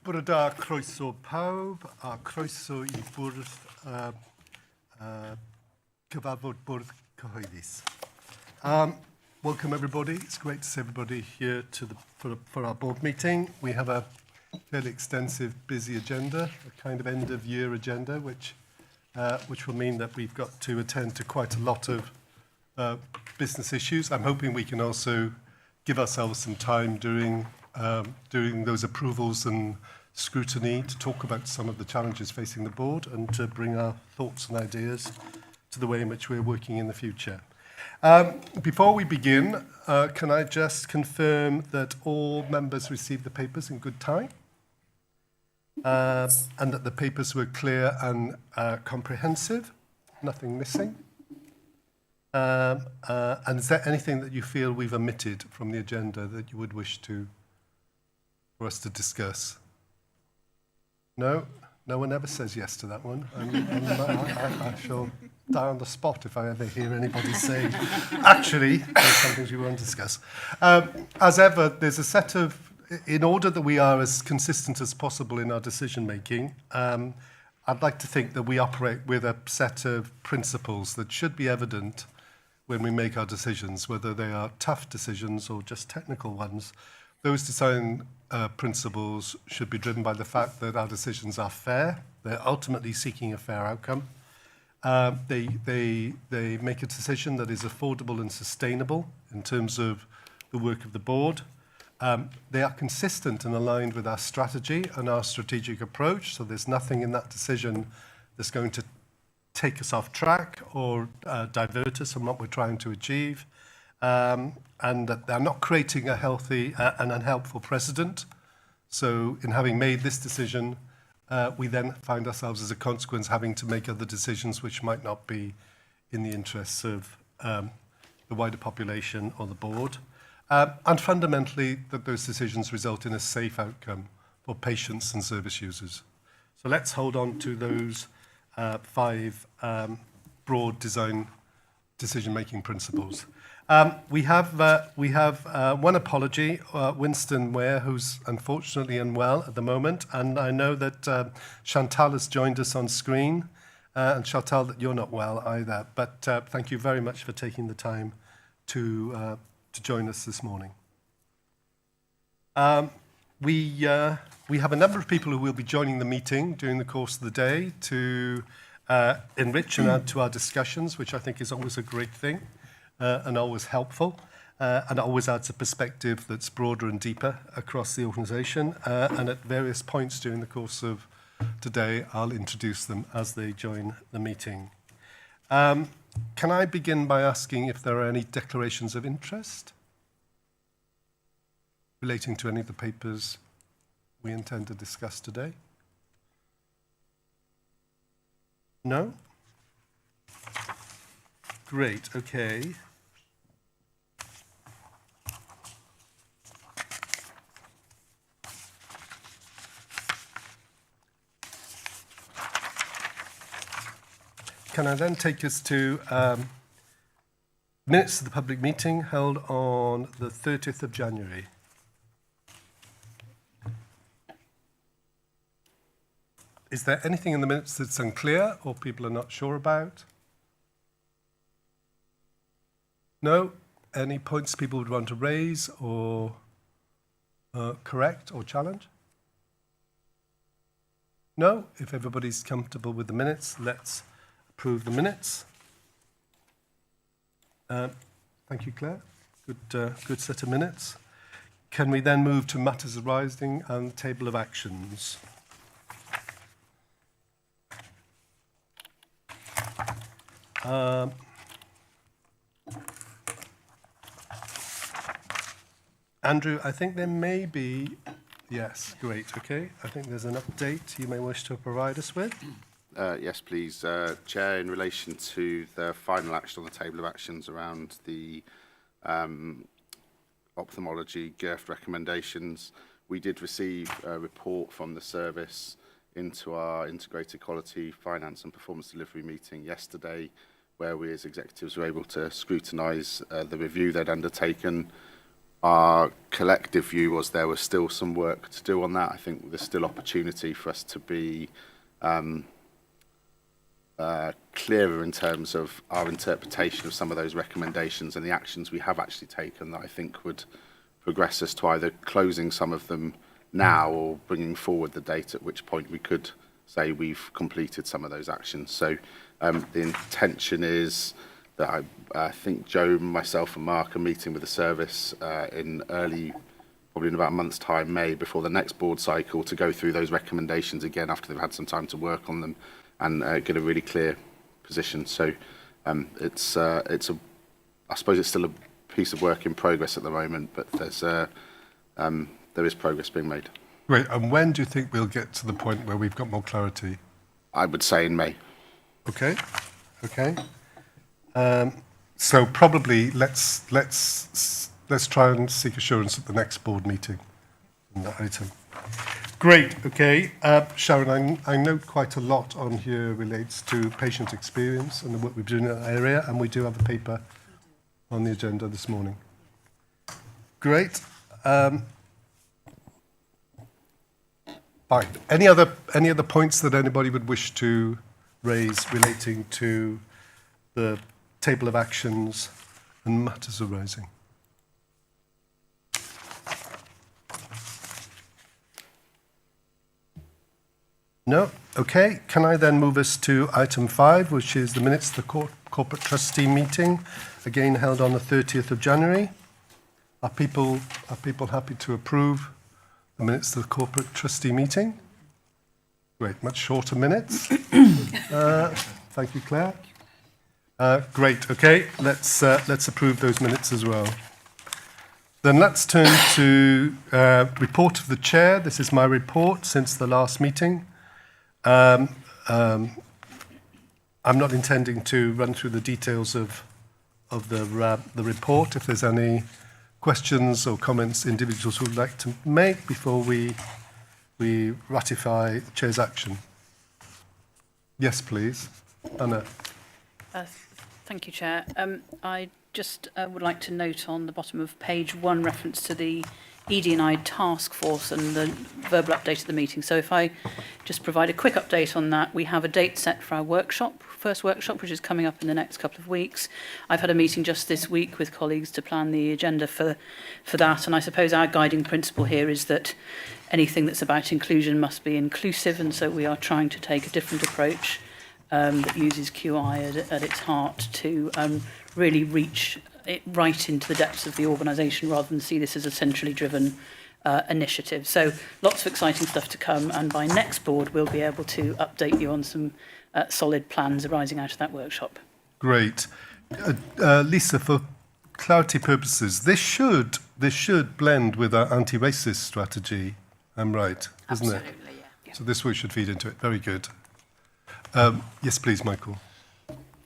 Bwrdd a croeso pawb, a croeso I bwrdd cyfarfod bwrdd cyhoeddus. Welcome everybody. It's great to see everybody here for our board meeting. We have a fairly extensive, busy agenda, a kind of end-of-year agenda, which will mean that we've got to attend to quite a lot of business issues. I'm hoping we can also give ourselves some time during those approvals and scrutiny to talk about some of the challenges facing the board and to bring our thoughts and ideas to the way in which we're working in the future. Before we begin, can I just confirm that all members received the papers in good time? And that the papers were clear and comprehensive, nothing missing? And is there anything that you feel we've omitted from the agenda that you would wish for us to discuss? No? No one ever says yes to that one. I shall die on the spot if I ever hear anybody say, actually, there's some things we won't discuss. As ever, there's a set of, in order that we are as consistent as possible in our decision making, I'd like to think that we operate with a set of principles that should be evident when we make our decisions, whether they are tough decisions or just technical ones. Those design principles should be driven by the fact that our decisions are fair. They're ultimately seeking a fair outcome. They make a decision that is affordable and sustainable in terms of the work of the board. They are consistent and aligned with our strategy and our strategic approach, so there's nothing in that decision that's going to take us off track or divert us from what we're trying to achieve. And that they're not creating a healthy and unhelpful precedent. So in having made this decision, we then find ourselves as a consequence having to make other decisions which might not be in the interests of the wider population or the board. And fundamentally, that those decisions result in a safe outcome for patients and service users. So let's hold on to those five broad design decision-making principles. We have one apology, Winston Ware, who's unfortunately unwell at the moment, and I know that Chantal has joined us on screen, and Chantal, that you're not well either, but thank you very much for taking the time to join us this morning. We have a number of people who will be joining the meeting during the course of the day to enrich and add to our discussions, which I think is always a great thing. And always helpful, and always adds a perspective that's broader and deeper across the organisation. And at various points during the course of today, I'll introduce them as they join the meeting. Can I begin by asking if there are any declarations of interest relating to any of the papers we intend to discuss today? No? Great, okay. Can I then take us to minutes of the public meeting held on the 30th of January? Is there anything in the minutes that's unclear or people are not sure about? No? Any points people would want to raise or correct or challenge? No? If everybody's comfortable with the minutes, let's approve the minutes. Thank you, Claire. Good set of minutes. Can we then move to matters arising and the table of actions? Andrew, I think there may be, yes, great, okay. I think there's an update you may wish to provide us with. Yes, please. Chair, in relation to the final action on the table of actions around the ophthalmology GIRF recommendations, we did receive a report from the service into our integrated quality finance and performance delivery meeting yesterday, where we as executives were able to scrutinise the review they'd undertaken our collective view was there was still some work to do on that. I think there's still opportunity for us to be clearer in terms of our interpretation of some of those recommendations and the actions we have actually taken that I think would progress us to either closing some of them now or bringing forward the date at which point we could say we've completed some of those actions. So the intention is that I think Joe, myself and Mark are meeting with the service in early, probably in about a month's time, May, before the next board cycle, to go through those recommendations again after they've had some time to work on them and get a really clear position. So it's a, I suppose it's still a piece of work in progress at the moment, but there is progress being made. Great. And when do you think we'll get to the point where we've got more clarity? I would say in May. Okay. Okay. So probably let's try and seek assurance at the next board meeting on that item. Great. Okay. Sharon, I note quite a lot on here relates to patient experience and the work we've done in that area, and we do have a paper on the agenda this morning. Great. Fine. Any other points that anybody would wish to raise relating to the table of actions and matters arising? No? Okay. Can I then move us to item 5, which is the minutes of the corporate trustee meeting, again held on the 30th of January. Are people happy to approve the minutes of the corporate trustee meeting? Great. Much shorter minutes. Thank you, Claire. Great. Okay. Let's approve those minutes as well. Then let's turn to report of the chair. This is my report since the last meeting. I'm not intending to run through the details of the report. If there's any questions or comments individuals would like to make before we ratify the chair's action. Yes, please. Anna. Thank you, Chair. I just would like to note on the bottom of page 1 reference to the ED&I task force and the verbal update of the meeting. So if I just provide a quick update on that, we have a date set for our first workshop, which is coming up in the next couple of weeks. I've had a meeting just this week with colleagues to plan the agenda for that, and I suppose our guiding principle here is that anything that's about inclusion must be inclusive, and so we are trying to take a different approach that uses QI at its heart to really reach it right into the depths of the organisation rather than see this as a centrally driven initiative. So lots of exciting stuff to come, and by next board we'll be able to update you on some solid plans arising out of that workshop. Great. Lisa, for clarity purposes, this should blend with our anti-racist strategy. I'm right, isn't it? Absolutely, yeah. So this should feed into it. Very good. Yes, please, Michael.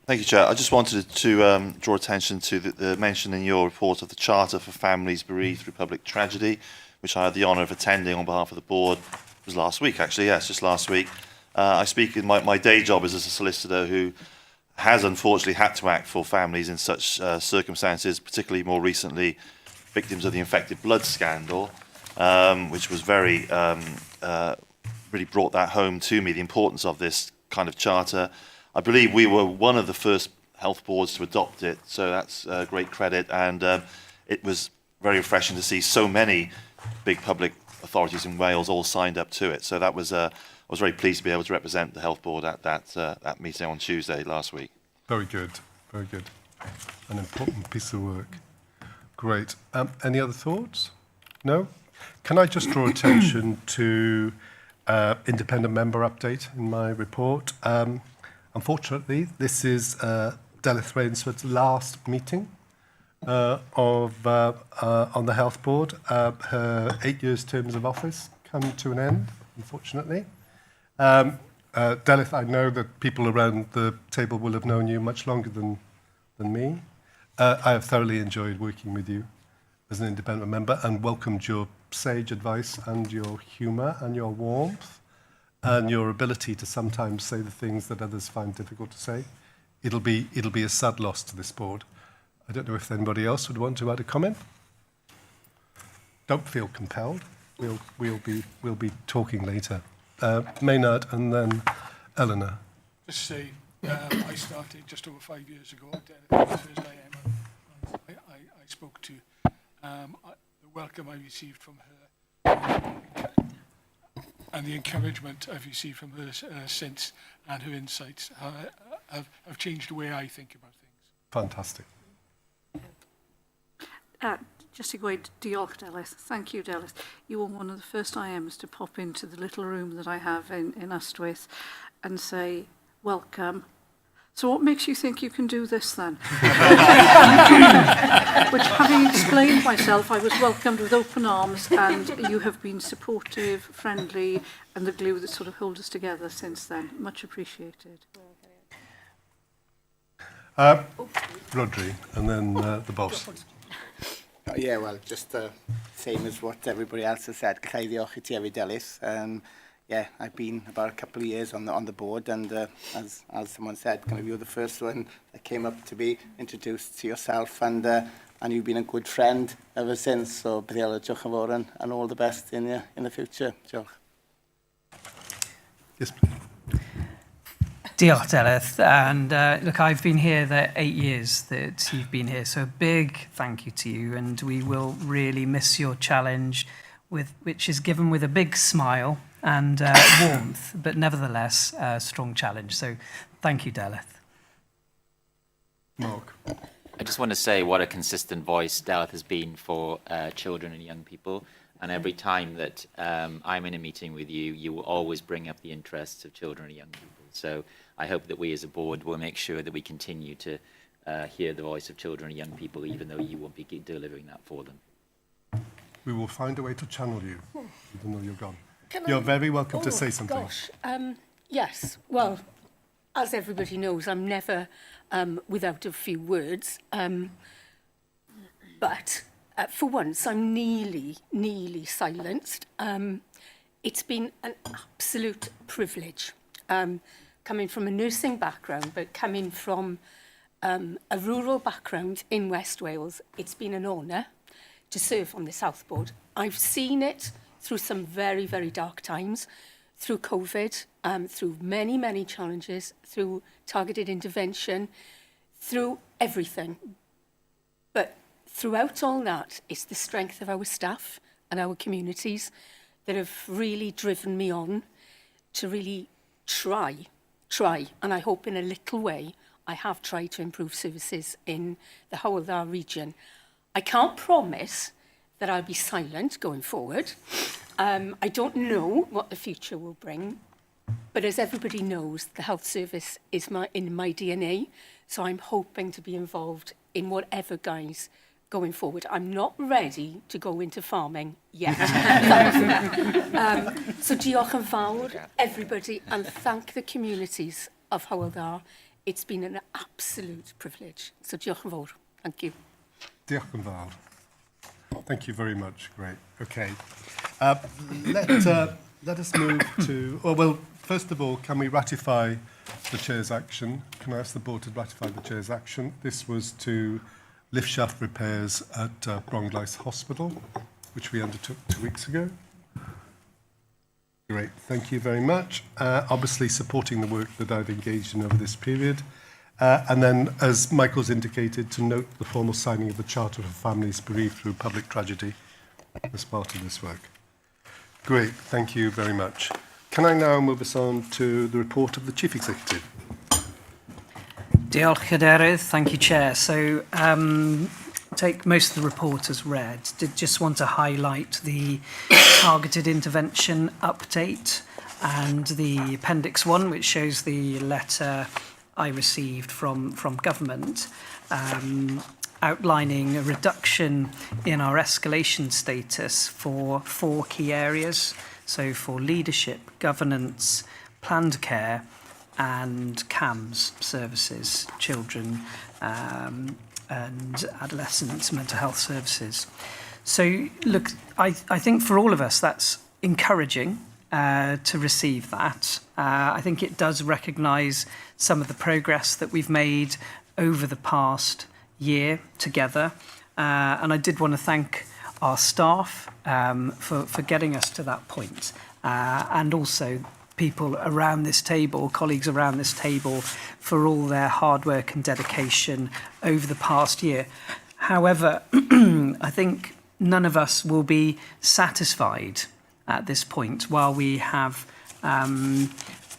Thank you, Chair. I just wanted to draw attention to the mention in your report of the Charter for Families Bereaved Through Public Tragedy, which I had the honour of attending on behalf of the board. It was last week, actually. Yes, just last week. I speak in my day job as a solicitor who has unfortunately had to act for families in such circumstances, particularly more recently victims of the infected blood scandal, which was very really brought that home to me, the importance of this kind of charter. I believe we were one of the first health boards to adopt it, so that's great credit. And it was very refreshing to see so many big public authorities in Wales all signed up to it. So that was, I was very pleased to be able to represent the health board at that meeting on Tuesday last week. Very good. Very good. An important piece of work. Great. Any other thoughts? No? Can I just draw attention to independent member update in my report? Unfortunately, this is Delith Rainsford's last meeting on the health board. Her 8 years terms of office come to an end, unfortunately. Delith, I know that people around the table will have known you much longer than me. I have thoroughly enjoyed working with you as an independent member and welcomed your sage advice and your humour and your warmth and your ability to sometimes say the things that others find difficult to say. It'll be a sad loss to this board. I don't know if anybody else would want to add a comment. don't feel compelled. We'll be talking later. Maynard and then Eleanor. Just say, I started just over 5 years ago. Derek was the first I am. I spoke to the welcome I received from her and the encouragement I've received from her since, and her insights have changed the way I think about things. Fantastic. Just a great diolch, Delith. Thank you, Delith. You were one of the first IMs to pop into the little room that I have in Ystwyth and say, welcome. So what makes you think you can do this then? Which, having explained myself, I was welcomed with open arms, and you have been supportive, friendly, and the glue that sort of holds us together since then. Much appreciated. Bwrdd, and then the boss. Yeah, well, just the same as what everybody else has said. Cai ddiolch I ti hefyd, Ellis. Yeah, I've been about a couple of years on the board, and as someone said, kind of you're the first one that came up to be introduced to yourself, and you've been a good friend ever since. So, diolch yn fawr, and all the best in the future. Diolch. Yes, please. Diolch, Delith. And look, I've been here the 8 years that you've been here, so a big thank you to you, and we will really miss your challenge, which is given with a big smile and warmth, but nevertheless a strong challenge. So thank you, Delith. Mark. I just want to say what a consistent voice Delith has been for children and young people. And every time that I'm in a meeting with you, you will always bring up the interests of children and young people. So I hope that we as a board will make sure that we continue to hear the voice of children and young people, even though you won't be delivering that for them. We will find a way to channel you, even though you're gone. You're very welcome to say something. Gosh, yes. Well, as everybody knows, I'm never without a few words. But for once, I'm nearly silenced. It's been an absolute privilege. Coming from a nursing background, but coming from a rural background in West Wales, it's been an honour to serve on this health board. I've seen it through some very, very dark times, through COVID, through many, many challenges, through targeted intervention, through everything. But throughout all that, it's the strength of our staff and our communities that have really driven me on to really try, and I hope in a little way I have tried to improve services in the Hywel region. I can't promise that I'll be silent going forward. I don't know what the future will bring, but as everybody knows, the health service is in my DNA, so I'm hoping to be involved in whatever guise going forward. I'm not ready to go into farming yet. So diolch yn fawr, everybody, and thank the communities of Hywel. It's been an absolute privilege. So diolch yn fawr. Thank you. Diolch yn fawr. Thank you very much. Great. Okay. Let us move to... Oh, well, first of all, can we ratify the Chair's action? Can I ask the Board to ratify the Chair's action? This was to lift shaft repairs at Bwrdd Hospital, which we undertook 2 weeks ago. Great. Thank you very much. Obviously, supporting the work that I've engaged in over this period. And then, as Michael's indicated, to note the formal signing of the Charter for Families Bereaved through Public Tragedy as part of this work. Great, thank you very much. Can I now move us on to the report of the Chief Executive? Diolch, Cadeirydd. Thank you, Chair. So, take most of the report as read. Did just want to highlight the targeted intervention update and the Appendix 1, which shows the letter I received from government, outlining a reduction in our escalation status for 4 key areas. So for leadership, governance, planned care, and CAMS services, children and adolescent mental health services. So look, I think for all of us that's encouraging to receive that. I think it does recognise some of the progress that we've made over the past year together. And I did want to thank our staff for getting us to that point, and also people around this table, colleagues around this table, for all their hard work and dedication over the past year. However, I think none of us will be satisfied at this point while we have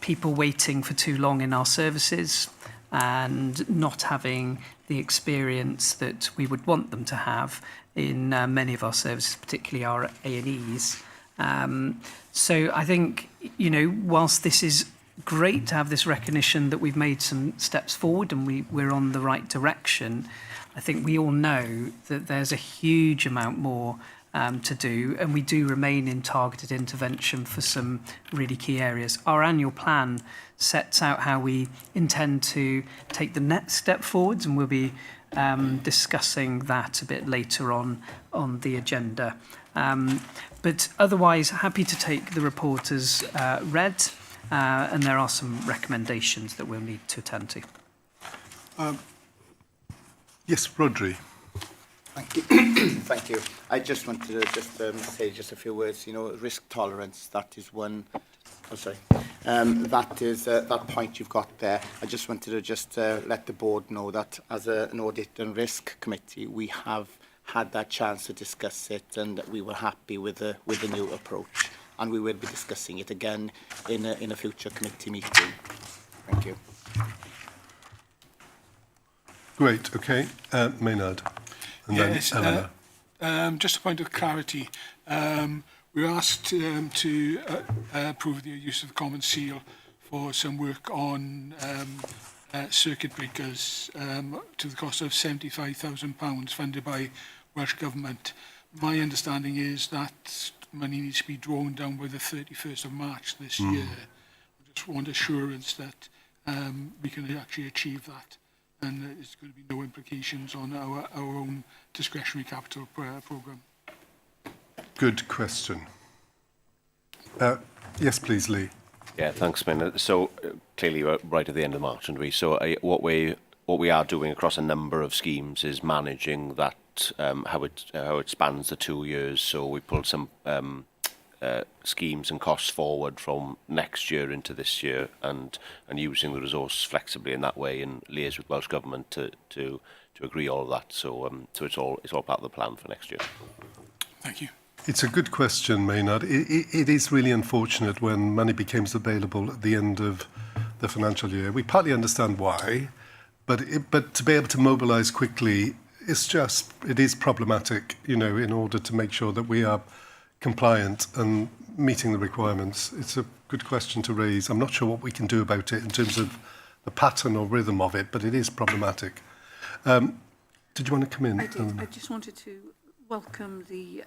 people waiting for too long in our services and not having the experience that we would want them to have in many of our services, particularly our A&Es. So I think, you know, whilst this is great to have this recognition that we've made some steps forward and we're on the right direction, I think we all know that there's a huge amount more to do, and we do remain in targeted intervention for some really key areas. Our annual plan sets out how we intend to take the next step forwards, and we'll be discussing that a bit later on the agenda. But otherwise, happy to take the report as read, and there are some recommendations that we'll need to attend to. Yes, Rodri. Thank you. Thank you. I just wanted to say just a few words. You know, risk tolerance, that is one. Oh, sorry. That is that point you've got there. I just wanted to let the board know that as an audit and risk committee, we have had that chance to discuss it, and we were happy with the new approach, and we will be discussing it again in a future committee meeting. Thank you. Great. Okay, Maynard. And Yes, then Eleanor. just a point of clarity. We were asked to approve the use of the common seal for some work on circuit breakers to the cost of £75,000 funded by Welsh Government. My understanding is that money needs to be drawn down by the 31st of March this year. I just want assurance that we can actually achieve that, and there's going to be no implications on our own discretionary capital programme. Good question. Yes, please, Lee. Yeah, thanks, Min. So clearly we're right at the end of March, aren't we? So what we are doing across a number of schemes is managing that, how it spans the 2 years. So we pulled some schemes and costs forward from next year into this year, and using the resource flexibly in that way, and liaise with Welsh Government to agree all of that. So so it's all part of the plan for next year. Thank you. It's a good question, Maynard. It is really unfortunate when money becomes available at the end of the financial year. We partly understand why, but to be able to mobilise quickly, it is problematic, you know, in order to make sure that we are compliant and meeting the requirements. It's a good question to raise. I'm not sure what we can do about it in terms of the pattern or rhythm of it, but it is problematic. Did you want to come in? I did. I just wanted to welcome the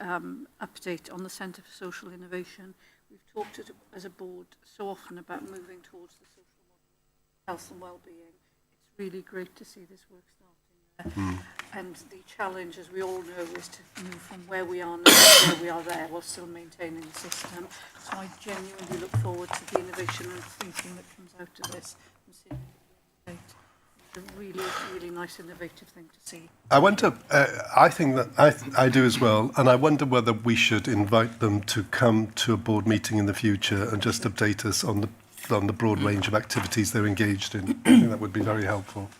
update on the Centre for Social Innovation. We've talked as a board so often about moving towards the social model of health and well-being. It's really great to see this work starting there. And the challenge, as we all know, is to move from where we are now to where we are there while still maintaining the system. So I genuinely look forward to the innovation and thinking that comes out of this. And seeing it. It's a really, really nice, innovative thing to see. I wonder, I think that I do as well, and I wonder whether we should invite them to come to a board meeting in the future and just update us on the broad range of activities they're engaged in. I think that would be very helpful.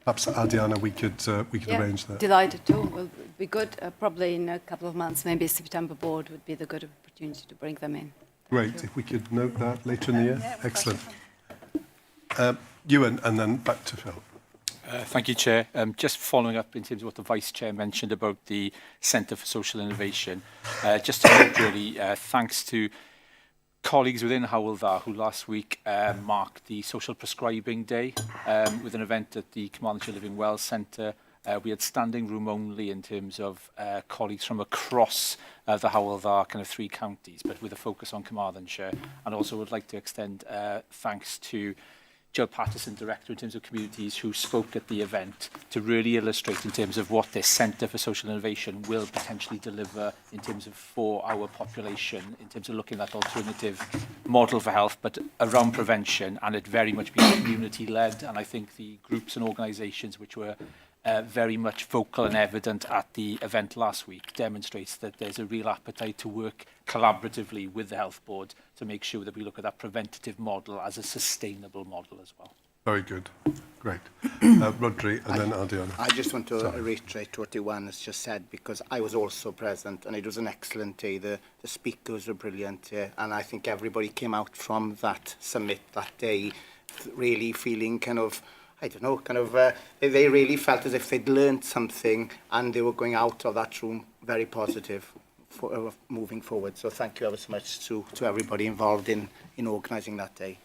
Perhaps, Adiana, we could arrange that. Delighted to. Well, it would be good. Probably in a couple of months, maybe a September board would be the good opportunity to bring them in. Great. If we could note that later in the year. Excellent. Ewan, and then back to Phil. Thank you, Chair. Just following up in terms of what the Vice Chair mentioned about the Centre for Social Innovation. Just to note, really, thanks to colleagues within Hywel who last week marked the Social Prescribing Day with an event at the Carmarthenshire Living Well Centre. We had standing room only in terms of colleagues from across the Hywel kind of 3 counties, but with a focus on Carmarthenshire. And also would like to extend thanks to Jill Patterson, Director in terms of Communities, who spoke at the event to really illustrate in terms of what this Centre for Social Innovation will potentially deliver in terms of for our population, in terms of looking at alternative model for health, but around prevention, and it very much being community-led. And I think the groups and organisations which were very much vocal and evident at the event last week, demonstrates that there's a real appetite to work collaboratively with the Health Board to make sure that we look at that preventative model as a sustainable model as well. Very good. Great. Rodri and then Ardiana. I just want to reiterate what Iwan has just said, because I was also present and it was an excellent day. The speakers were brilliant, and I think everybody came out from that summit that day really feeling kind of, I don't know, kind of, they really felt as if they'd learned something and they were going out of that room very positive for moving forward. So thank you ever so much to everybody involved in organising that day.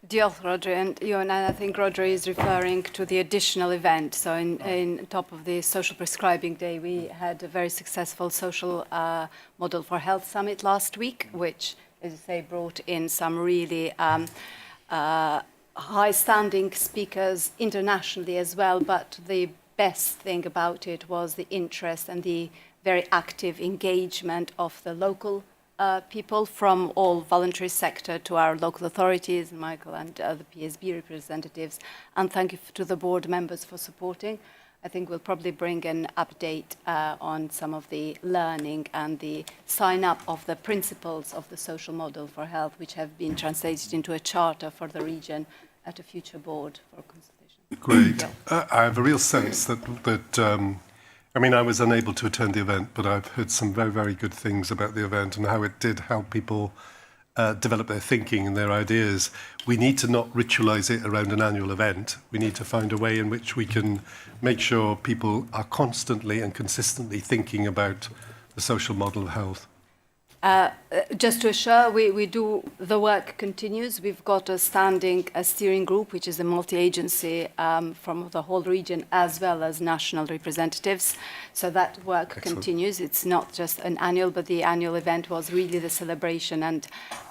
Diolch, Rodri. And I think Rodri is referring to the additional event. So in top of the Social Prescribing Day, we had a very successful social model for health summit last week, which, as you say, brought in some really high-standing speakers internationally as well. But the best thing about it was the interest and the very active engagement of the local people from all voluntary sector to our local authorities, Michael and the PSB representatives. And thank you to the board members for supporting. I think we'll probably bring an update on some of the learning and the sign-up of the principles of the social model for health, which have been translated into a charter for the region at a future board for consultation. Great. I have a real sense that I mean, I was unable to attend the event, but I've heard some very, very good things about the event and how it did help people develop their thinking and their ideas. We need to not ritualise it around an annual event. We need to find a way in which we can make sure people are constantly and consistently thinking about the social model of health. Just to assure, we do, the work continues. We've got a standing steering group, which is a multi-agency from the whole region, as well as national representatives. So that work continues. It's not just an annual, but the annual event was really the celebration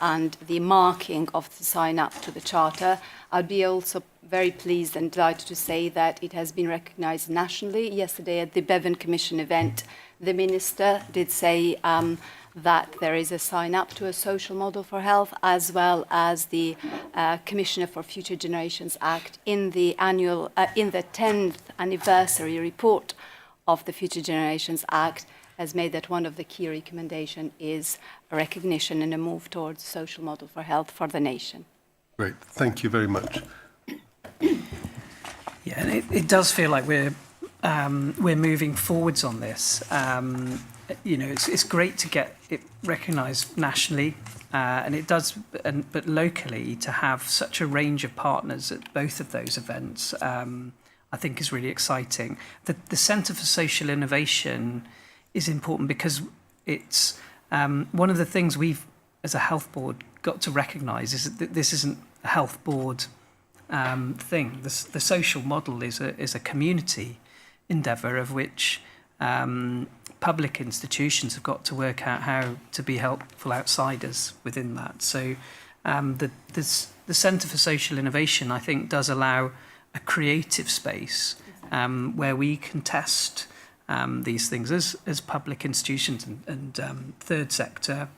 and the marking of the sign-up to the Charter. I'd be also very pleased and delighted to say that it has been recognised nationally. Yesterday at the Bevan Commission event, the Minister did say that there is a sign-up to a social model for health, as well as the Commissioner for Future Generations Act in the 10th anniversary report of the Future Generations Act has made that one of the key recommendations is a recognition and a move towards a social model for health for the nation. Great, thank you very much. Yeah, and it does feel like we're moving forwards on this. You know, it's great to get it recognised nationally, and it does, but locally to have such a range of partners at both of those events, I think is really exciting. The Centre for Social Innovation is important because it's one of the things we've, as a health board, got to recognise is that this isn't a health board thing. The social model is a community endeavour of which public institutions have got to work out how to be helpful outsiders within that. So the Centre for Social Innovation, I think, does allow a creative space where we can test these things as public institutions and third sector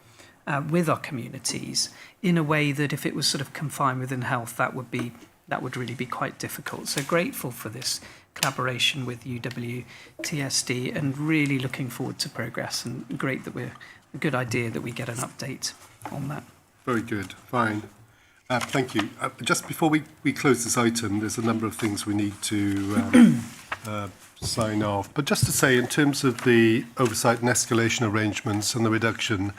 with our communities in a way that if it was sort of confined within health, that would really be quite difficult. So grateful for this collaboration with UWTSD and really looking forward to progress, and great that we're a good idea that we get an update on that. Very good, fine. Thank you. Just before we close this item, there's a number of things we need to sign off. But just to say, in terms of the oversight and escalation arrangements and the reduction,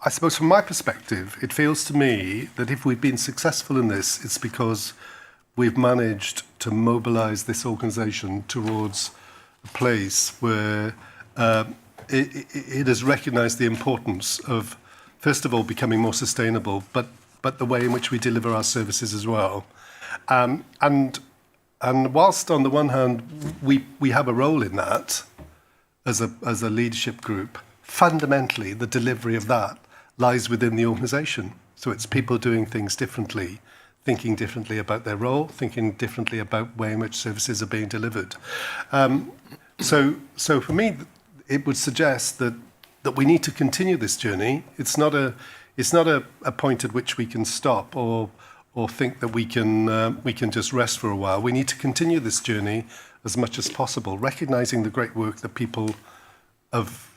I suppose from my perspective, it feels to me that if we've been successful in this, it's because we've managed to mobilise this organisation towards a place where it has recognised the importance of, first of all, becoming more sustainable, but the way in which we deliver our services as well. And whilst on the one hand we have a role in that as a leadership group, fundamentally the delivery of that lies within the organisation. So it's people doing things differently, thinking differently about their role, thinking differently about the way in which services are being delivered. So for me, it would suggest that we need to continue this journey. It's not a point at which we can stop or or think that we can just rest for a while. We need to continue this journey as much as possible, recognising the great work that people have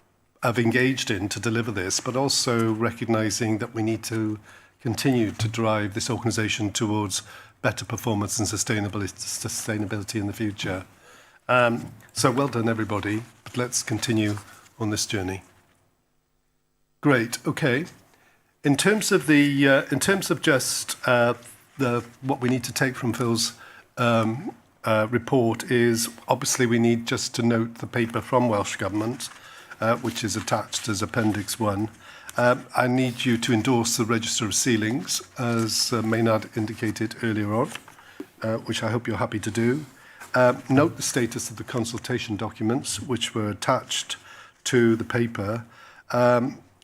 engaged in to deliver this, but also recognising that we need to continue to drive this organisation towards better performance and sustainability in the future. So well done, everybody. But let's continue on this journey. Great. Okay. In terms of just what we need to take from Phil's report is obviously we need just to note the paper from Welsh Government, which is attached as Appendix 1. I need you to endorse the Register of Ceilings, as Maynard indicated earlier on, which I hope you're happy to do. Note the status of the consultation documents, which were attached to the paper.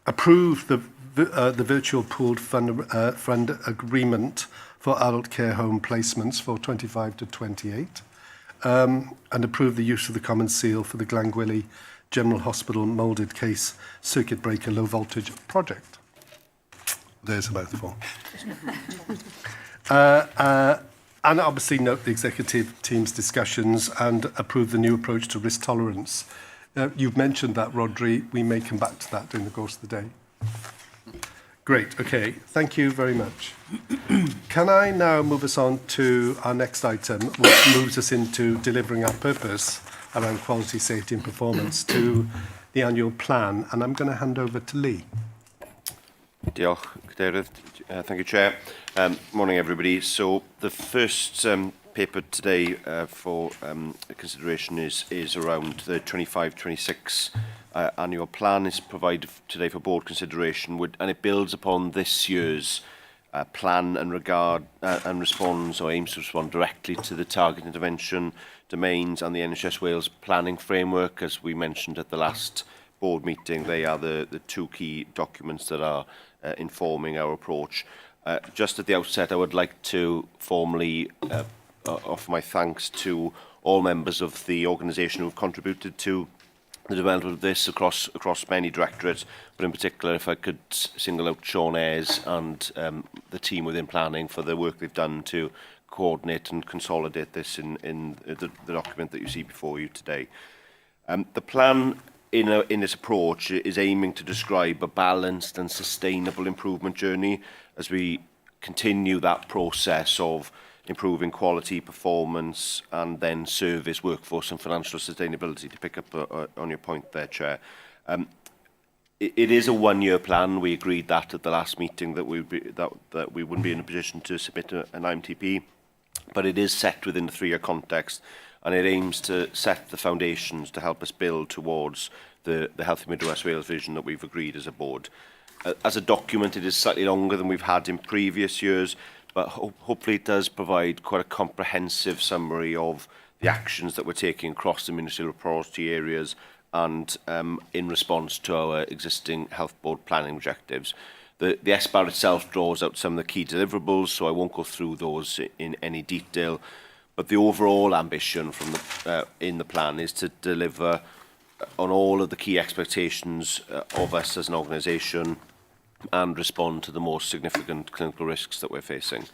Approve the virtual pooled fund agreement for adult care home placements for 25 to 28, and approve the use of the common seal for the Glangwili General Hospital moulded case circuit breaker low voltage project. There's a mouthful. And obviously note the executive team's discussions and approve the new approach to risk tolerance. You've mentioned that, Rodri. We may come back to that during the course of the day. Great. Okay. Thank you very much. Can I now move us on to our next item, which moves us into delivering our purpose around quality, safety and performance to the annual plan. And I'm going to hand over to Lee. Diolch, Cadeirydd. Thank you, Chair. Morning, everybody. So the first paper today for consideration is around the 25-26 annual plan. Is provided today for board consideration, and it builds upon this year's plan and responds or aims to respond directly to the target intervention domains and the NHS Wales planning framework. As we mentioned at the last board meeting, they are the two key documents that are informing our approach. Just at the outset, I would like to formally offer my thanks to all members of the organisation who have contributed to the development of this across many directorates, but in particular, if I could single out Sean Ayres and the team within planning for the work they've done to coordinate and consolidate this in the document that you see before you today. The plan in this approach is aiming to describe a balanced and sustainable improvement journey as we continue that process of improving quality, performance, and then service, workforce and financial sustainability, to pick up on your point there, Chair. It is a one-year plan. We agreed that at the last meeting that we wouldn't be in a position to submit an IMTP, but it is set within the three-year context, and it aims to set the foundations to help us build towards the Healthy Mid-West Wales vision that we've agreed as a board. As a document, it is slightly longer than we've had in previous years, but hopefully it does provide quite a comprehensive summary of the actions that we're taking across the ministerial priority areas and in response to our existing health board planning objectives. The SBAR itself draws out some of the key deliverables, so I won't go through those in any detail, but the overall ambition from in the plan is to deliver on all of the key expectations of us as an organisation and respond to the most significant clinical risks that we're facing.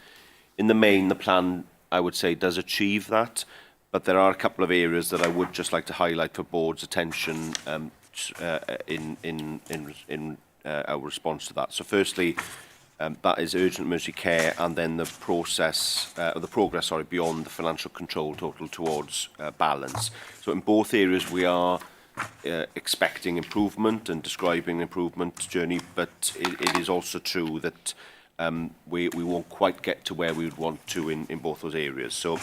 In the main, the plan, I would say, does achieve that, but there are a couple of areas that I would just like to highlight for board's attention in our response to that. So firstly, that is urgent emergency care, and then the progress beyond the financial control total towards balance. So in both areas we are expecting improvement and describing an improvement journey, but it is also true that we won't quite get to where we would want to in both those areas. So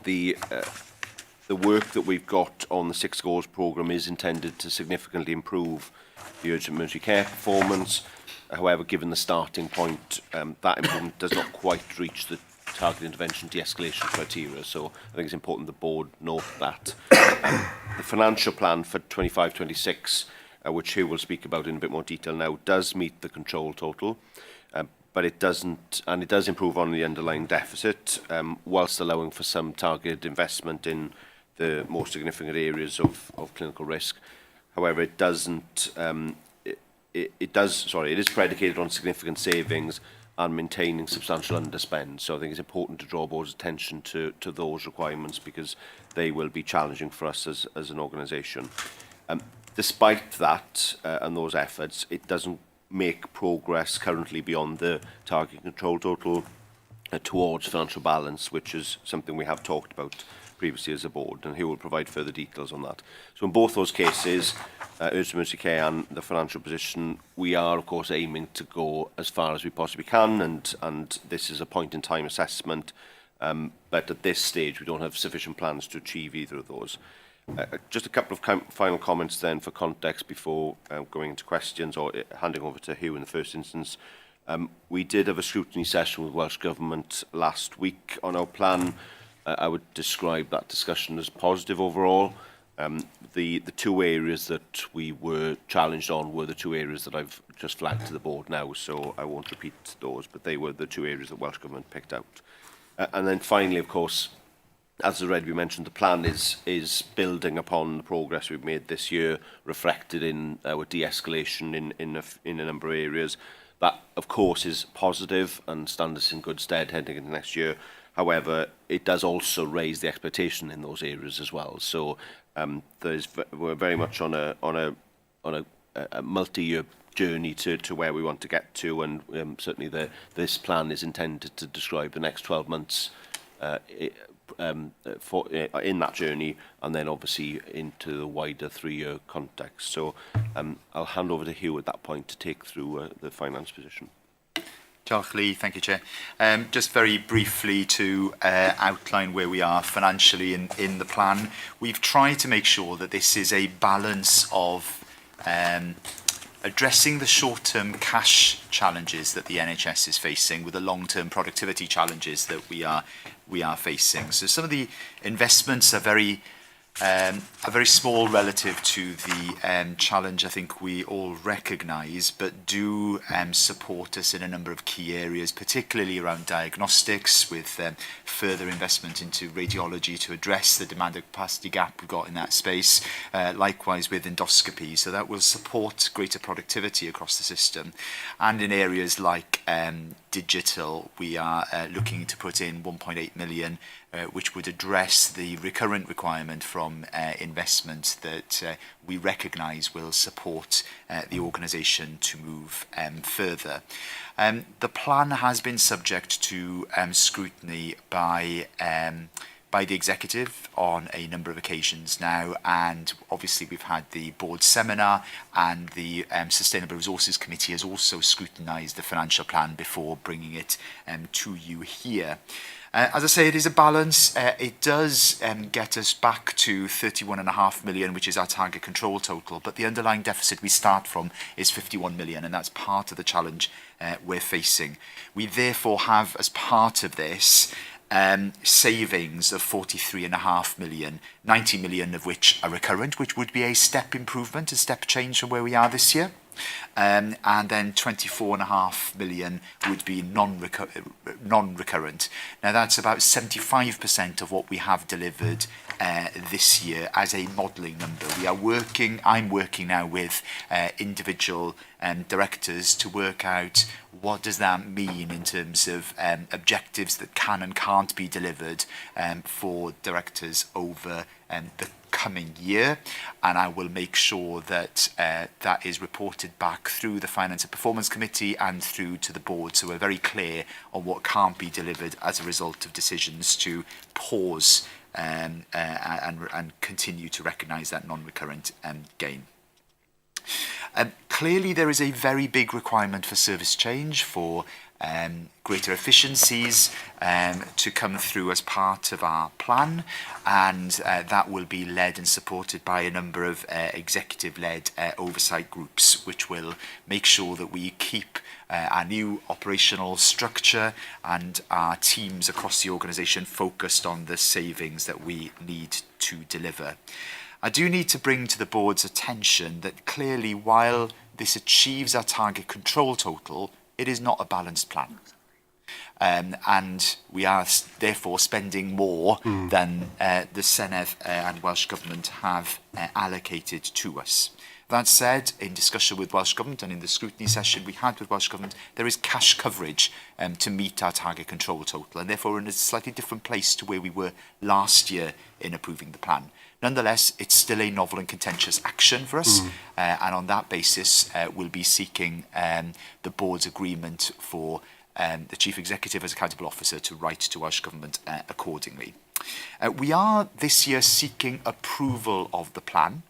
the work that we've got on the 6 Goals programme is intended to significantly improve the urgent emergency care performance. However, given the starting point, that improvement does not quite reach the target intervention de-escalation criteria, so I think it's important the board note that. The financial plan for 25-26, which Hugh will speak about in a bit more detail now, does meet the control total, but it doesn't, and it does improve on the underlying deficit, whilst allowing for some targeted investment in the more significant areas of clinical risk. However, it is predicated on significant savings and maintaining substantial underspend. So I think it's important to draw board's attention to those requirements, because they will be challenging for us as an organisation. Despite that and those efforts, it doesn't make progress currently beyond the target control total towards financial balance, which is something we have talked about previously as a board, and he will provide further details on that. So in both those cases, urgent emergency care and the financial position, we are of course aiming to go as far as we possibly can, and this is a point in time assessment, but at this stage we don't have sufficient plans to achieve either of those. Just a couple of final comments then for context before going into questions or handing over to Hugh in the first instance. We did have a scrutiny session with Welsh Government last week on our plan. I would describe that discussion as positive overall. The two areas that we were challenged on were the two areas that I've just flagged to the board now, so I won't repeat those, but they were the two areas that Welsh Government picked out. And then finally, of course, as already we mentioned, the plan is building upon the progress we've made this year, reflected in our de-escalation in a number of areas. That, of course, is positive and stands us in good stead heading into next year. However, it does also raise the expectation in those areas as well. So we're very much on a multi-year journey to where we want to get to, and certainly this plan is intended to describe the next 12 months in that journey, and then obviously into the wider 3-year context. So I'll hand over to Hugh at that point to take through the finance position. Diolch, Lee. Thank you, Chair. Just very briefly to outline where we are financially in the plan. We've tried to make sure that this is a balance of addressing the short-term cash challenges that the NHS is facing with the long-term productivity challenges that we are facing. So some of the investments are very small relative to the challenge I think we all recognise, but do support us in a number of key areas, particularly around diagnostics, with further investment into radiology to address the demand and capacity gap we've got in that space. Likewise with endoscopy, so that will support greater productivity across the system. And in areas like digital, we are looking to put in 1.8 million, which would address the recurrent requirement from investment that we recognise will support the organisation to move further. The plan has been subject to scrutiny by the executive on a number of occasions now, and obviously we've had the board seminar, and the Sustainable Resources Committee has also scrutinised the financial plan before bringing it to you here. As I say, it is a balance. It does get us back to 31.5 million, which is our target control total, but the underlying deficit we start from is 51 million, and that's part of the challenge we're facing. We therefore have, as part of this, savings of 43.5 million, 90 million of which are recurrent, which would be a step improvement, a step change from where we are this year. And then 24.5 million would be non-recurrent. Now that's about 75% of what we have delivered this year as a modelling number. I'm working now with individual directors to work out what does that mean in terms of objectives that can and can't be delivered for directors over the coming year, and I will make sure that that is reported back through the Finance and Performance Committee and through to the board, so we're very clear on what can't be delivered as a result of decisions to pause and continue to recognise that non-recurrent gain. Clearly there is a very big requirement for service change, for greater efficiencies to come through as part of our plan, and that will be led and supported by a number of executive-led oversight groups, which will make sure that we keep our new operational structure and our teams across the organisation focused on the savings that we need to deliver. I do need to bring to the board's attention that clearly, while this achieves our target control total, it is not a balanced plan. and we are therefore spending more than the Senedd and Welsh Government have allocated to us. That said, in discussion with Welsh Government and in the scrutiny session we had with Welsh Government, there is cash coverage to meet our target control total, and therefore we're in a slightly different place to where we were last year in approving the plan. Nonetheless, it's still a novel and contentious action for us, and on that basis, we'll be seeking the board's agreement for the Chief Executive as accountable officer to write to Welsh Government accordingly. We are this year seeking approval of the plan,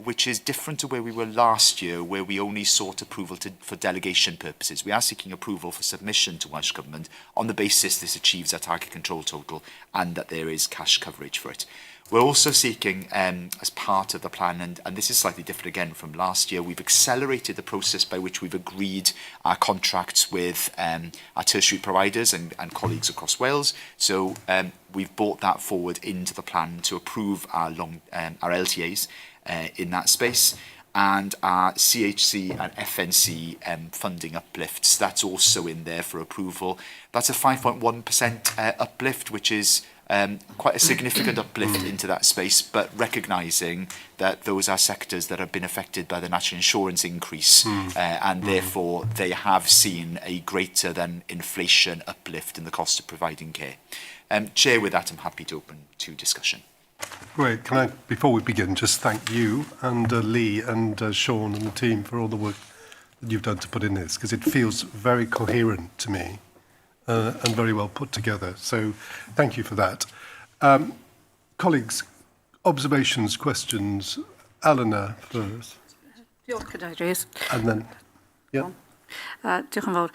which is different to where we were last year, where we only sought approval for delegation purposes. We are seeking approval for submission to Welsh Government on the basis this achieves our target control total and that there is cash coverage for it. We're also seeking, as part of the plan, and this is slightly different again from last year, we've accelerated the process by which we've agreed our contracts with our tertiary providers and colleagues across Wales. So we've brought that forward into the plan to approve our LTAs in that space, and our CHC and FNC funding uplifts. That's also in there for approval. That's a 5.1% uplift, which is quite a significant uplift into that space, but recognising that those are sectors that have been affected by the national insurance increase, and therefore they have seen a greater than inflation uplift in the cost of providing care. Chair, with that, I'm happy to open to discussion. Great. Can I, before we begin, just thank you and Lee and Sean and the team for all the work that you've done to put in this, because it feels very coherent to me and very well put together. So thank you for that. Colleagues, observations, questions. Eleanor first. Diolch, Cadeirydd. And then, yeah. Diolch yn fawr.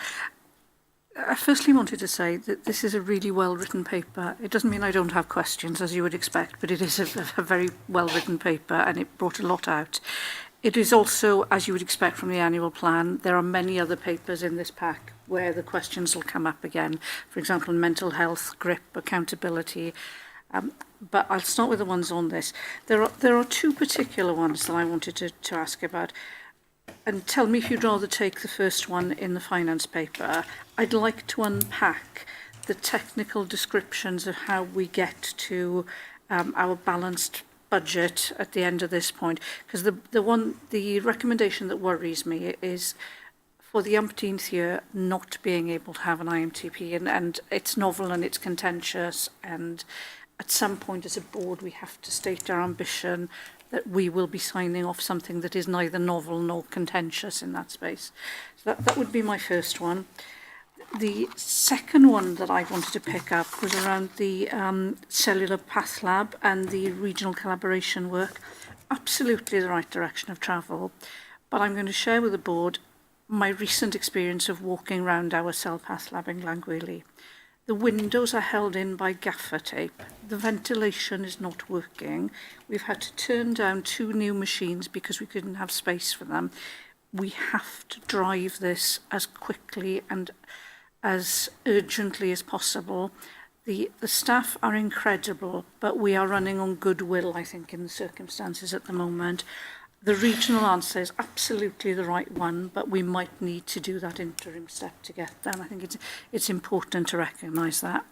I firstly wanted to say that this is a really well-written paper. It doesn't mean I don't have questions, as you would expect, but it is a very well-written paper and it brought a lot out. It is also, as you would expect from the annual plan, there are many other papers in this pack where the questions will come up again. For example, mental health, GRIP, accountability. But I'll start with the ones on this. There are two particular ones that I wanted to ask about. And tell me if you'd rather take the first one in the finance paper. I'd like to unpack the technical descriptions of how we get to our balanced budget at the end of this point. Because the recommendation that worries me is for the umpteenth year not being able to have an IMTP. And it's novel and it's contentious. And at some point as a board we have to state our ambition that we will be signing off something that is neither novel nor contentious in that space. So that would be my first one. The second one that I wanted to pick up was around the cellular path lab and the regional collaboration work. Absolutely the right direction of travel, but I'm going to share with the board my recent experience of walking around our cell path lab in Llangwili. The windows are held in by gaffer tape. The ventilation is not working. We've had to turn down 2 new machines because we couldn't have space for them. We have to drive this as quickly and as urgently as possible. The staff are incredible, but we are running on goodwill, I think, in the circumstances at the moment. The regional answer is absolutely the right one, but we might need to do that interim step to get there. And I think it's important to recognise that.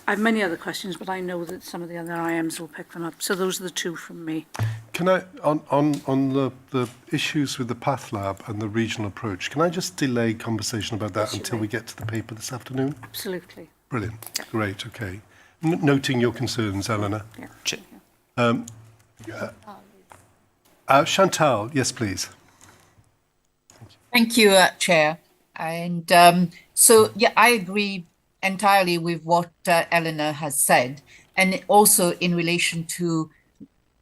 I have many other questions, but I know that some of the other IMs will pick them up. So those are the two from me. Can I, on the issues with the Path Lab and the regional approach, can I just delay conversation about that until we get to the paper this afternoon? Absolutely. Brilliant. Yeah. Great, okay. Noting your concerns, Eleanor. Yeah. Chantal, yes, please. Thank you, Chair. And so, yeah, I agree entirely with what Eleanor has said. And also in relation to,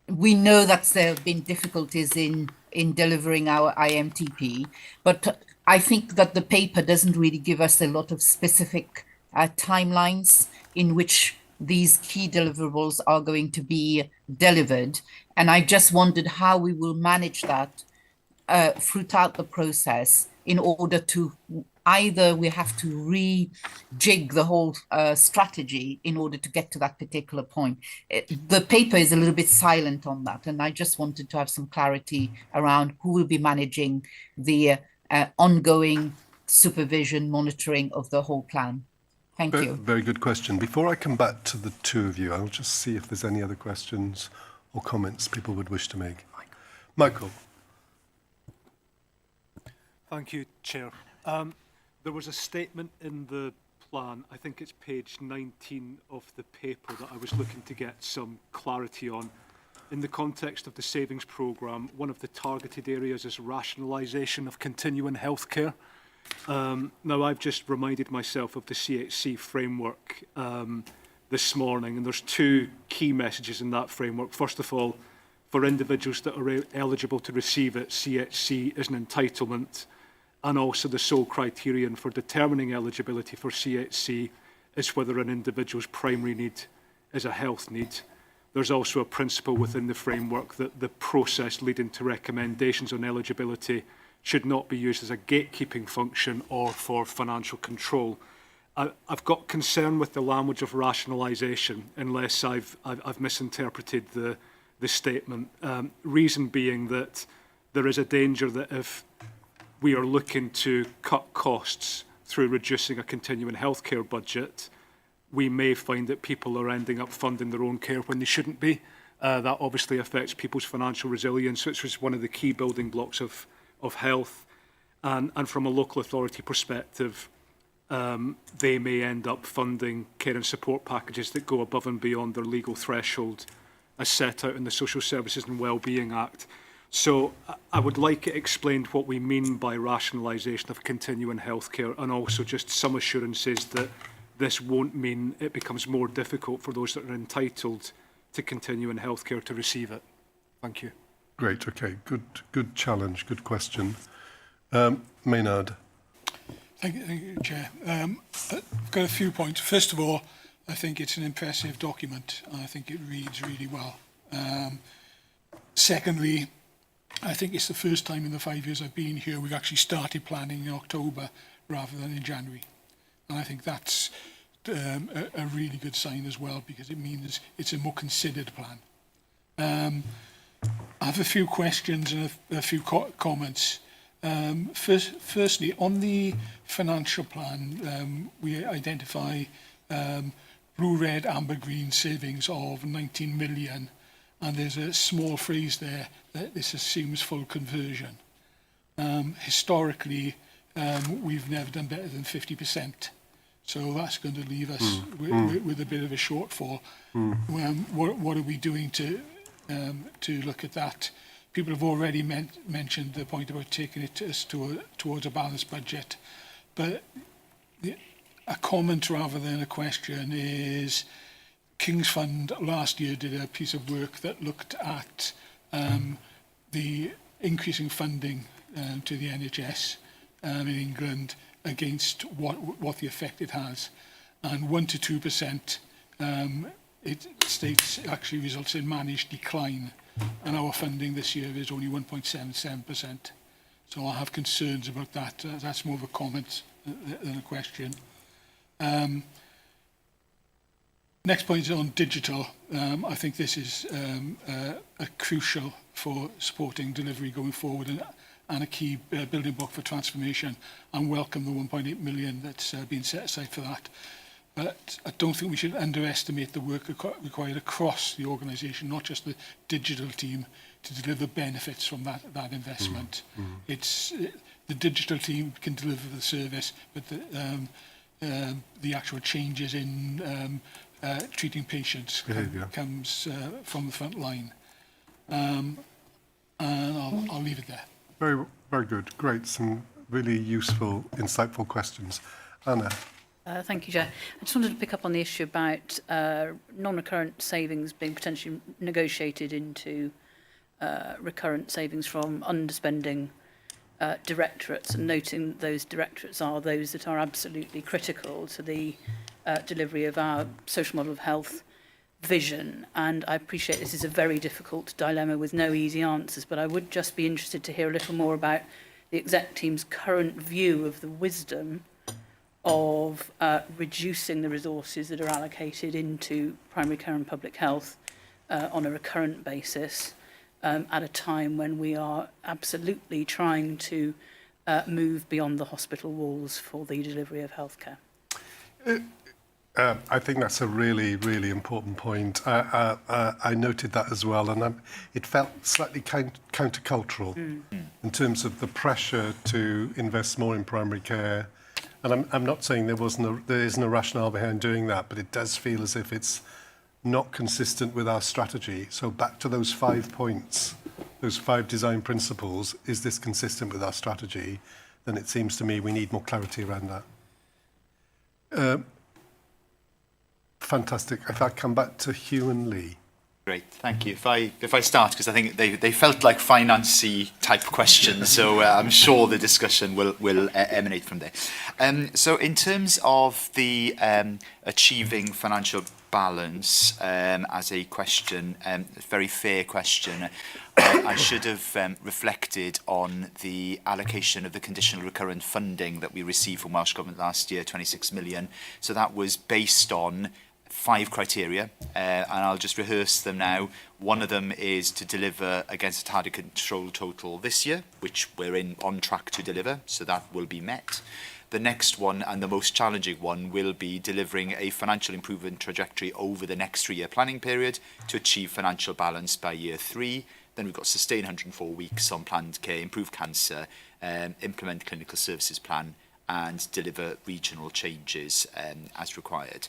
we know that there have been difficulties in delivering our IMTP, but I think that the paper doesn't really give us a lot of specific timelines in which these key deliverables are going to be delivered. And I just wondered how we will manage that throughout the process in order to either we have to rejig the whole strategy in order to get to that particular point. The paper is a little bit silent on that. And I just wanted to have some clarity around who will be managing the ongoing supervision, monitoring of the whole plan. Thank you. Very good question. Before I come back to the two of you, I'll just see if there's any other questions or comments people would wish to make. Michael. Thank you, Chair. There was a statement in the plan, I think it's page 19 of the paper, that I was looking to get some clarity on. In the context of the savings programme, one of the targeted areas is rationalisation of continuing healthcare. Now, I've just reminded myself of the CHC framework this morning, and there's two key messages in that framework. First of all, for individuals that are eligible to receive it, CHC is an entitlement, and also the sole criterion for determining eligibility for CHC is whether an individual's primary need is a health need. There's also a principle within the framework that the process leading to recommendations on eligibility should not be used as a gatekeeping function or for financial control. I've got concern with the language of rationalisation, unless I've misinterpreted the statement. Reason being that there is a danger that if we are looking to cut costs through reducing a continuing healthcare budget, we may find that people are ending up funding their own care when they shouldn't be. That obviously affects people's financial resilience, which was one of the key building blocks of health. And from a local authority perspective, they may end up funding care and support packages that go above and beyond their legal threshold as set out in the Social Services and Wellbeing Act. So I would like it explained what we mean by rationalisation of continuing healthcare, and also just some assurances that this won't mean it becomes more difficult for those that are entitled to continuing healthcare to receive it. Thank you. Great, okay, good challenge, good question. Maynard. Thank you, Chair. I've got a few points. First of all, I think it's an impressive document. I think it reads really well. Secondly, I think it's the first time in the 5 years I've been here we've actually started planning in October rather than in January. And I think that's a really good sign as well, because it means it's a more considered plan. I have a few questions and a few comments. Firstly, on the financial plan, we identify blue, red, amber, green savings of 19 million, and there's a small phrase there that this assumes full conversion. Historically, we've never done better than 50%, so that's going to leave us with a bit of a shortfall. What are we doing to look at that? People have already mentioned the point about taking it towards a balanced budget, but a comment rather than a question is King's Fund last year did a piece of work that looked at the increasing funding to the NHS in England against what the effect it has, and 1 to 2% it states actually results in managed decline, and our funding this year is only 1.77%. So I have concerns about that. That's more of a comment than a question. Next point is on digital. I think this is a crucial for supporting delivery going forward, and a key building block for transformation, and welcome the 1.8 million that's been set aside for that. But I don't think we should underestimate the work required across the organisation, not just the digital team, to deliver benefits from that investment. It's the digital team can deliver the service, but the actual changes in treating patients comes from the front line. And I'll leave it there. Very, very good. Great. Some really useful, insightful questions. Anna. Thank you, Chair. I just wanted to pick up on the issue about non-recurrent savings being potentially negotiated into recurrent savings from underspending directorates, and noting those directorates are those that are absolutely critical to the delivery of our social model of health vision. And I appreciate this is a very difficult dilemma with no easy answers, but I would just be interested to hear a little more about the exec team's current view of the wisdom of reducing the resources that are allocated into primary care and public health on a recurrent basis at a time when we are absolutely trying to move beyond the hospital walls for the delivery of healthcare. I think that's a really, really important point. I noted that as well, and it felt slightly countercultural in terms of the pressure to invest more in primary care. And I'm not saying there isn't a rationale behind doing that, but it does feel as if it's not consistent with our strategy. So back to those 5 points, those 5 design principles, is this consistent with our strategy? Then it seems to me we need more clarity around that. Fantastic. If I come back to Hugh and Lee. Great, thank you. If I start, because I think they felt like financy type questions, so I'm sure the discussion will emanate from there. So in terms of the achieving financial balance as a question, a very fair question, I should have reflected on the allocation of the conditional recurrent funding that we received from Welsh Government last year, 26 million. So that was based on 5 criteria, and I'll just rehearse them now. One of them is to deliver against a target control total this year, which we're on track to deliver, so that will be met. The next one, and the most challenging one, will be delivering a financial improvement trajectory over the next 3-year planning period to achieve financial balance by year 3. Then we've got sustain 104 weeks on planned care, improve cancer, implement clinical services plan, and deliver regional changes as required.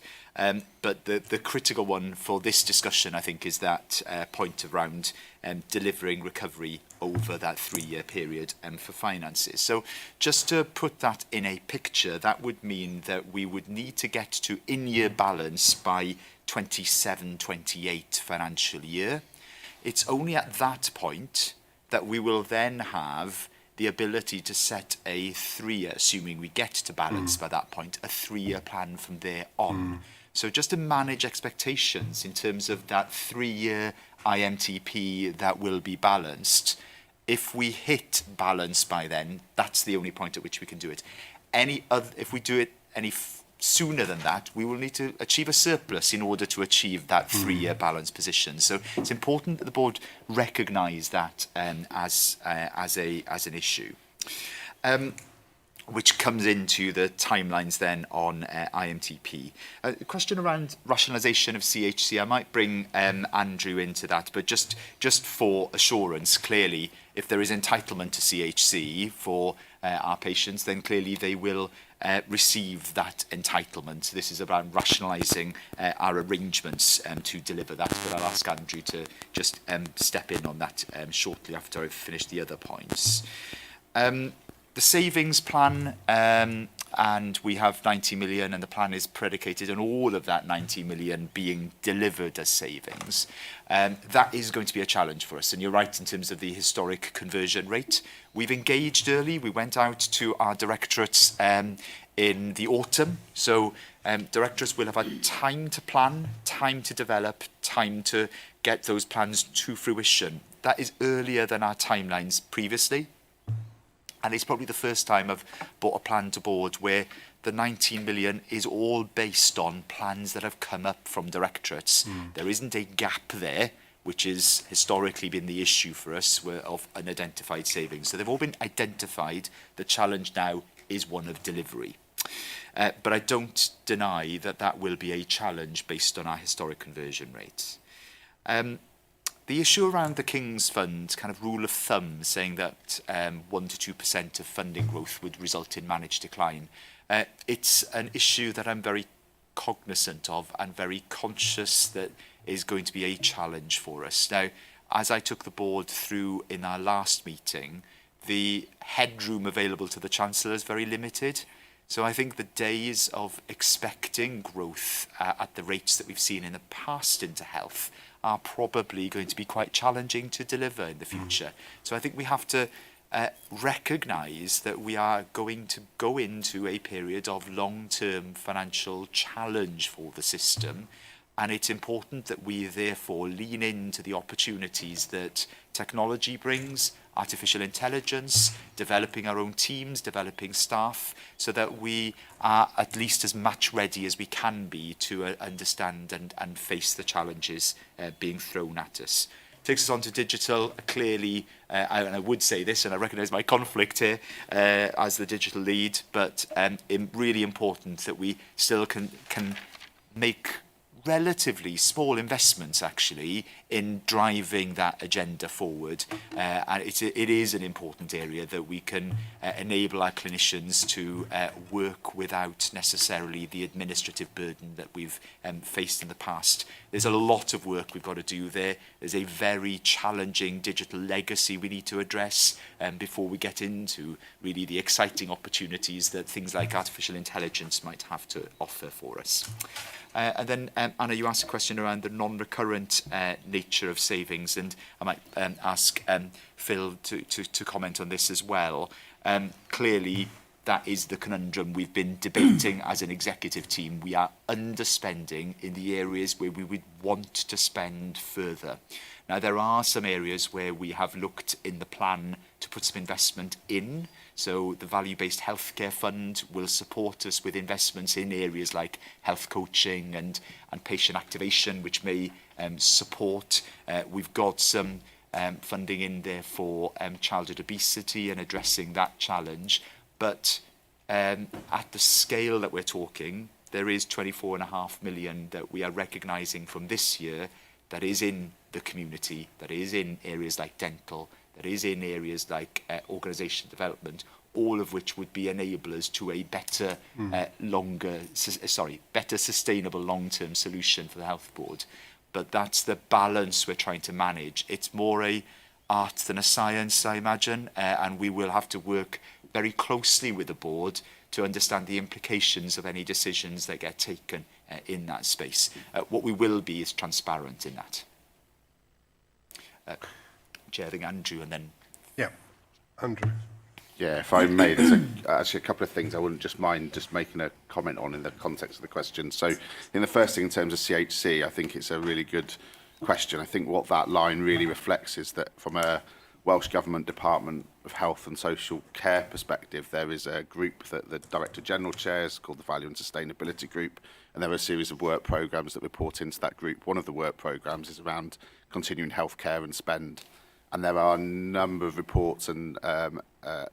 But the critical one for this discussion, I think, is that point around delivering recovery over that 3-year period for finances. So just to put that in a picture, that would mean that we would need to get to in-year balance by 27-28 financial year. It's only at that point that we will then have the ability to set a 3-year, assuming we get to balance by that point, a 3-year plan from there on. So just to manage expectations in terms of that 3-year IMTP that will be balanced, if we hit balance by then, that's the only point at which we can do it. If we do it any sooner than that, we will need to achieve a surplus in order to achieve that 3-year balance position. So it's important that the board recognise that as an issue. Which comes into the timelines then on IMTP. A question around rationalisation of CHC. I might bring Andrew into that, but just for assurance, clearly, if there is entitlement to CHC for our patients, then clearly they will receive that entitlement. This is about rationalising our arrangements to deliver that, but I'll ask Andrew to just step in on that shortly after I've finished the other points. The savings plan, and we have 90 million, and the plan is predicated on all of that 90 million being delivered as savings. That is going to be a challenge for us, and you're right in terms of the historic conversion rate. We've engaged early. We went out to our directorates in the autumn, so directorates will have had time to plan, time to develop, time to get those plans to fruition. That is earlier than our timelines previously. And it's probably the first time I've brought a plan to board where the 19 million is all based on plans that have come up from directorates. There isn't a gap there, which has historically been the issue for us of unidentified savings. So they've all been identified. The challenge now is one of delivery. But I don't deny that that will be a challenge based on our historic conversion rates. The issue around the King's Fund, kind of rule of thumb, saying that 1 to 2% of funding growth would result in managed decline. It's an issue that I'm very cognizant of and very conscious that is going to be a challenge for us. Now, as I took the board through in our last meeting, the headroom available to the Chancellor is very limited. So I think the days of expecting growth at the rates that we've seen in the past into health are probably going to be quite challenging to deliver in the future. So I think we have to recognise that we are going to go into a period of long-term financial challenge for the system, and it's important that we therefore lean into the opportunities that technology brings, artificial intelligence, developing our own teams, developing staff, so that we are at least as much ready as we can be to understand and face the challenges being thrown at us. Takes us on to digital. Clearly, and I would say this, and I recognise my conflict here as the digital lead, but really important that we still can make relatively small investments actually in driving that agenda forward, and it is an important area that we can enable our clinicians to work without necessarily the administrative burden that we've faced in the past. There's a lot of work we've got to do there. There's a very challenging digital legacy we need to address before we get into really the exciting opportunities that things like artificial intelligence might have to offer for us. And then, Anna, you asked a question around the non-recurrent nature of savings, and I might ask Phil to comment on this as well. Clearly, that is the conundrum we've been debating as an executive team. We are underspending in the areas where we would want to spend further. Now, there are some areas where we have looked in the plan to put some investment in. So the Value-Based Healthcare Fund will support us with investments in areas like health coaching and patient activation, which may support. We've got some funding in there for childhood obesity and addressing that challenge. But at the scale that we're talking, there is 24.5 million that we are recognising from this year that is in the community, that is in areas like dental, that is in areas like organisation development, all of which would be enablers to a better, better sustainable long-term solution for the health board. But that's the balance we're trying to manage. It's more a art than a science, I imagine, and we will have to work very closely with the board to understand the implications of any decisions that get taken in that space. What we will be is transparent in that. Chair, I think Andrew, and then... Yeah, Andrew. Yeah, if I may, there's actually a couple of things I wouldn't just mind just making a comment on in the context of the question. So, in the first thing, in terms of CHC, I think it's a really good question. I think what that line really reflects is that from a Welsh Government Department of Health and Social Care perspective, there is a group that the Director General chairs called the Value and Sustainability Group, and there are a series of work programmes that report into that group. One of the work programmes is around continuing healthcare and spend. And there are a number of reports and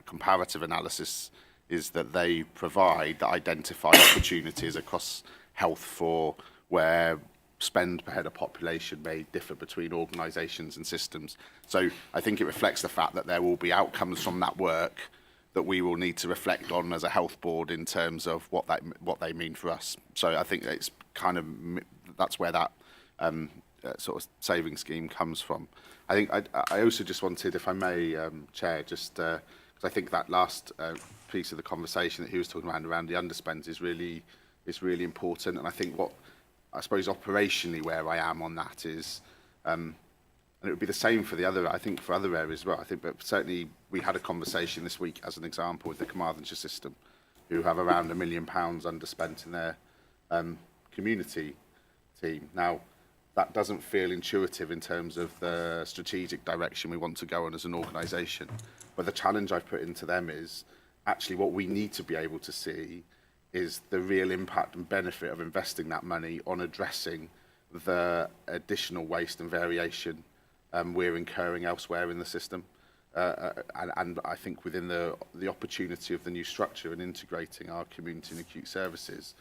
comparative analysis is that they provide that identify opportunities across health for where spend per head of population may differ between organisations and systems. So I think it reflects the fact that there will be outcomes from that work that we will need to reflect on as a health board in terms of what they mean for us. So I think it's kind of that's where that sort of saving scheme comes from. I think I also just wanted, if I may, Chair, just because I think that last piece of the conversation that he was talking around the underspends is really important. And I think what I suppose operationally where I am on that is, and it would be the same for the other, I think for other areas as well. I think, but certainly we had a conversation this week as an example with the Carmarthenshire system, who have around £1 million underspent in their community team. Now, that doesn't feel intuitive in terms of the strategic direction we want to go on as an organisation. But the challenge I've put into them is actually what we need to be able to see is the real impact and benefit of investing that money on addressing the additional waste and variation we're incurring elsewhere in the system. And I think within the opportunity of the new structure and integrating our community and acute services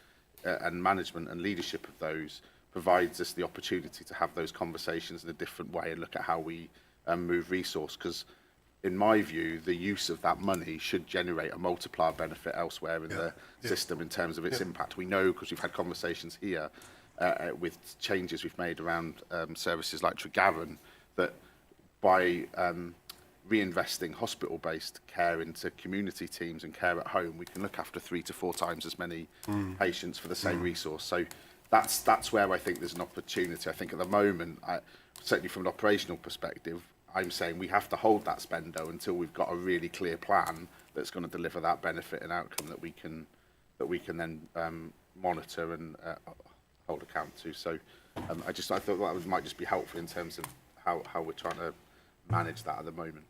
and management and leadership of those provides us the opportunity to have those conversations in a different way and look at how we move resource. Because in my view, the use of that money should generate a multiplier benefit elsewhere in the system in terms of its impact. We know, because we've had conversations here with changes we've made around services like Tregaron, that by reinvesting hospital-based care into community teams and care at home, we can look after 3 to 4 times as many patients for the same resource. So that's where I think there's an opportunity. I think at the moment, certainly from an operational perspective, I'm saying we have to hold that spendo until we've got a really clear plan that's going to deliver that benefit and outcome that we can then monitor and hold account to. So I thought that might just be helpful in terms of how we're trying to manage that at the moment.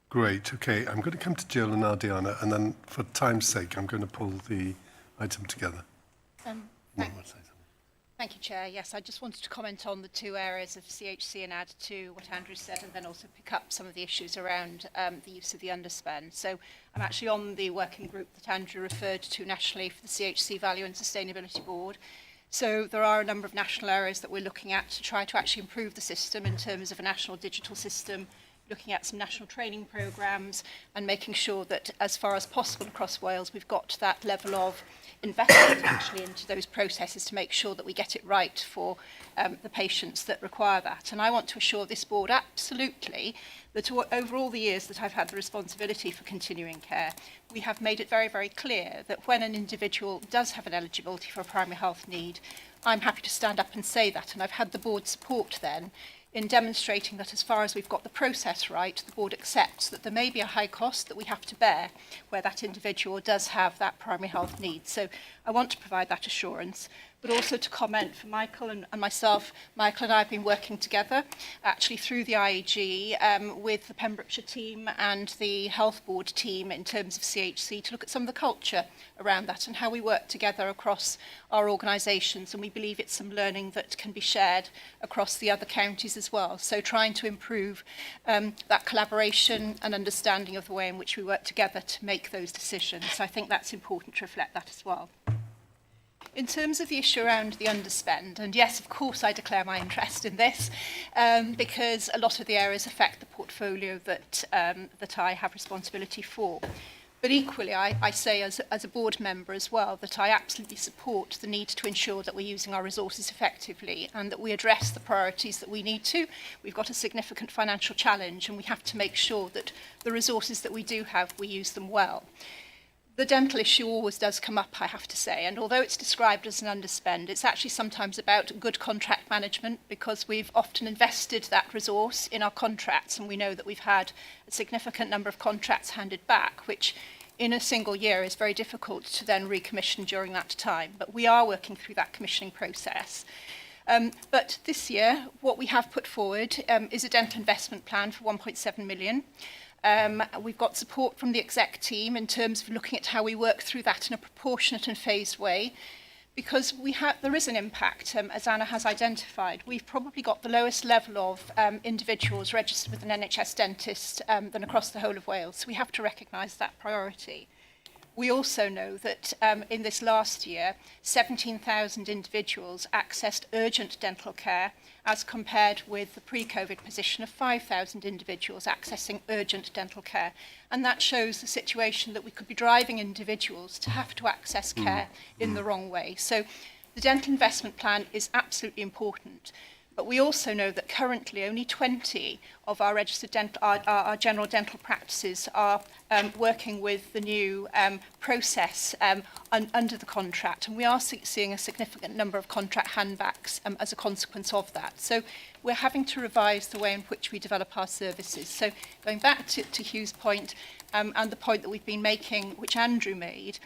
Great. Okay, I'm going to come to Jill and Ardiana, and then for time's sake, I'm going to pull the item together. Thank you, Chair. Yes, I just wanted to comment on the two areas of CHC and add to what Andrew said, and then also pick up some of the issues around the use of the underspend. So I'm actually on the working group that Andrew referred to nationally for the CHC Value and Sustainability Board. So there are a number of national areas that we're looking at to try to actually improve the system in terms of a national digital system, looking at some national training programmes and making sure that as far as possible across Wales we've got that level of investment actually into those processes to make sure that we get it right for the patients that require that. And I want to assure this board absolutely that over all the years that I've had the responsibility for continuing care, we have made it very, very clear that when an individual does have an eligibility for a primary health need, I'm happy to stand up and say that. And I've had the board's support then in demonstrating that as far as we've got the process right, the board accepts that there may be a high cost that we have to bear where that individual does have that primary health need. So I want to provide that assurance, but also to comment for Michael and myself. Michael and I have been working together actually through the IAG with the Pembrokeshire team and the Health Board team in terms of CHC to look at some of the culture around that and how we work together across our organisations, and we believe it's some learning that can be shared across the other counties as well. So trying to improve that collaboration and understanding of the way in which we work together to make those decisions. So I think that's important to reflect that as well. In terms of the issue around the underspend, and yes, of course, I declare my interest in this because a lot of the areas affect the portfolio that I have responsibility for. But equally, I say as a board member as well that I absolutely support the need to ensure that we're using our resources effectively and that we address the priorities that we need to. We've got a significant financial challenge and we have to make sure that the resources that we do have, we use them well. The dental issue always does come up, I have to say, and although it's described as an underspend, it's actually sometimes about good contract management because we've often invested that resource in our contracts, and we know that we've had a significant number of contracts handed back, which in a single year is very difficult to then recommission during that time. But we are working through that commissioning process. But this year, what we have put forward is a dental investment plan for 1.7 million. We've got support from the exec team in terms of looking at how we work through that in a proportionate and phased way, because there is an impact, as Anna has identified. We've probably got the lowest level of individuals registered with an NHS dentist than across the whole of Wales, so we have to recognise that priority. We also know that in this last year, 17,000 individuals accessed urgent dental care as compared with the pre-COVID position of 5,000 individuals accessing urgent dental care. And that shows the situation that we could be driving individuals to have to access care in the wrong way. So the dental investment plan is absolutely important. But we also know that currently only 20 of our registered our general dental practices are working with the new process under the contract, and we are seeing a significant number of contract handbacks as a consequence of that. So we're having to revise the way in which we develop our services. So going back to Hugh's point and the point that we've been making, which Andrew made,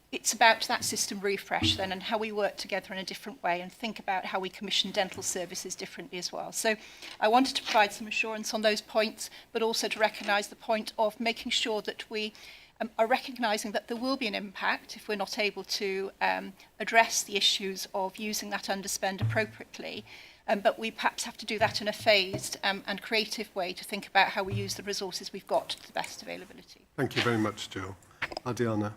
it's about that system refresh then and how we work together in a different way and think about how we commission dental services differently as well. So I wanted to provide some assurance on those points, but also to recognise the point of making sure that we are recognising that there will be an impact if we're not able to address the issues of using that underspend appropriately. But we perhaps have to do that in a phased and creative way to think about how we use the resources we've got to the best availability. Thank you very much, Jill. Adiana.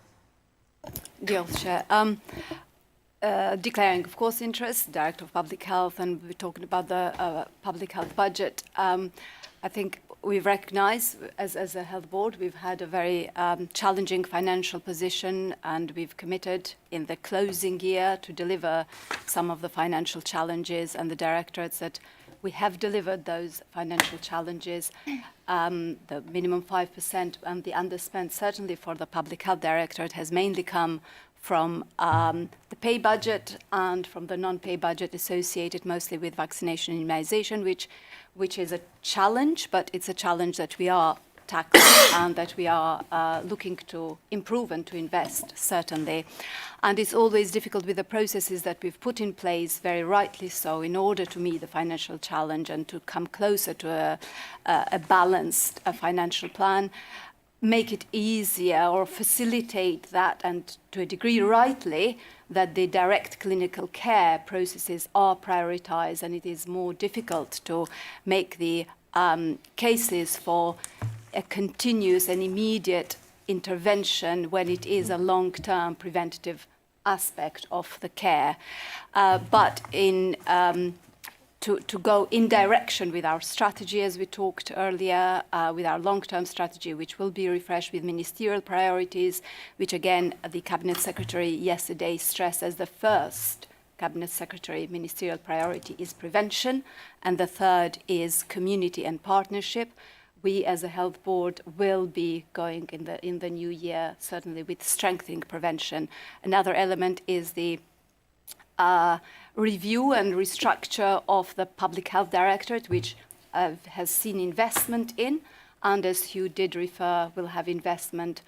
Diolch, Chair. Declaring, of course, interest, Director of Public Health, and we're talking about the public health budget. I think we recognise, as a health board, we've had a very challenging financial position, and we've committed in the closing year to deliver some of the financial challenges, and the directorates that we have delivered those financial challenges. The minimum 5% and the underspend, certainly for the Public Health Directorate, has mainly come from the pay budget and from the non-pay budget associated mostly with vaccination and immunisation, which is a challenge, but it's a challenge that we are tackling and that we are looking to improve and to invest, certainly. And it's always difficult with the processes that we've put in place, very rightly so, in order to meet the financial challenge and to come closer to a balanced financial plan. make it easier or facilitate that, and to a degree rightly, that the direct clinical care processes are prioritized, and it is more difficult to make the cases for a continuous and immediate intervention when it is a long-term preventative aspect of the care. But to go in direction with our strategy, as we talked earlier, with our long-term strategy, which will be refreshed with ministerial priorities, which again, the Cabinet Secretary yesterday stressed as the first Cabinet Secretary ministerial priority is prevention, and the third is community and partnership. We as a health board will be going in the new year, certainly with strengthening prevention. Another element is the review and restructure of the Public Health Directorate, which has seen investment in, and as Hugh did refer, will have investment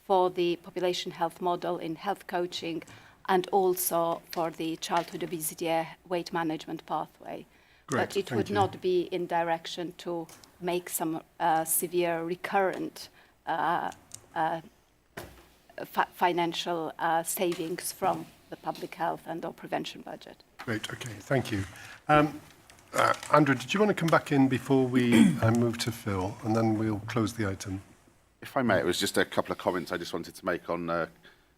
for the population health model in health coaching, and also for the childhood obesity weight management pathway. Great, but it thank would you. not be in direction to make some severe recurrent financial savings from the public health and or prevention budget. Great, okay, thank you. Andrew, did you want to come back in before we move to Phil, and then we'll close the item? If I may, it was just a couple of comments I just wanted to make on a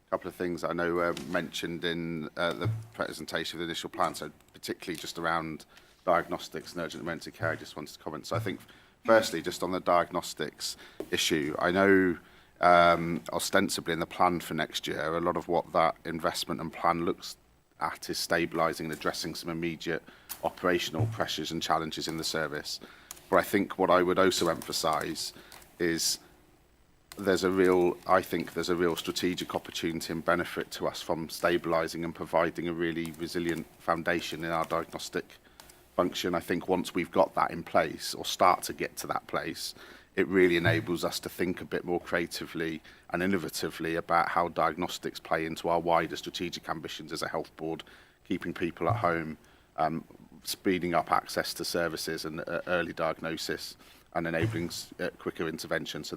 couple of things I know mentioned in the presentation of the initial plan, so particularly just around diagnostics and urgent emergency care. I just wanted to comment. So I think, firstly, just on the diagnostics issue, I know ostensibly in the plan for next year, a lot of what that investment and plan looks at is stabilising and addressing some immediate operational pressures and challenges in the service. But I think what I would also emphasise is I think there's a real strategic opportunity and benefit to us from stabilising and providing a really resilient foundation in our diagnostic function. I think once we've got that in place, or start to get to that place, it really enables us to think a bit more creatively and innovatively about how diagnostics play into our wider strategic ambitions as a health board, keeping people at home, speeding up access to services and early diagnosis, and enabling quicker intervention. So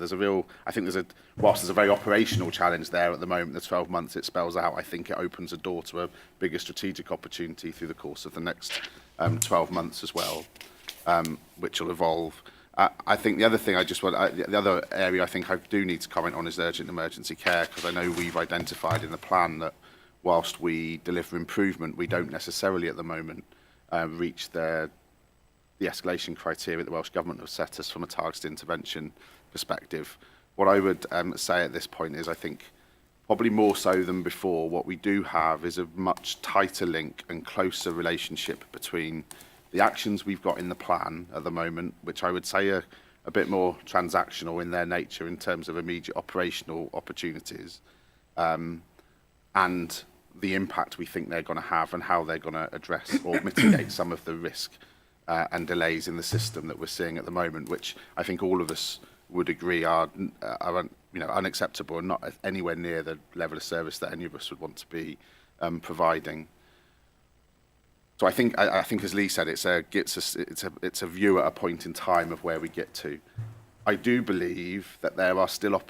whilst there's a very operational challenge there at the moment, the 12 months it spells out, I think it opens a door to a bigger strategic opportunity through the course of the next 12 months as well, which will evolve. I think the other thing the other area I think I do need to comment on is urgent emergency care, because I know we've identified in the plan that whilst we deliver improvement, we don't necessarily at the moment reach the escalation criteria the Welsh Government have set us from a targeted intervention perspective. What I would say at this point is I think probably more so than before, what we do have is a much tighter link and closer relationship between the actions we've got in the plan at the moment, which I would say are a bit more transactional in their nature in terms of immediate operational opportunities, and the impact we think they're going to have and how they're going to address or mitigate some of the risk and delays in the system that we're seeing at the moment, which I think all of us would agree are unacceptable and not anywhere near the level of service that any of us would want to be providing. So I think, as Lee said, it's a view at a point in time of where we get to. I do believe that there are still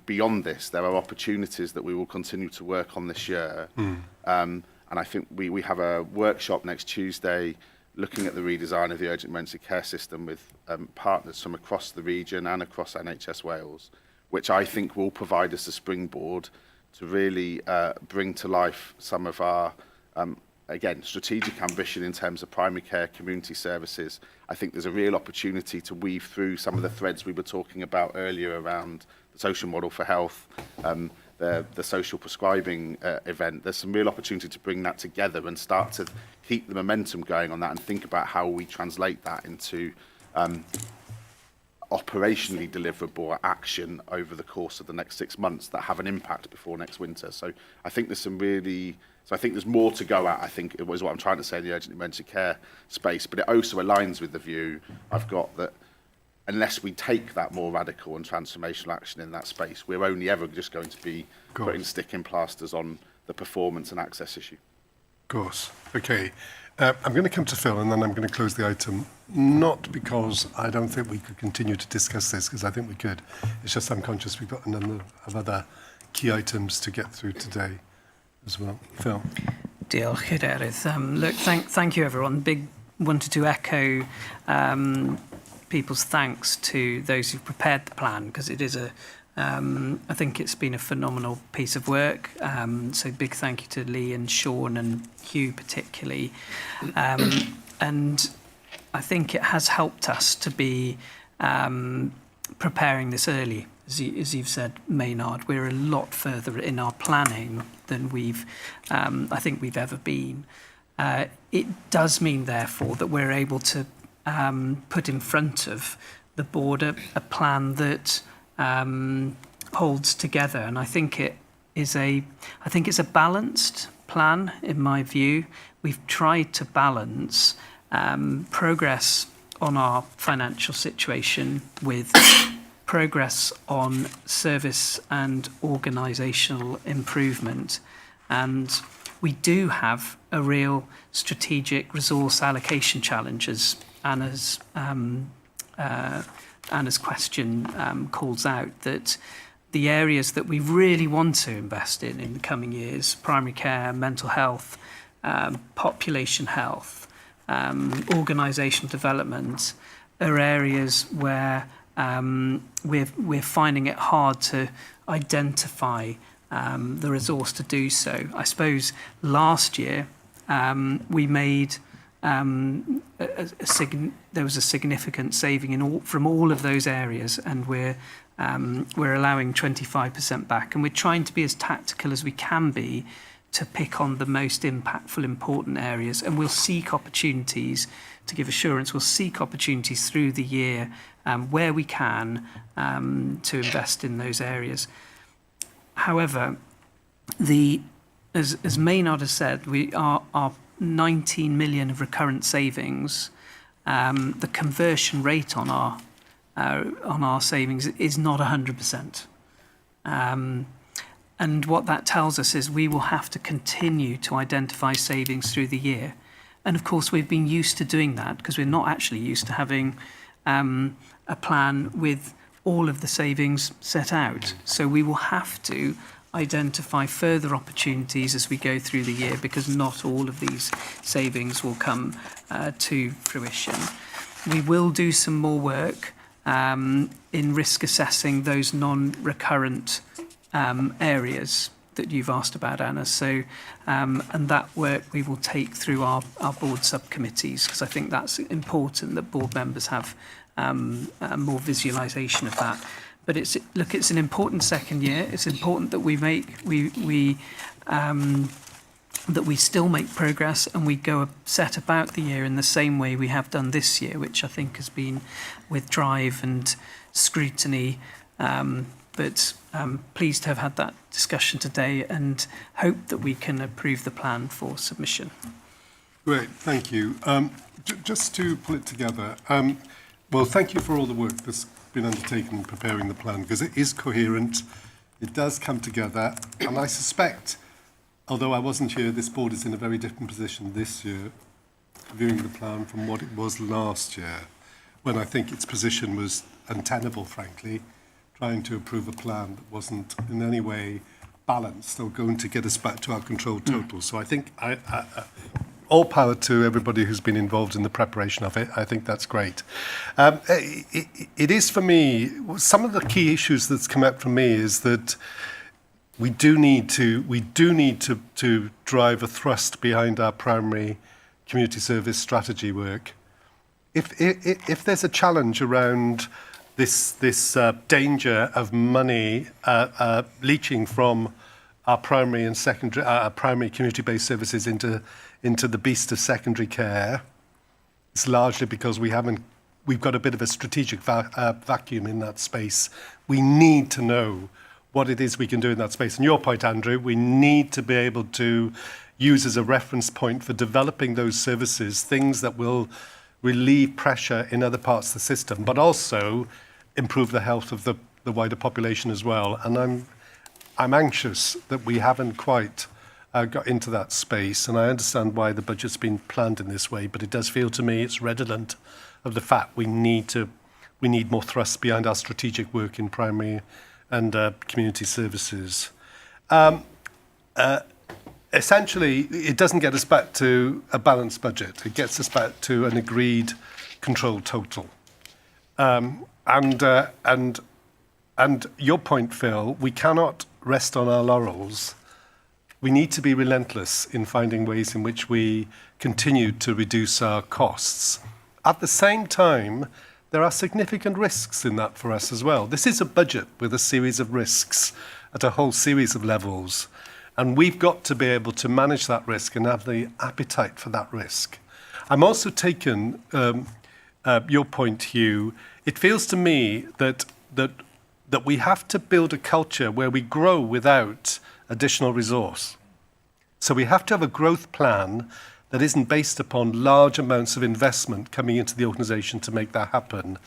beyond this. There are opportunities that we will continue to work on this year, and I think we have a workshop next Tuesday looking at the redesign of the urgent emergency care system with partners from across the region and across NHS Wales, which I think will provide us a springboard to really bring to life some of our again, strategic ambition in terms of primary care, community services. I think there's a real opportunity to weave through some of the threads we were talking about earlier around the social model for health, the social prescribing event. There's some real opportunity to bring that together and start to keep the momentum going on that and think about how we translate that into operationally deliverable action over the course of the next 6 months that have an impact before next winter. So I think there's more to go at, I think, is what I'm trying to say in the urgent emergency care space, but it also aligns with the view I've got that unless we take that more radical and transformational action in that space, we're only ever just going to be putting stick in plasters on the performance and access issue. Of course. Okay. I'm going to come to Phil and then I'm going to close the item. Not because I don't think we could continue to discuss this, because I think we could. It's just I'm conscious we've got a number of other key items to get through today as well. Phil. Diolch, Cadeirydd. Look, thank you everyone. Wanted to echo people's thanks to those who've prepared the plan, because it is I think it's been a phenomenal piece of work. So big thank you to Lee and Sean and Hugh particularly. And I think it has helped us to be preparing this early. As you've said, Maynard, we're a lot further in our planning than I think we've ever been. It does mean, therefore, that we're able to put in front of the board a plan that holds together, and I think it's a balanced plan in my view. We've tried to balance progress on our financial situation with progress on service and organisational improvement, and we do have a real strategic resource allocation challenge, as Anna's question calls out, that the areas that we really want to invest in the coming years, primary care, mental health, population health, organisational development, are areas where we're finding it hard to identify the resource to do so. I suppose last year we made there was a significant saving from all of those areas, and we're allowing 25% back, and we're trying to be as tactical as we can be to pick on the most impactful, important areas, and we'll seek opportunities to give assurance. We'll seek opportunities through the year where we can to invest in those areas. However, as Maynard has said, our 19 million of recurrent savings, the conversion rate on our savings is not 100%. And what that tells us is we will have to continue to identify savings through the year. And of course, we've been used to doing that because we're not actually used to having a plan with all of the savings set out. So we will have to identify further opportunities as we go through the year, because not all of these savings will come to fruition. We will do some more work in risk assessing those non-recurrent areas that you've asked about, Anna. So, and that work we will take through our board subcommittees, because I think that's important that board members have more visualisation of that. But it's an important second year. It's important that that we still make progress, and we go set about the year in the same way we have done this year, which I think has been with drive and scrutiny. But pleased to have had that discussion today, and hope that we can approve the plan for submission. Great, thank you. Just to pull it together, well, thank you for all the work that's been undertaken in preparing the plan, because it is coherent, it does come together, and I suspect, although I wasn't here, this board is in a very different position this year, viewing the plan from what it was last year, when I think its position was untenable, frankly, trying to approve a plan that wasn't in any way balanced or going to get us back to our controlled total. So I think all power to everybody who's been involved in the preparation of it. I think that's great. It is, for me, some of the key issues that's come out from me is that we do need to drive a thrust behind our primary community service strategy work. If there's a challenge around this danger of money leaching from our primary and secondary, our primary community-based services into the beast of secondary care, it's largely because we've got a bit of a strategic vacuum in that space. We need to know what it is we can do in that space. And your point, Andrew, we need to be able to use as a reference point for developing those services, things that will relieve pressure in other parts of the system, but also improve the health of the wider population as well. And I'm anxious that we haven't quite got into that space, and I understand why the budget's been planned in this way, but it does feel to me it's redolent of the fact we need more thrust behind our strategic work in primary and community services. Essentially, it doesn't get us back to a balanced budget. It gets us back to an agreed controlled total. And your point, Phil, we cannot rest on our laurels. We need to be relentless in finding ways in which we continue to reduce our costs. At the same time, there are significant risks in that for us as well. This is a budget with a series of risks at a whole series of levels. And we've got to be able to manage that risk and have the appetite for that risk. I'm also taken your point, Hugh. It feels to me that we have to build a culture where we grow without additional resource. So we have to have a growth plan that isn't based upon large amounts of investment coming into the organisation to make that happen.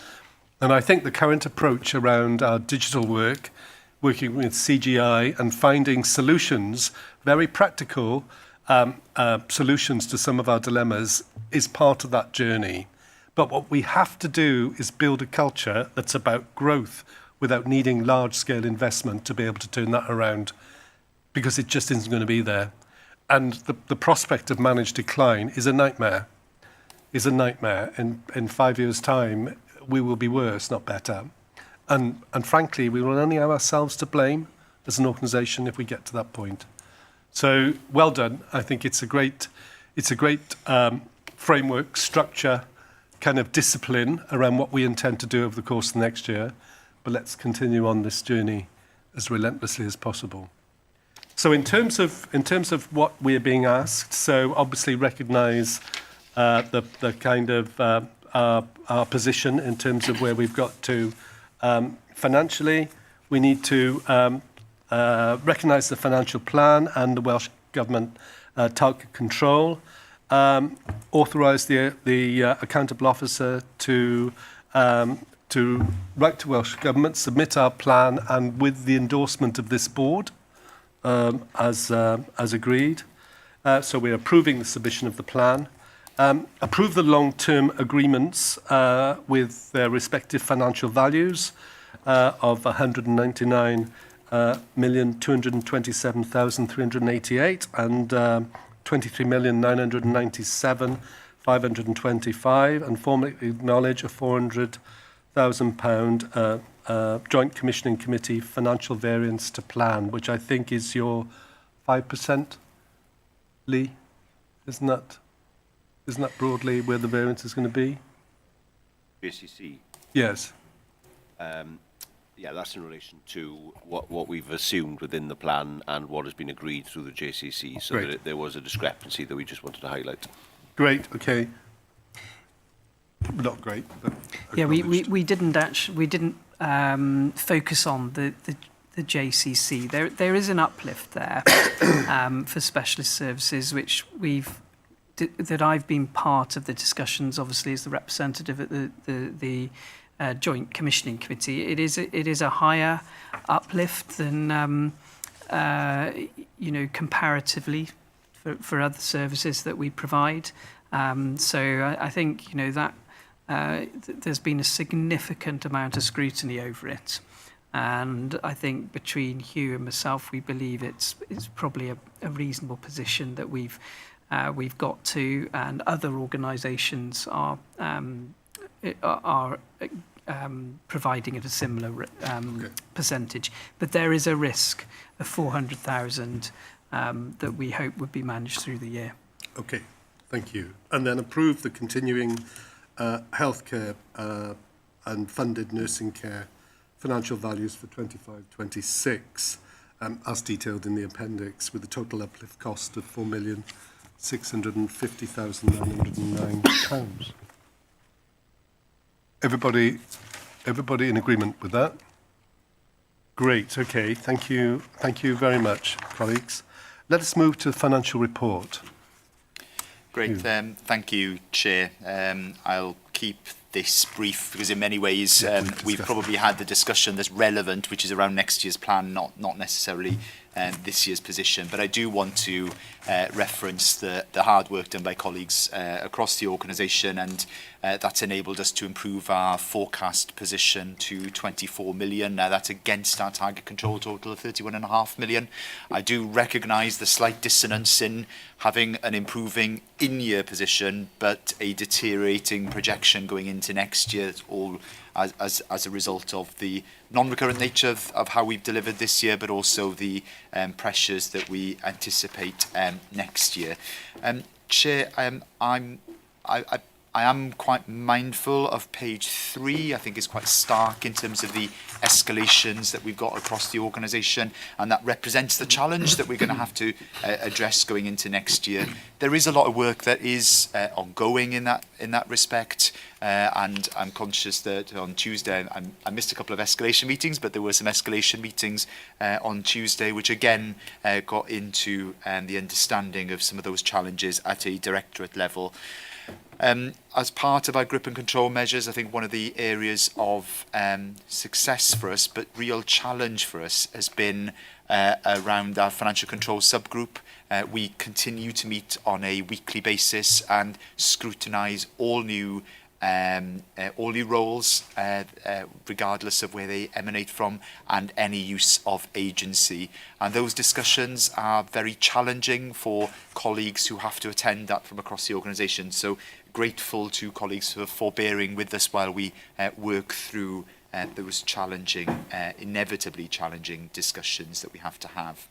And I think the current approach around our digital work, working with CGI and finding solutions, very practical solutions to some of our dilemmas, is part of that journey. But what we have to do is build a culture that's about growth without needing large-scale investment to be able to turn that around, because it just isn't going to be there. And the prospect of managed decline is a nightmare. In 5 years' time, we will be worse, not better. And frankly, we will only have ourselves to blame as an organisation if we get to that point. So well done. I think it's a great framework, structure, kind of discipline around what we intend to do over the course of the next year. But let's continue on this journey as relentlessly as possible. So in terms of what we are being asked, so obviously recognise the kind of our position in terms of where we've got to financially. We need to recognise the financial plan and the Welsh Government target control, authorise the accountable officer to write to Welsh Government, submit our plan, and with the endorsement of this board, as agreed. So we're approving the submission of the plan. Approve the long-term agreements with their respective financial values of 199,227,388 and 23,997,525, and formally acknowledge a £400,000 Joint Commissioning Committee financial variance to plan, which I think is your 5%, Lee? Isn't that broadly where the variance is going to be? JCC? Yes. Yeah, that's in relation to what we've assumed within the plan and what has been agreed through the JCC. So there was a discrepancy that we just wanted to highlight. Great, okay. Not great, but yeah, we didn't focus on the JCC. There is an uplift there for specialist services, which that I've been part of the discussions, obviously, as the representative at the Joint Commissioning Committee. It is a higher uplift than comparatively for other services that we provide. So I think that there's been a significant amount of scrutiny over it, and I think between Hugh and myself, we believe it's probably a reasonable position that we've got to, and other organisations are providing at a similar percentage. But there is a risk of 400,000 that we hope would be managed through the year. Okay, thank you. And then approve the continuing healthcare and funded nursing care financial values for 25-26, as detailed in the appendix, with a total uplift cost of £4,650,909. Everybody in agreement with that? Great, okay, thank you very much, colleagues. Let us move to the financial report. Great, thank you, Chair. I'll keep this brief because in many ways we've probably had the discussion that's relevant, which is around next year's plan, not necessarily this year's position. But I do want to reference the hard work done by colleagues across the organisation, and that's enabled us to improve our forecast position to 24 million. Now that's against our target control total of 31.5 million. I do recognise the slight dissonance in having an improving in-year position, but a deteriorating projection going into next year. It's all as a result of the non-recurrent nature of how we've delivered this year, but also the pressures that we anticipate next year. Chair, I am quite mindful of page 3. I think it's quite stark in terms of the escalations that we've got across the organisation, and that represents the challenge that we're going to have to address going into next year. There is a lot of work that is ongoing in that respect, and I'm conscious that on Tuesday I missed a couple of escalation meetings, but there were some escalation meetings on Tuesday, which again got into the understanding of some of those challenges at a directorate level. As part of our grip and control measures, I think one of the areas of success for us, but real challenge for us, has been around our financial control subgroup. We continue to meet on a weekly basis and scrutinise all new roles, regardless of where they emanate from, and any use of agency. And those discussions are very challenging for colleagues who have to attend that from across the organisation. So grateful to colleagues for forbearing with us while we work through those challenging, inevitably challenging discussions that we have to have.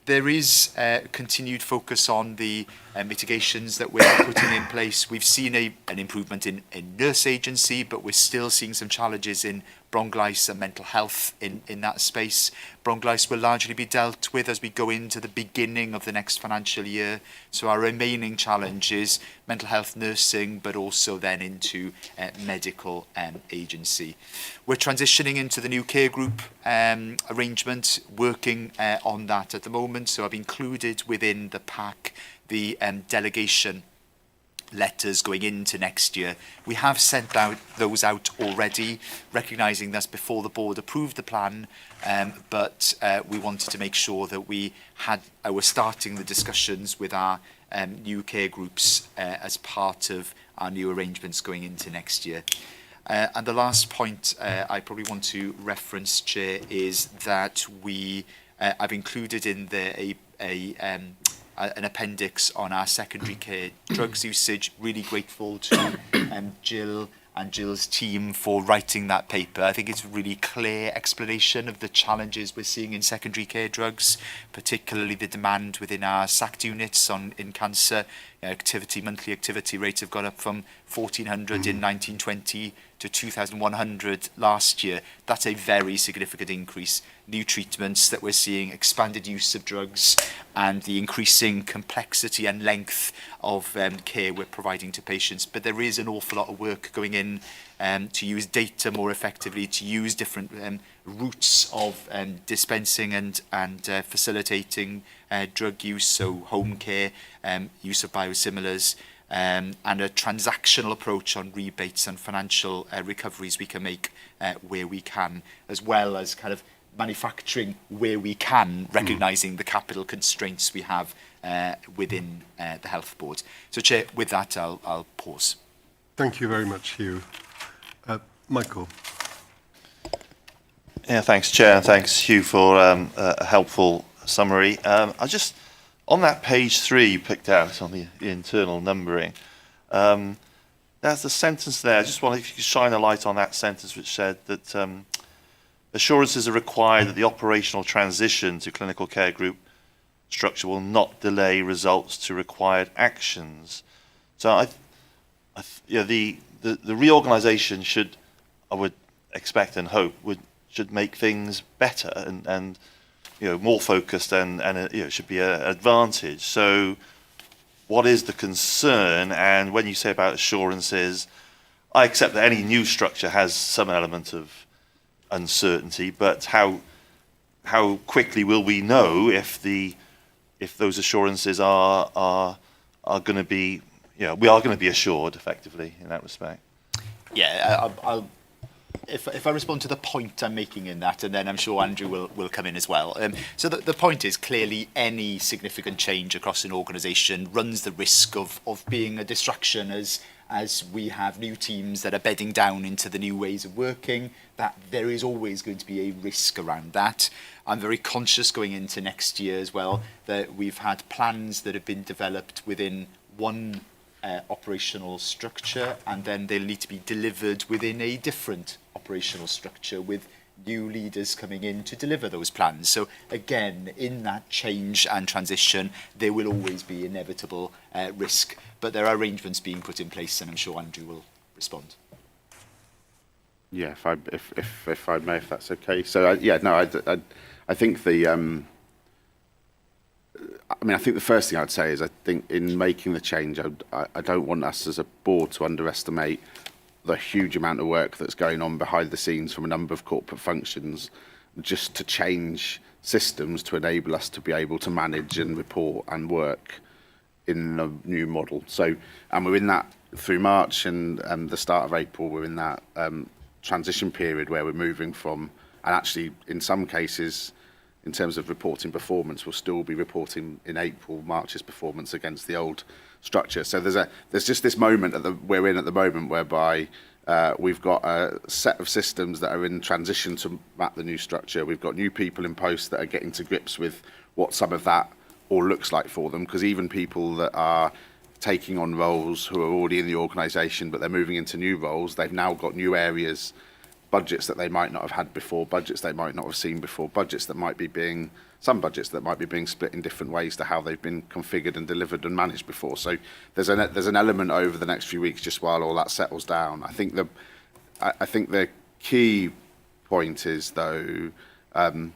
There is continued focus on the mitigations that we're putting in place. We've seen an improvement in nurse agency, but we're still seeing some challenges in bronchitis and mental health in that space. Bronchitis will largely be dealt with as we go into the beginning of the next financial year. So our remaining challenge is mental health nursing, but also then into medical agency. We're transitioning into the new care group arrangement, working on that at the moment. So I've included within the pack the delegation letters going into next year. We have sent those out already, recognising that's before the board approved the plan, but we wanted to make sure that we were starting the discussions with our new care groups as part of our new arrangements going into next year. And the last point I probably want to reference, Chair, is that I've included in there an appendix on our secondary care drugs usage. Really grateful to Jill and Jill's team for writing that paper. I think it's a really clear explanation of the challenges we're seeing in secondary care drugs, particularly the demand within our SACT units in cancer. Monthly activity rates have gone up from 1,400 in 1920 to 2,100 last year. That's a very significant increase. New treatments that we're seeing, expanded use of drugs, and the increasing complexity and length of care we're providing to patients. But there is an awful lot of work going in to use data more effectively, to use different routes of dispensing and facilitating drug use, so home care, use of biosimilars, and a transactional approach on rebates and financial recoveries we can make where we can, as well as kind of manufacturing where we can, recognising the capital constraints we have within the Health Board. So, Chair, with that, I'll pause. Thank you very much, Hugh. Michael. Yeah, thanks, Chair, and thanks, Hugh, for a helpful summary. I just, on that page 3 you picked out on the internal numbering, there's a sentence there. I just wonder if you could shine a light on that sentence which said that assurances are required that the operational transition to clinical care group structure will not delay results to required actions. So the reorganisation should, I would expect and hope, should make things better and more focused and it should be an advantage. So what is the concern? And when you say about assurances, I accept that any new structure has some element of uncertainty, but how quickly will we know if those assurances are going to be, we are going to be assured effectively in that respect? Yeah, if I respond to the point I'm making in that, and then I'm sure Andrew will come in as well. So the point is, clearly any significant change across an organisation runs the risk of being a distraction as we have new teams that are bedding down into the new ways of working, that there is always going to be a risk around that. I'm very conscious going into next year as well that we've had plans that have been developed within one operational structure, and then they'll need to be delivered within a different operational structure with new leaders coming in to deliver those plans. So again, in that change and transition, there will always be inevitable risk, but there are arrangements being put in place, and I'm sure Andrew will respond. Yeah, if I may, if that's okay. So I think the I think the first thing I'd say is I think in making the change, I don't want us as a board to underestimate the huge amount of work that's going on behind the scenes from a number of corporate functions just to change systems to enable us to be able to manage and report and work in a new model. So, and we're in that through March and the start of April, we're in that transition period where we're moving from, and actually in some cases, in terms of reporting performance, we'll still be reporting in April, March's performance against the old structure. So there's just this moment we're in at the moment whereby we've got a set of systems that are in transition to map the new structure. We've got new people in post that are getting to grips with what some of that all looks like for them, because even people that are taking on roles who are already in the organisation but they're moving into new roles, they've now got new areas, budgets that they might not have had before, budgets they might not have seen before, budgets that might be being split in different ways to how they've been configured and delivered and managed before. So there's an element over the next few weeks, just while all that settles down. I think the key point is though, I'm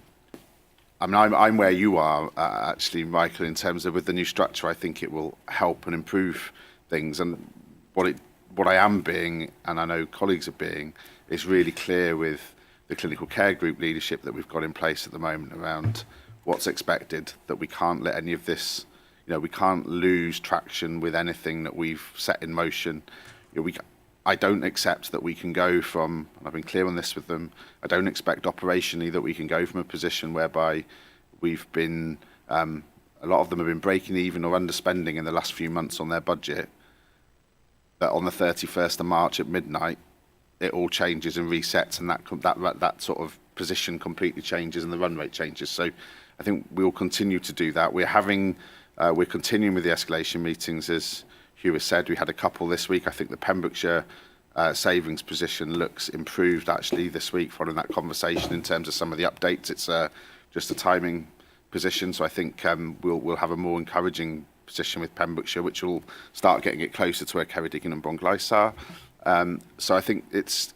where you are actually, Michael, in terms of with the new structure. I think it will help and improve things. And what I am being, and I know colleagues are being, is really clear with the clinical care group leadership that we've got in place at the moment around what's expected, that we can't let any of this, we can't lose traction with anything that we've set in motion. I don't accept that we can go from, and I've been clear on this with them, I don't expect operationally that we can go from a position whereby we've been, a lot of them have been breaking even or underspending in the last few months on their budget, that on the 31st of March at midnight, it all changes and resets, and that sort of position completely changes and the run rate changes. So I think we'll continue to do that. We're continuing with the escalation meetings, as Hugh has said. We had a couple this week. I think the Pembrokeshire savings position looks improved actually this week following that conversation in terms of some of the updates. It's just a timing position. So I think we'll have a more encouraging position with Pembrokeshire, which will start getting it closer to where Ceredigion and Bronglais are. So I think it's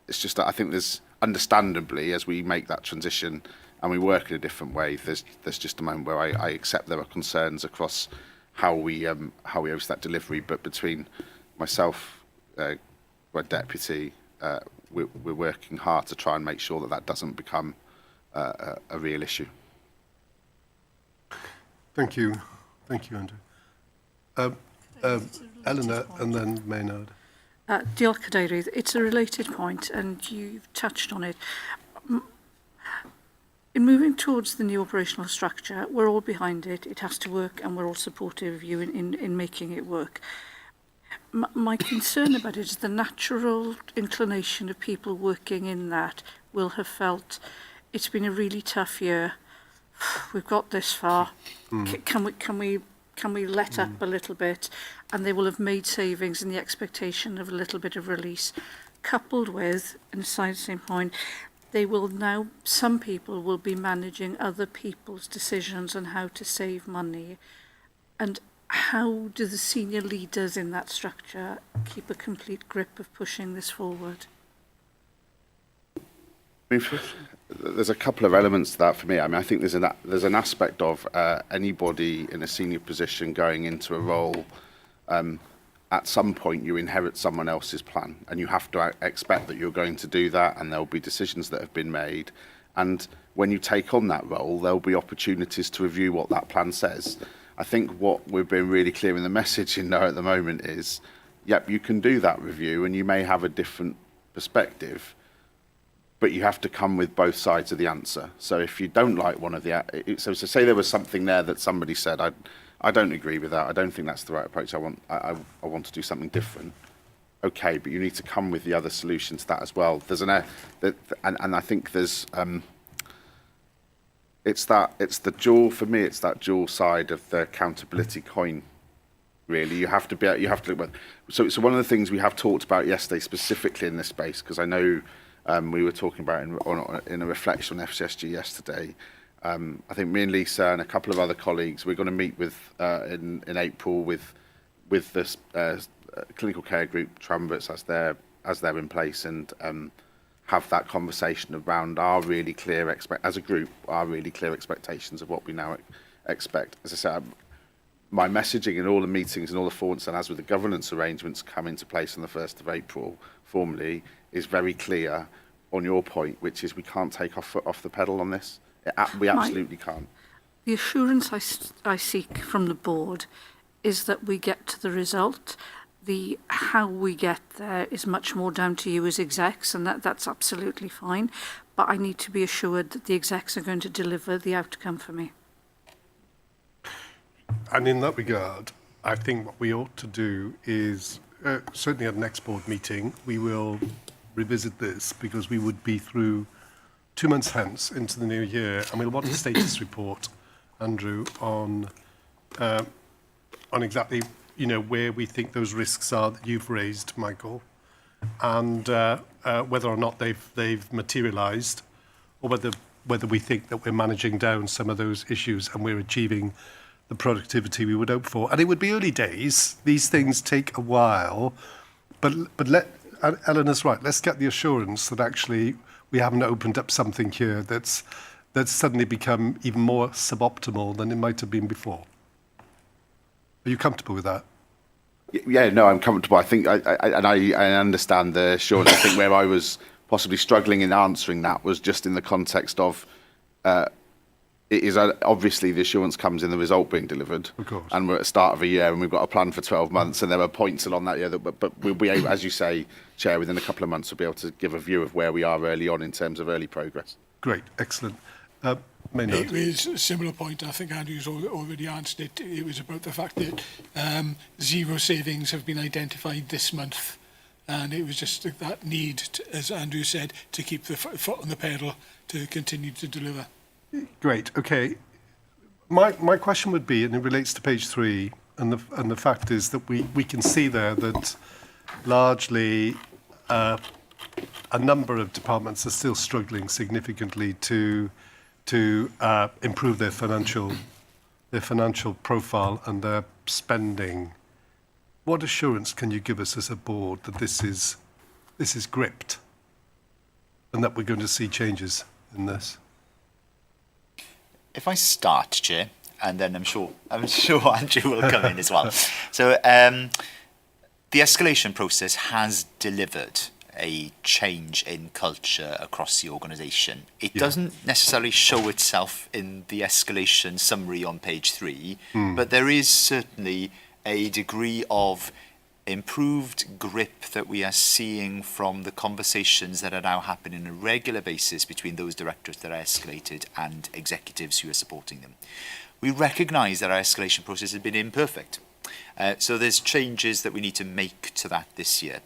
just that I think there's, understandably, as we make that transition and we work in a different way, there's just a moment where I accept there are concerns across how we host that delivery. But between myself, my deputy, we're working hard to try and make sure that doesn't become a real issue. Thank you, Andrew. Eleanor and then Maynard. Diolch, Cadeirydd. It's a related point, and you've touched on it. In moving towards the new operational structure, we're all behind it. It has to work, and we're all supportive of you in making it work. My concern about it is the natural inclination of people working in that will have felt it's been a really tough year. We've got this far. Can we let up a little bit? And they will have made savings in the expectation of a little bit of release, coupled with, and aside the same point, they will now, some people will be managing other people's decisions on how to save money. And how do the senior leaders in that structure keep a complete grip of pushing this forward? There's a couple of elements to that for me. I think there's an aspect of anybody in a senior position going into a role. At some point, you inherit someone else's plan, and you have to expect that you're going to do that, and there'll be decisions that have been made. And when you take on that role, there'll be opportunities to review what that plan says. I think what we've been really clear in the message in there at the moment is, yep, you can do that review, and you may have a different perspective. but you have to come with both sides of the answer. So if you don't like one of the, so say there was something there that somebody said, I don't agree with that. I don't think that's the right approach. I want to do something different. Okay, but you need to come with the other solution to that as well. There's and I think there's it's the dual, for me, it's that dual side of the accountability coin. Really, you have to look at. So one of the things we have talked about yesterday, specifically in this space, because I know we were talking about in a reflection on FCSG yesterday. I think me and Lisa and a couple of other colleagues, we're going to meet with in April with this clinical care group, Trambits, as they're in place, and have that conversation around our really clear as a group, our really clear expectations of what we now expect. As I said, my messaging in all the meetings and all the forums, and as with the governance arrangements come into place on the 1st of April formally, is very clear on your point, which is we can't take our foot off the pedal on this. We absolutely can't. The assurance I seek from the board is that we get to the result. The how we get there is much more down to you as execs, and that's absolutely fine. But I need to be assured that the execs are going to deliver the outcome for me. And in that regard, I think what we ought to do is, certainly at the next board meeting, we will revisit this, because we would be through 2 months hence into the new year, and we'll want a status report, Andrew, on exactly, where we think those risks are that you've raised, Michael, and whether or not they've materialised, or whether we think that we're managing down some of those issues and we're achieving the productivity we would hope for. And it would be early days. These things take a while, but Eleanor's right. Let's get the assurance that actually we haven't opened up something here that's suddenly become even more suboptimal than it might have been before. Are you comfortable with that? Yeah, no, I'm comfortable. I think, I understand the assurance. I think where I was possibly struggling in answering that was just in the context of, it is obviously the assurance comes in the result being delivered. Of course. And we're at the start of a year and we've got a plan for 12 months and there are points along that year, but we'll be able, as you say, Chair, within a couple of months we'll be able to give a view of where we are early on in terms of early progress. Great, excellent. It was a similar point. I think Andrew's already answered it. It was about the fact that zero savings have been identified this month. And it was just that need, as Andrew said, to keep the foot on the pedal to continue to deliver. Great. Okay. My question would be, and it relates to page 3, and the fact is that we can see there that largely a number of departments are still struggling significantly to improve their financial profile and their spending. What assurance can you give us as a board that this is gripped and that we're going to see changes in this? If I start, Chair, and then I'm sure Andrew will come in as well. So the escalation process has delivered a change in culture across the organisation. It doesn't necessarily show itself in the escalation summary on page 3, but there is certainly a degree of improved grip that we are seeing from the conversations that are now happening on a regular basis between those directorates that are escalated and executives who are supporting them. We recognise that our escalation process has been imperfect. So there's changes that we need to make to that this year.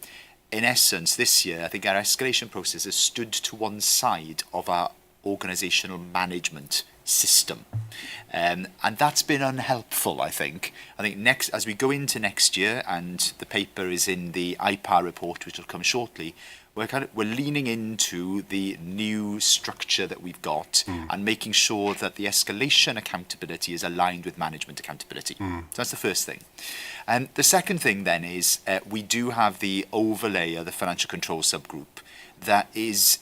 In essence, this year, I think our escalation process has stood to one side of our organisational management system. And that's been unhelpful, I think. I think as we go into next year, and the paper is in the IPAR report, which will come shortly, we're leaning into the new structure that we've got and making sure that the escalation accountability is aligned with management accountability. So that's the first thing. And the second thing then is we do have the overlay of the financial control subgroup. That is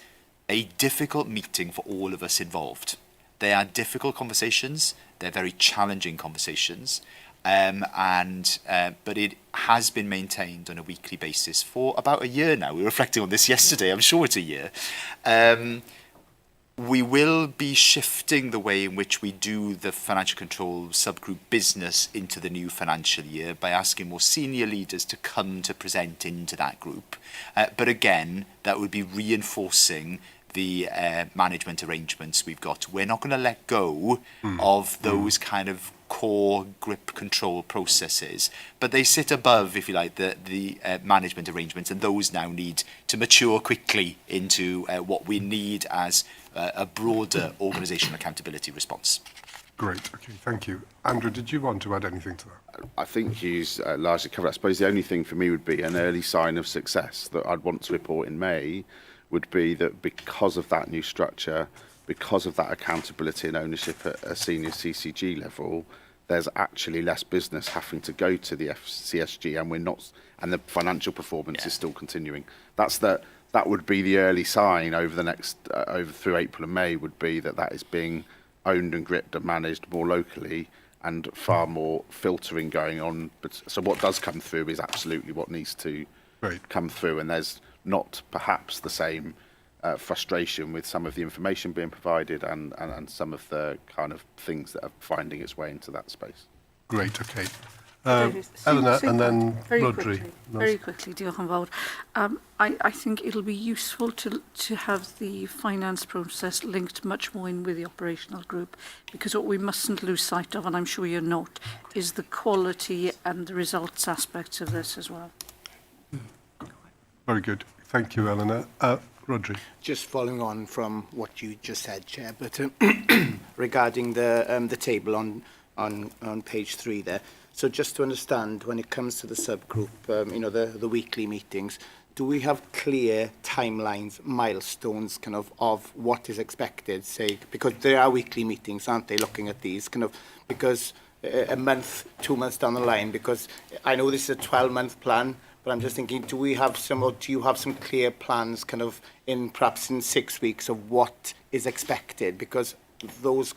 a difficult meeting for all of us involved. They are difficult conversations. They're very challenging conversations. But it has been maintained on a weekly basis for about a year now. We were reflecting on this yesterday. I'm sure it's a year. We will be shifting the way in which we do the financial control subgroup business into the new financial year by asking more senior leaders to come to present into that group. But again, that would be reinforcing the management arrangements we've got. We're not going to let go of those kind of core grip control processes, but they sit above, if you like, the management arrangements, and those now need to mature quickly into what we need as a broader organisational accountability response. Great. Okay, thank you. Andrew, did you want to add anything to that? I think Hugh's largely covered. I suppose the only thing for me would be an early sign of success that I'd want to report in May would be that because of that new structure, because of that accountability and ownership at a senior CCG level, there's actually less business having to go to the CSG, and the financial performance is still continuing. That would be the early sign over the next through April and May, would be that is being owned and gripped and managed more locally, and far more filtering going on. So what does come through is absolutely what needs to come through, and there's not perhaps the same frustration with some of the information being provided and some of the kind of things that are finding its way into that space. Great, okay. Eleanor, and then Rodri. Very quickly, diolch yn fawr. I think it'll be useful to have the finance process linked much more in with the operational group, because what we mustn't lose sight of, and I'm sure you're not, is the quality and the results aspects of this as well. Very good. Thank you, Eleanor. Rodri. Just following on from what you just said, Chair, but regarding the table on page 3 there. So just to understand, when it comes to the subgroup, the weekly meetings, do we have clear timelines, milestones, kind of what is expected? Say, because there are weekly meetings, aren't they? Looking at these, because a month, 2 months down the line. Because I know this is a 12-month plan, but I'm just thinking, do you have some clear plans, perhaps in 6 weeks, of what is expected? Because those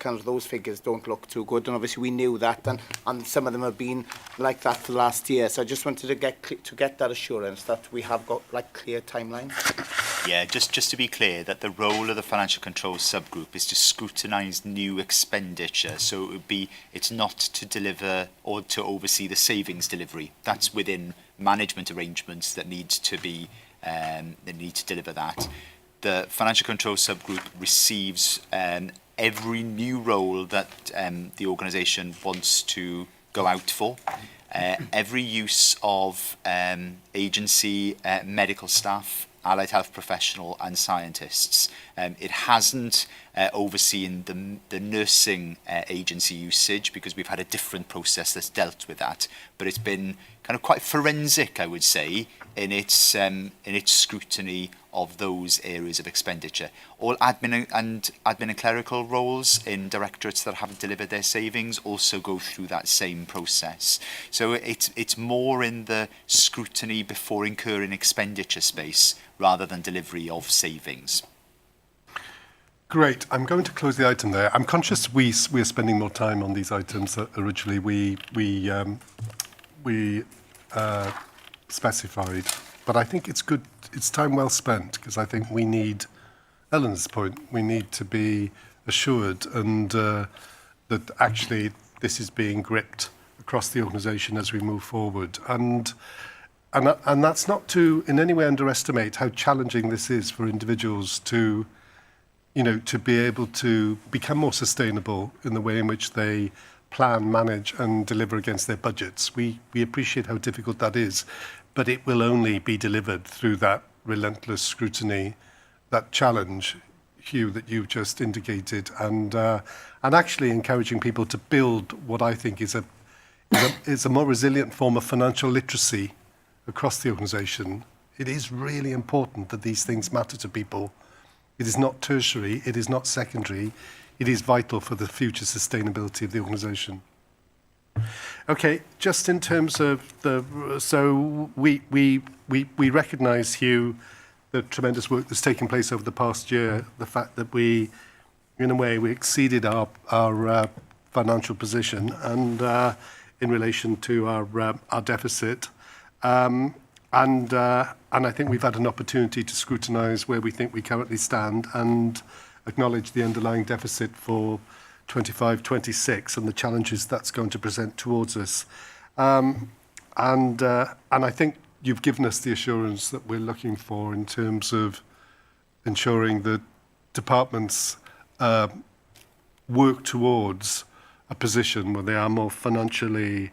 figures don't look too good, and obviously we knew that, and some of them have been like that for the last year. So I just wanted to get that assurance that we have got clear timelines. Yeah, just to be clear, that the role of the financial control subgroup is to scrutinise new expenditure. So it's not to deliver or to oversee the savings delivery. That's within management arrangements that need to deliver that. The financial control subgroup receives every new role that the organisation wants to go out for. Every use of agency, medical staff, allied health professional and scientists. It hasn't overseen the nursing agency usage, because we've had a different process that's dealt with that. But it's been kind of quite forensic, I would say, in its scrutiny of those areas of expenditure. All admin and clerical roles in directorates that haven't delivered their savings also go through that same process. So it's more in the scrutiny before incurring expenditure space rather than delivery of savings. Great. I'm going to close the item there. I'm conscious we are spending more time on these items that originally we specified, but I think it's good. It's time well spent, because I think we need, Eleanor's point, we need to be assured and that actually this is being gripped across the organisation as we move forward. And that's not to in any way underestimate how challenging this is for individuals to be able to become more sustainable in the way in which they plan, manage and deliver against their budgets. We appreciate how difficult that is, but it will only be delivered through that relentless scrutiny, that challenge, Hugh, that you've just indicated, and actually encouraging people to build what I think is a more resilient form of financial literacy across the organisation. It is really important that these things matter to people. It is not tertiary, it is not secondary, it is vital for the future sustainability of the organisation. Okay, just in terms of so we recognise, Hugh, the tremendous work that's taken place over the past year, the fact that we, in a way, we exceeded our financial position and in relation to our deficit. And I think we've had an opportunity to scrutinise where we think we currently stand and acknowledge the underlying deficit for 25-26 and the challenges that's going to present towards us. And I think you've given us the assurance that we're looking for in terms of ensuring that departments work towards a position where they are more financially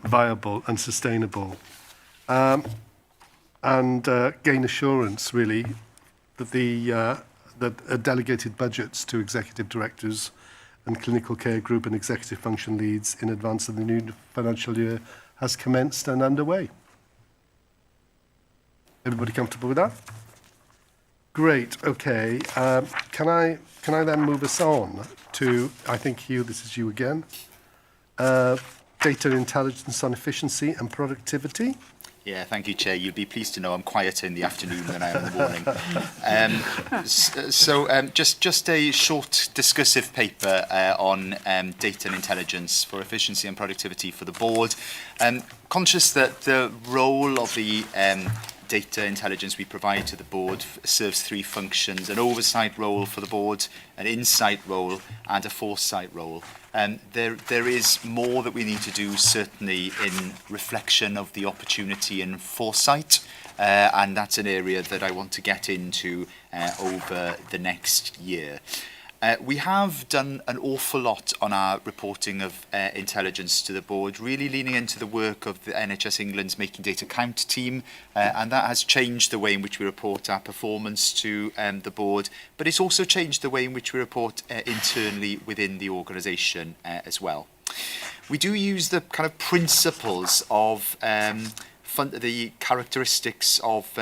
viable and sustainable, and gain assurance, really, that that delegated budgets to executive directors and clinical care group and executive function leads in advance of the new financial year has commenced and underway. Everybody comfortable with that? Great. Okay. Can I then move us on to, I think, Hugh, this is you again. Data intelligence on efficiency and productivity. Yeah, thank you, Chair. You'll be pleased to know I'm quieter in the afternoon than I am in the morning. Just a short discursive paper on data and intelligence for efficiency and productivity for the board. Conscious that the role of the data intelligence we provide to the board serves three functions: an oversight role for the board, an insight role, and a foresight role. There is more that we need to do, certainly in reflection of the opportunity in foresight, and that's an area that I want to get into over the next year. We have done an awful lot on our reporting of intelligence to the board, really leaning into the work of the NHS England's Making Data Count team, and that has changed the way in which we report our performance to the board, but it's also changed the way in which we report internally within the organisation as well. We do use the kind of principles of the characteristics of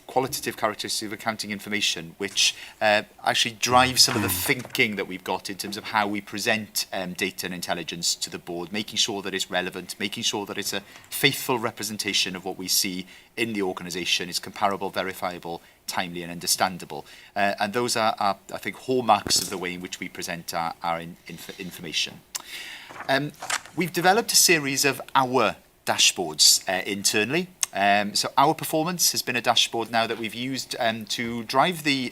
qualitative characteristics of accounting information, which actually drive some of the thinking that we've got in terms of how we present data and intelligence to the board, making sure that it's relevant, making sure that it's a faithful representation of what we see in the organisation, is comparable, verifiable, timely and understandable. And those are, I think, hallmarks of the way in which we present our information. We've developed a series of our dashboards internally. So our performance has been a dashboard now that we've used to drive the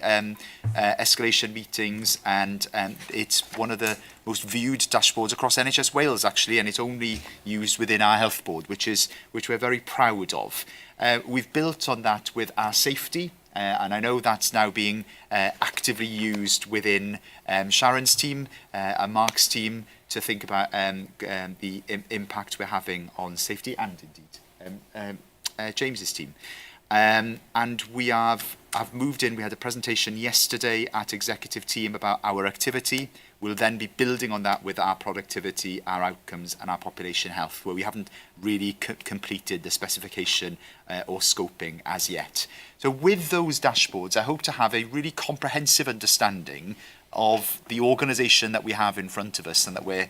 escalation meetings, and it's one of the most viewed dashboards across NHS Wales, actually, and it's only used within our health board, which we're very proud of. We've built on that with our safety, and I know that's now being actively used within Sharon's team and Mark's team to think about the impact we're having on safety, and indeed James's team. And we have moved in. We had a presentation yesterday at executive team about our activity. We'll then be building on that with our productivity, our outcomes and our population health, where we haven't really completed the specification or scoping as yet. So with those dashboards, I hope to have a really comprehensive understanding of the organisation that we have in front of us and that we're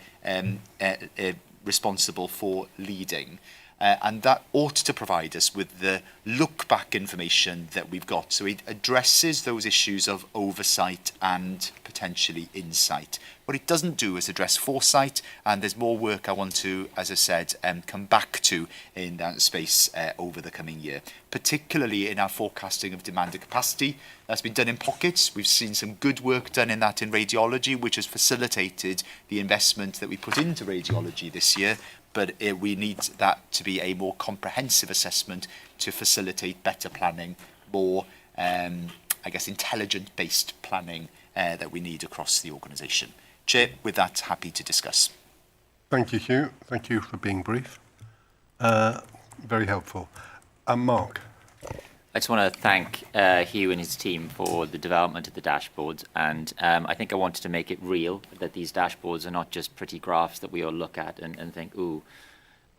responsible for leading. And that ought to provide us with the look-back information that we've got. So it addresses those issues of oversight and potentially insight. What it doesn't do is address foresight, and there's more work I want to, as I said, come back to in that space over the coming year, particularly in our forecasting of demand and capacity. That's been done in pockets. We've seen some good work done in that in radiology, which has facilitated the investment that we put into radiology this year. But we need that to be a more comprehensive assessment to facilitate better planning, more, I guess, intelligent-based planning that we need across the organisation. Chair, with that, happy to discuss. Thank you, Hugh. Thank you for being brief. Very helpful. Mark. I just want to thank Hugh and his team for the development of the dashboards, and I think I wanted to make it real, that these dashboards are not just pretty graphs that we all look at and think, ooh.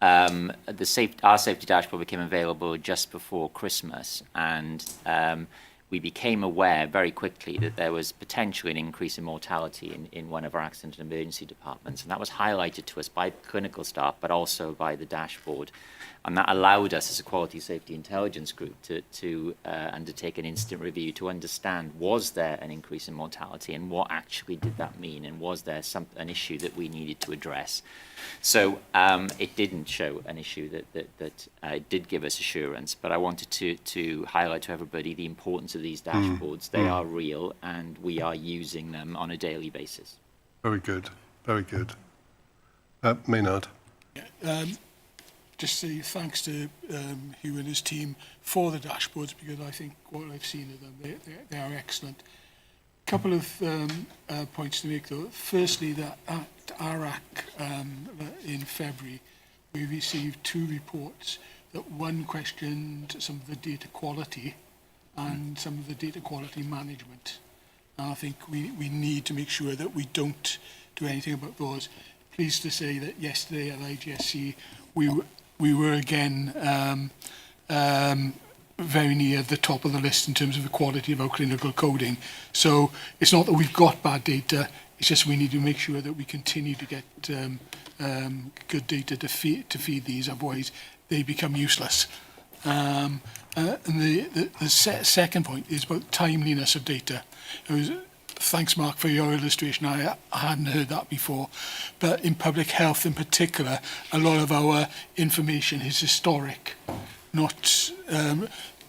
Our safety dashboard became available just before Christmas, and we became aware very quickly that there was potentially an increase in mortality in one of our accident and emergency departments, and that was highlighted to us by clinical staff, but also by the dashboard. And that allowed us as a quality safety intelligence group to undertake an instant review to understand, was there an increase in mortality and what actually did that mean, and was there an issue that we needed to address. So it didn't show an issue that did give us assurance, but I wanted to highlight to everybody the importance of these dashboards. They are real, and we are using them on a daily basis. Very good, very good. Maynard. Yeah, just say thanks to Hugh and his team for the dashboards, because I think what I've seen of them, they are excellent. couple of points to make, though. Firstly, that at ARAC in February, we received 2 reports. That one questioned some of the data quality and some of the data quality management. And I think we need to make sure that we don't do anything about those. Pleased to say that yesterday at IGSC, we were again very near the top of the list in terms of the quality of our clinical coding. So it's not that we've got bad data, it's just we need to make sure that we continue to get good data to feed these, otherwise they become useless. And the second point is about timeliness of data. Thanks, Mark, for your illustration. I hadn't heard that before. But in public health in particular, a lot of our information is historic, not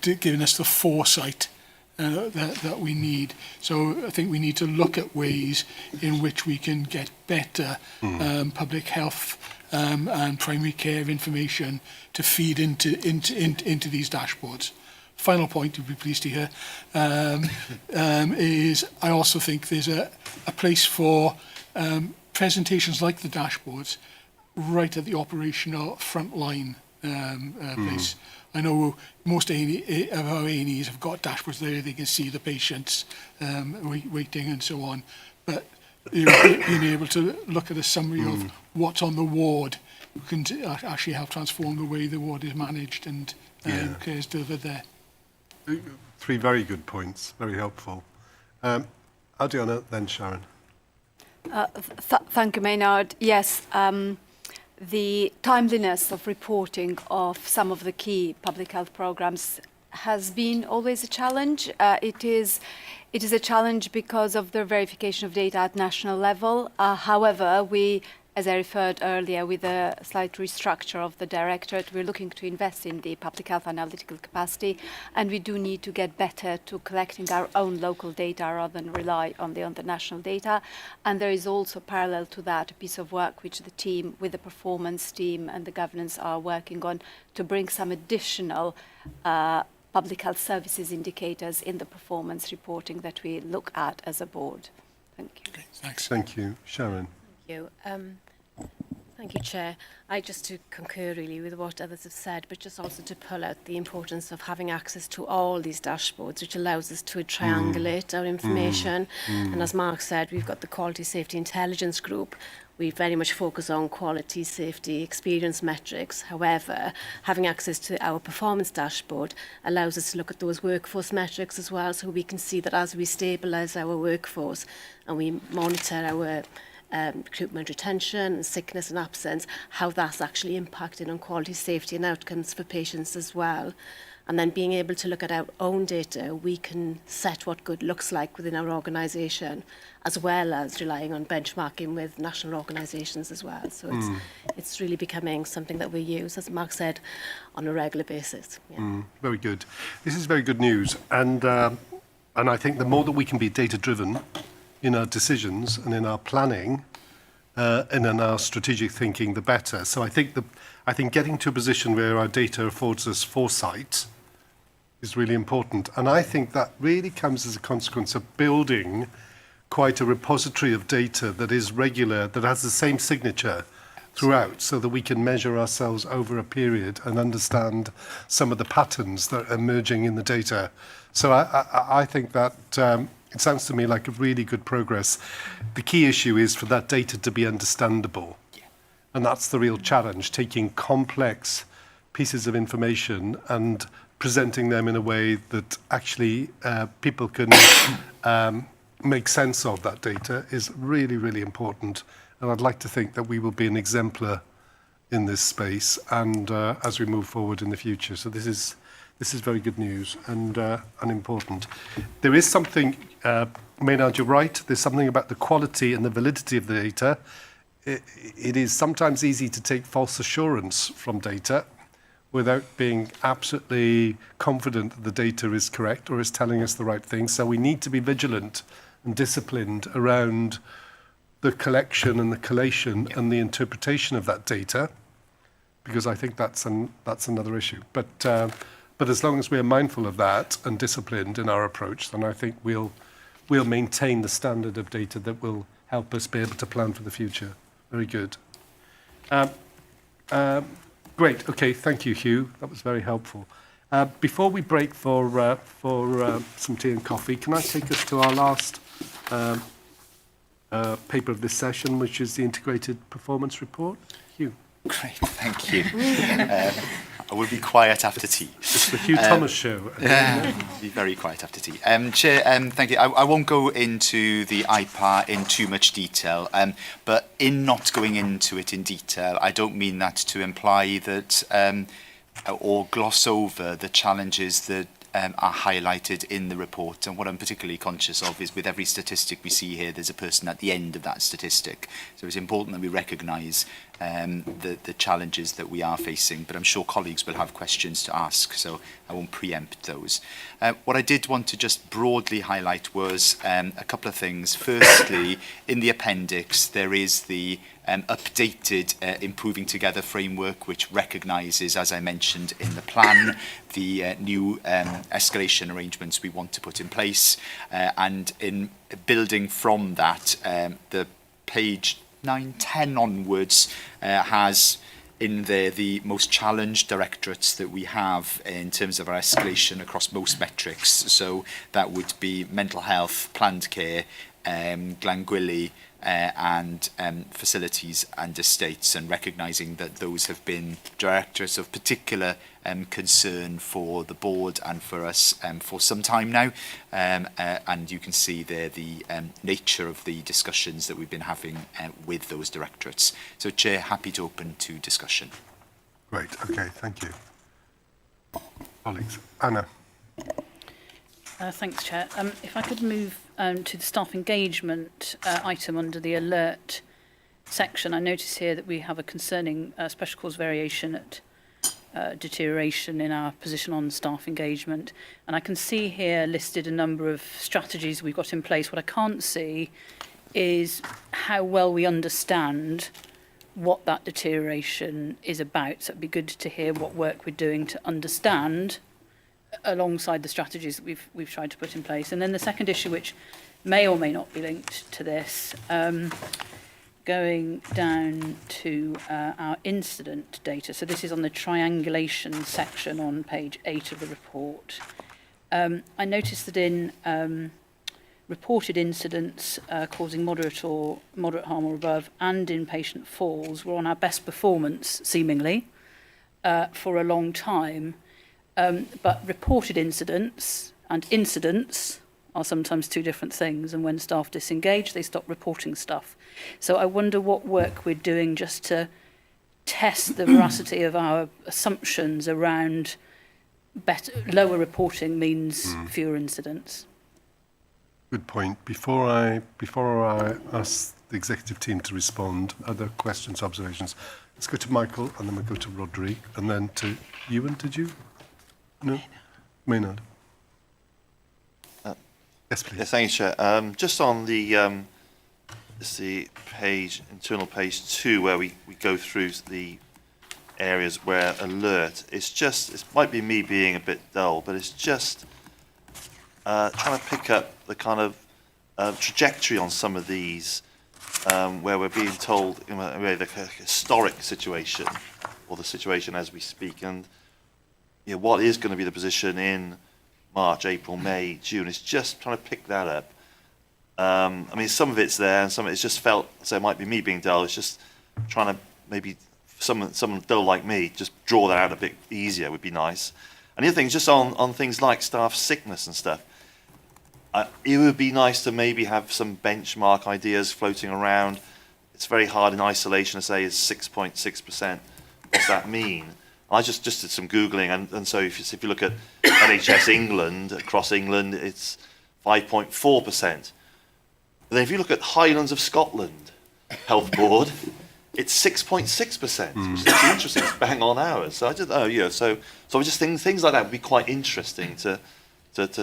giving us the foresight that we need. So I think we need to look at ways in which we can get better public health and primary care information to feed into these dashboards. Final point, you'll be pleased to hear, is I also think there's a place for presentations like the dashboards right at the operational frontline place. I know most of our A&Es have got dashboards there, they can see the patients waiting and so on, but being able to look at a summary of what's on the ward can actually help transform the way the ward is managed and care is delivered there. 3 very good points, very helpful. Adriana, then Sharon. Thank you, Maynard. Yes, the timeliness of reporting of some of the key public health programs has been always a challenge. It is a challenge because of the verification of data at national level. However, we, as I referred earlier, with a slight restructure of the directorate, we're looking to invest in the public health analytical capacity, and we do need to get better to collecting our own local data rather than rely on the national data. And there is also parallel to that a piece of work which the team, with the performance team and the governance, are working on to bring some additional public health services indicators in the performance reporting that we look at as a board. Thank you. Okay, thanks. Thank you. Sharon. Thank you. Thank you, Chair. I just to concur really with what others have said, but just also to pull out the importance of having access to all these dashboards, which allows us to triangulate our information. And as Mark said, we've got the Quality Safety Intelligence Group. We very much focus on quality, safety, experience metrics. However, having access to our performance dashboard allows us to look at those workforce metrics as well, so we can see that as we stabilise our workforce and we monitor our recruitment, retention, sickness and absence, how that's actually impacting on quality, safety and outcomes for patients as well. And then being able to look at our own data, we can set what good looks like within our organisation, as well as relying on benchmarking with national organisations as well. So it's really becoming something that we use, as Mark said, on a regular basis. Yeah. Very good. This is very good news. And I think the more that we can be data-driven in our decisions and in our planning and in our strategic thinking, the better. So I think getting to a position where our data affords us foresight is really important. And I think that really comes as a consequence of building quite a repository of data that is regular, that has the same signature throughout, so that we can measure ourselves over a period and understand some of the patterns that are emerging in the data. So I think that it sounds to me like a really good progress. The key issue is for that data to be understandable. And that's the real challenge, taking complex pieces of information and presenting them in a way that actually people can make sense of that data is really, really important. And I'd like to think that we will be an exemplar in this space and as we move forward in the future. So this is very good news and important. There is something, Maynard, you're right, there's something about the quality and the validity of the data. It is sometimes easy to take false assurance from data without being absolutely confident that the data is correct or is telling us the right thing. So we need to be vigilant and disciplined around the collection and the collation and the interpretation of that data, because I think that's another issue. But as long as we're mindful of that and disciplined in our approach, then I think we'll we'll maintain the standard of data that will help us be able to plan for the future. Very good. Great. Okay. Thank you, Hugh. That was very helpful. Before we break for some tea and coffee, can I take us to our last paper of this session, which is the Integrated Performance Report? Hugh. Great, thank you. I will be quiet after tea. It's the Hugh Thomas show. Be very quiet after tea. Chair, thank you. I won't go into the IPAR in too much detail, but in not going into it in detail, I don't mean that to imply that or gloss over the challenges that are highlighted in the report. And what I'm particularly conscious of is with every statistic we see here, there's a person at the end of that statistic. So it's important that we recognise the challenges that we are facing, but I'm sure colleagues will have questions to ask, so I won't preempt those. What I did want to just broadly highlight was a couple of things. Firstly, in the appendix, there is the updated Improving Together framework, which recognises, as I mentioned in the plan, the new escalation arrangements we want to put in place. And in building from that, the page 9-10 onwards has in there the most challenged directorates that we have in terms of our escalation across most metrics. So that would be mental health, planned care, Glangwili, and facilities and estates, and recognising that those have been directorates of particular concern for the board and for us for some time now, and you can see there the nature of the discussions that we've been having with those directorates. So, Chair, happy to open to discussion. Great. Okay. Thank you. Colleagues. Anna. Thanks, Chair. If I could move to the staff engagement item under the alert section, I notice here that we have a concerning special cause variation at deterioration in our position on staff engagement. And I can see here listed a number of strategies we've got in place. What I can't see is how well we understand what that deterioration is about. So it'd be good to hear what work we're doing to understand alongside the strategies that we've tried to put in place. And then the second issue, which may or may not be linked to this, going down to our incident data. So this is on the triangulation section on page 8 of the report. I noticed that in reported incidents causing moderate harm or above and inpatient falls, we're on our best performance, seemingly, for a long time. But reported incidents and incidents are sometimes two different things, and when staff disengage, they stop reporting stuff. So I wonder what work we're doing just to test the veracity of our assumptions around lower reporting means fewer incidents. Good point. Before I ask the executive team to respond, other questions, observations? Let's go to Michael, and then we'll go to Rodri, and then to Ewan. Did you? No? Maynard. Yes, please. Yes, thank you, Chair. Just on the page, internal page 2, where we go through the areas where alert, it might be me being a bit dull, but it's just trying to pick up the kind of trajectory on some of these where we're being told in a way the historic situation or the situation as we speak, and what is going to be the position in March, April, May, June. It's just trying to pick that up. I mean, some of it's there, and some of it's just felt, so it might be me being dull. It's just trying to maybe someone dull like me, just draw that out a bit easier would be nice. And the other thing, just on things like staff sickness and stuff, it would be nice to maybe have some benchmark ideas floating around. It's very hard in isolation to say is 6.6%. What's that mean? I just did some Googling, and so if you look at NHS England, across England, it's 5.4%. Then if you look at Highlands of Scotland Health Board, it's 6.6%, which is interesting. It's bang on ours. So I just, so I just think things like that would be quite interesting to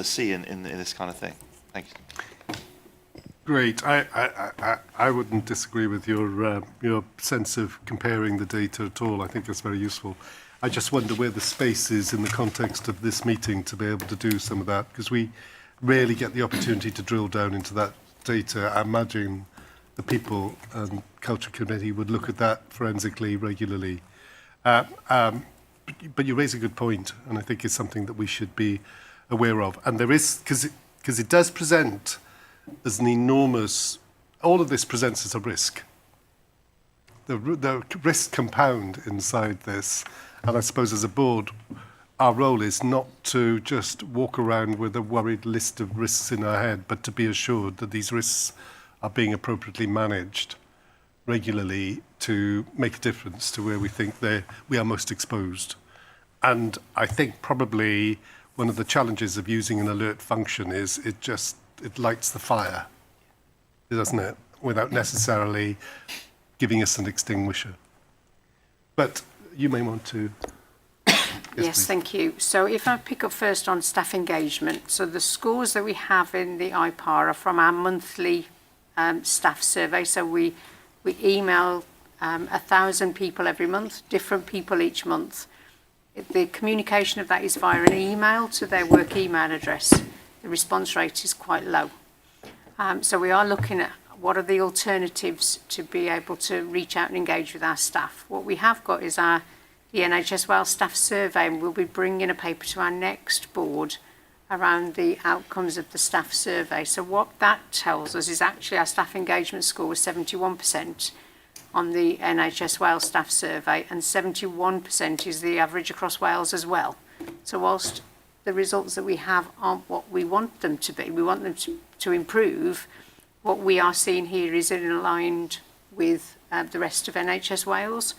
see in this kind of thing. Thank you. Great. I wouldn't disagree with your sense of comparing the data at all. I think that's very useful. I just wonder where the space is in the context of this meeting to be able to do some of that, because we rarely get the opportunity to drill down into that data. I imagine the People and Culture Committee would look at that forensically regularly. But you raise a good point, and I think it's something that we should be aware of. And there is, because it does present as an enormous, all of this presents as a risk. The risks compound inside this, and I suppose as a board, our role is not to just walk around with a worried list of risks in our head, but to be assured that these risks are being appropriately managed regularly to make a difference to where we think we are most exposed. And I think probably one of the challenges of using an alert function is it lights the fire, doesn't it? Without necessarily giving us an extinguisher. But you may want to... Yes, thank you. So if I pick up first on staff engagement, so the scores that we have in the IPAR are from our monthly staff survey. So we email 1,000 people every month, different people each month. The communication of that is via an email to their work email address. The response rate is quite low. So we are looking at what are the alternatives to be able to reach out and engage with our staff. What we have got is the NHS Wales staff survey, and we'll be bringing a paper to our next board around the outcomes of the staff survey. So what that tells us is actually our staff engagement score was 71% on the NHS Wales staff survey, and 71% is the average across Wales as well. So whilst the results that we have aren't what we want them to be, we want them to improve, what we are seeing here is aligned with the rest of NHS Wales.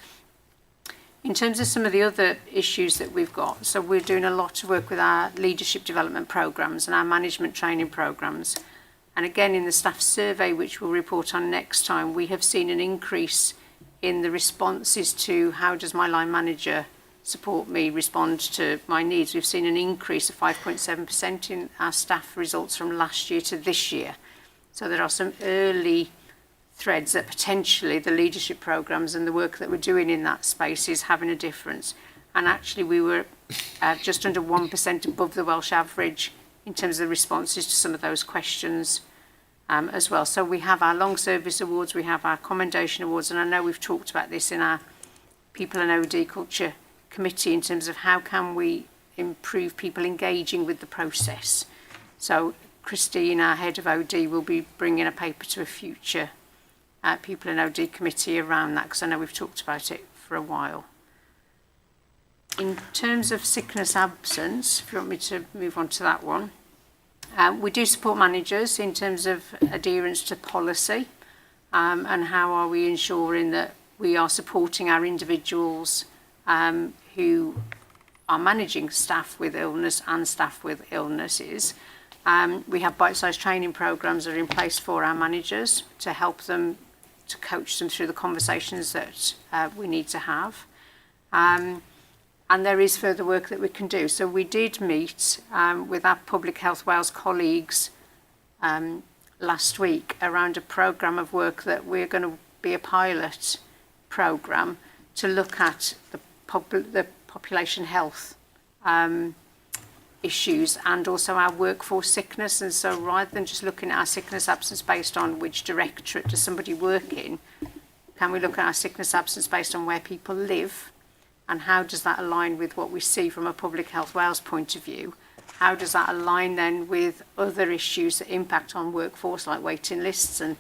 In terms of some of the other issues that we've got, so we're doing a lot of work with our leadership development programmes and our management training programmes. And again, in the staff survey, which we'll report on next time, we have seen an increase in the responses to how does my line manager support me, respond to my needs. We've seen an increase of 5.7% in our staff results from last year to this year. So there are some early threads that potentially the leadership programmes and the work that we're doing in that space is having a difference. And actually we were just under 1% above the Welsh average in terms of the responses to some of those questions as well. So we have our long service awards, we have our commendation awards, and I know we've talked about this in our People and OD Culture Committee in terms of how can we improve people engaging with the process. So Christine, our head of OD, will be bringing a paper to a future People and OD Committee around that, because I know we've talked about it for a while. In terms of sickness absence, if you want me to move on to that one, we do support managers in terms of adherence to policy and how are we ensuring that we are supporting our individuals who are managing staff with illness and staff with illnesses. We have bite-sized training programmes that are in place for our managers to help them, to coach them through the conversations that we need to have. And there is further work that we can do. So we did meet with our Public Health Wales colleagues last week around a programme of work that we're going to be a pilot programme to look at the population health issues and also our workforce sickness. And so rather than just looking at our sickness absence based on which directorate does somebody work in, can we look at our sickness absence based on where people live? And how does that align with what we see from a Public Health Wales point of view? How does that align then with other issues that impact on workforce, like waiting lists and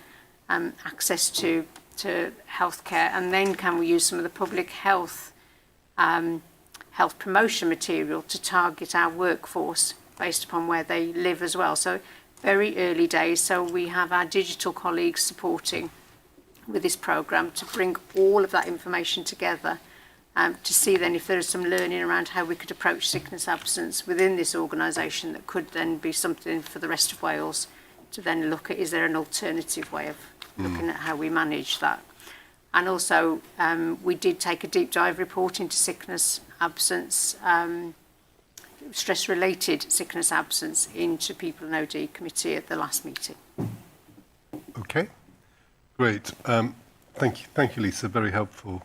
access to healthcare? And then can we use some of the public health health promotion material to target our workforce based upon where they live as well? So very early days. So we have our digital colleagues supporting with this programme to bring all of that information together. To see then if there is some learning around how we could approach sickness absence within this organisation that could then be something for the rest of Wales to then look at, is there an alternative way of looking at how we manage that? And also we did take a deep dive report into sickness absence, stress-related sickness absence into People and OD Committee at the last meeting. Okay, great. Thank you, Lisa, very helpful.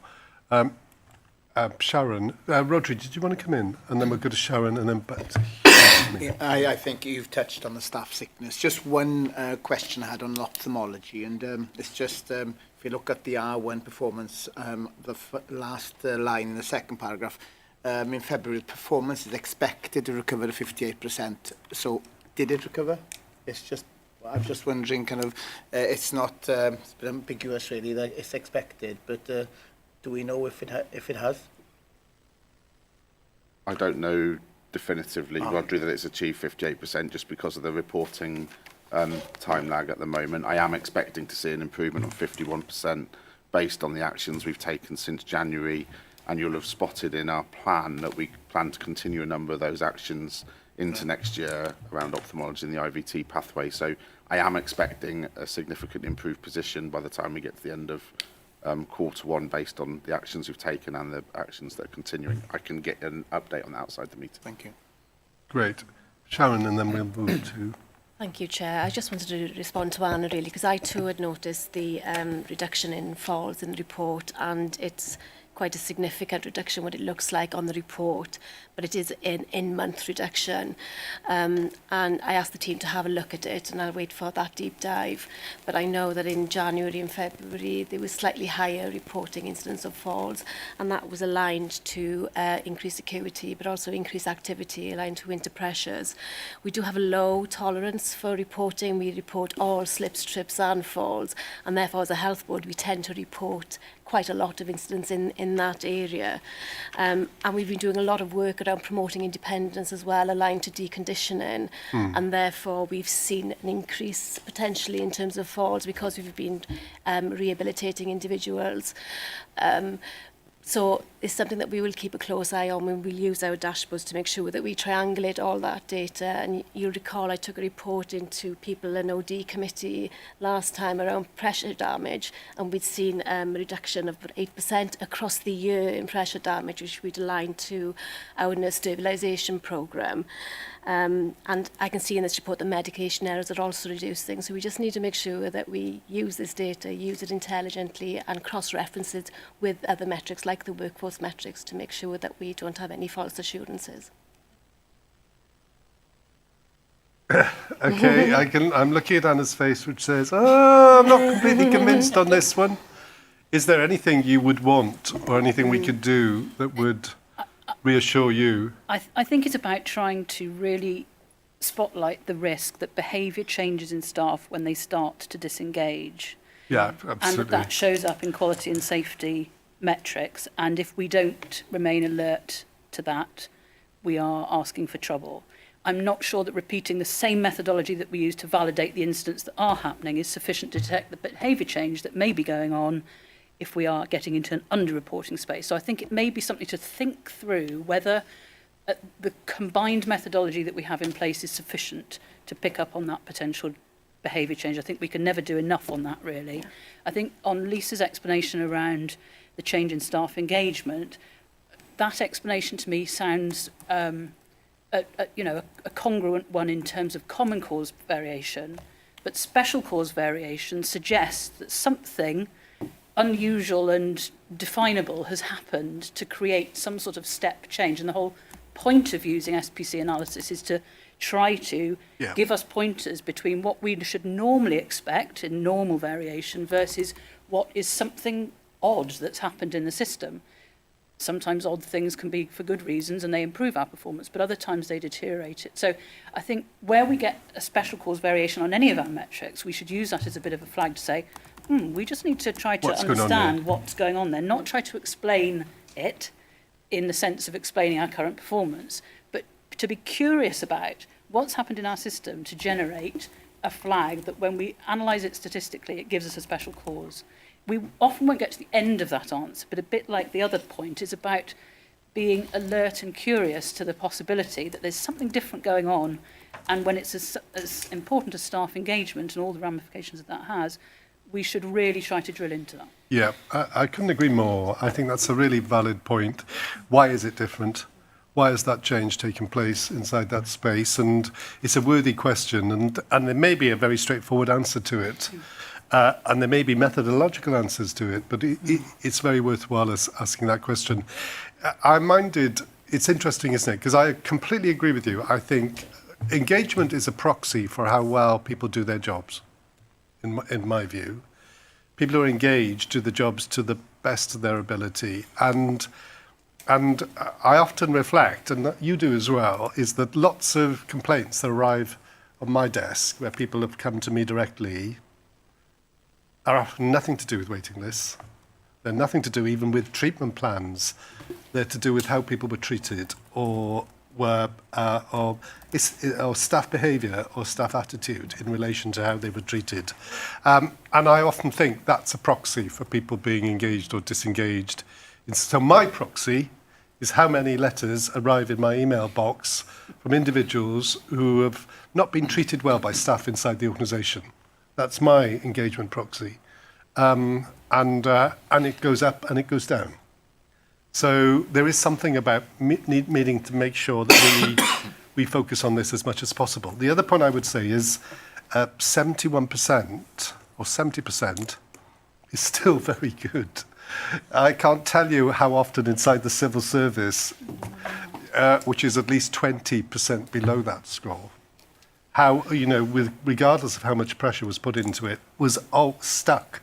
Sharon. Rodri, did you want to come in? And then we'll go to Sharon and then back to Yeah, I think you've touched on the staff sickness. Just one question I had on ophthalmology, and it's just if you look at the R1 performance, the last line in the second paragraph, in February, performance is expected to recover to 58%. So, did it recover? I'm just wondering, kind of, it's not it's a bit ambiguous really that it's expected, but do we know if it has? I don't know definitively, Rodri, that it's achieved 58% just because of the reporting time lag at the moment. I am expecting to see an improvement of 51% based on the actions we've taken since January, and you'll have spotted in our plan that we plan to continue a number of those actions into next year around ophthalmology and the IVT pathway. So I am expecting a significantly improved position by the time we get to the end of Q1 based on the actions we've taken and the actions that are continuing. I can get an update on that outside the meeting. Thank you. Great. Sharon, and then we'll move to... Thank you, Chair. I just wanted to respond to Anna, really, because I too had noticed the reduction in falls in the report, and it's quite a significant reduction, what it looks like on the report, but it is an in-month reduction. And I asked the team to have a look at it, and I'll wait for that deep dive. But I know that in January and February, there was slightly higher reporting incidence of falls, and that was aligned to increased acuity, but also increased activity aligned to winter pressures. We do have a low tolerance for reporting. We report all slips, trips and falls, and therefore as a health board, we tend to report quite a lot of incidents in that area. And we've been doing a lot of work around promoting independence as well, aligned to deconditioning. And therefore, we've seen an increase potentially in terms of falls because we've been rehabilitating individuals. So it's something that we will keep a close eye on when we'll use our dashboards to make sure that we triangulate all that data. And you'll recall I took a report into people in OD committee last time around pressure damage, and we'd seen a reduction of 8% across the year in pressure damage, which we'd aligned to our nurse stabilisation programme. And I can see in this report that medication errors are also reducing. So we just need to make sure that we use this data, use it intelligently and cross-reference it with other metrics like the workforce metrics to make sure that we don't have any false assurances. Okay, I'm looking at Anna's face, which says, I'm not completely convinced on this one. Is there anything you would want or anything we could do that would reassure you? I think it's about trying to really spotlight the risk that behaviour changes in staff when they start to disengage. Yeah, absolutely. And that shows up in quality and safety metrics. And if we don't remain alert to that, we are asking for trouble. I'm not sure that repeating the same methodology that we use to validate the incidents that are happening is sufficient to detect the behaviour change that may be going on if we are getting into an under-reporting space. So I think it may be something to think through whether the combined methodology that we have in place is sufficient to pick up on that potential behaviour change. I think we can never do enough on that, really. I think on Lisa's explanation around the change in staff engagement, that explanation to me sounds a congruent one in terms of common cause variation, but special cause variation suggests that something unusual and definable has happened to create some sort of step change. And the whole point of using SPC analysis is to try to give us pointers between what we should normally expect in normal variation versus what is something odd that's happened in the system. Sometimes odd things can be for good reasons and they improve our performance, but other times they deteriorate it. So I think where we get a special cause variation on any of our metrics, we should use that as a bit of a flag to say, we just need to try to understand what's going on there, not try to explain it in the sense of explaining our current performance, but to be curious about what's happened in our system to generate a flag that when we analyse it statistically, it gives us a special cause. We often won't get to the end of that answer, but a bit like the other point is about being alert and curious to the possibility that there's something different going on, and when it's as important as staff engagement and all the ramifications that has, we should really try to drill into that. Yeah, I couldn't agree more. I think that's a really valid point. Why is it different? Why has that change taken place inside that space? And it's a worthy question, and there may be a very straightforward answer to it. And there may be methodological answers to it, but it's very worthwhile us asking that question. I'm minded, it's interesting, isn't it? Because I completely agree with you. I think engagement is a proxy for how well people do their jobs, in my view. People who are engaged do the jobs to the best of their ability. And I often reflect, and you do as well, is that lots of complaints that arrive on my desk where people have come to me directly are often nothing to do with waiting lists. They're nothing to do even with treatment plans. They're to do with how people were treated or staff behaviour or staff attitude in relation to how they were treated. And I often think that's a proxy for people being engaged or disengaged. So my proxy is how many letters arrive in my email box from individuals who have not been treated well by staff inside the organisation. That's my engagement proxy. And it goes up and it goes down. So there is something about needing to make sure that we focus on this as much as possible. The other point I would say is 71% or 70% is still very good. I can't tell you how often inside the civil service, which is at least 20% below that score, how, regardless of how much pressure was put into it, was all stuck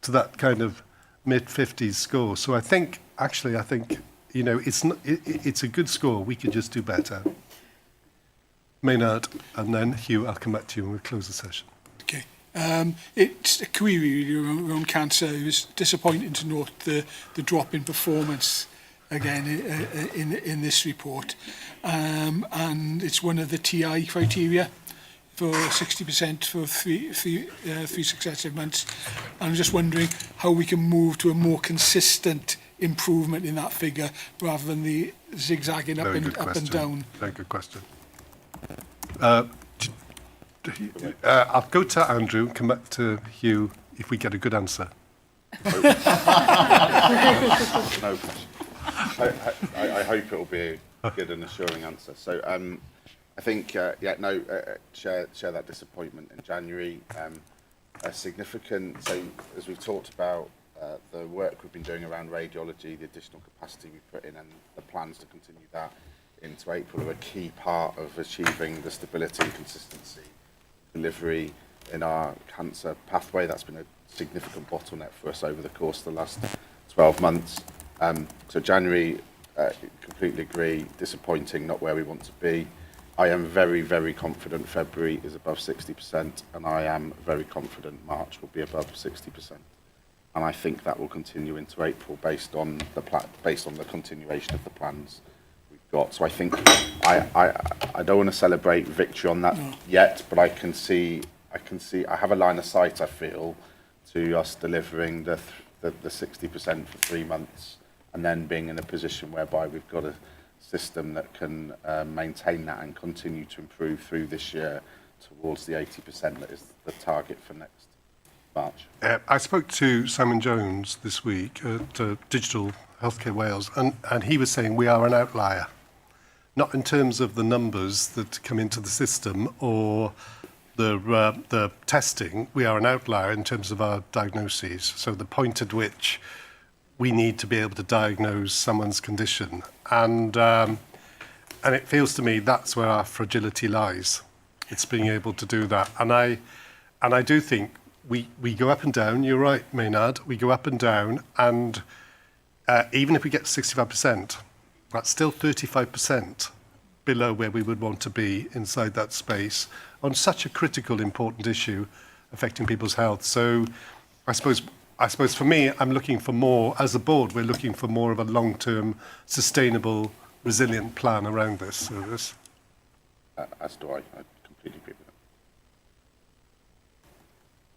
to that kind of mid-50s score. So I think, it's a good score. We could just do better. Maynard, and then Hugh, I'll come back to you and we'll close the session. Okay. It's a query around cancer. It was disappointing to note the drop in performance again in this report. And it's one of the TI criteria for 60% for three successive months. I'm just wondering how we can move to a more consistent improvement in that figure rather than the zigzagging up and down. Very good question. I'll go to Andrew, come back to Hugh if we get a good answer. No question. I hope it will be a good and assuring answer. So I think, share that disappointment in January. A significant, so as we've talked about, the work we've been doing around radiology, the additional capacity we put in and the plans to continue that into April are a key part of achieving the stability and consistency delivery in our cancer pathway. That's been a significant bottleneck for us over the course of the last 12 months. So January, completely agree, disappointing, not where we want to be. I am very, very confident February is above 60%, and I am very confident March will be above 60%. And I think that will continue into April based on the continuation of the plans we've got. So I think I don't want to celebrate victory on that yet, but I have a line of sight, I feel, to us delivering the 60% for 3 months, and then being in a position whereby we've got a system that can maintain that and continue to improve through this year towards the 80% that is the target for next March. I spoke to Simon Jones this week at Digital Healthcare Wales, and he was saying we are an outlier, not in terms of the numbers that come into the system or the testing. We are an outlier in terms of our diagnoses. So the point at which we need to be able to diagnose someone's condition, and it feels to me that's where our fragility lies. It's being able to do that, and I do think we go up and down. You're right, Maynard. We go up and down, and even if we get 65%, that's still 35% below where we would want to be inside that space on such a critical, important issue affecting people's health. So I suppose for me, I'm looking for more, as a board, we're looking for more of a long-term, sustainable, resilient plan around this service. As do I completely agree with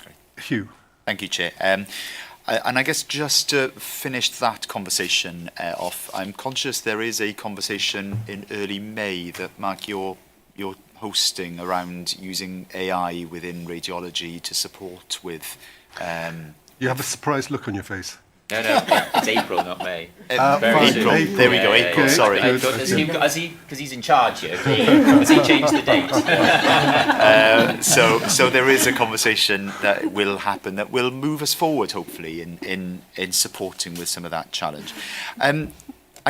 that. Hugh. Thank you, Chair. And I guess just to finish that conversation off, I'm conscious there is a conversation in early May that, Mark, you're hosting around using AI within radiology to support with... You have a surprised look on your face. No, it's April, not May. Very soon. April. There we go, April, sorry. Because he's in charge here, has he changed the date? So there is a conversation that will happen that will move us forward, hopefully, in supporting with some of that challenge. I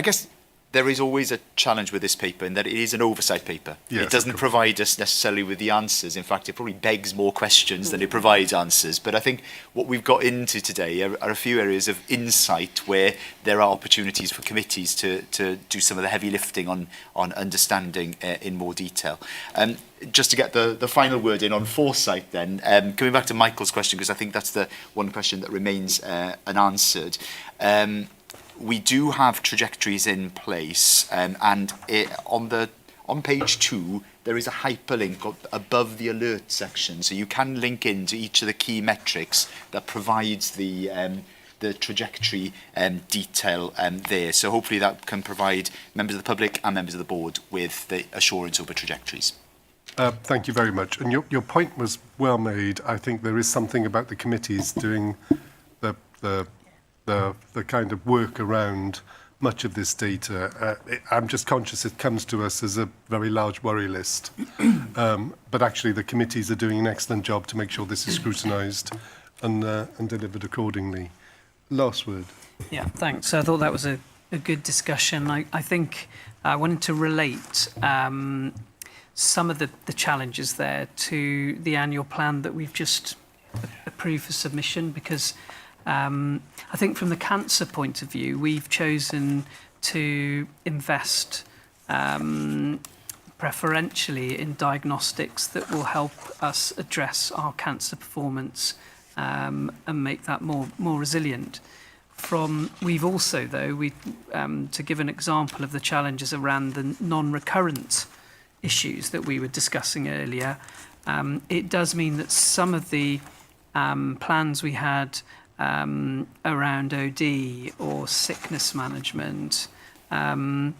guess there is always a challenge with this paper in that it is an oversight paper. Yes, it doesn't provide us necessarily with the answers. In fact, it probably begs more questions than it provides answers. But I think what we've got into today are a few areas of insight where there are opportunities for committees to do some of the heavy lifting on understanding in more detail. Just to get the final word in on foresight then, coming back to Michael's question, because I think that's the one question that remains unanswered. We do have trajectories in place, and on page 2 there is a hyperlink above the alert section, so you can link into each of the key metrics that provides the trajectory detail there. So hopefully that can provide members of the public and members of the board with the assurance over trajectories. Thank you very much. And your point was well made. I think there is something about the committees doing the kind of work around much of this data. I'm just conscious it comes to us as a very large worry list. But actually the committees are doing an excellent job to make sure this is scrutinised and delivered accordingly. Last word. Yeah, thanks. So I thought that was a good discussion. I think I wanted to relate some of the challenges there to the annual plan that we've just approved for submission, because I think from the cancer point of view, we've chosen to invest preferentially in diagnostics that will help us address our cancer performance and make that more resilient. We've also, though, to give an example of the challenges around the non-recurrent issues that we were discussing earlier, it does mean that some of the plans we had around OD or sickness management, we're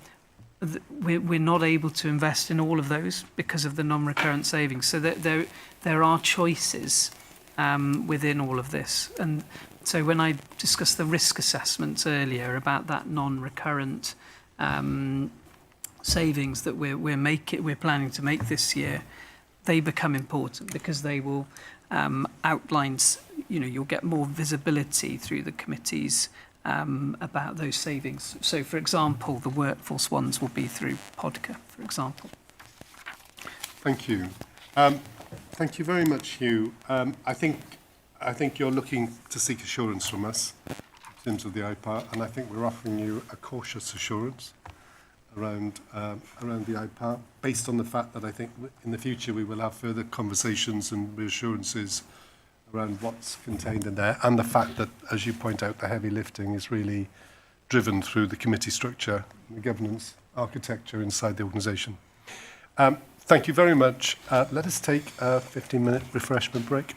not able to invest in all of those because of the non-recurrent savings. So there are choices within all of this. And so when I discussed the risk assessments earlier about that non-recurrent savings that we're planning to make this year, they become important because they will outline, you'll get more visibility through the committees about those savings. So, for example, the workforce ones will be through PODCA, for example. Thank you. Thank you very much, Hugh. I think you're looking to seek assurance from us in terms of the IPAR, and I think we're offering you a cautious assurance around the IPAR, based on the fact that I think in the future we will have further conversations and reassurances around what's contained in there, and the fact that, as you point out, the heavy lifting is really driven through the committee structure, the governance architecture inside the organisation. Thank you very much. Let us take a 15-minute refreshment break.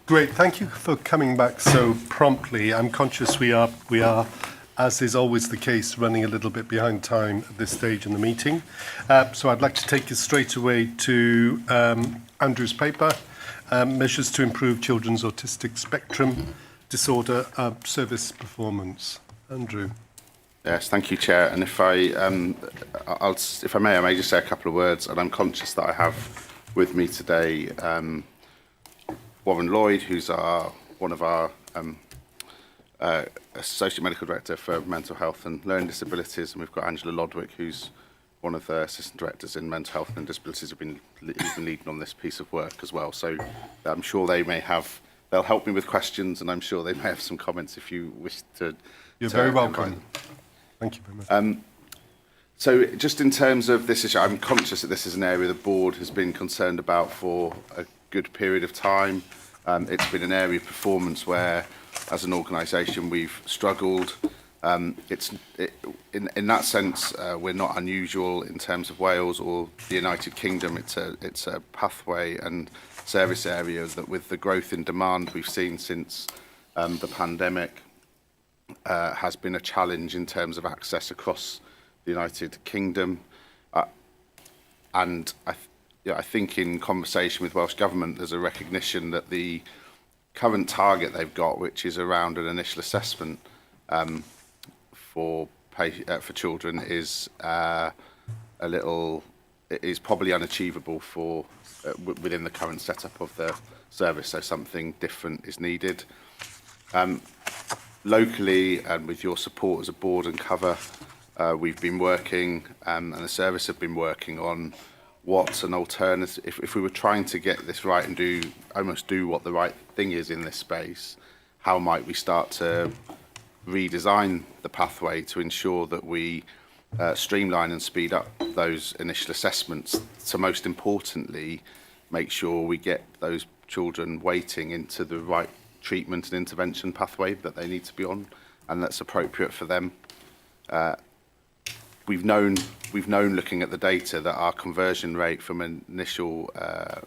Great, thank you for coming back so promptly. I'm conscious we are, as is always the case, running a little bit behind time at this stage in the meeting. So I'd like to take you straight away to Andrew's paper, Measures to Improve Children's Autistic Spectrum Disorder Service Performance. Andrew. Yes, thank you, Chair. And if if I may just say a couple of words. And I'm conscious that I have with me today Warren Lloyd, who's one of our Associate Medical Director for Mental Health and Learning Disabilities, and we've got Angela Lodwick, who's one of the Assistant Directors in Mental Health and Disabilities, who've been leading on this piece of work as well. So I'm sure they'll help me with questions, and I'm sure they may have some comments if you wish to. You're very welcome. Thank you very much. So just in terms of this issue, I'm conscious that this is an area the board has been concerned about for a good period of time. It's been an area of performance where, as an organisation, we've struggled. In that sense, we're not unusual in terms of Wales or the United Kingdom. It's a pathway and service area that, with the growth in demand we've seen since the pandemic, has been a challenge in terms of access across the United Kingdom. And I think in conversation with Welsh Government, there's a recognition that the current target they've got, which is around an initial assessment for children, is probably unachievable for within the current setup of the service. So something different is needed. Locally, and with your support as a board and cover, we've been working, and the service have been working on what's an alternative. If we were trying to get this right and almost do what the right thing is in this space, how might we start to redesign the pathway to ensure that we streamline and speed up those initial assessments, to most importantly make sure we get those children waiting into the right treatment and intervention pathway that they need to be on, and that's appropriate for them. We've known looking at the data that our conversion rate from an initial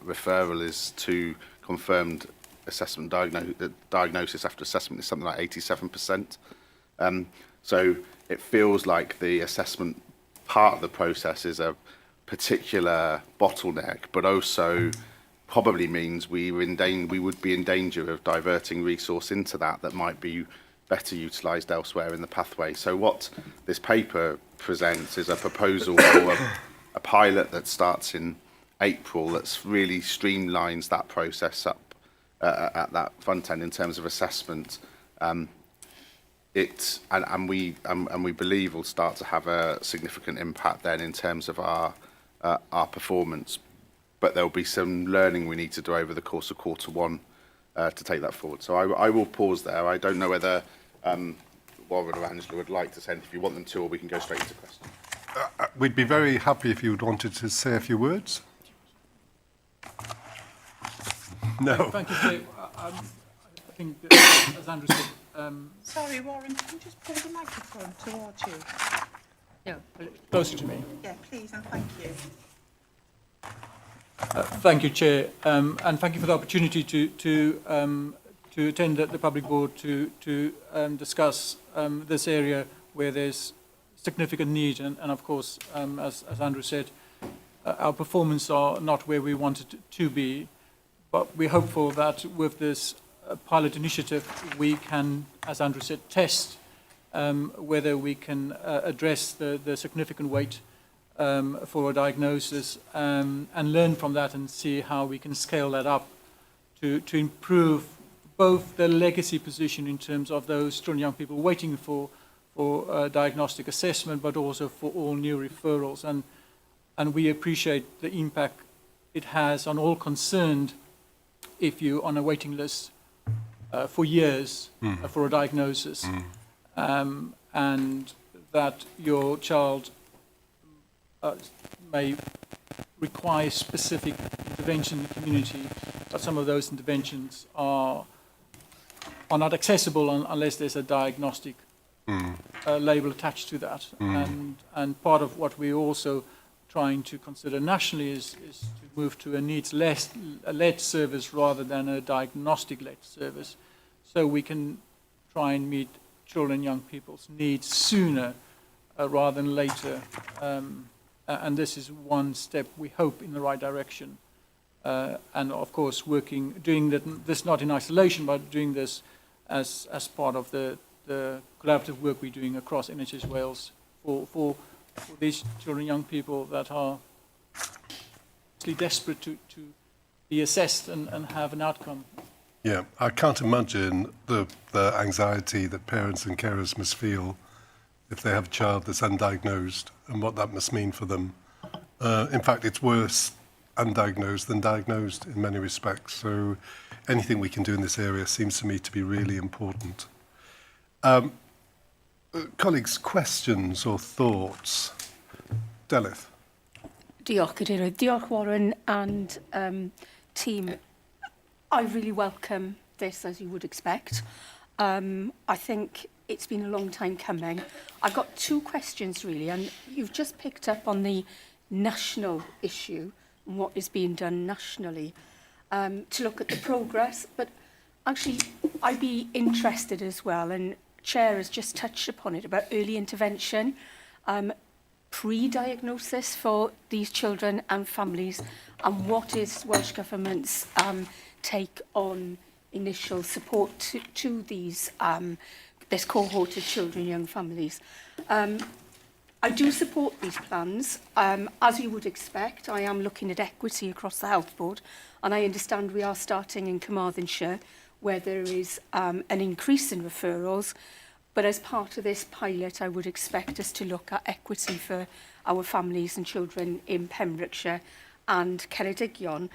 referral is to confirmed assessment diagnosis after assessment is something like 87%. So it feels like the assessment part of the process is a particular bottleneck, but also probably means we would be in danger of diverting resource into that might be better utilised elsewhere in the pathway. So what this paper presents is a proposal for a pilot that starts in April that's really streamlines that process up at that front end in terms of assessment. And we believe will start to have a significant impact then in terms of our performance. But there'll be some learning we need to do over the course of Q1 to take that forward. So I will pause there. I don't know whether Warren or Angela would like to say anything if you want them to, or we can go straight into questions. We'd be very happy if you wanted to say a few words. No. Thank you, Dave. I think, as Andrew said... Sorry, Warren, can you just pull the microphone towards you? No. Closer to me. Yeah, please, and thank you. Thank you, Chair, and thank you for the opportunity to attend the public board to discuss this area where there's significant need, and of course, as Andrew said, our performance are not where we want it to be, but we're hopeful that with this pilot initiative we can, as Andrew said, test whether we can address the significant wait for a diagnosis and learn from that and see how we can scale that up to improve both the legacy position in terms of those children and young people waiting for diagnostic assessment, but also for all new referrals. And we appreciate the impact it has on all concerned if you're on a waiting list for years for a diagnosis, and that your child may require specific intervention in the community, but some of those interventions are not accessible unless there's a diagnostic label attached to that. And part of what we're also trying to consider nationally is to move to a needs-led service rather than a diagnostic-led service, so we can try and meet children and young people's needs sooner rather than later. And this is one step, we hope, in the right direction. And of course, doing this not in isolation, but doing this as part of the collaborative work we're doing across NHS Wales for these children and young people that are desperate to be assessed and have an outcome. Yeah, I can't imagine the anxiety that parents and carers must feel if they have a child that's undiagnosed and what that must mean for them. In fact, it's worse undiagnosed than diagnosed in many respects. So anything we can do in this area seems to me to be really important. Colleagues, questions or thoughts? Delith. Diolch, Cadeirydd. Diolch, Warren and team. I really welcome this, as you would expect. I think it's been a long time coming. I've got two questions, really, and you've just picked up on the national issue and what is being done nationally to look at the progress. But actually, I'd be interested as well, and Chair has just touched upon it, about early intervention, pre-diagnosis for these children and families, and what is Welsh Government's take on initial support to these this cohort of children and young families. I do support these plans. As you would expect, I am looking at equity across the Health Board, and I understand we are starting in Carmarthenshire, where there is an increase in referrals. But as part of this pilot, I would expect us to look at equity for our families and children in Pembrokeshire and Ceredigion.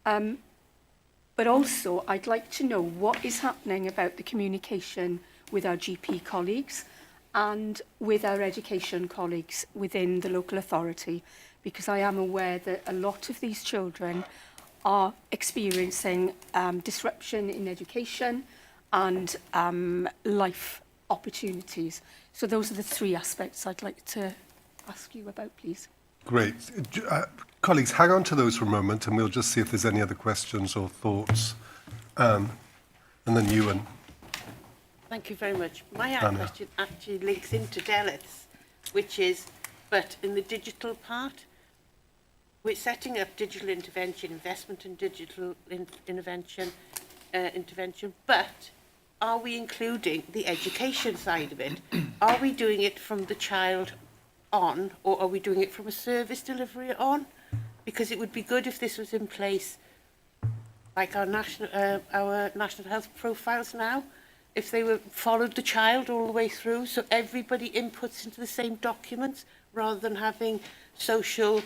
But also, I'd like to know what is happening about the communication with our GP colleagues and with our education colleagues within the local authority, because I am aware that a lot of these children are experiencing disruption in education and life opportunities. So those are the three aspects I'd like to ask you about, please. Great. Colleagues, hang on to those for a moment and we'll just see if there's any other questions or thoughts. And then Ewan. Thank you very much. My Anna. question actually links into Delith's, which is, but in the digital part, we're setting up digital intervention, investment in digital intervention, but are we including the education side of it? Are we doing it from the child on, or are we doing it from a service delivery on? Because it would be good if this was in place, like our national health profiles now, if they were followed the child all the way through, so everybody inputs into the same documents rather than having social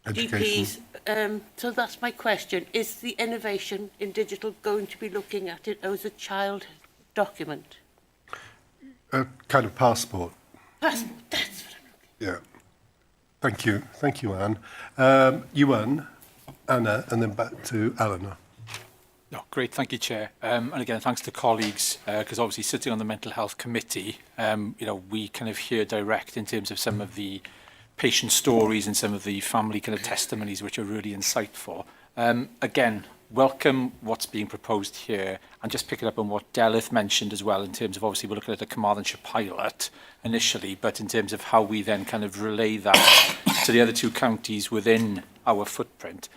Education. GPs. So that's my question. Is the innovation in digital going to be looking at it as a child document? A kind of passport. That's what I'm looking. Yeah. Thank you. Thank you, Anne. Ewan, Anna, and then back to Eleanor. No, great, thank you, Chair. And again, thanks to colleagues, because obviously sitting on the Mental Health Committee, we kind of hear direct in terms of some of the patient stories and some of the family kind of testimonies, which are really insightful. Again, welcome what's being proposed here, and just picking up on what Delith mentioned as well, in terms of obviously we're looking at the Carmarthenshire pilot initially, but in terms of how we then kind of relay that to the other two counties within our footprint.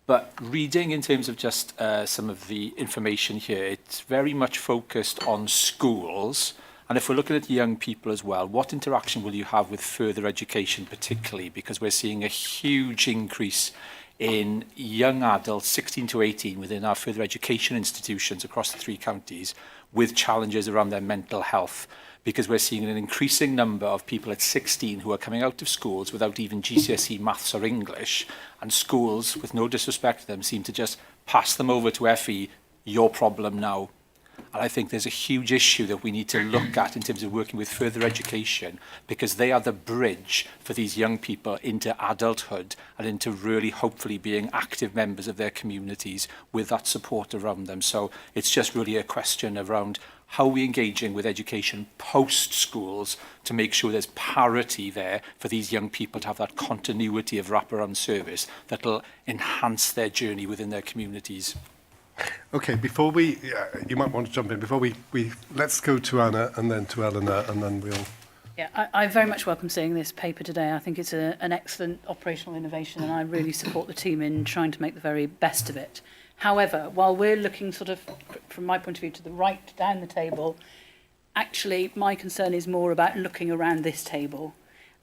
But reading in terms of just some of the information here, it's very much focused on schools. And if we're looking at young people as well, what interaction will you have with further education particularly? Because we're seeing a huge increase in young adults, 16 to 18, within our further education institutions across the three counties with challenges around their mental health. Because we're seeing an increasing number of people at 16 who are coming out of schools without even GCSE maths or English, and schools, with no disrespect to them, seem to just pass them over to FE, your problem now. And I think there's a huge issue that we need to look at in terms of working with further education, because they are the bridge for these young people into adulthood and into really hopefully being active members of their communities with that support around them. So it's just really a question around how are we engaging with education post schools to make sure there's parity there for these young people to have that continuity of wraparound service that will enhance their journey within their communities? Okay, before we, you might want to jump in, before we let's go to Anna and then to Eleanor and then we'll... Yeah, I very much welcome seeing this paper today. I think it's an excellent operational innovation and I really support the team in trying to make the very best of it. However, while we're looking sort of, from my point of view, to the right down the table, actually my concern is more about looking around this table.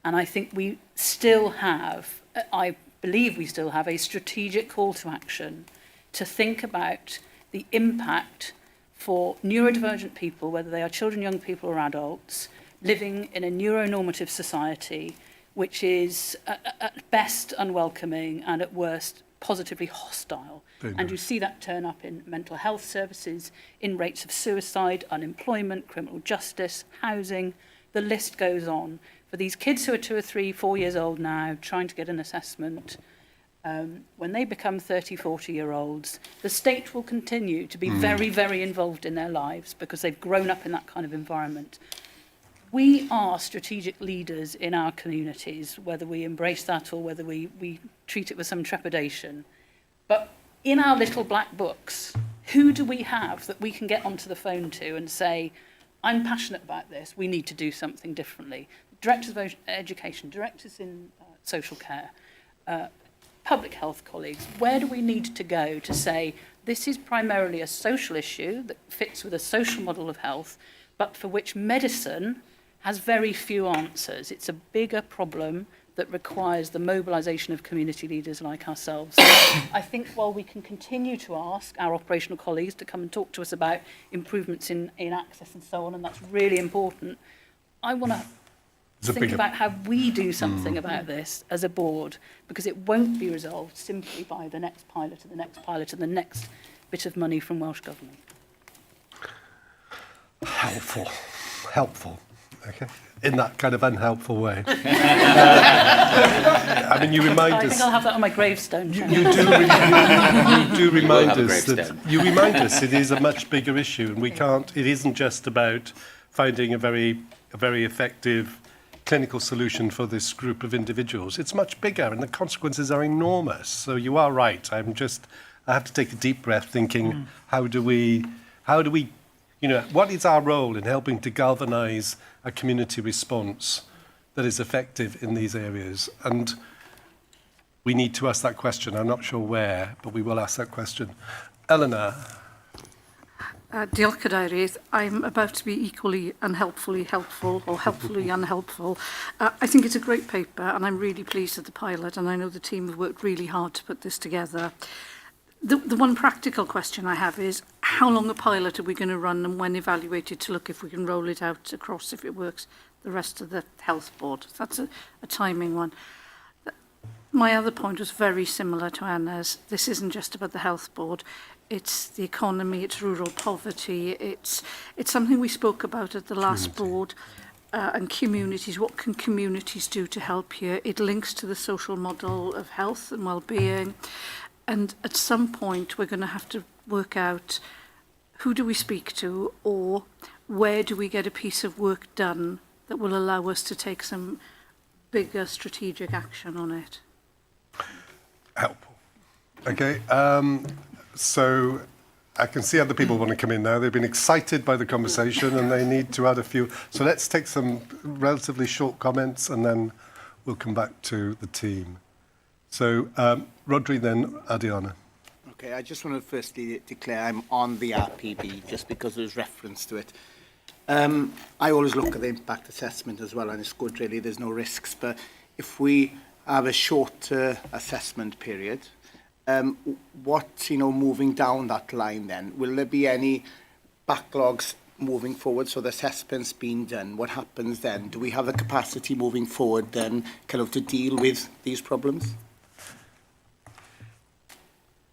And I think we still have, I believe we still have a strategic call to action to think about the impact for neurodivergent people, whether they are children, young people or adults, living in a neuronormative society, which is at best unwelcoming and at worst positively hostile. And you see that turn up in mental health services, in rates of suicide, unemployment, criminal justice, housing, the list goes on. For these kids who are 2 or 3, 4 years old now, trying to get an assessment, when they become 30, 40-year-olds, the state will continue to be very, very involved in their lives because they've grown up in that kind of environment. We are strategic leaders in our communities, whether we embrace that or whether we treat it with some trepidation. But in our little black books, who do we have that we can get onto the phone to and say, I'm passionate about this, we need to do something differently? Directors of education, directors in social care, public health colleagues, where do we need to go to say, this is primarily a social issue that fits with a social model of health, but for which medicine has very few answers. It's a bigger problem that requires the mobilisation of community leaders like ourselves. I think while we can continue to ask our operational colleagues to come and talk to us about improvements in access and so on, and that's really important, I want to think about how we do something about this as a board, because it won't be resolved simply by the next pilot and the next pilot and the next bit of money from Welsh Government. Helpful. Okay, in that kind of unhelpful way. I mean, you remind us... I think I'll have that on my gravestone. You do remind us that... You remind us it is a much bigger issue and we can't... It isn't just about finding a very effective clinical solution for this group of individuals. It's much bigger and the consequences are enormous. So you are right. I have to take a deep breath thinking, how do we... what is our role in helping to galvanise a community response that is effective in these areas? And we need to ask that question. I'm not sure where, but we will ask that question. Eleanor. Diolch Cadeirydd. I'm about to be equally unhelpfully helpful or helpfully unhelpful. I think it's a great paper and I'm really pleased with the pilot and I know the team have worked really hard to put this together. The one practical question I have is, how long a pilot are we going to run and when evaluated to look if we can roll it out across, if it works, the rest of the health board? That's a timing one. My other point was very similar to Anna's. This isn't just about the health board. It's the economy, it's rural poverty, it's something we spoke about at the last board. And communities, what can communities do to help here? It links to the social model of health and well-being. And at some point, we're going to have to work out who do we speak to or where do we get a piece of work done that will allow us to take some bigger strategic action on it. Helpful. Okay, so I can see other people want to come in now. They've been excited by the conversation and they need to add a few. So let's take some relatively short comments and then we'll come back to the team. So, Rodri, then Adriana. Okay, I just want to firstly declare I'm on the RPB just because there's reference to it. I always look at the impact assessment as well, and it's good really, there's no risks. But if we have a shorter assessment period, what, moving down that line then, will there be any backlogs moving forward? So the assessment's been done, what happens then? Do we have the capacity moving forward then kind of to deal with these problems?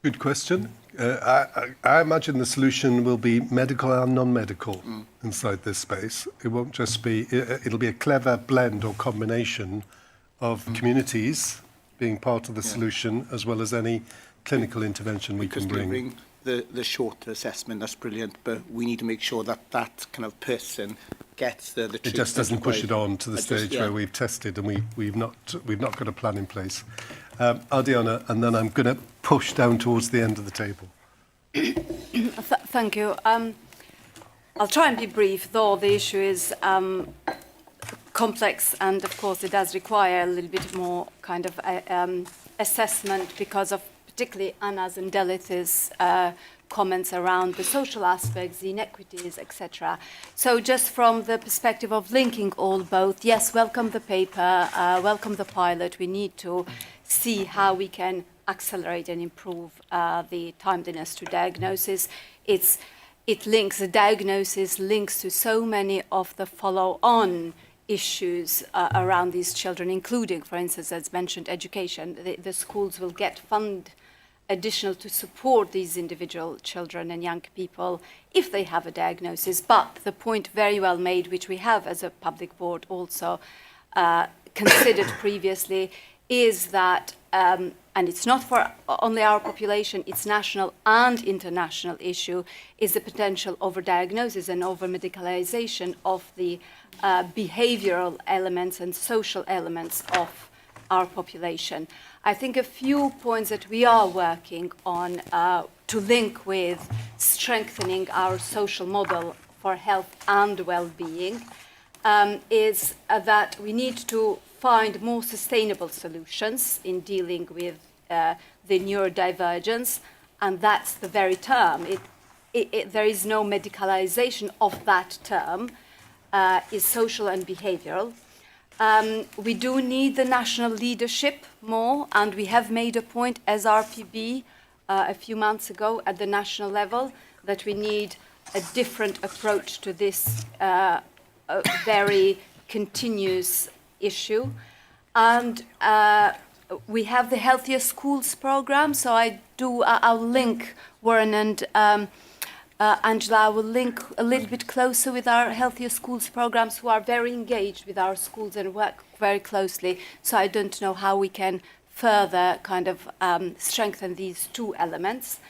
Good question. I imagine the solution will be medical and non-medical inside this space. It won't just be, it'll be a clever blend or combination of communities being part of the solution as well as any clinical intervention we can bring. The the shorter assessment, that's brilliant, but we need to make sure that that kind of person gets the It treatment just doesn't push it required. on to the I just- stage yeah. where we've tested and we've not got a plan in place. Ardiana, and then I'm going to push down towards the end of the table. Thank you. I'll try and be brief, though the issue is complex, and of course it does require a little bit more kind of assessment because of particularly Anna's and Delith's comments around the social aspects, the inequities, etc. So just from the perspective of linking all both, yes, welcome the paper, welcome the pilot. We need to see how we can accelerate and improve the timeliness to diagnosis. The diagnosis links to so many of the follow-on issues around these children, including, for instance, as mentioned, education. The schools will get fund additional to support these individual children and young people if they have a diagnosis. But the point very well made, which we have as a public board also considered previously, is that, and it's not for only our population, it's national and international issue, is the potential overdiagnosis and over-medicalization of the behavioral elements and social elements of our population. I think a few points that we are working on to link with strengthening our social model for health and well-being is that we need to find more sustainable solutions in dealing with the neurodivergence, and that's the very term. There is no medicalization of that term, is social and behavioral. We do need the national leadership more, and we have made a point as RPB a few months ago at the national level that we need a different approach to this very continuous issue. And we have the Healthier Schools program, so I'll link Warren and Angela, I will link a little bit closer with our Healthier Schools programs, who are very engaged with our schools and work very closely. So I don't know how we can further kind of strengthen these two elements.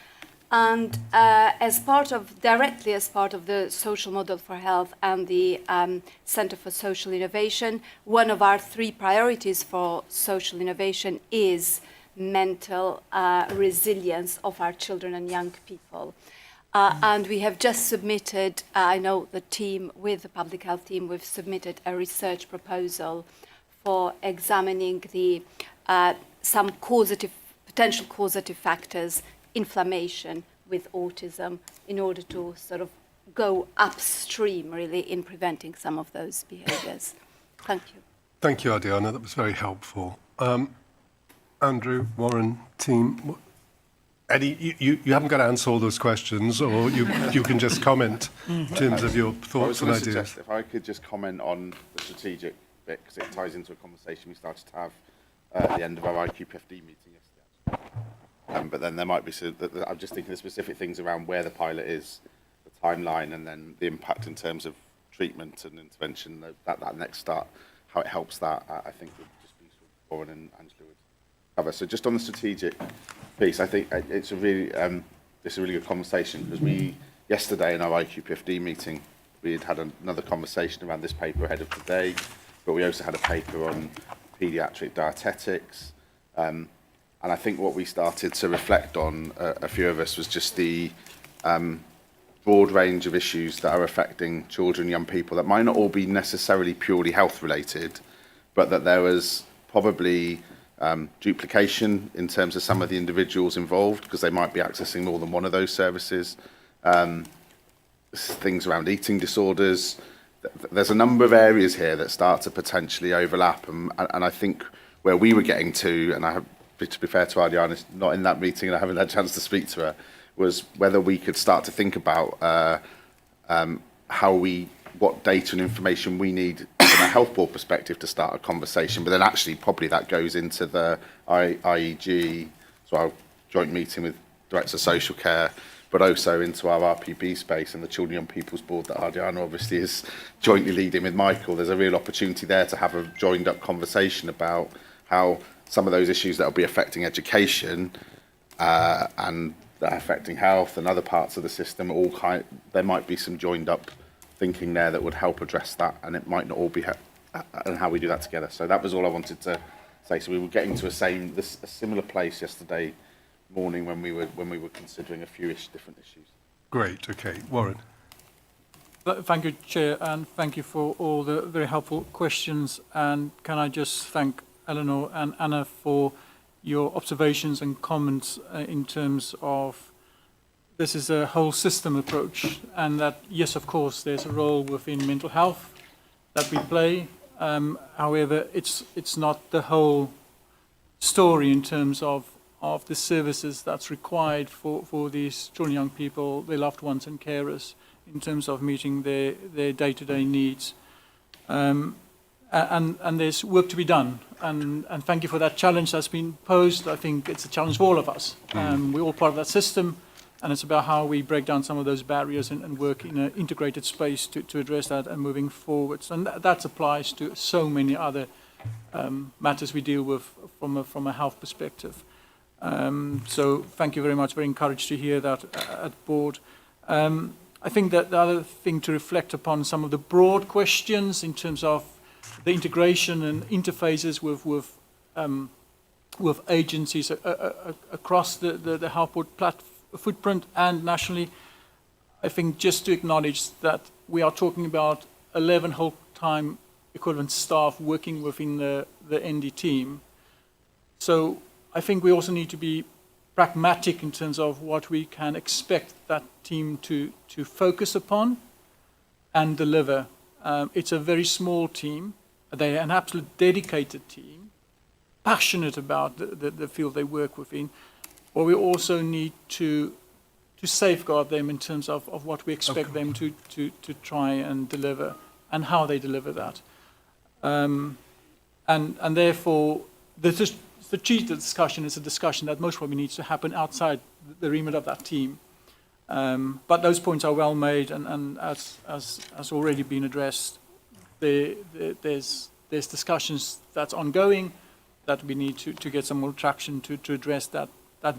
And directly as part of the social model for health and the Centre for Social Innovation, one of our 3 priorities for social innovation is mental resilience of our children and young people. And we have just submitted, I know the team, with the public health team, we've submitted a research proposal for examining some potential causative factors, inflammation with autism, in order to sort of go upstream, really, in preventing some of those behaviours. Thank you. Thank you, Ardiana. That was very helpful. Andrew, Warren, team, Eddie, you haven't got to answer all those questions, or you can just comment in terms of your thoughts and ideas. Suggest if I could just comment on the strategic bit, because it ties into a conversation we started to have at the end of our IQ50 meeting yesterday. But then there might be, I'm just thinking of specific things around where the pilot is, the timeline, and then the impact in terms of treatment and intervention, that next start, how it helps that, I think would just be sort of Warren and Angela would cover. So just on the strategic piece, I think it's a really good conversation, because yesterday in our IQ50 meeting, we had another conversation around this paper ahead of today, but we also had a paper on paediatric dietetics. And I think what we started to reflect on, a few of us, was just the broad range of issues that are affecting children, young people, that might not all be necessarily purely health related, but that there was probably duplication in terms of some of the individuals involved, because they might be accessing more than one of those services. Things around eating disorders. There's a number of areas here that start to potentially overlap, and I think where we were getting to, and I have, to be fair to Ardiana, not in that meeting and I haven't had a chance to speak to her, was whether we could start to think about what data and information we need from a health board perspective to start a conversation, but then actually probably that goes into the IEG, so our joint meeting with Directors of Social Care, but also into our RPB space and the Children and Young People's Board that Ardiana obviously is jointly leading with Michael. There's a real opportunity there to have a joined up conversation about how some of those issues that will be affecting education and that are affecting health and other parts of the system, there might be some joined up thinking there that would help address that, and it might not all be and how we do that together. So that was all I wanted to say. So we were getting to a similar place yesterday morning when we were considering a few different issues. Great. Okay, Warren. Thank you, Chair, and thank you for all the very helpful questions. And can I just thank Eleanor and Anna for your observations and comments in terms of this is a whole system approach, and that, yes, of course, there's a role within mental health that we play. However, it's not the whole story in terms of the services that's required for these children, young people, their loved ones and carers in terms of meeting their day-to-day needs. And there's work to be done. And thank you for that challenge that's been posed. I think it's a challenge for all of us. We're all part of that system, and it's about how we break down some of those barriers and work in an integrated space to address that and moving forwards. And that applies to so many other matters we deal with from a health perspective. So thank you very much. Very encouraged to hear that at board. I think that the other thing to reflect upon some of the broad questions in terms of the integration and interfaces with agencies across the health board footprint and nationally. I think just to acknowledge that we are talking about 11 whole-time equivalent staff working within the ND team. So I think we also need to be pragmatic in terms of what we can expect that team to focus upon and deliver. It's a very small team. They're an absolute dedicated team, passionate about the field they work within. But we also need to safeguard them in terms of what we expect them to try and deliver and how they deliver that. And therefore, the strategic discussion is a discussion that most probably needs to happen outside the remit of that team. But those points are well made, and as already been addressed, there's discussions that's ongoing that we need to get some more traction to address that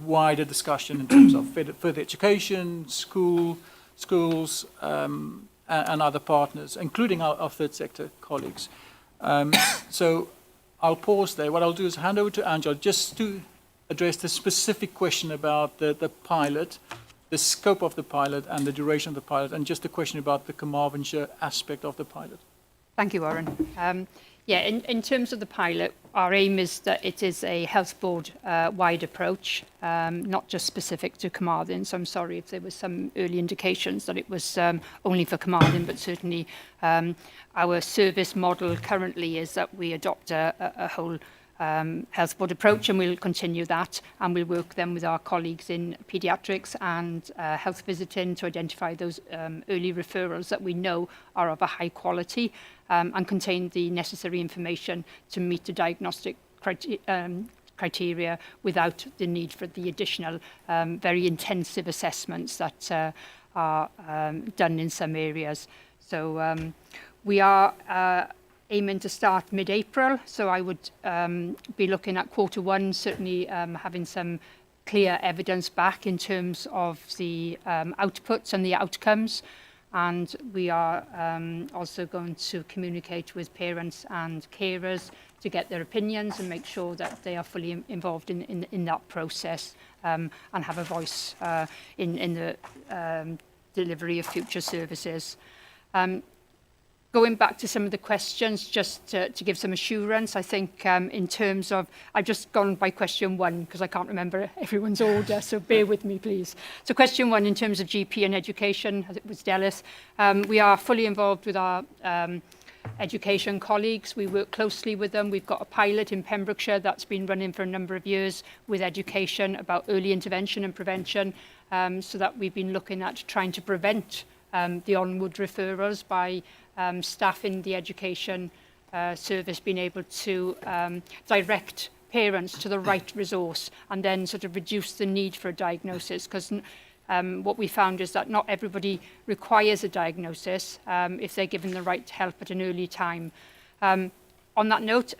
wider discussion in terms of further education, schools, and other partners, including our third sector colleagues. So I'll pause there. What I'll do is hand over to Angela just to address the specific question about the pilot, the scope of the pilot and the duration of the pilot, and just a question about the Carmarthenshire aspect of the pilot. Thank you, Warren. Yeah, in terms of the pilot, our aim is that it is a health board wide approach, not just specific to Carmarthen. So I'm sorry if there was some early indications that it was only for Carmarthen, but certainly our service model currently is that we adopt a whole health board approach, and we'll continue that, and we'll work then with our colleagues in paediatrics and health visiting to identify those early referrals that we know are of a high quality and contain the necessary information to meet the diagnostic criteria without the need for the additional very intensive assessments that are done in some areas. So we are aiming to start mid-April, so I would be looking at Q1, certainly having some clear evidence back in terms of the outputs and the outcomes. And we are also going to communicate with parents and carers to get their opinions and make sure that they are fully involved in that process and have a voice in the delivery of future services. Going back to some of the questions, just to give some assurance, I think in terms of, I've just gone by question 1 because I can't remember everyone's order, so bear with me, please. So question 1, in terms of GP and education, as it was Delis, we are fully involved with our education colleagues. We work closely with them. We've got a pilot in Pembrokeshire that's been running for a number of years with education about early intervention and prevention, so that we've been looking at trying to prevent the onward referrals by staff in the education service being able to direct parents to the right resource and then sort of reduce the need for a diagnosis, because what we found is that not everybody requires a diagnosis if they're given the right help at an early time. on that note,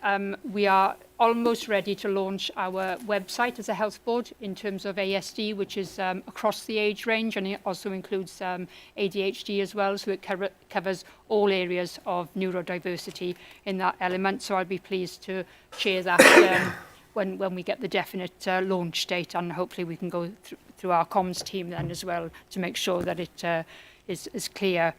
we are almost ready to launch our website as a health board in terms of ASD, which is across the age range, and it also includes ADHD as well, so it covers all areas of neurodiversity in that element. So I'll be pleased to share that when we get the definite launch date, and hopefully we can go through our comms team then as well to make sure that it is clear.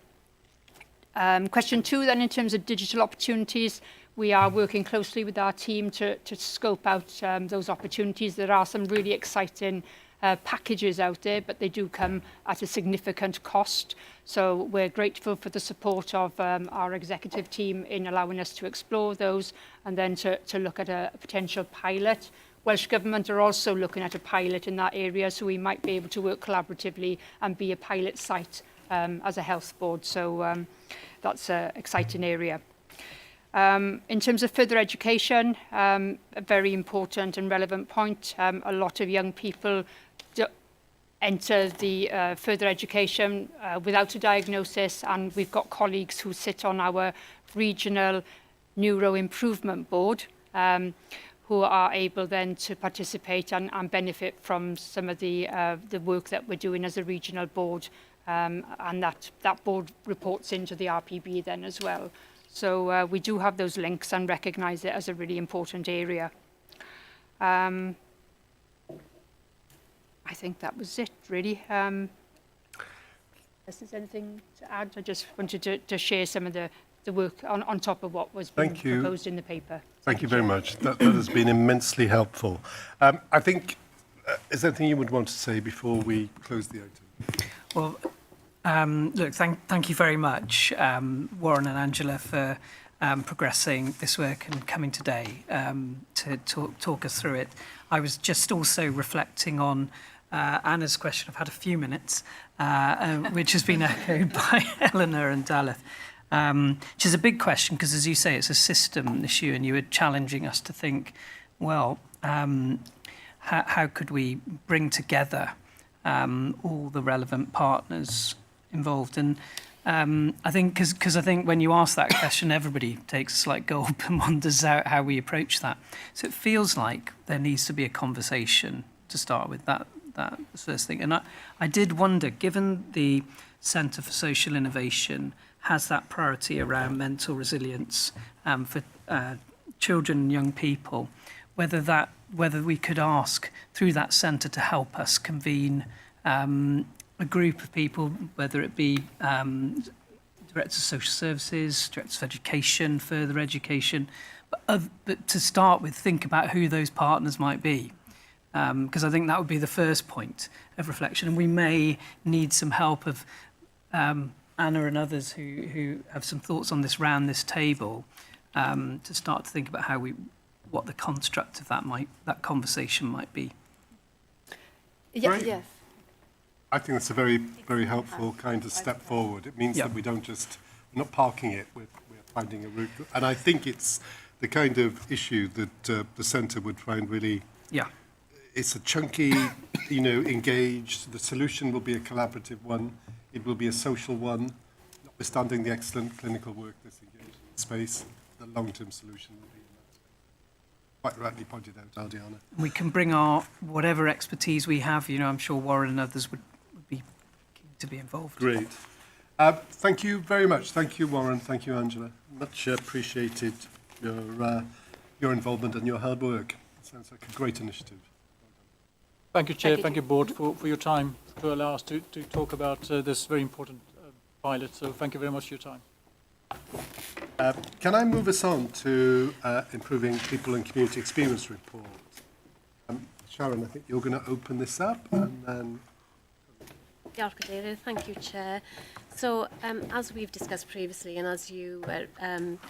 Question 2 then, in terms of digital opportunities, we are working closely with our team to scope out those opportunities. There are some really exciting packages out there, but they do come at a significant cost. So we're grateful for the support of our executive team in allowing us to explore those and then to look at a potential pilot. Welsh Government are also looking at a pilot in that area, so we might be able to work collaboratively and be a pilot site as a health board. So that's an exciting area. In terms of further education, a very important and relevant point. A lot of young people enter the further education without a diagnosis, and we've got colleagues who sit on our regional neuro improvement board who are able then to participate and benefit from some of the work that we're doing as a regional board, and that board reports into the RPB then as well. So we do have those links and recognise it as a really important area. I think that was it, really. Unless there's anything to add, I just wanted to share some of the work on top of what was being proposed in the paper. Thank you very much. That has been immensely helpful. I think, is there anything you would want to say before we close the item? Well, look, thank you very much, Warren and Angela, for progressing this work and coming today to talk us through it. I was just also reflecting on Anna's question. I've had a few minutes, which has been echoed by Eleanor and Daleth, which is a big question because, as you say, it's a system issue, and you were challenging us to think, well, how could we bring together all the relevant partners involved? And I think because I think when you ask that question, everybody takes a slight gulp and wonders how we approach that. So it feels like there needs to be a conversation to start with. That first thing. And I did wonder, given the Centre for Social Innovation has that priority around mental resilience for children and young people, whether we could ask through that centre to help us convene a group of people, whether it be directors of social services, directors of education, further education, but to start with, think about who those partners might be. Because I think that would be the first point of reflection. And we may need some help of Anna and others who have some thoughts on this round this table to start to think about what the construct of that conversation might be. Yes. I think that's a very, very helpful kind of step forward. It means that we're not parking it, we're finding a route. And I think it's the kind of issue that the centre would find really... It's a chunky, engaged. The solution will be a collaborative one. It will be a social one, notwithstanding the excellent clinical work that's engaged in the space. The long-term solution will be in that. Quite rightly pointed out, Aldiana. We can bring our whatever expertise we have. I'm sure Warren and others would be keen to be involved. Great. Thank you very much. Thank you, Warren. Thank you, Angela. Much appreciated your involvement and your hard work. It sounds like a great initiative. Thank you, Chair. Thank you, Board, for your time to allow us to talk about this very important pilot. So thank you very much for your time. Can I move us on to improving people and community experience report? Sharon, I think you're going to open this up and then... Thank you, Chair. So, as we've discussed previously, and as you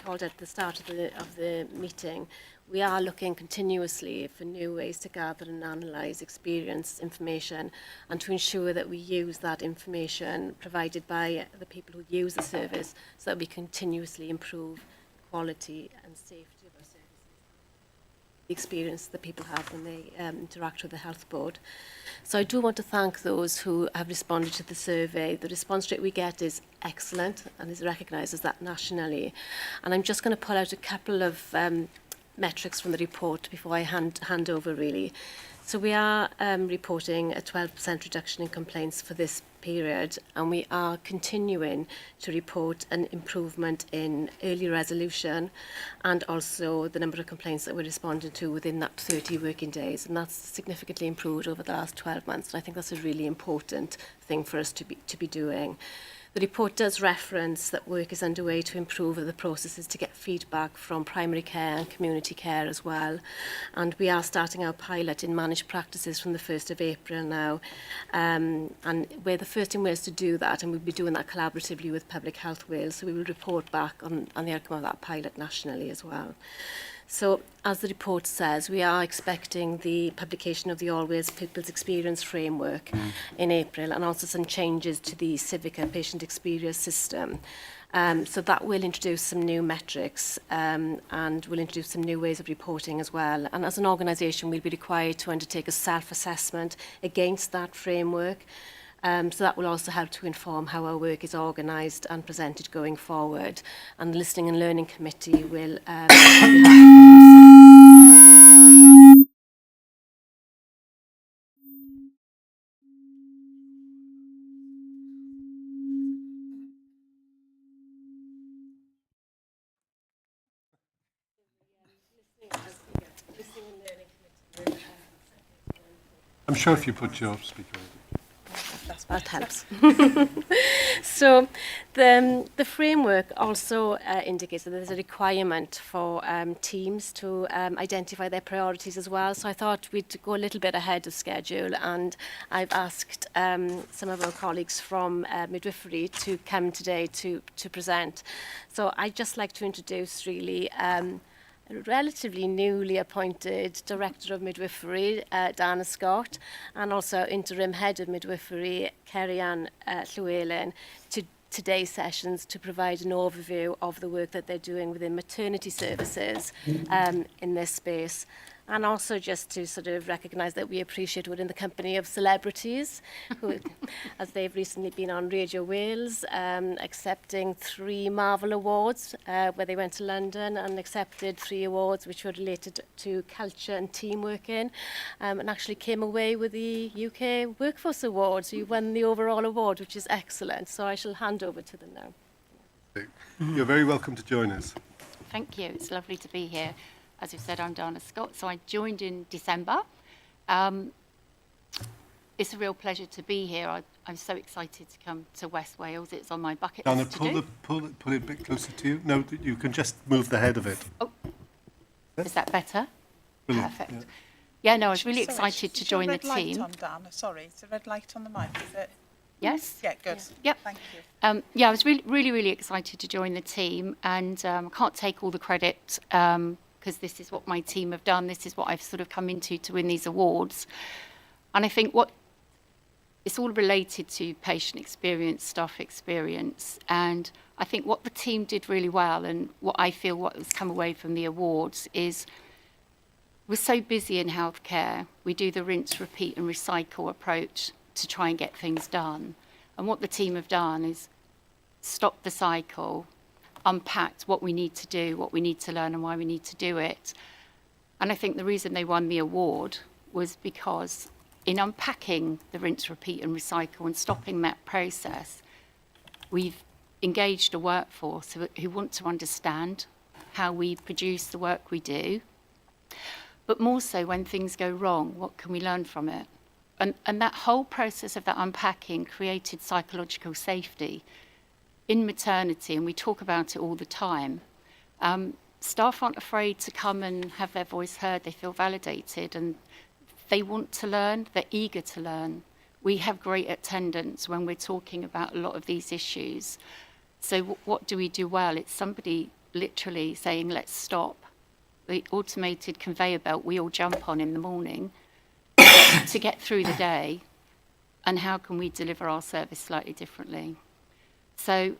called at the start of the meeting, we are looking continuously for new ways to gather and analyse experience information and to ensure that we use that information provided by the people who use the service so that we continuously improve quality and safety of our services. the experience that people have when they interact with the health board. So I do want to thank those who have responded to the survey. The response rate we get is excellent and is recognised as that nationally. And I'm just going to pull out a couple of metrics from the report before I hand over really. So we are reporting a 12% reduction in complaints for this period, and we are continuing to report an improvement in early resolution and also the number of complaints that we're responding to within that 30 working days, and that's significantly improved over the last 12 months, and I think that's a really important thing for us to be doing. The report does reference that work is underway to improve the processes to get feedback from primary care and community care as well. And we are starting our pilot in managed practices from the 1st of April now. And we're the first in Wales to do that, and we'll be doing that collaboratively with Public Health Wales. So we will report back on the outcome of that pilot nationally as well. So, as the report says, we are expecting the publication of the All Wales People's Experience Framework in April, and also some changes to the civic and patient experience system. So that will introduce some new metrics and will introduce some new ways of reporting as well. And as an organisation, we'll be required to undertake a self-assessment against that framework. So that will also help to inform how our work is organised and presented going forward. And the Listening and Learning Committee will I'm sure if you put your speaker on. that helps. So the framework also indicates that there's a requirement for teams to identify their priorities as well. So I thought we'd go a little bit ahead of schedule, and I've asked some of our colleagues from midwifery to come today to present. So I'd just like to introduce really a relatively newly appointed Director of Midwifery, Dana Scott, and also Interim Head of Midwifery, Kerry-Ann Llewellyn, to today's sessions to provide an overview of the work that they're doing within maternity services in this space. And also just to sort of recognise that we appreciate we're in the company of celebrities, who, as they've recently been on Radio Wales, accepting 3 Marvel Awards, where they went to London and accepted 3 awards which were related to culture and team working, and actually came away with the UK Workforce Award. So you won the overall award, which is excellent. So I shall hand over to them now. You're very welcome to join us. Thank you. It's lovely to be here. As you said, I'm Dana Scott, so I joined in December. It's a real pleasure to be here. I'm so excited to come to West Wales. It's on my bucket list to do. Pull it a bit closer to you. No, you can just move the head of it. Oh, is that better? Brilliant. Perfect. Yeah, no, I was really excited to join the team. Is there a red light on, Dana? Sorry, is there a red light on the mic? Is it? Yes? Yeah, good. Yep. Thank you. Yeah, I was really excited to join the team, and I can't take all the credit because this is what my team have done. This is what I've sort of come into to win these awards. And I think it's all related to patient experience, staff experience. And I think what the team did really well, and what I feel what has come away from the awards, is we're so busy in healthcare. We do the rinse, repeat and recycle approach to try and get things done. And what the team have done is stop the cycle, unpacked what we need to do, what we need to learn and why we need to do it. And I think the reason they won the award was because in unpacking the rinse, repeat and recycle and stopping that process, we've engaged a workforce who want to understand how we produce the work we do, but more so when things go wrong, what can we learn from it? And that whole process of that unpacking created psychological safety in maternity, and we talk about it all the time. Staff aren't afraid to come and have their voice heard. They feel validated and they want to learn. They're eager to learn. We have great attendance when we're talking about a lot of these issues. So what do we do well? It's somebody literally saying, let's stop. The automated conveyor belt we all jump on in the morning to get through the day, and how can we deliver our service slightly differently? So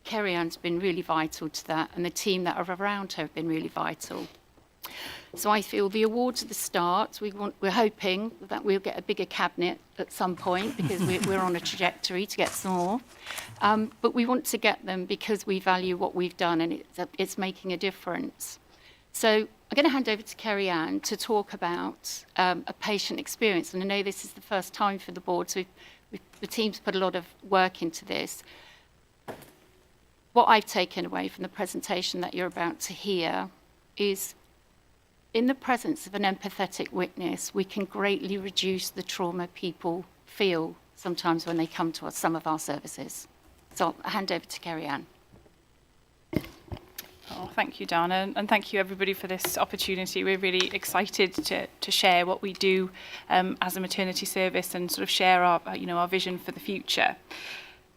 Kerry-Ann's been really vital to that, and the team that are around her have been really vital. So I feel the awards are the start. We're hoping that we'll get a bigger cabinet at some point because we're on a trajectory to get some more. But we want to get them because we value what we've done and it's making a difference. So I'm going to hand over to Kerry Ann to talk about a patient experience. And I know this is the first time for the board, so the team's put a lot of work into this. What I've taken away from the presentation that you're about to hear is in the presence of an empathetic witness, we can greatly reduce the trauma people feel sometimes when they come to us, some of our services. So I'll hand over to Kerry Ann. Oh, thank you, Dana, and thank you everybody for this opportunity. We're really excited to share what we do as a maternity service and sort of share our vision for the future.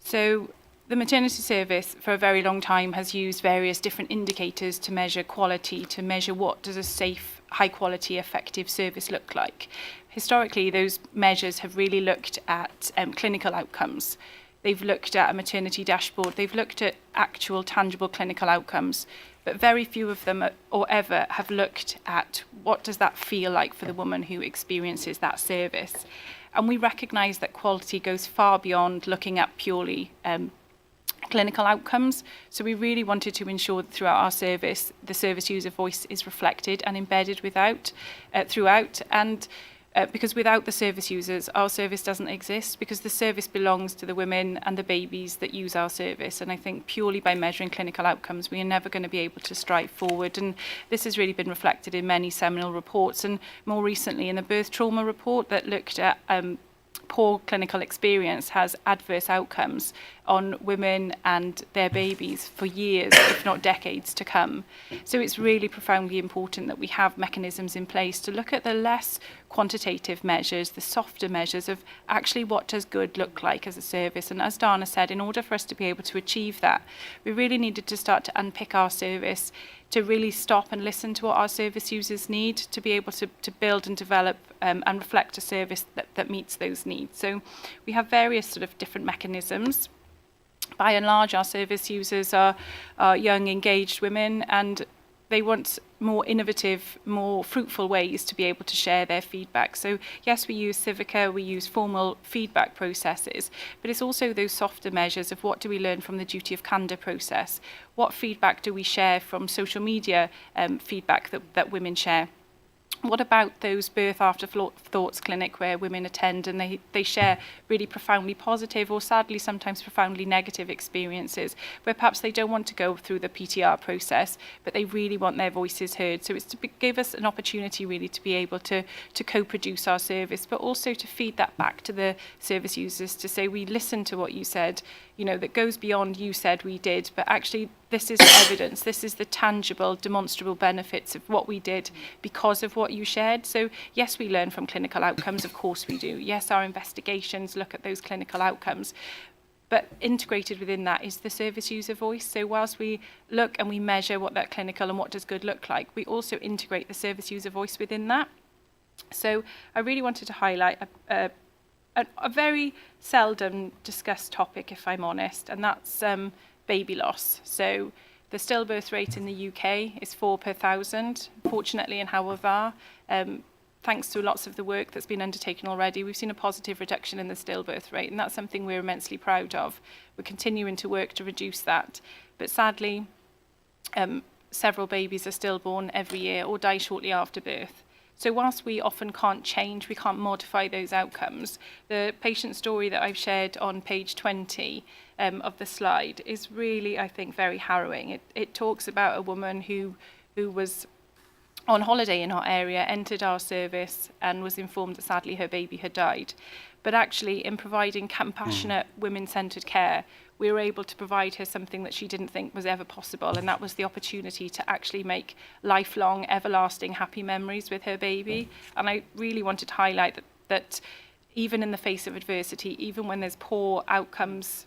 So the maternity service for a very long time has used various different indicators to measure quality, to measure what does a safe, high quality, effective service look like. Historically, those measures have really looked at clinical outcomes. They've looked at a maternity dashboard. They've looked at actual tangible clinical outcomes, but very few of them or ever have looked at what does that feel like for the woman who experiences that service. And we recognise that quality goes far beyond looking at purely clinical outcomes. So we really wanted to ensure that throughout our service, the service user voice is reflected and embedded throughout. And because without the service users, our service doesn't exist, because the service belongs to the women and the babies that use our service. And I think purely by measuring clinical outcomes, we are never going to be able to strive forward. And this has really been reflected in many seminal reports, and more recently in the birth trauma report that looked at poor clinical experience has adverse outcomes on women and their babies for years, if not decades to come. So it's really profoundly important that we have mechanisms in place to look at the less quantitative measures, the softer measures of actually what does good look like as a service. And as Dana said, in order for us to be able to achieve that, we really needed to start to unpick our service, to really stop and listen to what our service users need, to be able to build and develop and reflect a service that meets those needs. So we have various sort of different mechanisms. By and large, our service users are young, engaged women, and they want more innovative, more fruitful ways to be able to share their feedback. So yes, we use Civica, we use formal feedback processes, but it's also those softer measures of what do we learn from the duty of candour process? What feedback do we share from social media feedback that women share? What about those birth after thoughts clinic where women attend and they share really profoundly positive or sadly sometimes profoundly negative experiences where perhaps they don't want to go through the PTR process, but they really want their voices heard. So it's to give us an opportunity really to be able to co-produce our service, but also to feed that back to the service users to say, we listened to what you said, you know, that goes beyond you said we did, but actually this is the evidence, this is the tangible, demonstrable benefits of what we did because of what you shared. So yes, we learn from clinical outcomes, of course we do. Yes, our investigations look at those clinical outcomes, but integrated within that is the service user voice. So whilst we look and we measure what that clinical and what does good look like, we also integrate the service user voice within that. So I really wanted to highlight a very seldom discussed topic, if I'm honest, and that's baby loss. So the stillbirth rate in the UK is 4 per 1,000. Fortunately, in Hywel Dda, thanks to lots of the work that's been undertaken already, we've seen a positive reduction in the stillbirth rate, and that's something we're immensely proud of. We're continuing to work to reduce that. But sadly, several babies are stillborn every year or die shortly after birth. So whilst we often can't change, we can't modify those outcomes, the patient story that I've shared on page 20 of the slide is really, I think, very harrowing. It talks about a woman who was on holiday in our area, entered our service and was informed that sadly her baby had died. But actually, in providing compassionate, women-centred care, we were able to provide her something that she didn't think was ever possible, and that was the opportunity to actually make lifelong, everlasting, happy memories with her baby. And I really wanted to highlight that even in the face of adversity, even when there's poor outcomes,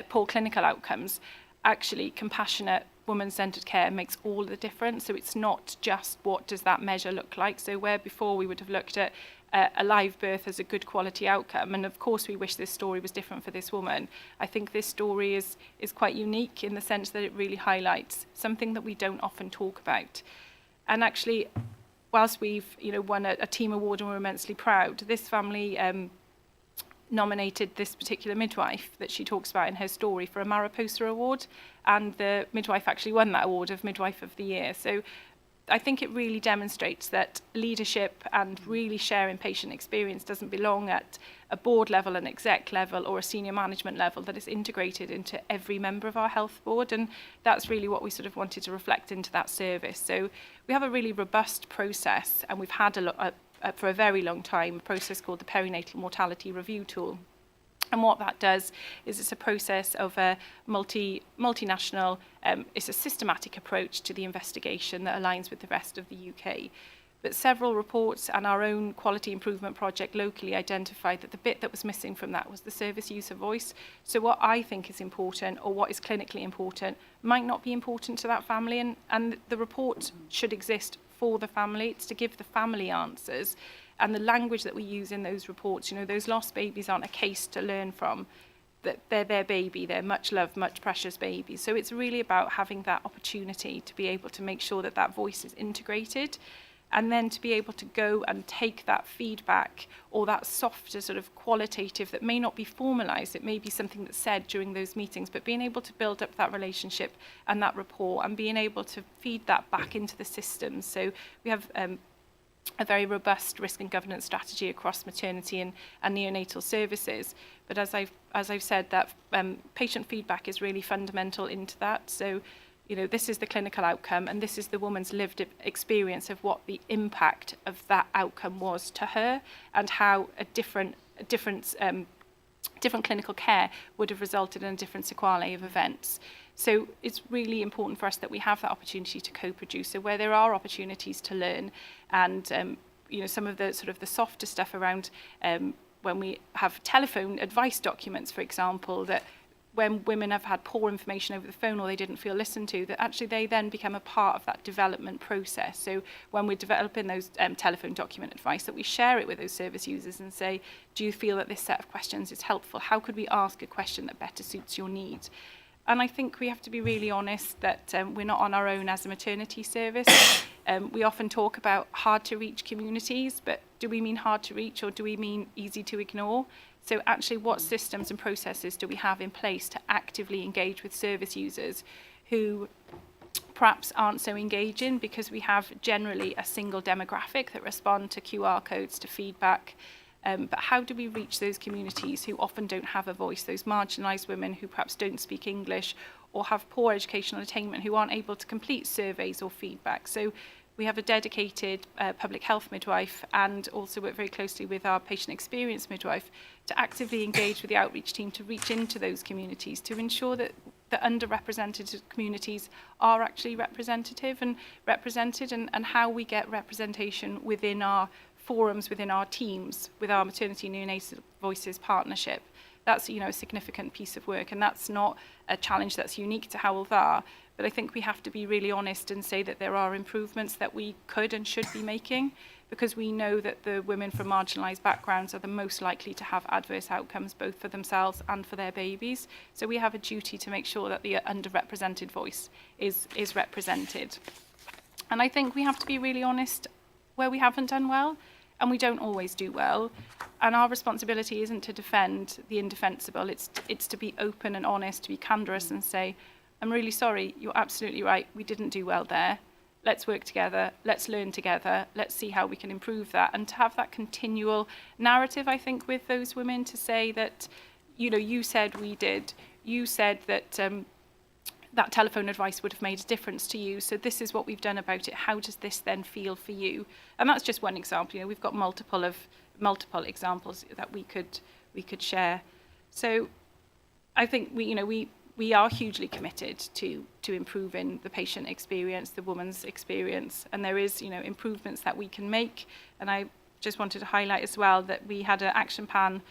poor clinical outcomes, actually compassionate, woman-centred care makes all the difference. So it's not just what does that measure look like. So where before we would have looked at a live birth as a good quality outcome, and of course we wish this story was different for this woman, I think this story is quite unique in the sense that it really highlights something that we don't often talk about. And actually, whilst we've won a team award and we're immensely proud, this family nominated this particular midwife that she talks about in her story for a Mariposa Award, and the midwife actually won that award of Midwife of the Year. So I think it really demonstrates that leadership and really sharing patient experience doesn't belong at a board level, an exec level, or a senior management level, that is integrated into every member of our health board. And that's really what we sort of wanted to reflect into that service. So we have a really robust process, and we've had for a very long time a process called the Perinatal Mortality Review Tool. And what that does is it's a process of a multinational, it's a systematic approach to the investigation that aligns with the rest of the UK. But several reports and our own quality improvement project locally identified that the bit that was missing from that was the service user voice. So what I think is important, or what is clinically important, might not be important to that family, and the report should exist for the family. It's to give the family answers. And the language that we use in those reports, those lost babies aren't a case to learn from. That they're their baby, they're much loved, much precious babies. So it's really about having that opportunity to be able to make sure that that voice is integrated, and then to be able to go and take that feedback, or that softer sort of qualitative that may not be formalised, it may be something that's said during those meetings, but being able to build up that relationship and that rapport, and being able to feed that back into the systems. So we have a very robust risk and governance strategy across maternity and neonatal services. But as I've said, that patient feedback is really fundamental into that. So, this is the clinical outcome, and this is the woman's lived experience of what the impact of that outcome was to her, and how a different clinical care would have resulted in a different sequelae of events. So it's really important for us that we have that opportunity to co-produce. So where there are opportunities to learn, and some of the sort of the softer stuff around when we have telephone advice documents, for example, that when women have had poor information over the phone or they didn't feel listened to, that actually they then become a part of that development process. So when we're developing those telephone document advice, that we share it with those service users and say, do you feel that this set of questions is helpful? How could we ask a question that better suits your needs? And I think we have to be really honest that we're not on our own as a maternity service. We often talk about hard to reach communities, but do we mean hard to reach, or do we mean easy to ignore? So actually, what systems and processes do we have in place to actively engage with service users who perhaps aren't so engaging, because we have generally a single demographic that respond to QR codes, to feedback. But how do we reach those communities who often don't have a voice, those marginalised women who perhaps don't speak English or have poor educational attainment, who aren't able to complete surveys or feedback? So we have a dedicated public health midwife, and also work very closely with our patient experience midwife to actively engage with the outreach team to reach into those communities, to ensure that the underrepresented communities are actually represented, and how we get representation within our forums, within our teams, with our Maternity and Neonatal Voices partnership. That's a significant piece of work, and that's not a challenge that's unique to Hywel Dda. But I think we have to be really honest and say that there are improvements that we could and should be making, because we know that the women from marginalised backgrounds are the most likely to have adverse outcomes, both for themselves and for their babies. So we have a duty to make sure that the underrepresented voice is represented. And I think we have to be really honest where we haven't done well, and we don't always do well. And our responsibility isn't to defend the indefensible, it's to be open and honest, to be candorous and say, I'm really sorry, you're absolutely right, we didn't do well there. Let's work together, let's learn together, let's see how we can improve that. And to have that continual narrative, I think, with those women, to say that, you said we did, you said that that telephone advice would have made a difference to you, so this is what we've done about it, how does this then feel for you? And that's just one example. We've got multiple examples that we could share. So I think we are hugely committed to improving the patient experience, the woman's experience, and there is improvements that we can make. And I just wanted to highlight as well that we had an action plan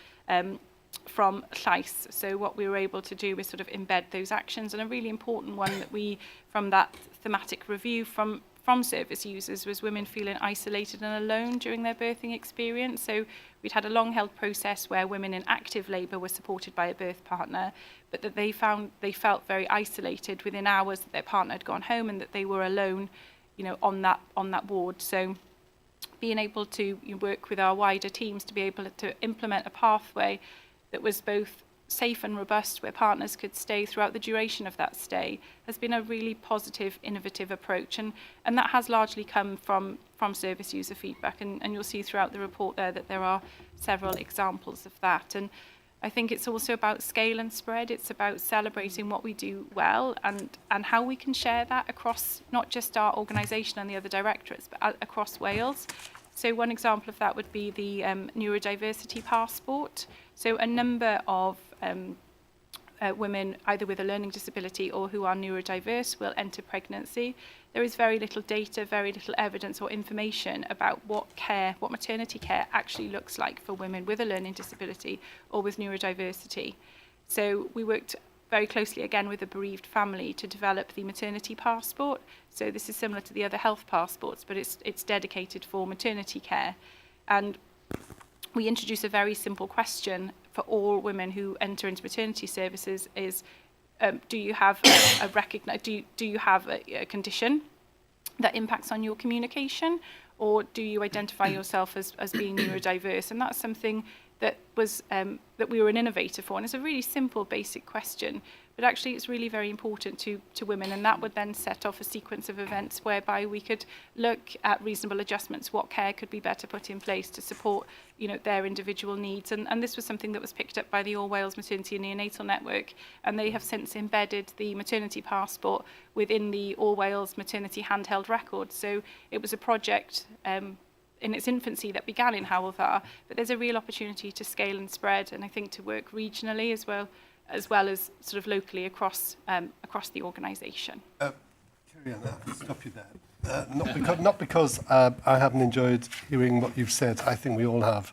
from Llais. So what we were able to do is sort of embed those actions, and a really important one that we, from that thematic review from service users, was women feeling isolated and alone during their birthing experience. So we'd had a long-held process where women in active labour were supported by a birth partner, but that they felt very isolated within hours that their partner had gone home, and that they were alone on that ward. So being able to work with our wider teams to be able to implement a pathway that was both safe and robust, where partners could stay throughout the duration of that stay, has been a really positive, innovative approach. And that has largely come from service user feedback. And you'll see throughout the report there that there are several examples of that. And I think it's also about scale and spread. It's about celebrating what we do well and how we can share that across not just our organisation and the other directorates, but across Wales. So one example of that would be the neurodiversity passport. So a number of women, either with a learning disability or who are neurodiverse, will enter pregnancy. There is very little data, very little evidence or information about what maternity care actually looks like for women with a learning disability or with neurodiversity. So we worked very closely again with the bereaved family to develop the maternity passport. So this is similar to the other health passports, but it's dedicated for maternity care. And we introduce a very simple question for all women who enter into maternity services: is do you have do you have a condition that impacts on your communication, or do you identify yourself as being neurodiverse? And that's something that was that we were an innovator for, and it's a really simple, basic question, but actually it's really very important to women, and that would then set off a sequence of events whereby we could look at reasonable adjustments, what care could be better put in place to support their individual needs. And this was something that was picked up by the All Wales Maternity and Neonatal Network, and they have since embedded the maternity passport within the All Wales Maternity handheld record. So it was a project in its infancy that began in Hywel Dda, but there's a real opportunity to scale and spread, and I think to work regionally as well as sort of locally across the organisation. Carry on, I'll stop you there. Not because I haven't enjoyed hearing what you've said. I think we all have.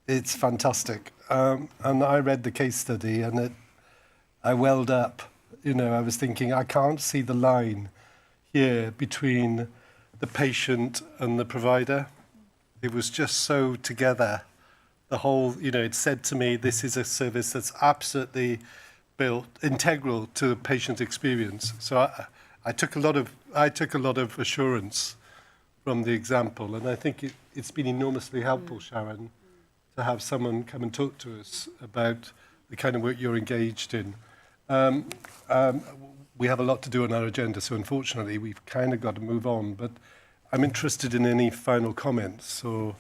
It's fantastic. And I read the case study and I welled up. I was thinking, I can't see the line here between the patient and the provider. It was just so together. The whole, it said to me, this is a service that's absolutely integral to the patient experience. So I took a lot of assurance from the example, and I think it's been enormously helpful, Sharon, to have someone come and talk to us about the kind of work you're engaged in. We have a lot to do on our agenda, so unfortunately we've kind of got to move on, but I'm interested in any final comments or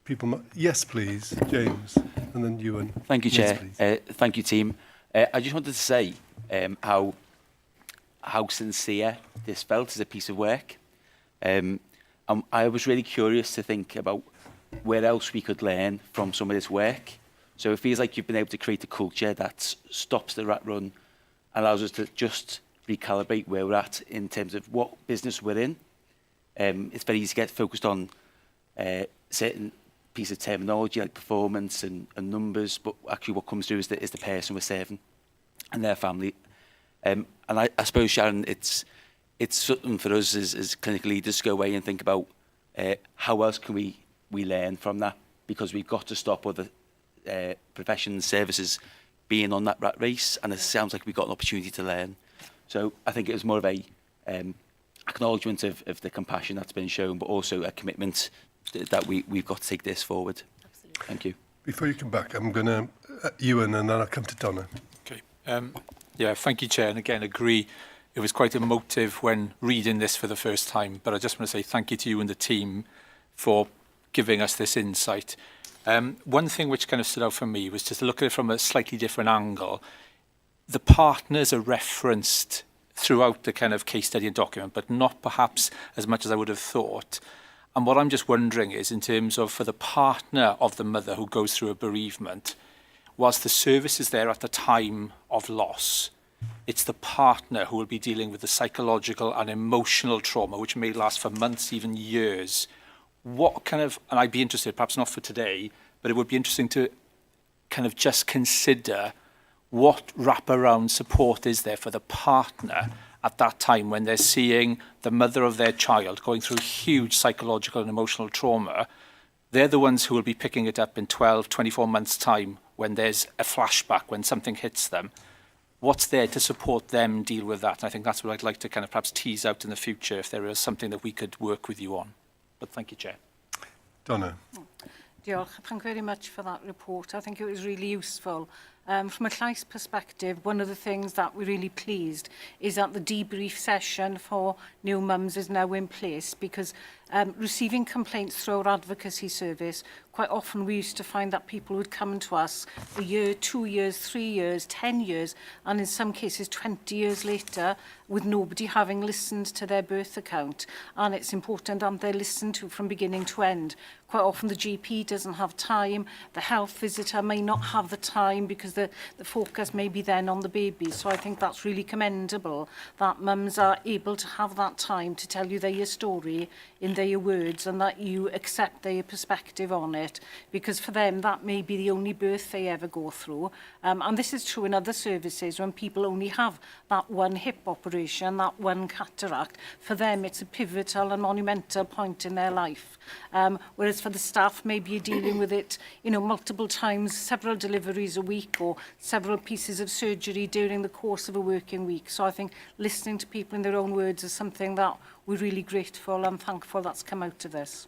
people. Yes, please, James, and then Ewan. Thank you, Yes, Chair. Thank you, team. I just wanted to say how sincere this felt as a piece of work. I was really curious to think about where else we could learn from some of this work. So it feels like you've been able to create a culture that stops the rat run, allows us to just recalibrate where we're at in terms of what business we're in. It's very easy to get focused on certain piece of terminology like performance and numbers, but actually what comes through is the person we're serving and their family. And I suppose, Sharon, it's something for us as clinical leaders to go away and think about how else can we learn from that, because we've got to stop other professions, services being on that rat race, and it sounds like we've got an opportunity to learn. So I think it was more of a acknowledgement of the compassion that's been shown, but also a commitment that we've got to take this forward. Absolutely. Thank you. Before you come back, I'm going to Ewan, and then I'll come to Donna. Okay. Yeah, thank you, Chair. And again, agree. It was quite emotive when reading this for the first time, but I just want to say thank you to you and the team for giving us this insight. One thing which kind of stood out for me was just to look at it from a slightly different angle. The partners are referenced throughout the kind of case study and document, but not perhaps as much as I would have thought. And what I'm just wondering is, in terms of for the partner of the mother who goes through a bereavement, whilst the service is there at the time of loss, it's the partner who will be dealing with the psychological and emotional trauma, which may last for months, even years. What kind of, and I'd be interested, perhaps not for today, but it would be interesting to kind of just consider what wraparound support is there for the partner at that time when they're seeing the mother of their child going through huge psychological and emotional trauma. They're the ones who will be picking it up in 12, 24 months' time when there's a flashback, when something hits them. what's there to support them deal with that. And I think that's what I'd like to kind of perhaps tease out in the future if there is something that we could work with you on. But thank you, Chair. Donna. Diolch. Thank you very much for that report. I think it was really useful. From a Llais perspective, one of the things that we're really pleased is that the debrief session for new mums is now in place, because receiving complaints through our advocacy service, quite often we used to find that people would come to us a year, 2 years, 3 years, 10 years, and in some cases 20 years later, with nobody having listened to their birth account. And it's important that they're listened to from beginning to end. Quite often the GP doesn't have time, the health visitor may not have the time because the focus may be then on the baby. So I think that's really commendable that mums are able to have that time to tell you their story in their words, and that you accept their perspective on it, because for them that may be the only birth they ever go through. And this is true in other services when people only have that one hip operation, that one cataract. For them it's a pivotal and monumental point in their life. Whereas for the staff, maybe you're dealing with it, you know, multiple times, several deliveries a week or several pieces of surgery during the course of a working week. So I think listening to people in their own words is something that we're really grateful and thankful that's come out of this.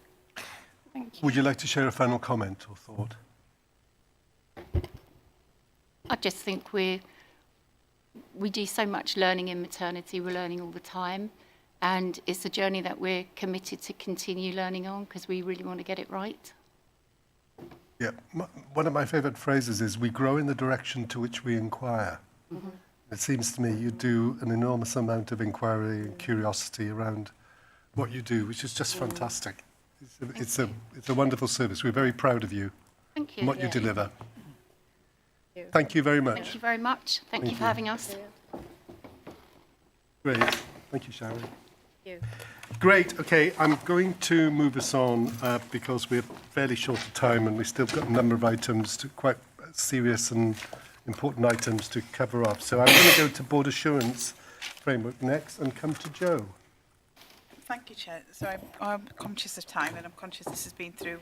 Thank you. Would you like to share a final comment or thought? I just think we do so much learning in maternity. We're learning all the time. And it's a journey that we're committed to continue learning on, because we really want to get it right. Yeah, one of my favourite phrases is, we grow in the direction to which we inquire. Mm-hmm. It seems to me you do an enormous amount of inquiry and curiosity around what you do, which is just fantastic. It's a wonderful service. We're very proud of you. Thank you. And what you deliver. Thank you. Thank you very much. Thank you very much. Thank you for having us. Great. Thank you, Sharon. Thank you. Great. Okay, I'm going to move us on because we're fairly short of time and we've still got a number of items, quite serious and important items to cover off. So I'm going to go to Board Assurance Framework next and come to Joe. Thank you, Chair. So I'm conscious of time, and I'm conscious this has been through,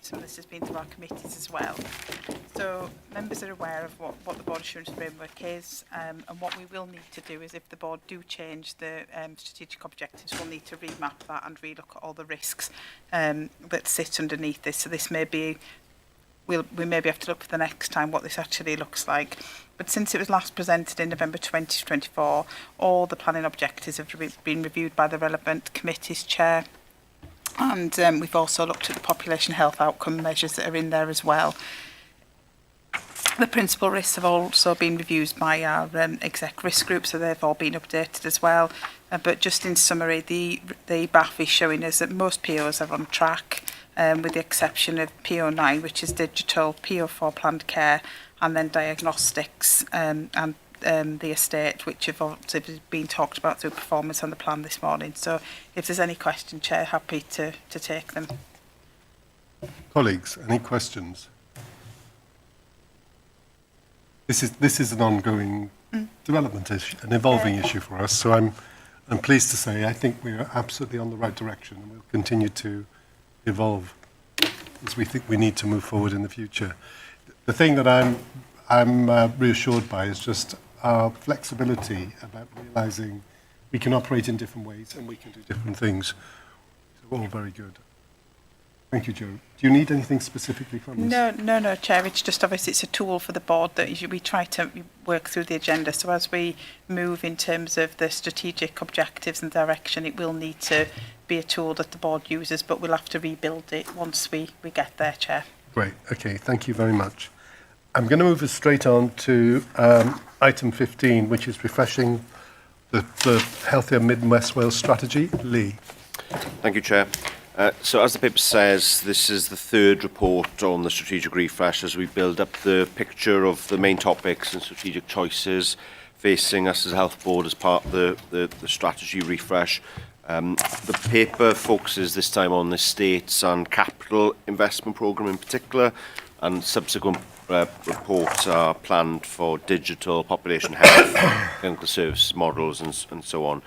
some of this has been through our committees as well. So members are aware of what the Board Assurance Framework is, and what we will need to do is, if the Board do change the strategic objectives, we'll need to remap that and relook at all the risks that sit underneath this. So this may be, we maybe have to look for the next time what this actually looks like. But since it was last presented in November 2024, all the planning objectives have been reviewed by the relevant committees, Chair. And we've also looked at the population health outcome measures that are in there as well. The principal risks have also been reviewed by our exec risk group, so they've all been updated as well. But just in summary, the BAF is showing us that most POs are on track, with the exception of PO9, which is digital, PO4 planned care, and then diagnostics and the estate, which have also been talked about through performance on the plan this morning. So if there's any question, Chair, happy to take them. Colleagues, any questions? This is an ongoing development issue, an evolving issue for us. So I'm pleased to say I think we are absolutely on the right direction, and we'll continue to evolve as we think we need to move forward in the future. The thing that I'm reassured by is just our flexibility about realising we can operate in different ways and we can do different things. So all very good. Thank you, Joe. Do you need anything specifically from us? No, Chair. It's just obviously it's a tool for the board that we try to work through the agenda. So as we move in terms of the strategic objectives and direction, it will need to be a tool that the board uses, but we'll have to rebuild it once we get there, Chair. Great. Okay. Thank you very much. I'm going to move us straight on to item 15, which is refreshing the Healthier Mid and West Wales strategy. Lee. Thank you, Chair. So as the paper says, this is the third report on the strategic refresh as we build up the picture of the main topics and strategic choices facing us as a health board as part of the strategy refresh. The paper focuses this time on the estates and capital investment programme in particular, and subsequent reports are planned for digital, population health, clinical service models and so on.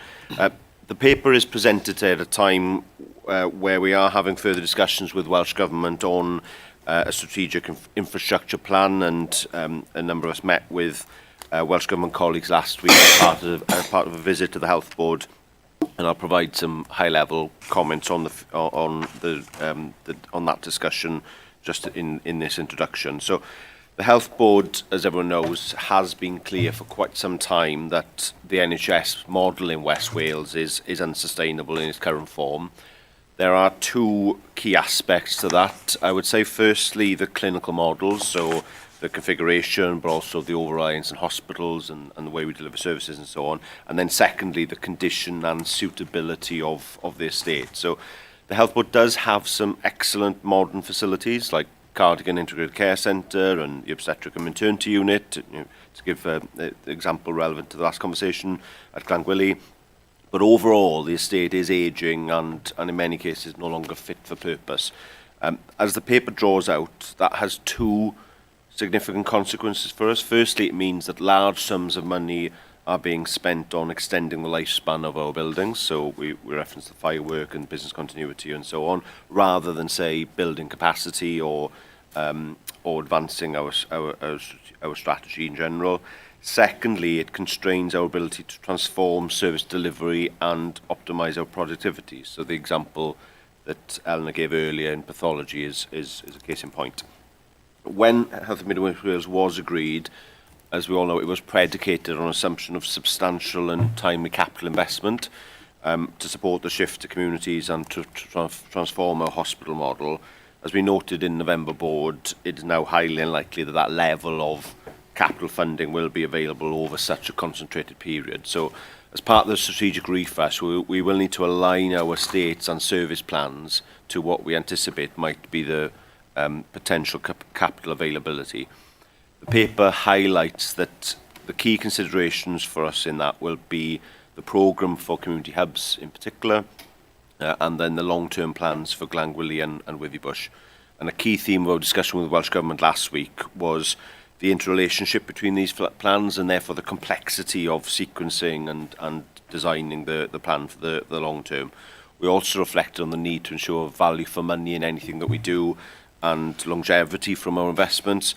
The paper is presented at a time where we are having further discussions with Welsh Government on a strategic infrastructure plan, and a number of us met with Welsh Government colleagues last week as part of a visit to the Health Board, and I'll provide some high-level comments on that discussion just in this introduction. So, the Health Board, as everyone knows, has been clear for quite some time that the NHS model in West Wales is unsustainable in its current form. There are two key aspects to that. I would say, firstly, the clinical models, so the configuration, but also the over-reliance on hospitals and the way we deliver services and so on. And then secondly, the condition and suitability of the estate. So the Health Board does have some excellent modern facilities like Cardigan Integrated Care Centre and the Obstetric and Maternity Unit, to give an example relevant to the last conversation at Glangwili. But overall, the estate is ageing and in many cases no longer fit for purpose. As the paper draws out, that has two significant consequences for us. Firstly, it means that large sums of money are being spent on extending the lifespan of our buildings. So we reference the firework and business continuity and so on, rather than, say, building capacity or advancing our strategy in general. Secondly, it constrains our ability to transform service delivery and optimise our productivity. So the example that Eleanor gave earlier in pathology is a case in point. When Health and Midwifery Wales was agreed, as we all know, it was predicated on an assumption of substantial and timely capital investment to support the shift to communities and to transform our hospital model. As we noted in November board, it is now highly unlikely that that level of capital funding will be available over such a concentrated period. So, as part of the strategic refresh, we will need to align our estates and service plans to what we anticipate might be the potential capital availability. The paper highlights that the key considerations for us in that will be the programme for community hubs in particular, and then the long-term plans for Glangwili and Withybush. And a key theme of our discussion with the Welsh Government last week was the interrelationship between these plans and therefore the complexity of sequencing and designing the plan for the long term. We also reflected on the need to ensure value for money in anything that we do and longevity from our investments,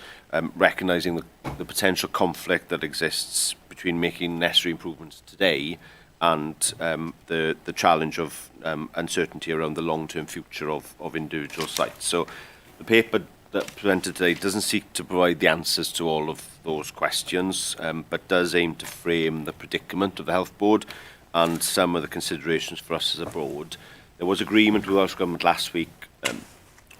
recognising the potential conflict that exists between making necessary improvements today and the challenge of uncertainty around the long-term future of individual sites. So the paper that presented today doesn't seek to provide the answers to all of those questions, but does aim to frame the predicament of the Health Board and some of the considerations for us as a board. There was agreement with the Welsh Government last week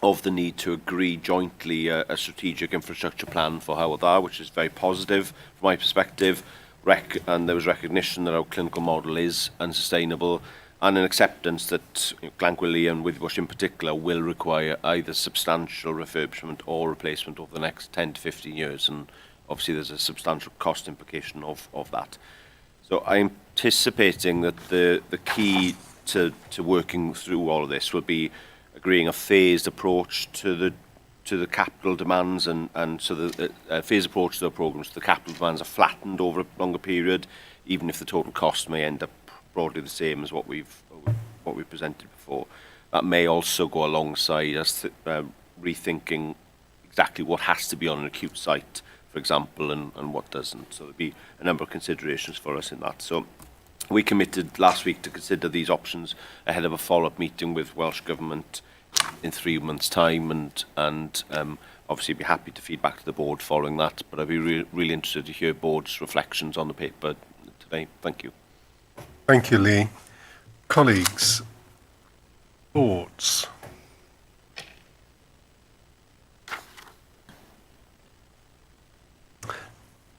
of the need to agree jointly a strategic infrastructure plan for Hywel Dda, which is very positive from my perspective, and there was recognition that our clinical model is unsustainable and an acceptance that Glangwili and Withybush in particular will require either substantial refurbishment or replacement over the next 10 to 15 years, and obviously there's a substantial cost implication of that. So I'm anticipating that the key to working through all of this will be agreeing a phased approach to the capital demands, and so the phased approach to the programmes. The capital demands are flattened over a longer period, even if the total cost may end up broadly the same as what we've presented before. That may also go alongside us rethinking exactly what has to be on an acute site, for example, and what doesn't. So there'll be a number of considerations for us in that. So we committed last week to consider these options ahead of a follow-up meeting with Welsh Government in 3 months' time, and obviously be happy to feed back to the board following that. But I'd be really interested to hear board's reflections on the paper today. Thank you. Thank you, Lee. Colleagues, thoughts?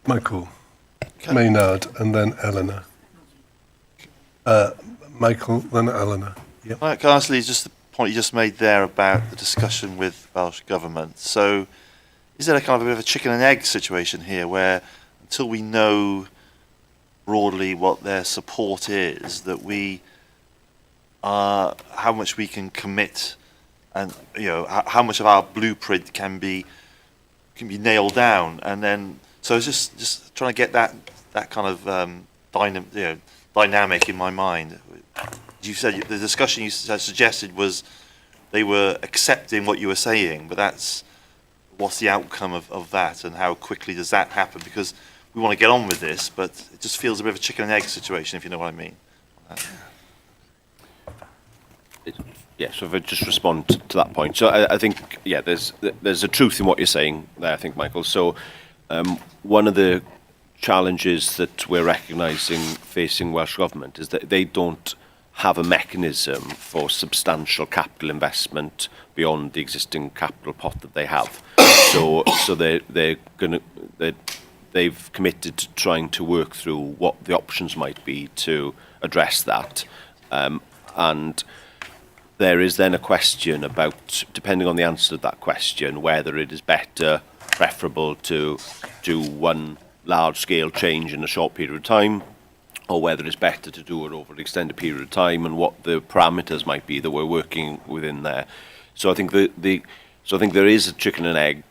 Michael, Maynard, and then Eleanor. Michael, then Eleanor. Yep. Can I ask Lee, just the point you just made there about the discussion with Welsh Government. So is there a kind of a bit of a chicken and egg situation here where until we know broadly what their support is, that we are, how much we can commit and how much of our blueprint can be nailed down, and then so it's just trying to get that kind of dynamic in my mind. You said the discussion you suggested was they were accepting what you were saying, but what's the outcome of that, and how quickly does that happen? Because we want to get on with this, but it just feels a bit of a chicken and egg situation, if you know what I mean. Yeah, so if I just respond to that point. So I think, yeah, there's a truth in what you're saying there, I think, Michael. So one of the challenges that we're recognising facing Welsh Government is that they don't have a mechanism for substantial capital investment beyond the existing capital pot that they have. So they've committed to trying to work through what the options might be to address that. And there is then a question about, depending on the answer to that question, whether it is better, preferable to do one large-scale change in a short period of time, or whether it's better to do it over an extended period of time, and what the parameters might be that we're working within there. So I think there is a chicken and egg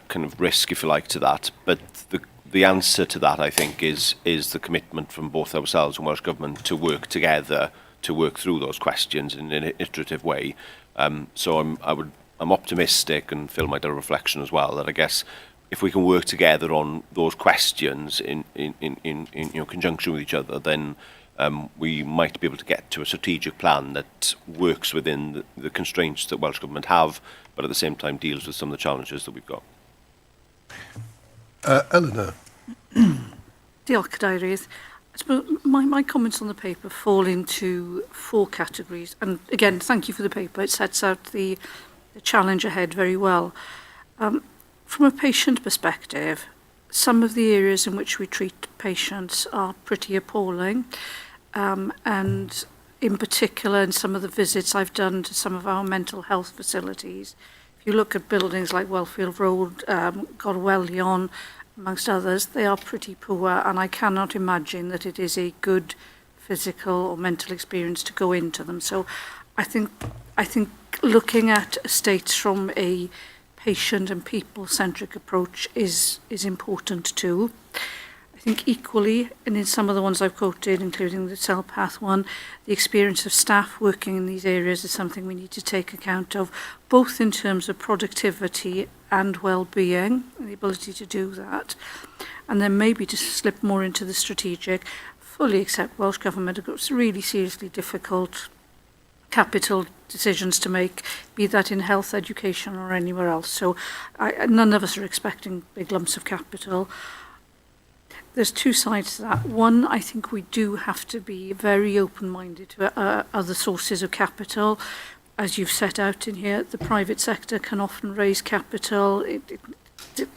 kind of risk, if you like, to that. But the answer to that, I think, is the commitment from both ourselves and Welsh Government to work together to work through those questions in an iterative way. So I'm optimistic, and Phil might have a reflection as well, that I guess if we can work together on those questions in conjunction with each other, then we might be able to get to a strategic plan that works within the constraints that Welsh Government have, but at the same time deals with some of the challenges that we've got. Eleanor. Diolch, Cadeirydd. I suppose my comments on the paper fall into 4 categories. And again, thank you for the paper. It sets out the challenge ahead very well. From a patient perspective, some of the areas in which we treat patients are pretty appalling. And in particular, in some of the visits I've done to some of our mental health facilities, if you look at buildings like Wellfield Road, Gorwelion, amongst others, they are pretty poor, and I cannot imagine that it is a good physical or mental experience to go into them. So I think looking at estates from a patient and people-centric approach is important too. I think equally, and in some of the ones I've quoted, including the Cell Path one, the experience of staff working in these areas is something we need to take account of, both in terms of productivity and well-being, and the ability to do that. And then maybe to slip more into the strategic, fully accept Welsh Government have got really seriously difficult capital decisions to make, be that in health, education or anywhere else. So none of us are expecting big lumps of capital. There's 2 sides to that. One, I think we do have to be very open-minded to other sources of capital. As you've set out in here, the private sector can often raise capital. It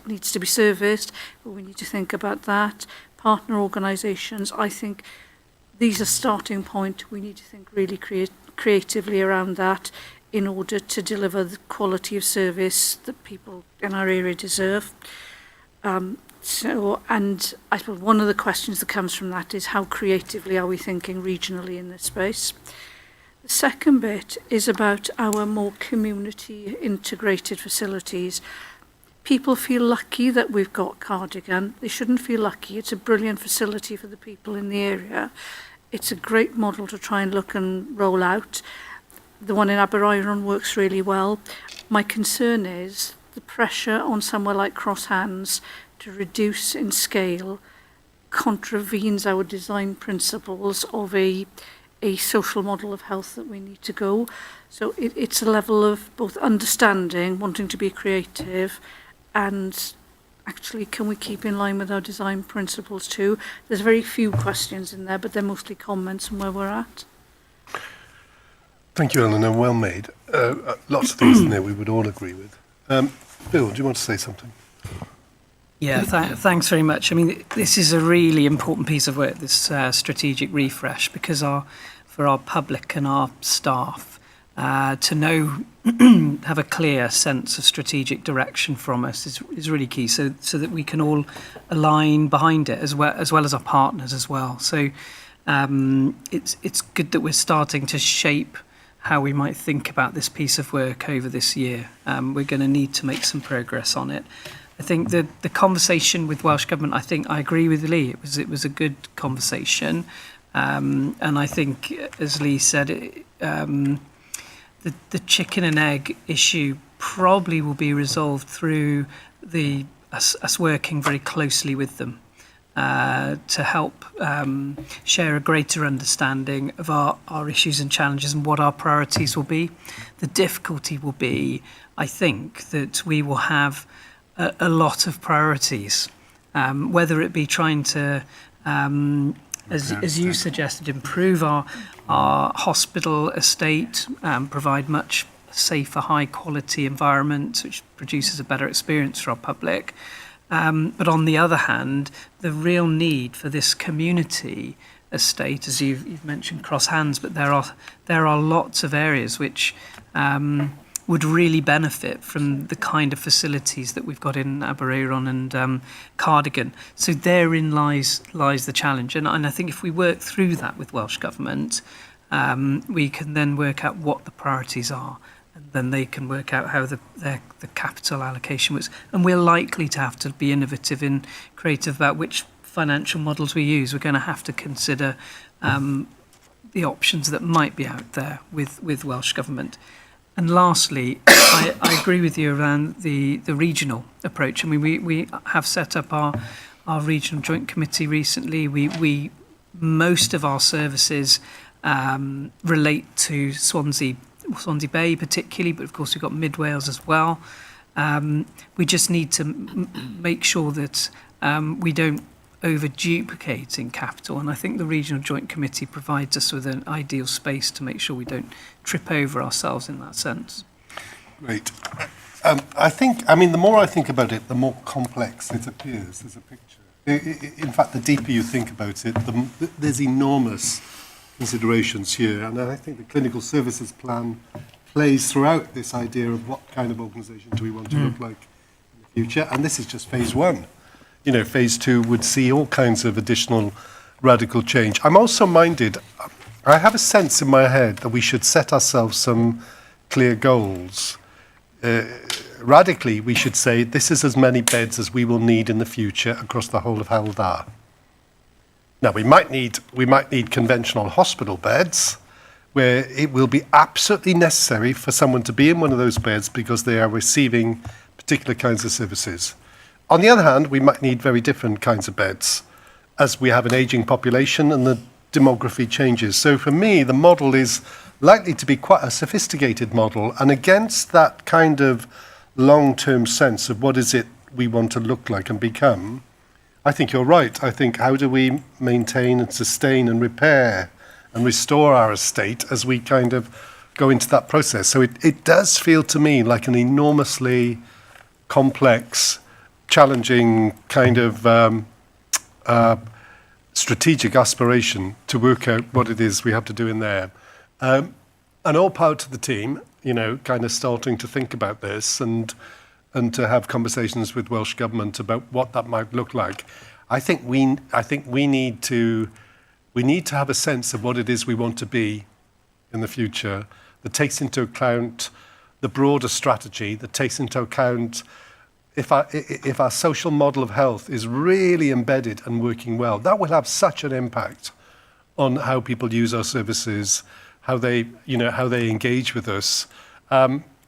needs to be serviced, but we need to think about that. Partner organisations, I think these are starting point. We need to think really creatively around that in order to deliver the quality of service that people in our area deserve. And I suppose one of the questions that comes from that is how creatively are we thinking regionally in this space? The second bit is about our more community integrated facilities. People feel lucky that we've got Cardigan. They shouldn't feel lucky. It's a brilliant facility for the people in the area. It's a great model to try and look and roll out. The one in Aberaeron works really well. My concern is the pressure on somewhere like Cross Hands to reduce in scale contravenes our design principles of a social model of health that we need to go. So it's a level of both understanding, wanting to be creative, and actually can we keep in line with our design principles too? There's very few questions in there, but they're mostly comments on where we're at. Thank you, Eleanor. Well made. Lots of things in there we would all agree with. Bill, do you want to say something? Yeah, thanks very much. I mean, this is a really important piece of work, this strategic refresh, because for our public and our staff to know, have a clear sense of strategic direction from us is really key, so that we can all align behind it as well as our partners as well. So it's good that we're starting to shape how we might think about this piece of work over this year. We're going to need to make some progress on it. I think the conversation with Welsh Government, I think I agree with Lee. It was a good conversation, and I think, as Lee said, the chicken and egg issue probably will be resolved through us working very closely with them. to help share a greater understanding of our issues and challenges and what our priorities will be. The difficulty will be, I think, that we will have a lot of priorities, whether it be trying to, as you suggested, improve our hospital estate, provide much safer, high quality environment, which produces a better experience for our public. But on the other hand, the real need for this community estate, as you've mentioned, cross hands, but there are lots of areas which would really benefit from the kind of facilities that we've got in Aberaeron and Cardigan. So therein lies the challenge. And I think if we work through that with Welsh Government, we can then work out what the priorities are. And then they can work out how the capital allocation works. And we're likely to have to be innovative and creative about which financial models we use. We're going to have to consider the options that might be out there with Welsh Government. And lastly, I agree with you around the regional approach. I mean, we have set up our regional joint committee recently. We most of our services relate to Swansea Bay particularly, but of course we've got Mid Wales as well. We just need to make sure that we don't over-duplicate in capital, and I think the Regional Joint Committee provides us with an ideal space to make sure we don't trip over ourselves in that sense. Great. I mean, the more I think about it, the more complex it appears as a picture. In fact, the deeper you think about it, there's enormous considerations here, and I think the clinical services plan plays throughout this idea of what kind of organisation do we want to look like in the future, and this is just phase one. You know, phase two would see all kinds of additional radical change. I'm also minded, I have a sense in my head that we should set ourselves some clear goals. Radically, we should say this is as many beds as we will need in the future across the whole of Hywel Dda. Now, we might need conventional hospital beds where it will be absolutely necessary for someone to be in one of those beds because they are receiving particular kinds of services. On the other hand, we might need very different kinds of beds as we have an ageing population and the demography changes. So for me, the model is likely to be quite a sophisticated model, and against that kind of long-term sense of what is it we want to look like and become, I think you're right. I think how do we maintain and sustain and repair and restore our estate as we kind of go into that process. So it does feel to me like an enormously complex, challenging kind of strategic aspiration to work out what it is we have to do in there. And all power to the team, you know, kind of starting to think about this and to have conversations with Welsh Government about what that might look like. I think we need to have a sense of what it is we want to be in the future that takes into account the broader strategy, that takes into account if our social model of health is really embedded and working well, that will have such an impact on how people use our services, how they engage with us.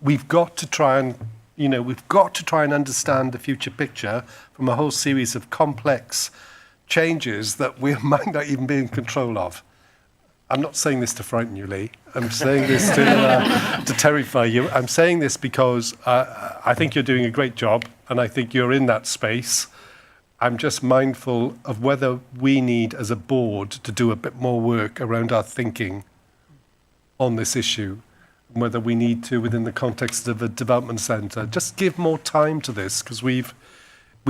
We've got to try and understand the future picture from a whole series of complex changes that we might not even be in control of. I'm not saying this to frighten you, Lee. I'm saying this to terrify you. I'm saying this because I think you're doing a great job, and I think you're in that space. I'm just mindful of whether we need, as a board, to do a bit more work around our thinking on this issue, and whether we need to, within the context of a development centre, just give more time to this, because we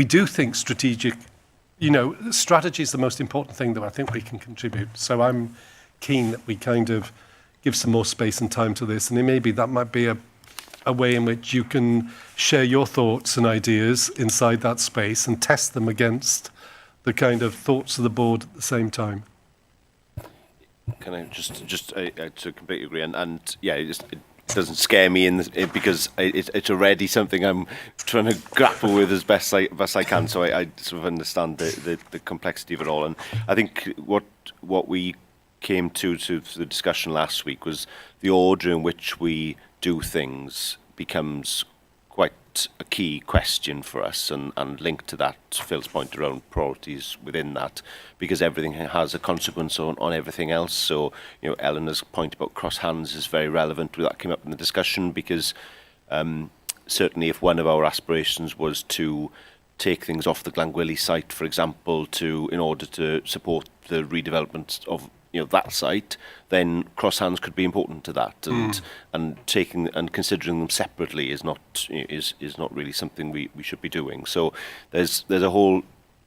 do think strategic, strategy is the most important thing that I think we can contribute. So I'm keen that we kind of give some more space and time to this, and maybe that might be a way in which you can share your thoughts and ideas inside that space and test them against the kind of thoughts of the board at the same time. Can I just to completely agree, and yeah, it doesn't scare me because it's already something I'm trying to grapple with as best I can. So I sort of understand the complexity of it all, and I think what we came to the discussion last week was the order in which we do things becomes quite quite a key question for us, and linked to that, Phil's point around priorities within that, because everything has a consequence on everything else. So, you know, Eleanor's point about cross hands is very relevant. That came up in the discussion because certainly if one of our aspirations was to take things off the Glangwili site, for example, in order to support the redevelopment of that site, then cross hands could be important to that, and taking and considering them separately is not really something we should be doing. So there's a whole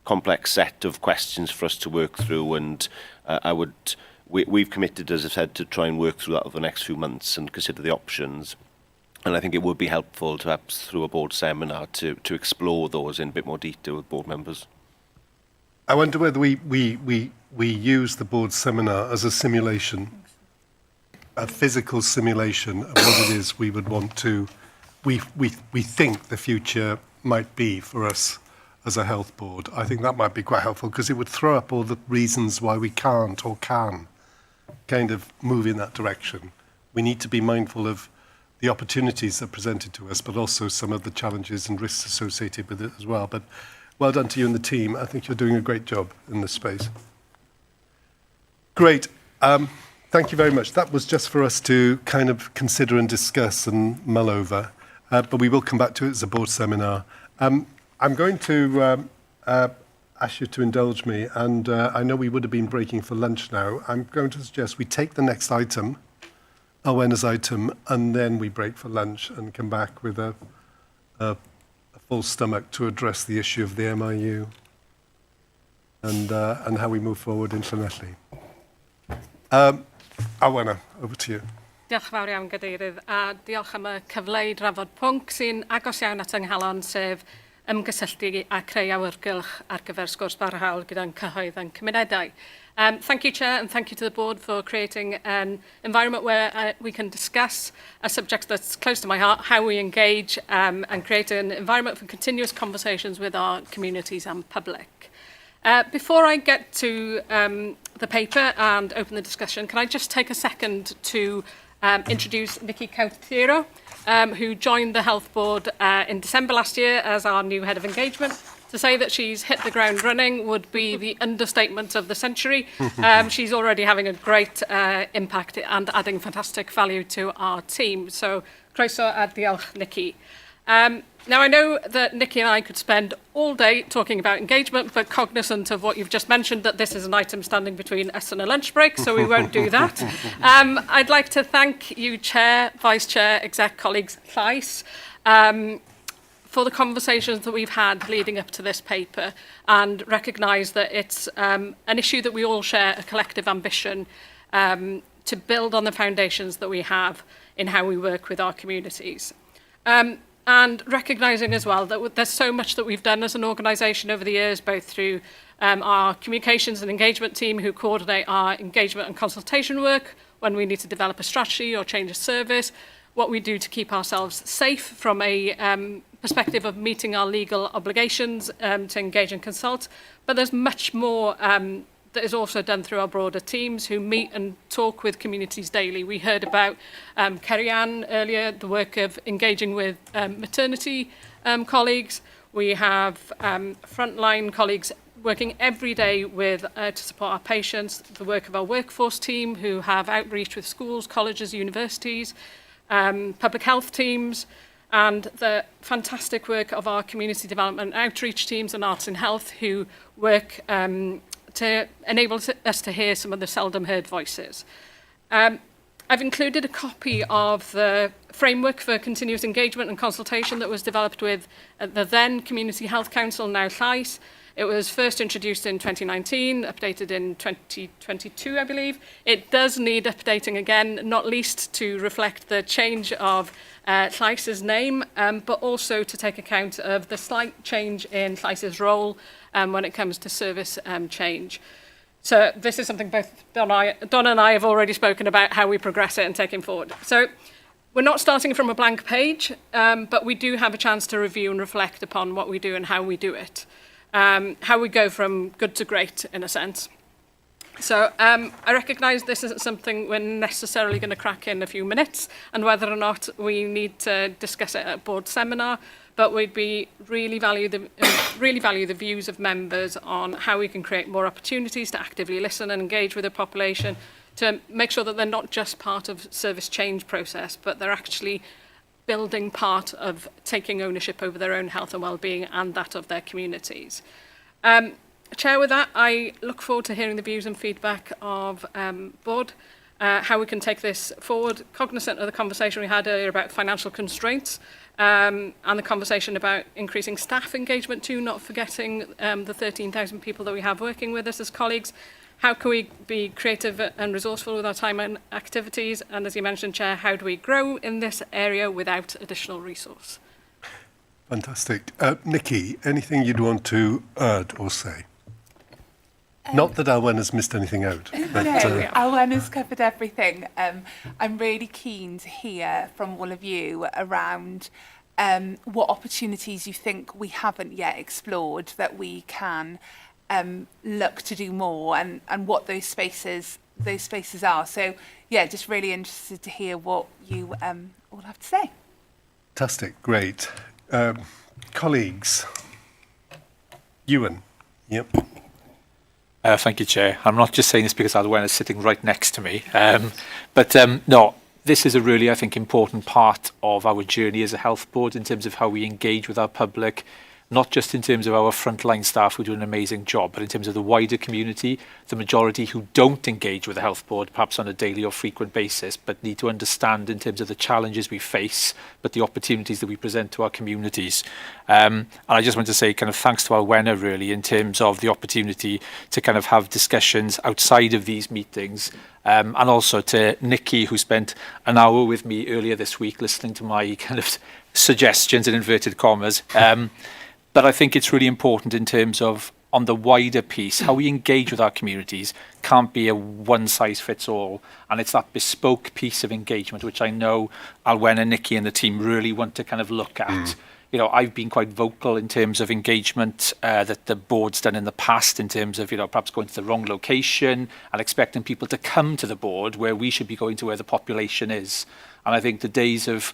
complex set of questions for us to work through, and we've committed, as I said, to try and work through that over the next few months and consider the options. And I think it would be helpful to perhaps through a board seminar to explore those in a bit more detail with board members. I wonder whether we use the board seminar as a simulation, a physical simulation of what it is we would want to, we think the future might be for us as a health board. I think that might be quite helpful because it would throw up all the reasons why we can't or can kind of move in that direction. We need to be mindful of the opportunities that are presented to us, but also some of the challenges and risks associated with it as well. But well done to you and the team. I think you're doing a great job in this space. Great. Thank you very much. That was just for us to kind of consider and discuss and mull over, but we will come back to it as a board seminar. I'm going to ask you to indulge me, and I know we would have been breaking for lunch now. I'm going to suggest we take the next item, our Wednesday's item, and then we break for lunch and come back with a full stomach to address the issue of the MIU and how we move forward internationally. Awenna, over to you. Diolch fawr iawn, Gadeirydd, a diolch am y cyfle i drafod pwnc sy'n agos iawn at ynghalon, sef ymgysylltu a creu awyrgylch ar gyfer sgwrs barhaol gyda'n cyhoedd a'n cymunedau. Thank you, Chair, and thank you to the board for creating an environment where we can discuss a subject that's close to my heart, how we engage and create an environment for continuous conversations with our communities and public. Before I get to the paper and open the discussion, can I just take a second to introduce Nikki Cautero, who joined the Health Board in December last year as our new Head of Engagement. To say that she's hit the ground running would be the understatement of the century. She's already having a great impact and adding fantastic value to our team. So, croeso a diolch, Nikki. Now, I know that Nikki and I could spend all day talking about engagement, but cognizant of what you've just mentioned, that this is an item standing between us and a lunch break, so we won't do that. I'd like to thank you, Chair, Vice Chair, exec colleagues, Llais, for the conversations that we've had leading up to this paper, and recognise that it's an issue that we all share a collective ambition to build on the foundations that we have in how we work with our communities. And recognising as well that there's so much that we've done as an organisation over the years, both through our communications and engagement team who coordinate our engagement and consultation work when we need to develop a strategy or change a service, what we do to keep ourselves safe from a perspective of meeting our legal obligations to engage and consult. But there's much more that is also done through our broader teams who meet and talk with communities daily. We heard about Kerry-Ann earlier, the work of engaging with maternity colleagues. We have frontline colleagues working every day with to support our patients, the work of our workforce team who have outreach with schools, colleges, universities, public health teams, and the fantastic work of our community development outreach teams and arts and health who work to enable us to hear some of the seldom heard voices. I've included a copy of the framework for continuous engagement and consultation that was developed with the then Community Health Council, now Llais. It was first introduced in 2019, updated in 2022, I believe. It does need updating again, not least to reflect the change of Llais's name, but also to take account of the slight change in Llais's role when it comes to service change. So this is something both Don and I have already spoken about, how we progress it and take it forward. So we're not starting from a blank page, but we do have a chance to review and reflect upon what we do and how we do it. How we go from good to great, in a sense. So I recognise this isn't something we're necessarily going to crack in a few minutes, and whether or not we need to discuss it at a board seminar, but we'd really value the views of members on how we can create more opportunities to actively listen and engage with the population, to make sure that they're not just part of service change process, but they're actually building part of taking ownership over their own health and well-being and that of their communities. Chair, with that, I look forward to hearing the views and feedback of Bwrdd, how we can take this forward, cognizant of the conversation we had earlier about financial constraints, and the conversation about increasing staff engagement too, not forgetting the 13,000 people that we have working with us as colleagues. How can we be creative and resourceful with our time and activities? And as you mentioned, Chair, how do we grow in this area without additional resource? Fantastic. Nikki, anything you'd want to add or say? Not that Alwen has missed anything out. But, no, Alwen has covered everything. I'm really keen to hear from all of you around what opportunities you think we haven't yet explored that we can look to do more, and what those spaces are. So yeah, just really interested to hear what you all have to say. Fantastic, great. Colleagues, Ewan. Yep. Thank you, Chair. I'm not just saying this because Alwen is sitting right next to me, but no, this is a really, I think, important part of our journey as a health board in terms of how we engage with our public, not just in terms of our frontline staff who do an amazing job, but in terms of the wider community, the majority who don't engage with the health board, perhaps on a daily or frequent basis, but need to understand in terms of the challenges we face, but the opportunities that we present to our communities. And I just want to say kind of thanks to Alwena really in terms of the opportunity to kind of have discussions outside of these meetings, and also to Nikki, who spent an hour with me earlier this week listening to my kind of suggestions in inverted commas. But I think it's really important in terms of, on the wider piece, how we engage with our communities can't be a one-size-fits-all. And it's that bespoke piece of engagement, which I know Alwena, Nikki and the team really want to kind of look at. You know, I've been quite vocal in terms of engagement that the board's done in the past in terms of, you know, perhaps going to the wrong location and expecting people to come to the board where we should be going to where the population is. And I think the days of,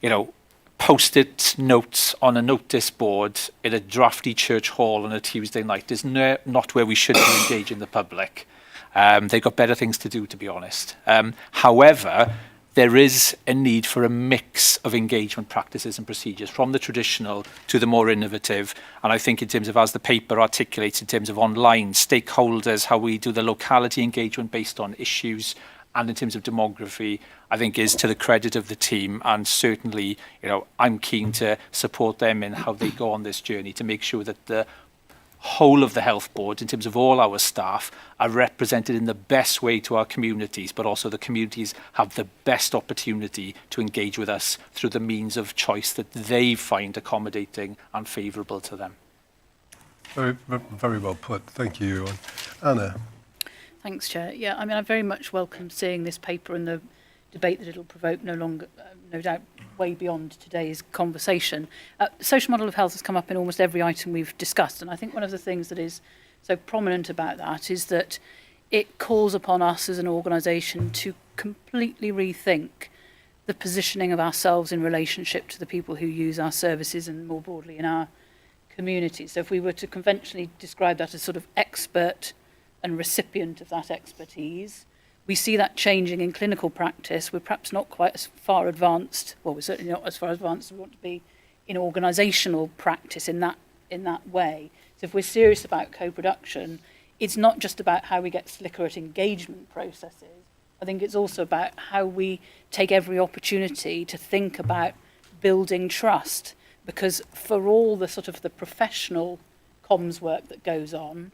you know, post-it notes on a notice board in a drafty church hall on a Tuesday night is not where we should be engaging the public. They've got better things to do, to be honest. However, there is a need for a mix of engagement practices and procedures, from the traditional to the more innovative. And I think in terms of, as the paper articulates, in terms of online stakeholders, how we do the locality engagement based on issues, and in terms of demography, I think is to the credit of the team. And certainly, you know, I'm keen to support them in how they go on this journey to make sure that the whole of the health board, in terms of all our staff, are represented in the best way to our communities, but also the communities have the best opportunity to engage with us through the means of choice that they find accommodating and favourable to them. Very, very well put. Thank you, Ewan. Anna. Thanks, Chair. Yeah, I mean, I very much welcome seeing this paper and the debate that it'll provoke, no doubt, way beyond today's conversation. The social model of health has come up in almost every item we've discussed, and I think one of the things that is so prominent about that is that it calls upon us as an organisation to completely rethink the positioning of ourselves in relationship to the people who use our services and more broadly in our communities. So if we were to conventionally describe that as sort of expert and recipient of that expertise, we see that changing in clinical practice. We're perhaps not quite as far advanced, well, we're certainly not as far advanced as we want to be in organisational practice in that way. So if we're serious about co-production, it's not just about how we get slicker at engagement processes. I think it's also about how we take every opportunity to think about building trust, because for all the sort of the professional comms work that goes on,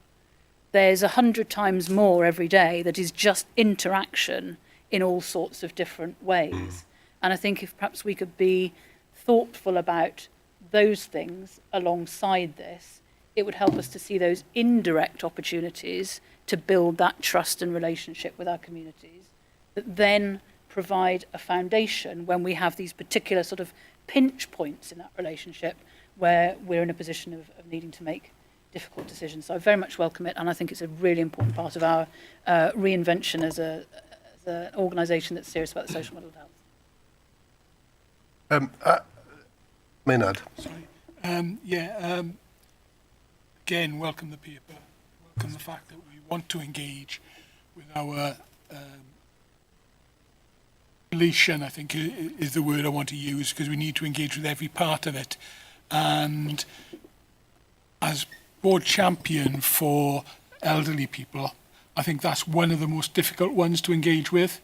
there's 100 times more every day that is just interaction in all sorts of different ways. And I think if perhaps we could be thoughtful about those things alongside this, it would help us to see those indirect opportunities to build that trust and relationship with our communities that then provide a foundation when we have these particular sort of pinch points in that relationship where we're in a position of needing to make difficult decisions. So I very much welcome it, and I think it's a really important part of our reinvention as an organisation that's serious about the social model of health. Maynard. Again, welcome the paper, welcome the fact that we want to engage with our relation, I think is the word I want to use, because we need to engage with every part of it. And as board champion for elderly people, I think that's one of the most difficult ones to engage with.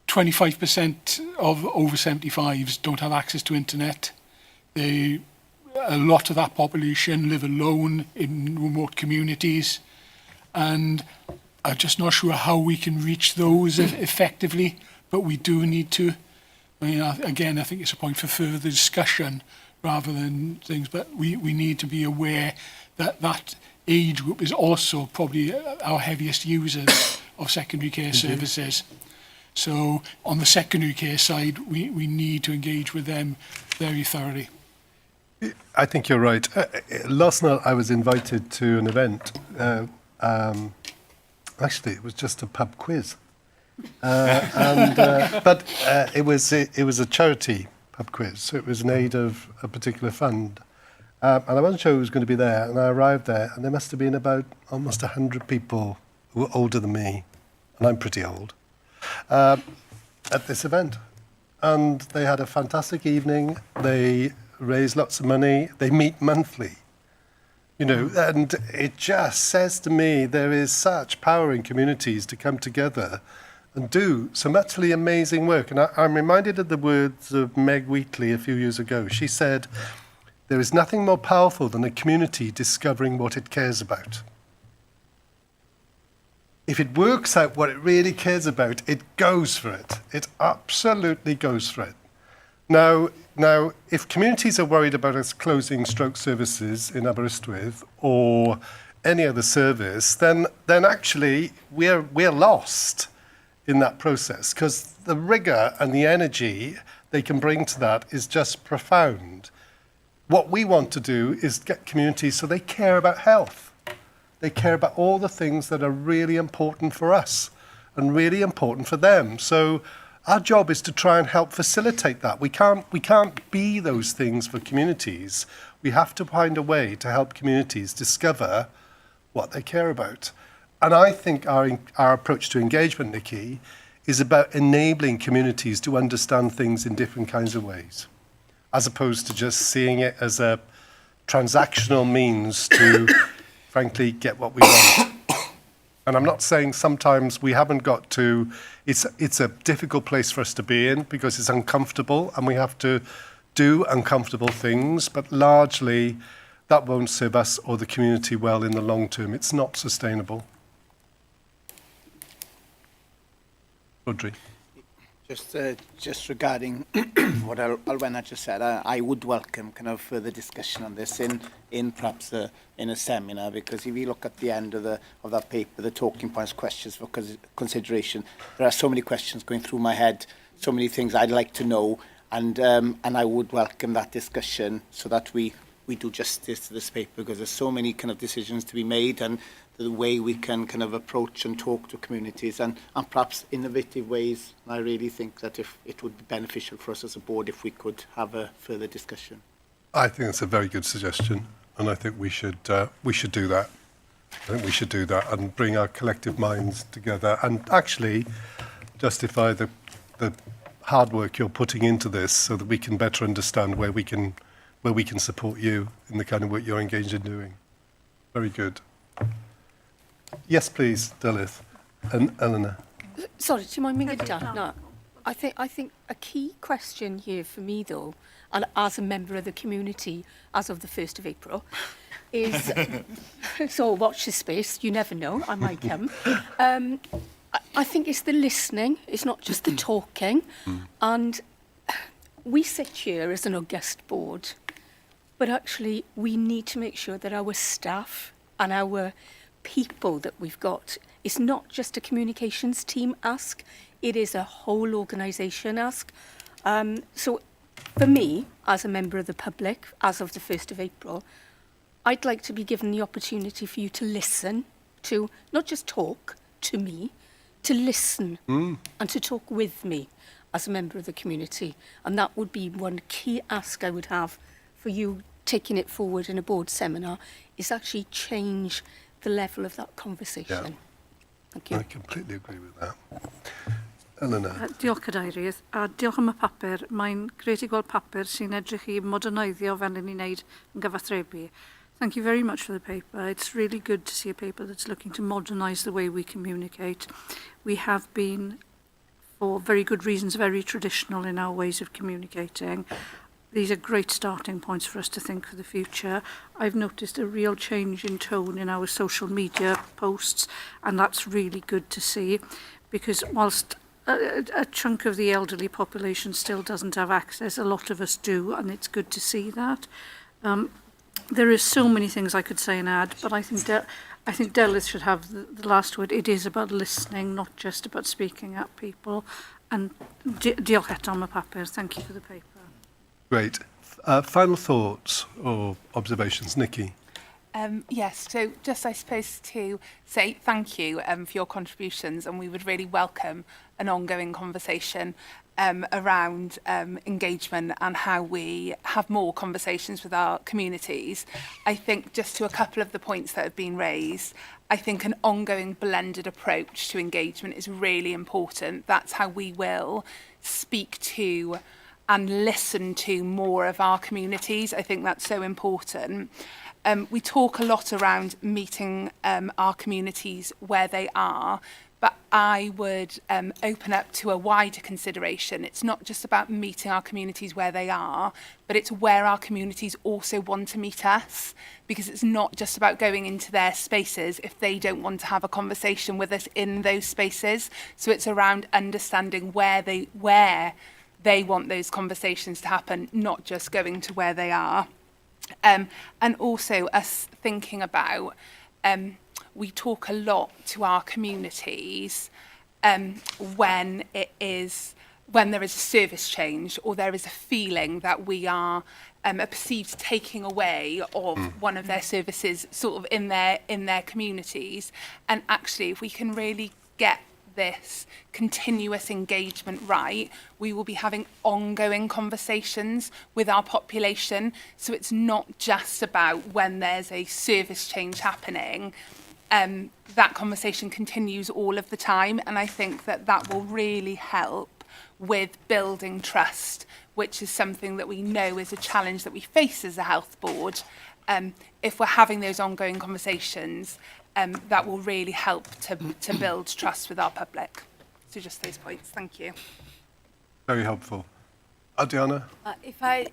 25% of over 75s don't have access to internet. A lot of that population live alone in remote communities, and I'm just not sure how we can reach those effectively, but we do need to. I mean, again, I think it's a point for further discussion rather than things, but we need to be aware that that age group is also probably our heaviest users of secondary care services. So on the secondary care side, we need to engage with them very thoroughly. I think you're right. Last night I was invited to an event. Actually, it was just a pub quiz. But it was a charity pub quiz, so it was in aid of a particular fund. And I wasn't sure who was going to be there, and I arrived there, and there must have been about almost 100 people who were older than me, and I'm pretty old, at this event. And they had a fantastic evening. They raise lots of money. They meet monthly, you know, and it just says to me there is such power in communities to come together and do some utterly amazing work. And I'm reminded of the words of Meg Wheatley a few years ago. She said, there is nothing more powerful than a community discovering what it cares about. If it works out what it really cares about, it goes for it. It absolutely goes for it. Now, if communities are worried about us closing stroke services in Aberystwyth or any other service, then actually we're lost in that process, because the rigour and the energy they can bring to that is just profound. What we want to do is get communities so they care about health. They care about all the things that are really important for us and really important for them. So our job is to try and help facilitate that. We can't be those things for communities. We have to find a way to help communities discover what they care about. And I think our approach to engagement, Nikki, is about enabling communities to understand things in different kinds of ways, as opposed to just seeing it as a transactional means to, frankly, get what we want. And I'm not saying sometimes we haven't got to, it's a difficult place for us to be in because it's uncomfortable and we have to do uncomfortable things, but largely that won't serve us or the community well in the long term. It's not sustainable. Audrey. Just regarding what Alwena just said, I would welcome kind of further discussion on this in perhaps in a seminar, because if you look at the end of that paper, the talking points, questions for consideration, there are so many questions going through my head, so many things I'd like to know, and I would welcome that discussion so that we do justice to this paper, because there's so many kind of decisions to be made, and the way we can kind of approach and talk to communities and perhaps innovative ways. I really think that if it would be beneficial for us as a board if we could have a further discussion. I think that's a very good suggestion, and I think we should do that. I think we should do that and bring our collective minds together and actually justify the hard work you're putting into this so that we can better understand where we can support you in the kind of work you're engaged in doing. Very good. Yes, please, Delith and Eleanor. Sorry, do you mind me getting down? No. I think a key question here for me, though, and as a member of the community as of the 1st of April, is, so watch this space, you never know, I might come. I think it's the listening, it's not just the talking. And we sit here as an august board, but actually we need to make sure that our staff and our people that we've got, it's not just a communications team ask, it is a whole organisation ask. So for me, as a member of the public, as of the 1st of April, I'd like to be given the opportunity for you to listen, to not just talk to me, to listen and to talk with me. as a member of the community. And that would be one key ask I would have for you taking it forward in a board seminar, is actually change the level of that conversation. Yeah. Thank you. I completely agree with that. Eleanor. Diolch cadeirydd, a diolch am y papur. Mae'n gret i gweld papur sy'n edrych i moderneiddio fel ni'n wneud yn gyfathrebu. Thank you very much for the paper. It's really good to see a paper that's looking to modernise the way we communicate. We have been, for very good reasons, very traditional in our ways of communicating. These are great starting points for us to think for the future. I've noticed a real change in tone in our social media posts, and that's really good to see, because whilst a chunk of the elderly population still doesn't have access, a lot of us do, and it's good to see that. There is so many things I could say and add, but I think Delys should have the last word. It is about listening, not just about speaking at people. And diolch eto am y papur. Thank you for the paper. Great. Final thoughts or observations, Nikki? Yes, so just I suppose to say thank you for your contributions, and we would really welcome an ongoing conversation around engagement and how we have more conversations with our communities. I think just to a couple of the points that have been raised, I think an ongoing blended approach to engagement is really important. That's how we will speak to and listen to more of our communities. I think that's so important. We talk a lot around meeting our communities where they are, but I would open up to a wider consideration. It's not just about meeting our communities where they are, but it's where our communities also want to meet us, because it's not just about going into their spaces if they don't want to have a conversation with us in those spaces. So it's around understanding where they want those conversations to happen, not just going to where they are. And also us thinking about, we talk a lot to our communities when there is a service change, or there is a feeling that we are a perceived taking away of one of their services sort of in their communities. And actually, if we can really get this continuous engagement right, we will be having ongoing conversations with our population. So it's not just about when there's a service change happening. That conversation continues all of the time, and I think that will really help with building trust, which is something that we know is a challenge that we face as a health board. If we're having those ongoing conversations, that will really help to build trust with our public. So just those points. Thank you. Very helpful. Adriana? If I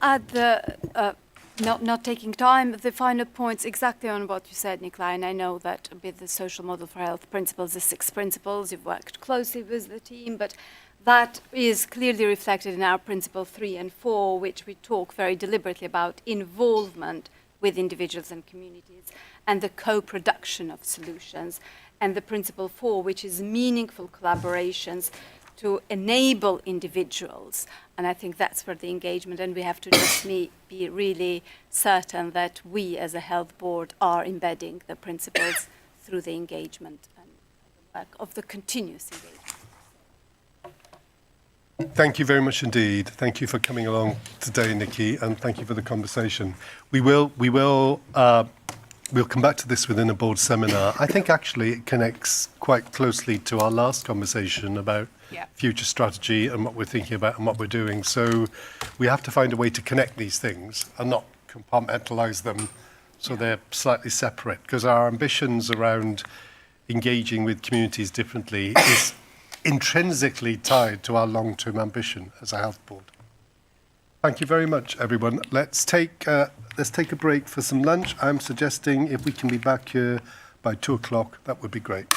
add the, not taking time, the final points exactly on what you said, Nicola, and I know that with the social model for health principles, the 6 principles, you've worked closely with the team, but that is clearly reflected in our principle 3 and 4, which we talk very deliberately about involvement with individuals and communities, and the co-production of solutions, and the principle 4, which is meaningful collaborations to enable individuals. And I think that's where the engagement, and we have to just be really certain that we as a health board are embedding the principles through the engagement and the work of the continuous engagement. Thank you very much indeed. Thank you for coming along today, Nikki, and thank you for the conversation. We'll come back to this within a board seminar. I think actually it connects quite closely to our last conversation about future strategy and what we're thinking about and what we're doing. So we have to find a way to connect these things and not compartmentalise them so they're slightly separate, because our ambitions around engaging with communities differently is intrinsically tied to our long-term ambition as a health board. Thank you very much, everyone. Let's take a break for some lunch. I'm suggesting if we can be back here by 2 o'clock, that would be great.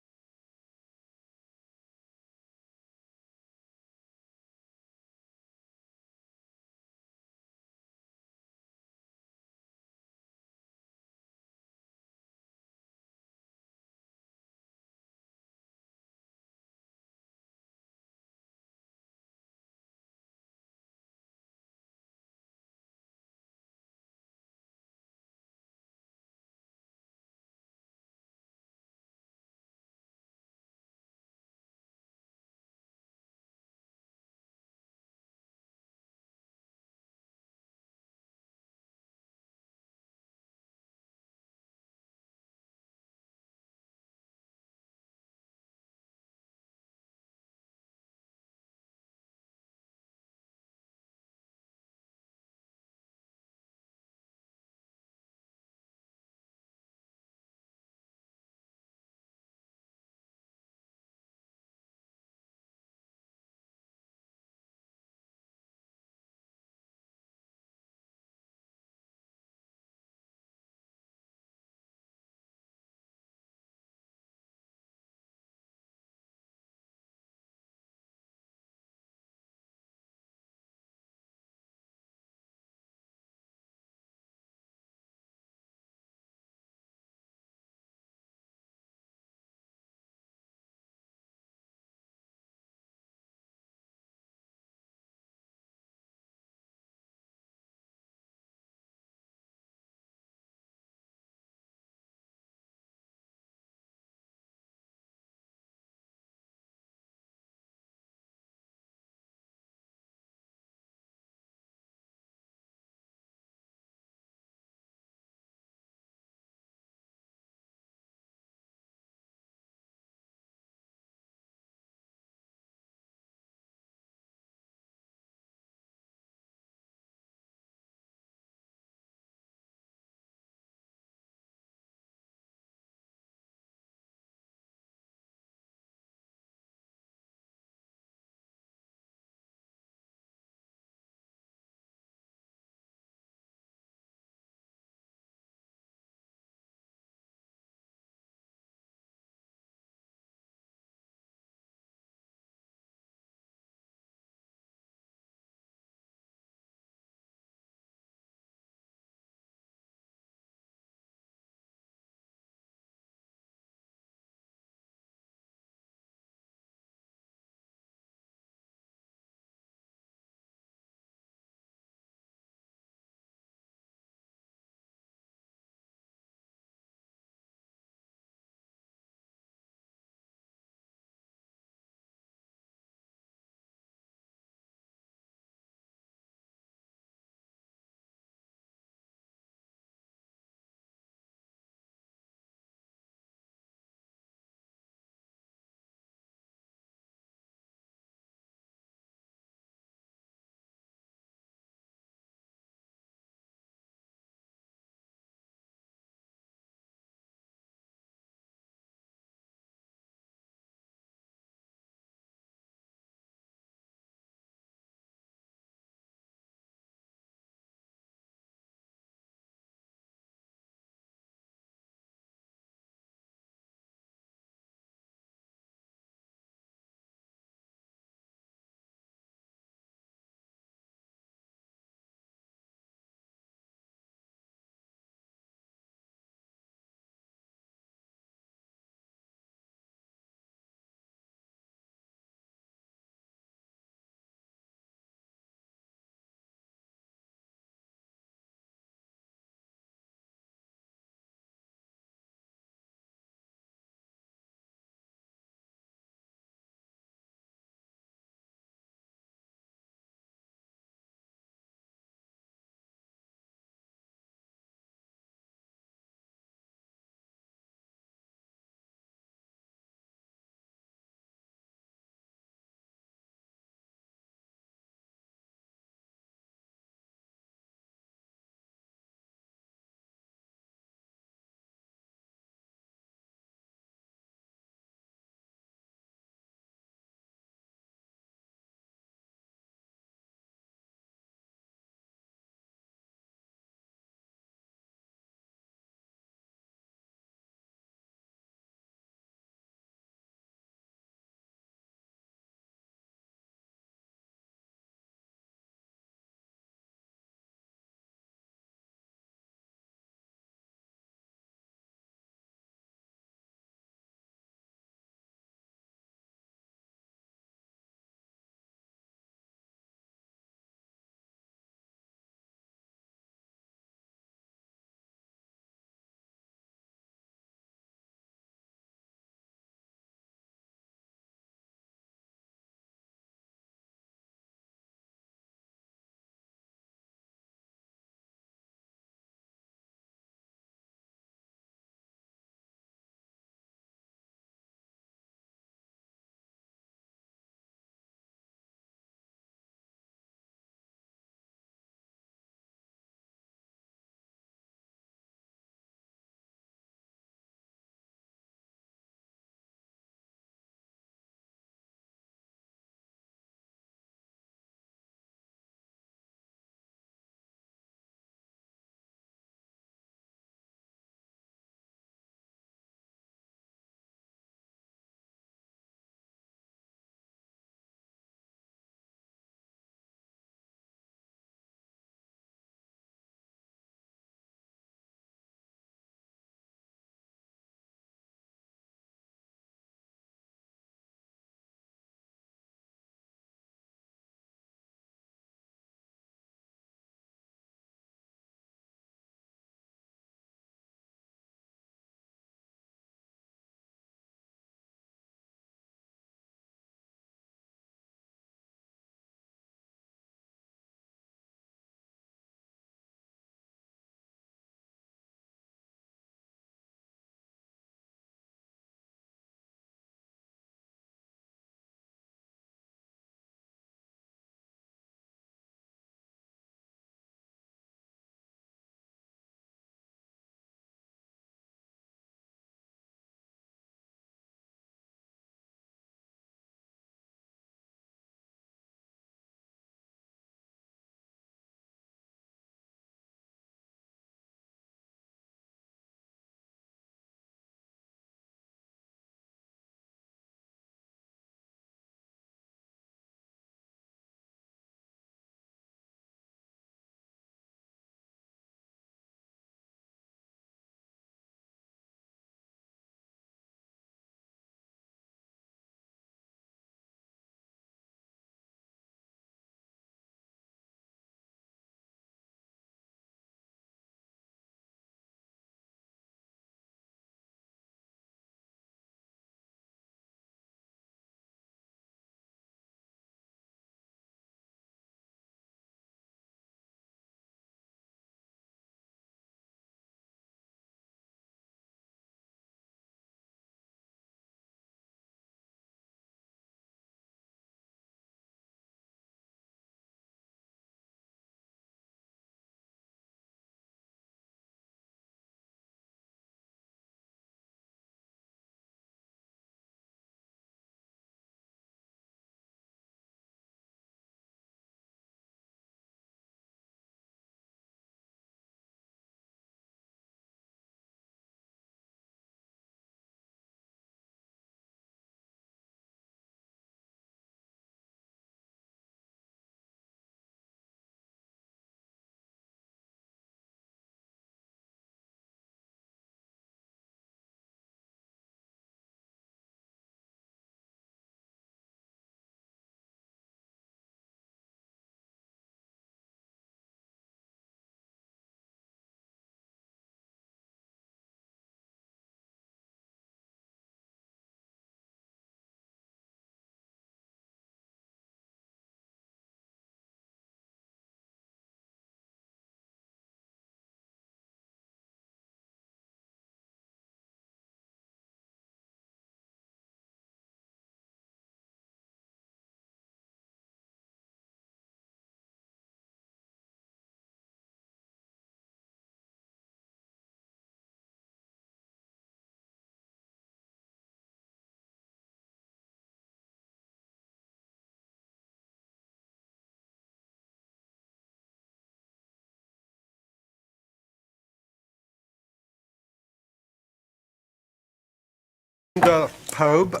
Pawb,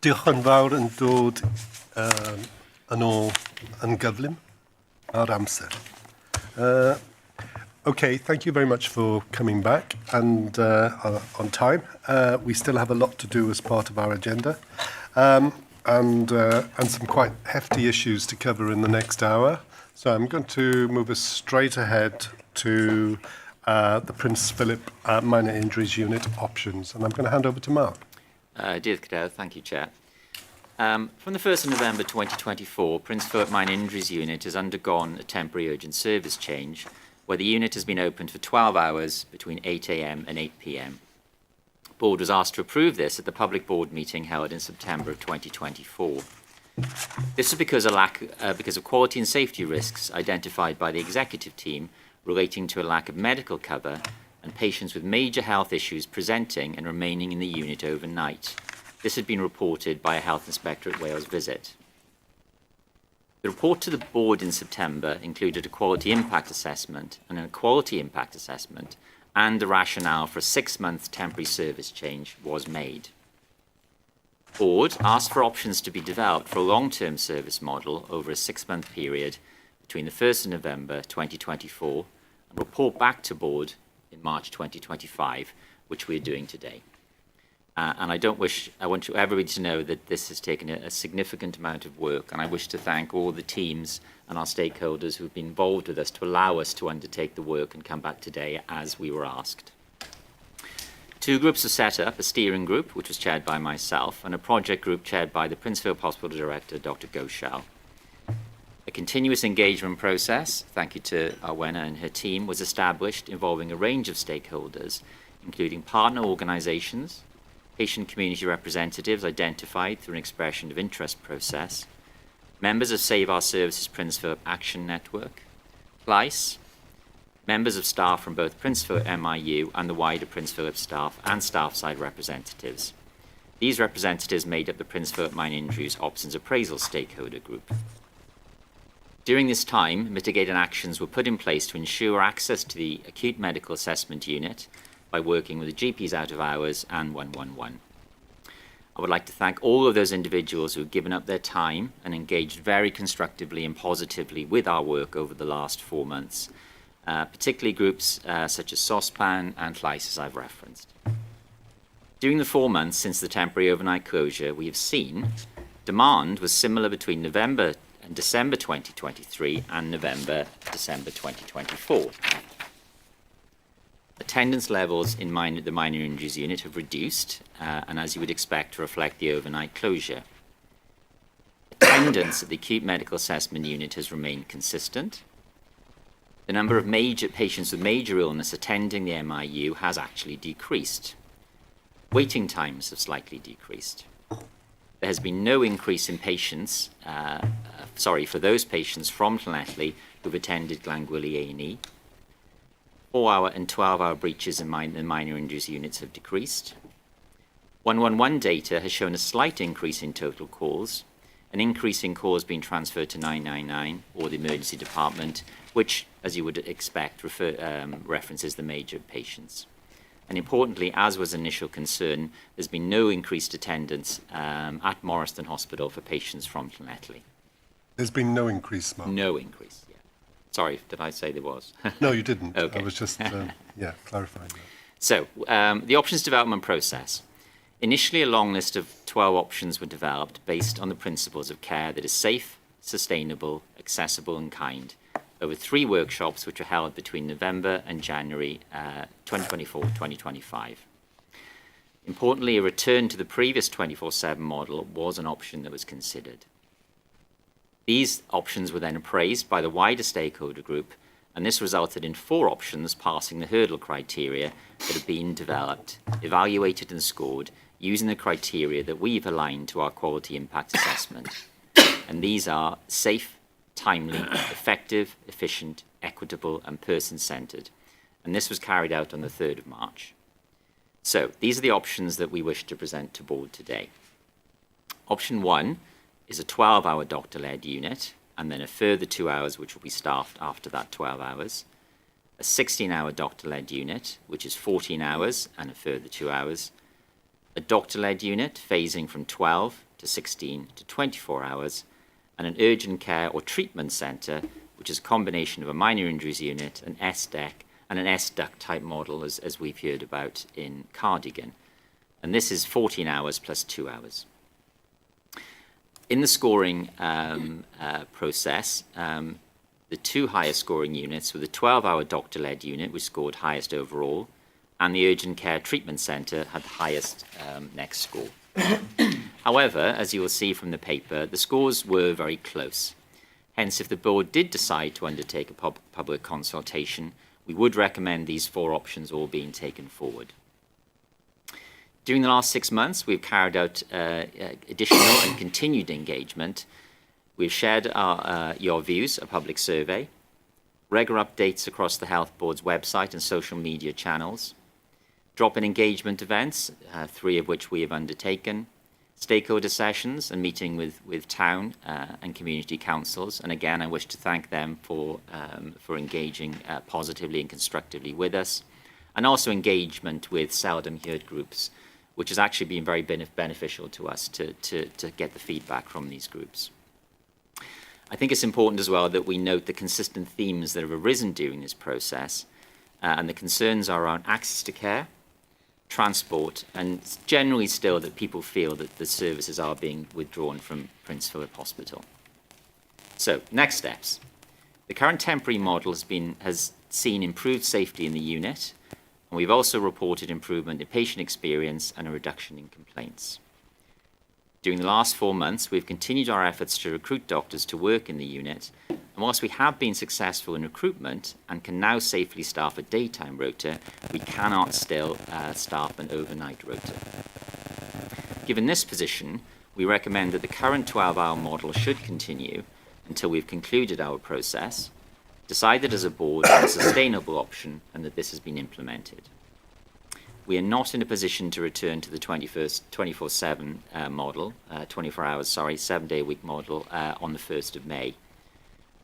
diolch yn fawr yn dod yn ôl yn gyflym ar amser. Okay, thank you very much for coming back and on time. We still have a lot to do as part of our agenda and some quite hefty issues to cover in the next hour. So I'm going to move us straight ahead to the Prince Philip Minor Injuries Unit options. And I'm going to hand over to Mark. Diolch Cadw, thank you, Chair. From the 1st of November 2024, Prince Philip Minor Injuries Unit has undergone a temporary urgent service change where the unit has been opened for 12 hours between 8 a.m. and 8 p.m. Board was asked to approve this at the public board meeting held in September of 2024. This is because of quality and safety risks identified by the executive team relating to a lack of medical cover and patients with major health issues presenting and remaining in the unit overnight. This had been reported by a health inspector at Wales Visit. The report to the board in September included a quality impact assessment and a quality impact assessment, and the rationale for a 6-month temporary service change was made. Board asked for options to be developed for a long-term service model over a 6-month period between the 1st of November 2024 and report back to board in March 2025, which we are doing today. And I want everybody to know that this has taken a significant amount of work, and I wish to thank all the teams and our stakeholders who have been involved with us to allow us to undertake the work and come back today as we were asked. 2 groups are set up, a steering group, which was chaired by myself, and a project group chaired by the Prince Philip Hospital Director, Dr. Ghoshal. A continuous engagement process, thank you to Arwena and her team, was established involving a range of stakeholders, including partner organisations, patient community representatives identified through an expression of interest process, members of Save Our Services Prince Philip Action Network, PLICE, members of staff from both Prince Philip MIU and the wider Prince Philip staff, and staff side representatives. These representatives made up the Prince Philip Minor Injuries Options Appraisal Stakeholder Group. During this time, mitigating actions were put in place to ensure access to the acute medical assessment unit by working with the GPs out of hours and 111. I would like to thank all of those individuals who have given up their time and engaged very constructively and positively with our work over the last 4 months, particularly groups such as SOSPAN and FLICE, as I've referenced. During the 4 months since the temporary overnight closure, we have seen demand was similar between November and December 2023 and November-December 2024. Attendance levels in the minor injuries unit have reduced, and as you would expect, to reflect the overnight closure. Attendance at the acute medical assessment unit has remained consistent. The number of patients with major illness attending the MIU has actually decreased. Waiting times have slightly decreased. There has been no increase in patients, for those patients from Llanelli who've attended Glangwili A&E. 4-hour and 12-hour breaches in the minor injuries units have decreased. 111 data has shown a slight increase in total calls, an increase in calls being transferred to 999 or the emergency department, which, as you would expect, references the major patients. And importantly, as was initial concern, there's been no increased attendance at Morriston Hospital for patients from Llanelli. There's been no increase, Mark? No increase, yeah. Sorry, did I say there was? No, you didn't. Okay. I was just, clarifying that. So, the options development process. Initially, a long list of 12 options were developed based on the principles of care that is safe, sustainable, accessible and kind, over 3 workshops which were held between November and January 2024-2025. Importantly, a return to the previous 24/7 model was an option that was considered. These options were then appraised by the wider stakeholder group, and this resulted in 4 options passing the hurdle criteria that have been developed, evaluated and scored using the criteria that we've aligned to our quality impact assessment. And these are safe, timely, effective, efficient, equitable and person-centred. And this was carried out on the 3rd of March. So these are the options that we wish to present to board today. Option 1 is a 12-hour doctor-led unit, and then a further 2 hours which will be staffed after that 12 hours. A 16-hour doctor-led unit, which is 14 hours and a further 2 hours. a doctor-led unit phasing from 12 to 16 to 24 hours, and an urgent care or treatment centre, which is a combination of a minor injuries unit, an SDEC, and an SDUC type model, as we've heard about in Cardigan. And this is 14 hours plus 2 hours. In the scoring process, the two highest scoring units were the 12-hour doctor-led unit, which scored highest overall, and the urgent care treatment centre had the highest next score. However, as you will see from the paper, the scores were very close. Hence, if the board did decide to undertake a public consultation, we would recommend these 4 options all being taken forward. During the last 6 months, we've carried out additional and continued engagement. We've shared your views, a public survey, regular updates across the Health Board's website and social media channels, drop-in engagement events, 3 of which we have undertaken, stakeholder sessions and meeting with town and community councils. And again, I wish to thank them for engaging positively and constructively with us, and also engagement with seldom heard groups, which has actually been very beneficial to us to get the feedback from these groups. I think it's important as well that we note the consistent themes that have arisen during this process, and the concerns are around access to care, transport, and generally still that people feel that the services are being withdrawn from Prince Philip Hospital. So, next steps. The current temporary model has seen improved safety in the unit, and we've also reported improvement in patient experience and a reduction in complaints. During the last 4 months, we've continued our efforts to recruit doctors to work in the unit, and whilst we have been successful in recruitment and can now safely staff a daytime rota, we cannot still staff an overnight rota. Given this position, we recommend that the current 12-hour model should continue until we've concluded our process, decided as a board on a sustainable option, and that this has been implemented. We are not in a position to return to the 24/7 model, 24 hours, 7-day-a-week model on the 1st of May.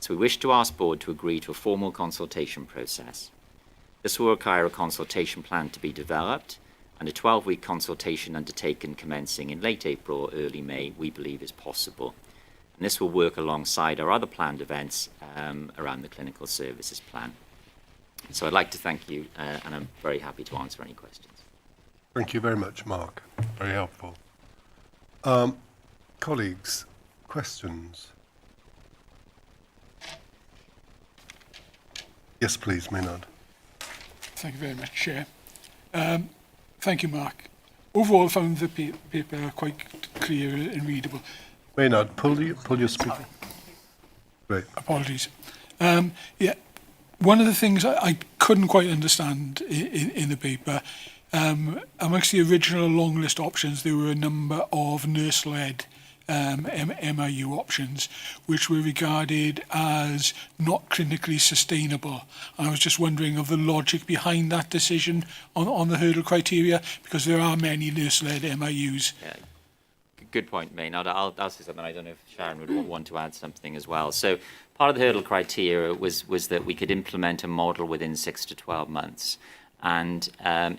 So we wish to ask board to agree to a formal consultation process. This will require a consultation plan to be developed, and a 12-week consultation undertaken commencing in late April or early May, we believe is possible. And this will work alongside our other planned events around the clinical services plan. So I'd like to thank you, and I'm very happy to answer any questions. Thank you very much, Mark. Very helpful. Colleagues, questions? Yes, please, Maynard. Thank you very much, Chair. Thank you, Mark. Overall, I found the paper quite clear and readable. Maynard, pull your speaker. Great. Apologies. Yeah, one of the things I couldn't quite understand in the paper, amongst the original long list options, there were a number of nurse-led MIU options, which were regarded as not clinically sustainable. I was just wondering of the logic behind that decision on the hurdle criteria, because there are many nurse-led MIUs. Yeah. Good point, Maynard. I'll say something. I don't know if Sharon would want to add something as well. So part of the hurdle criteria was that we could implement a model within 6 to 12 months. And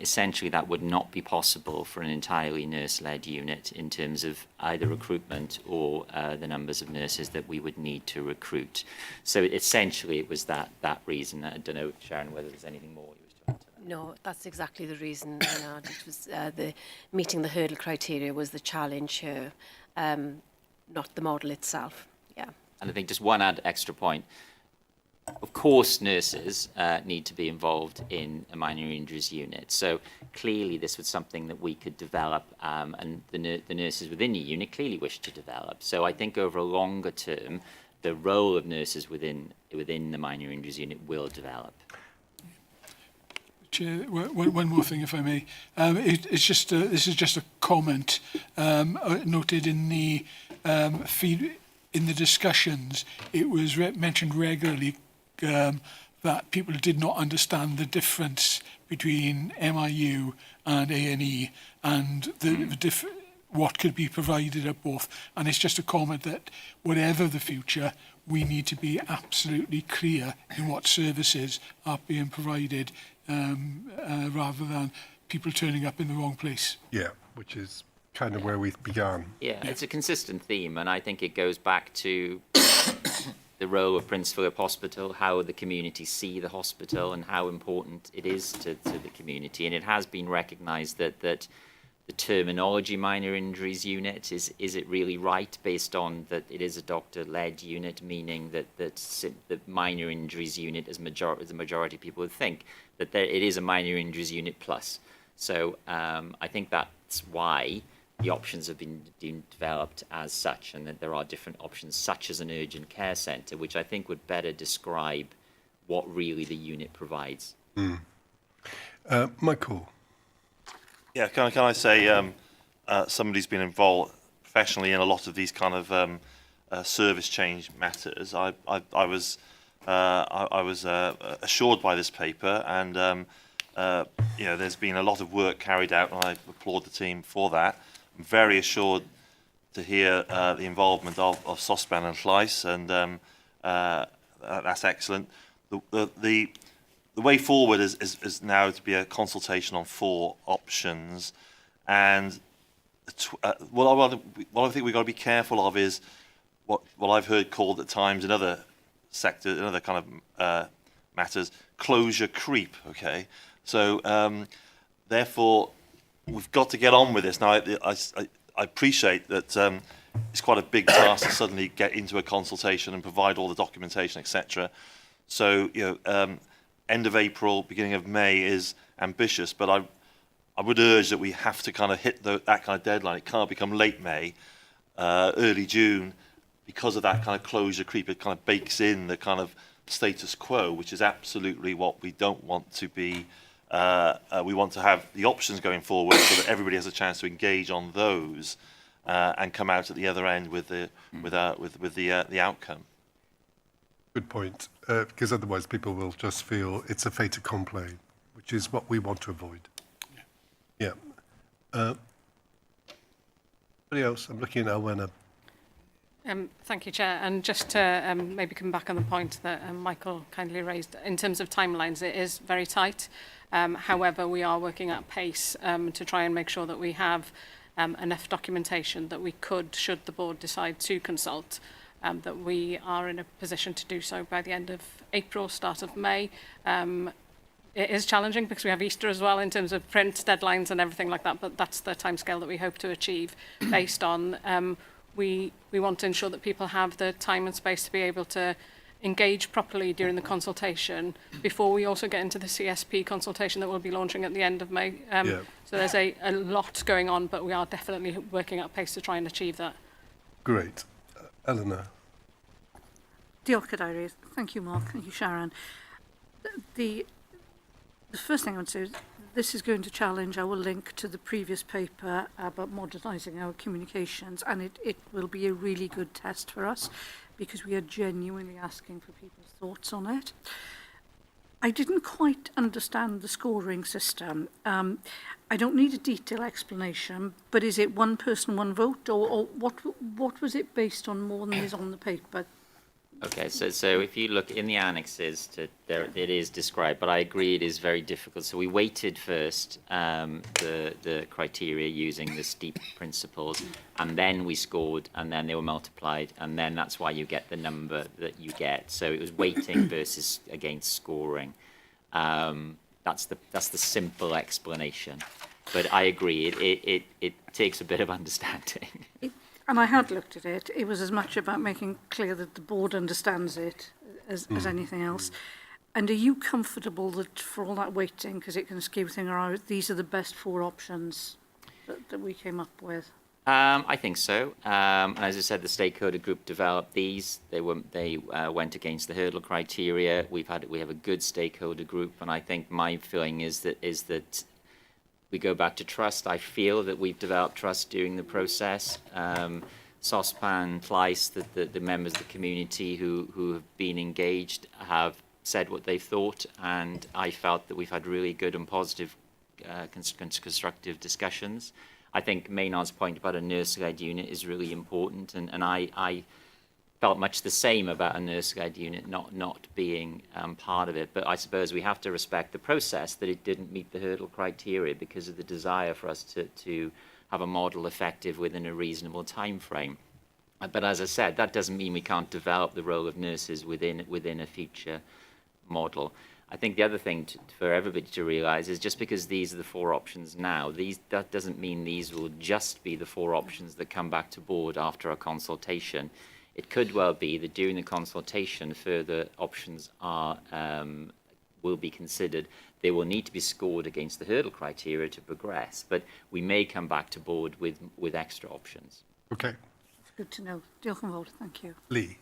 essentially that would not be possible for an entirely nurse-led unit in terms of either recruitment or the numbers of nurses that we would need to recruit. So essentially it was that reason. I don't know, Sharon, whether there's anything more you wish to add to that. No, that's exactly the reason. It was meeting the hurdle criteria was the challenge here, not the model itself. Yeah. And I think just one extra point. Of course, nurses need to be involved in a minor injuries unit. So clearly this was something that we could develop, and the nurses within the unit clearly wish to develop. So I think over a longer term, the role of nurses within the minor injuries unit will develop. Chair, one more thing, if I may. This is just a comment noted in the in the discussions. It was mentioned regularly that people did not understand the difference between MIU and A&E and what could be provided at both. And it's just a comment that whatever the future, we need to be absolutely clear in what services are being provided rather than people turning up in the wrong place. Yeah, which is kind of where we began. Yeah, it's a consistent theme, and I think it goes back to the role of Prince Philip Hospital, how the community see the hospital, and how important it is to the community. And it has been recognised that the terminology minor injuries unit, is it really right based on that it is a doctor-led unit, meaning that the minor injuries unit, as the majority of people would think, that it is a minor injuries unit plus. So I think that's why the options have been developed as such, and that there are different options such as an urgent care centre, which I think would better describe what really the unit provides. Michael. Yeah, can I say somebody's been involved professionally in a lot of these kind of service change matters. I was assured by this paper, and you know, there's been a lot of work carried out, and I applaud the team for that. I'm very assured to hear the involvement of Sosban and Llais, and that's excellent. The way forward is now to be a consultation on 4 options, and what I think we've got to be careful of is what I've heard called at times in other sectors, in other kind of matters, closure creep. Okay, so therefore we've got to get on with this. Now I appreciate that it's quite a big task to suddenly get into a consultation and provide all the documentation, etc. So you know. End of April, beginning of May is ambitious, but I would urge that we have to kind of hit that kind of deadline. It can't become late May, early June, because of that kind of closure creep. It kind of bakes in the kind of status quo, which is absolutely what we don't want to be. We want to have the options going forward so that everybody has a chance to engage on those and come out at the other end with the outcome. Good point, because otherwise people will just feel it's a fait accompli, which is what we want to avoid. Yeah. Anybody else? I'm looking at Alwena. Thank you, Chair. And just to maybe come back on the point that Michael kindly raised, in terms of timelines, it is very tight. However, we are working at pace to try and make sure that we have enough documentation that we could, should the board decide to consult, that we are in a position to do so by the end of April, start of May. It is challenging because we have Easter as well in terms of print deadlines and everything like that, but that's the timescale that we hope to achieve based on we want to ensure that people have the time and space to be able to engage properly during the consultation before we also get into the CSP consultation that we'll be launching at the end of May. So there's a lot going on, but we are definitely working at pace to try and achieve that. Great. Eleanor. Diolch Cadeirydd. Thank you, Mark. Thank you, Sharon. The first thing I would say is this is going to challenge our link to the previous paper about modernising our communications, and it will be a really good test for us because we are genuinely asking for people's thoughts on it. I didn't quite understand the scoring system. I don't need a detailed explanation, but is it one person, one vote, or what was it based on more than is on the paper? Okay, so if you look in the annexes, there it is described, but I agree it is very difficult. So we weighted first the criteria using the steep principles, and then we scored, and then they were multiplied, and then that's why you get the number that you get. So it was weighting versus against scoring. That's the simple explanation. But I agree, it takes a bit of understanding. And I had looked at it. It was as much about making clear that the board understands it as anything else. And are you comfortable that for all that waiting, because it can skew things around, these are the best 4 options that we came up with? I think so. And as I said, the stakeholder group developed these. They went against the hurdle criteria. We have a good stakeholder group, and I think my feeling is that we go back to trust. I feel that we've developed trust during the process. Sospan, Llais, the members of the community who have been engaged have said what they've thought, and I felt that we've had really good and positive constructive discussions. I think Maynard's point about a nurse-led unit is really important, and I felt much the same about a nurse-led unit not being part of it. But I suppose we have to respect the process that it didn't meet the hurdle criteria because of the desire for us to have a model effective within a reasonable time frame. But as I said, that doesn't mean we can't develop the role of nurses within a future model. I think the other thing for everybody to realise is just because these are the 4 options now, that doesn't mean these will just be the 4 options that come back to board after a consultation. It could well be that during the consultation, further options will be considered. They will need to be scored against the hurdle criteria to progress, but we may come back to board with extra options. Okay. Good to know. Diolch yn fawr. Thank you. Lee.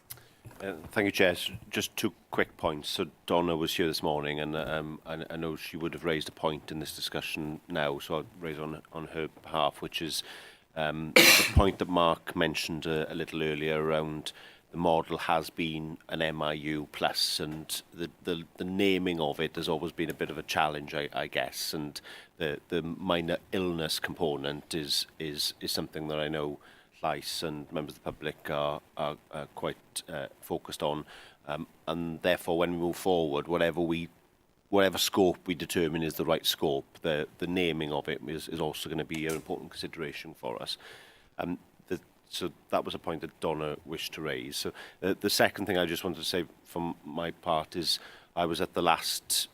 Thank you, Chair. Just 2 quick points. So Donna was here this morning, and I know she would have raised a point in this discussion now, so I'll raise on her behalf, which is the point that Mark mentioned a little earlier around the model has been an MIU plus, and the naming of it has always been a bit of a challenge, I guess, and the minor illness component is something that I know Llais and members of the public are quite focused on, and therefore when we move forward, whatever scope we determine is the right scope, the naming of it is also going to be an important consideration for us. So that was a point that Donna wished to raise. So the second thing I just wanted to say from my part is I was at the last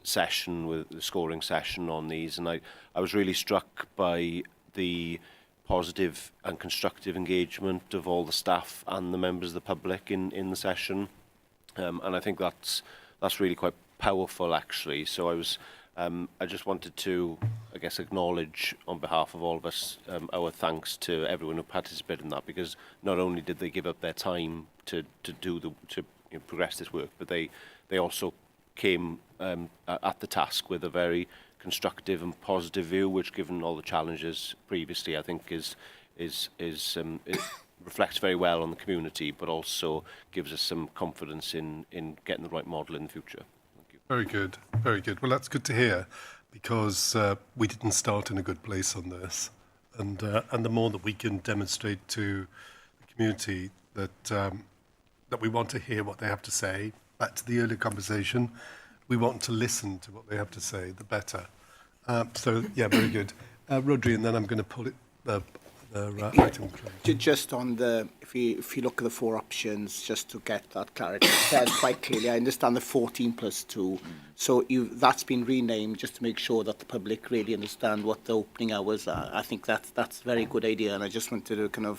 session, with the scoring session on these, and I was really struck by the positive and constructive engagement of all the staff and the members of the public in the session, and I think that's really quite powerful, actually. So I just wanted to, I guess, acknowledge on behalf of all of us our thanks to everyone who participated in that, because not only did they give up their time to progress this work, but they also came at the task with a very constructive and positive view, which, given all the challenges previously, I think it reflects very well on the community, but also gives us some confidence in getting the right model in the future. Thank you. Very good, very good. Well, that's good to hear, because we didn't start in a good place on this, and the more that we can demonstrate to the community that we want to hear what they have to say, back to the earlier conversation, we want to listen to what they have to say, the better. So, yeah, very good. Rodri, and then I'm going to pull it the item. Just on if you look at the 4 options, just to get that clarity, said quite clearly, I understand the 14 plus 2. So that's been renamed just to make sure that the public really understand what the opening hours are. I think that's a very good idea, and I just wanted to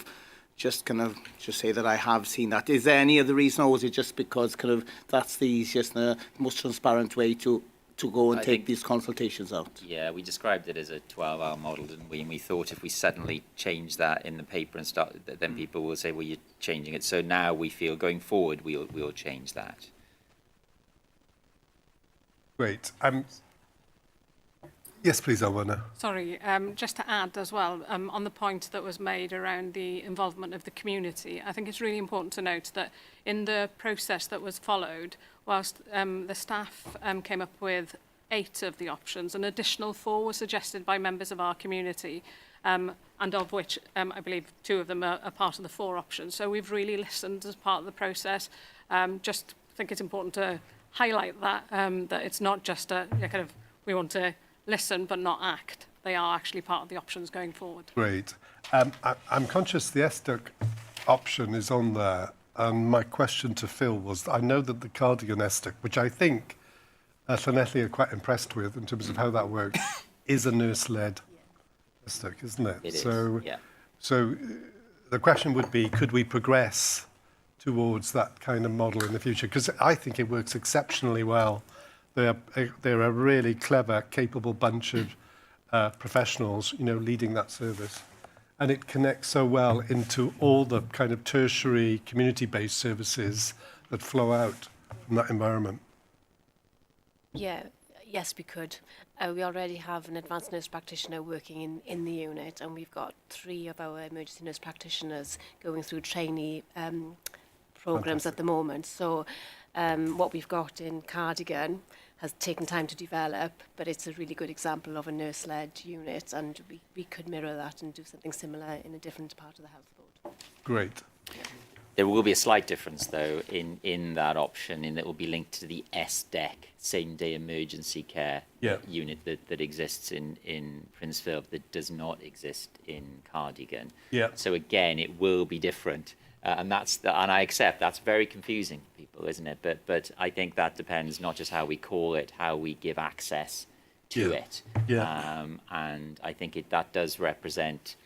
just say that I have seen that. Is there any other reason, or is it just because that's the easiest and the most transparent way to go and take these consultations out? Yeah, we described it as a 12-hour model, didn't we? And we thought if we suddenly change that in the paper and start, then people will say, well, you're changing it. So now we feel going forward, we'll change that. Great. Yes, please, Alwana. Sorry, just to add as well, on the point that was made around the involvement of the community, I think it's really important to note that in the process that was followed, whilst the staff came up with 8 of the options, an additional 4 were suggested by members of our community, and of which I believe 2 of them are part of the 4 options. So we've really listened as part of the process. Just think it's important to highlight that, that it's not just we want to listen but not act. They are actually part of the options going forward. Great. I'm conscious the ESTUC option is on there, and my question to Phil was, I know that the Cardigan ESTUC, which I think Llanelli are quite impressed with in terms of how that works, is a nurse-led ESTUC, isn't it? It is, yeah. So the question would be, could we progress towards that kind of model in the future? Because I think it works exceptionally well. They're a really clever, capable bunch of professionals, leading that service. And it connects so well into all the kind of tertiary community-based services that flow out from that environment. Yeah, yes, we could. We already have an advanced nurse practitioner working in the unit, and we've got 3 of our emergency nurse practitioners going through trainee programs at the moment. So what we've got in Cardigan has taken time to develop, but it's a really good example of a nurse-led unit, and we could mirror that and do something similar in a different part of the health board. Great. There will be a slight difference, though, in that option, in that it will be linked to the SDEC, same-day emergency care unit that exists in Prince Philip, that does not exist in Cardigan. Yeah. So again, it will be different, and I accept that's very confusing for people, isn't it? But I think that depends not just how we call it, how we give access to it. Yeah. And I think that does represent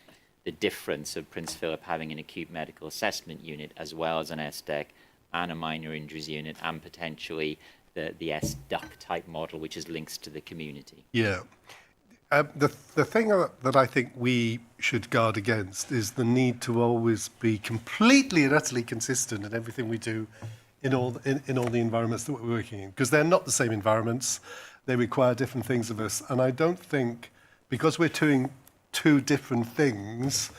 the difference of Prince Philip having an acute medical assessment unit as well as an SDEC and a minor injuries unit, and potentially the SDUC type model, which is links to the community. Yeah. The thing that I think we should guard against is the need to always be completely and utterly consistent in everything we do in all the environments that we're working in, because they're not the same environments. They require different things of us. And I don't think, because we're doing two different things,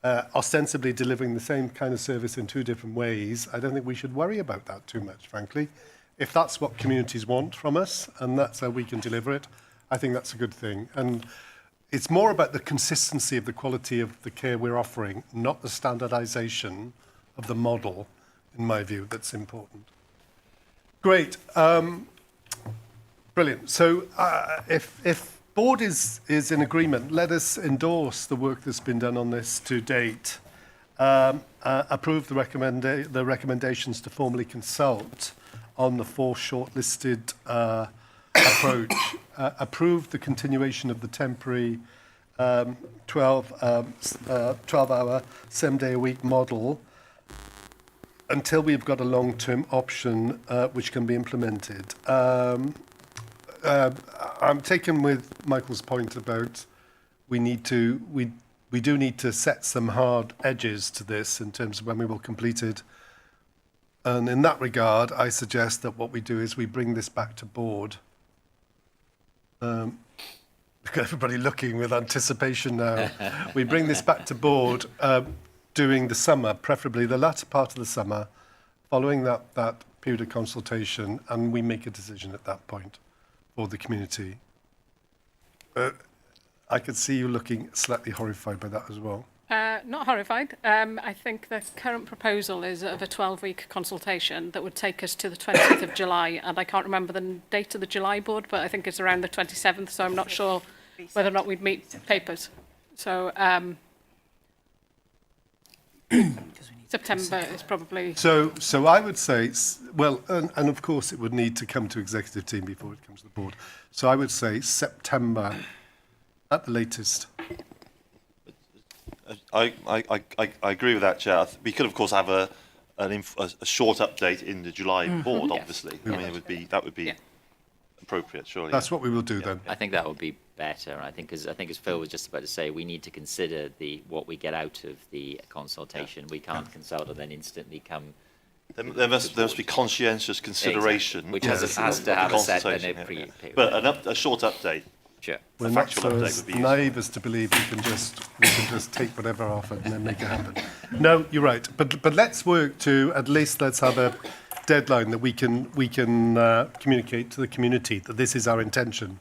ostensibly delivering the same kind of service in two different ways, I don't think we should worry about that too much, frankly. If that's what communities want from us and that's how we can deliver it, I think that's a good thing. And it's more about the consistency of the quality of the care we're offering, not the standardization of the model, in my view, that's important. Great. Brilliant. So if board is in agreement, let us endorse the work that's been done on this to date, approve the recommendations to formally consult on the 4 shortlisted approach, approve the continuation of the temporary 12-hour, 7-day-a-week model until we've got a long-term option which can be implemented. I'm taken with Michael's point about we do need to set some hard edges to this in terms of when we will complete it. And in that regard, I suggest that what we do is we bring this back to board. We've got everybody looking with anticipation now. We bring this back to board during the summer, preferably the latter part of the summer, following that period of consultation, and we make a decision at that point for the community. I could see you looking slightly horrified by that as well. Not horrified. I think the current proposal is of a 12-week consultation that would take us to the 20th of July, and I can't remember the date of the July board, but I think it's around the 27th, so I'm not sure whether or not we'd meet papers. So September is probably... So I would say, well, and of course it would need to come to executive team before it comes to the board. So I would say September at the latest. I agree with that, Chair. We could, of course, have a short update in the July board, obviously. I mean, that would be appropriate, surely. That's what we will do then. I think that would be better. I think as Phil was just about to say, we need to consider what we get out of the consultation. We can't consult and then instantly come. There must be conscientious consideration, exactly. Which has to have a set period. But a short update. Sure. We're not so naive as to believe we can just take whatever offered and then make it happen. No, you're right. But let's work to at least let's have a deadline that we can communicate to the community that this is our intention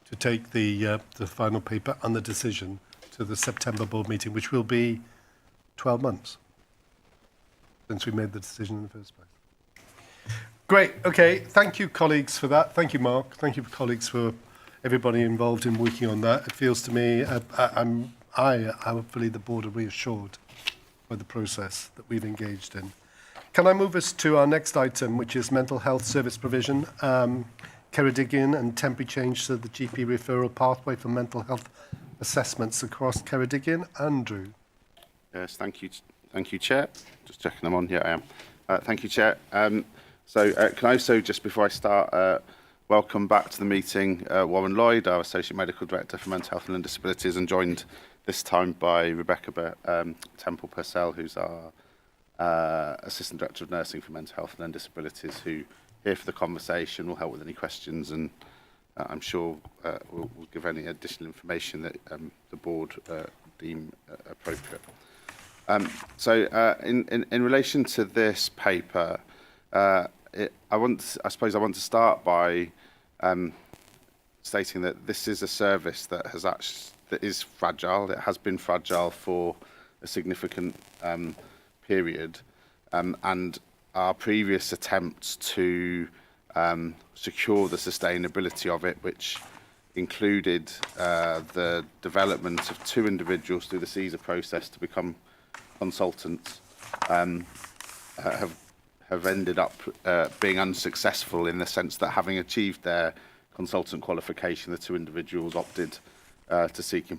to take the final paper and the decision to the September board meeting, which will be 12 months since we made the decision in the first place. Great. Okay. Thank you, colleagues, for that. Thank you, Mark. Thank you, colleagues, for everybody involved in working on that. It feels to me, hopefully the board are reassured by the process that we've engaged in. Can I move us to our next item, which is mental health service provision, Ceredigion and temporary change to the GP referral pathway for mental health assessments across Ceredigion. Andrew. Yes, thank you, Chair. Just checking I'm on. Here I am. Thank you, Chair. Can I also, just before I start, welcome back to the meeting Warren Lloyd, our Associate Medical Director for Mental Health and Learning Disabilities, and joined this time by Rebecca Temple Purcell, who's our Assistant Director of Nursing for Mental Health and Learning Disabilities, who here for the conversation, will help with any questions, and I'm sure we'll give any additional information that the board deem appropriate. In relation to this paper, I suppose I want to start by stating that this is a service that is fragile. It has been fragile for a significant period, and our previous attempts to secure the sustainability of it, which included the development of 2 individuals through the CSER process to become consultants, have ended up being unsuccessful, in the sense that, having achieved their consultant qualification, the 2 individuals opted to seek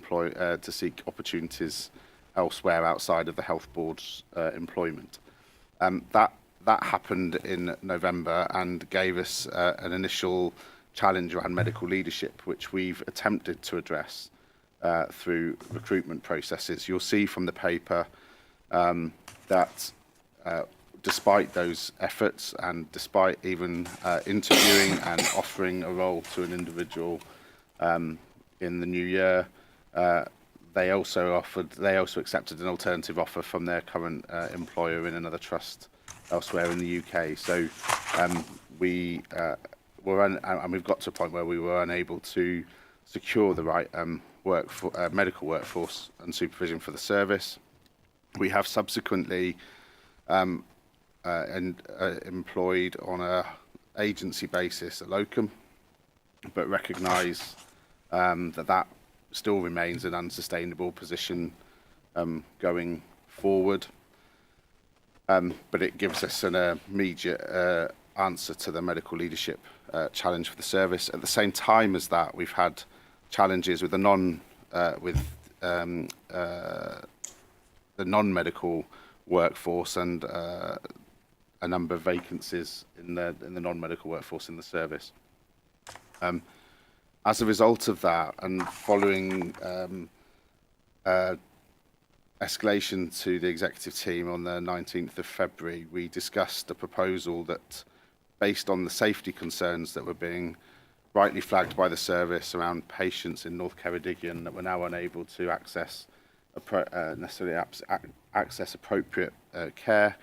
opportunities elsewhere outside of the Health Board's employment. That happened in November and gave us an initial challenge around medical leadership, which we've attempted to address through recruitment processes. You'll see from the paper that despite those efforts, and despite even interviewing and offering a role to an individual in the new year, they also accepted an alternative offer from their current employer in another trust elsewhere in the UK. So we've got to a point where we were unable to secure the right medical workforce and supervision for the service. We have subsequently employed on a agency basis a locum, but recognise that still remains an unsustainable position going forward. But it gives us an immediate answer to the medical leadership challenge for the service. At the same time as that, we've had challenges with the non-medical workforce, and a number of vacancies in the non-medical workforce in the service. As a result of that, and following escalation to the executive team on the 19th of February, we discussed a proposal that, based on the safety concerns that were being rightly flagged by the service around patients in North Ceredigion that were now unable to access appropriate care,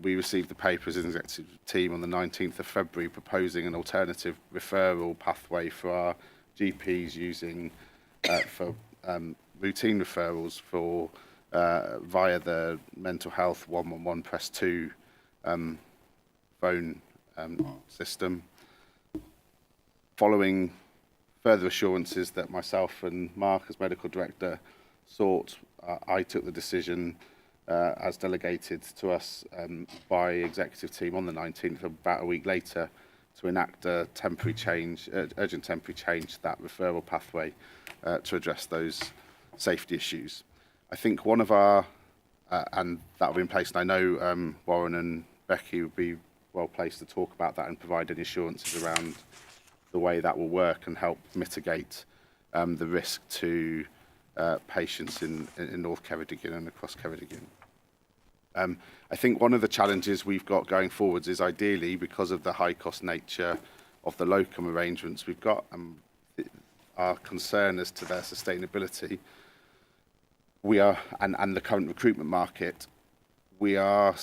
we received the papers as an executive team on the 19th of February proposing an alternative referral pathway for our GPs using for routine referrals for via the mental health 111 press 2 phone system. Following further assurances that myself and Mark as medical director sought, I took the decision as delegated to us by executive team on the 19th, about a week later, to enact a temporary change, urgent temporary change to that referral pathway to address those safety issues. I think one of our, and that will be in place, and I know Warren and Becky would be well placed to talk about that and provide any assurances around the way that will work and help mitigate the risk to patients in North Ceredigion and across Ceredigion. I think one of the challenges we've got going forwards is, ideally, because of the high cost nature of the locum arrangements we've got and our concern as to their sustainability, we are, and the current recruitment market, we are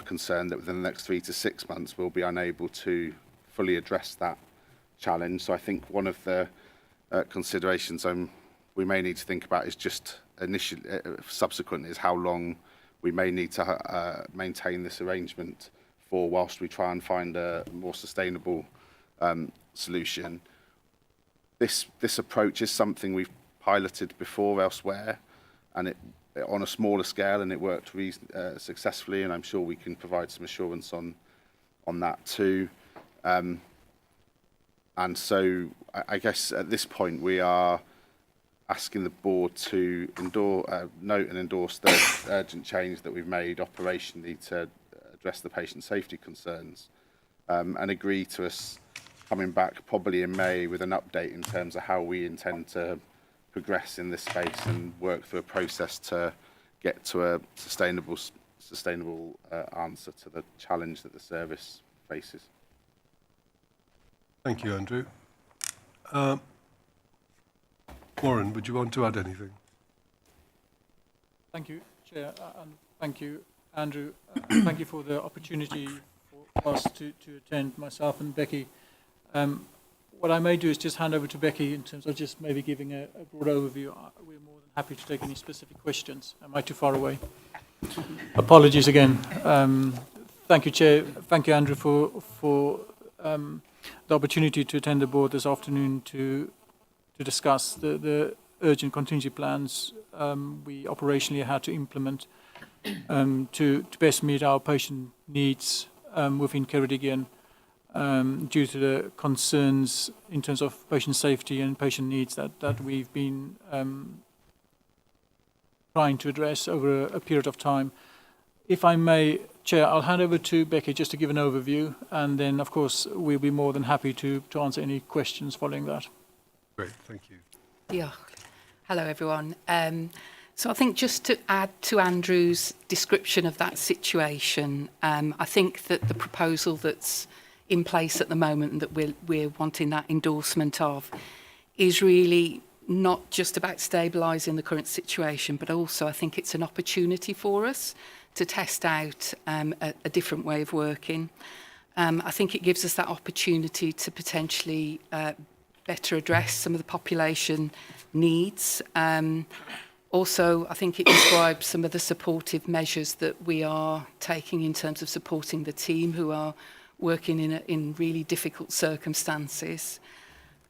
concerned that within the next 3 to 6 months we'll be unable to fully address that challenge. So I think one of the considerations we may need to think about is just subsequent is how long we may need to maintain this arrangement for, whilst we try and find a more sustainable solution. This approach is something we've piloted before elsewhere, and it on a smaller scale, and it worked successfully, and I'm sure we can provide some assurance on that too. And so I guess at this point we are asking the board to note and endorse the urgent change that we've made operationally to address the patient safety concerns, and agree to us coming back probably in May with an update in terms of how we intend to progress in this space and work through a process to get to a sustainable answer to the challenge that the service faces. Thank you, Andrew. Warren, would you want to add anything? Thank you, Chair, and thank you, Andrew. Thank you for the opportunity for us to attend, myself and Becky. What I may do is just hand over to Becky in terms of just maybe giving a broad overview. We're more than happy to take any specific questions. Am I too far away? Apologies again. Thank you, Chair. Thank you, Andrew, for the opportunity to attend the board this afternoon to discuss the urgent contingency plans we operationally had to implement to best meet our patient needs within Ceredigion due to the concerns in terms of patient safety and patient needs that we've been trying to address over a period of time. If I may, Chair, I'll hand over to Becky just to give an overview, and then, of course, we'll be more than happy to answer any questions following that. Great, thank you. Yeah. Hello, everyone. So I think just to add to Andrew's description of that situation, I think that the proposal that's in place at the moment and that we're wanting that endorsement of is really not just about stabilising the current situation, but also I think it's an opportunity for us to test out a different way of working. I think it gives us that opportunity to potentially better address some of the population needs. Also, I think it describes some of the supportive measures that we are taking in terms of supporting the team who are working in really difficult circumstances.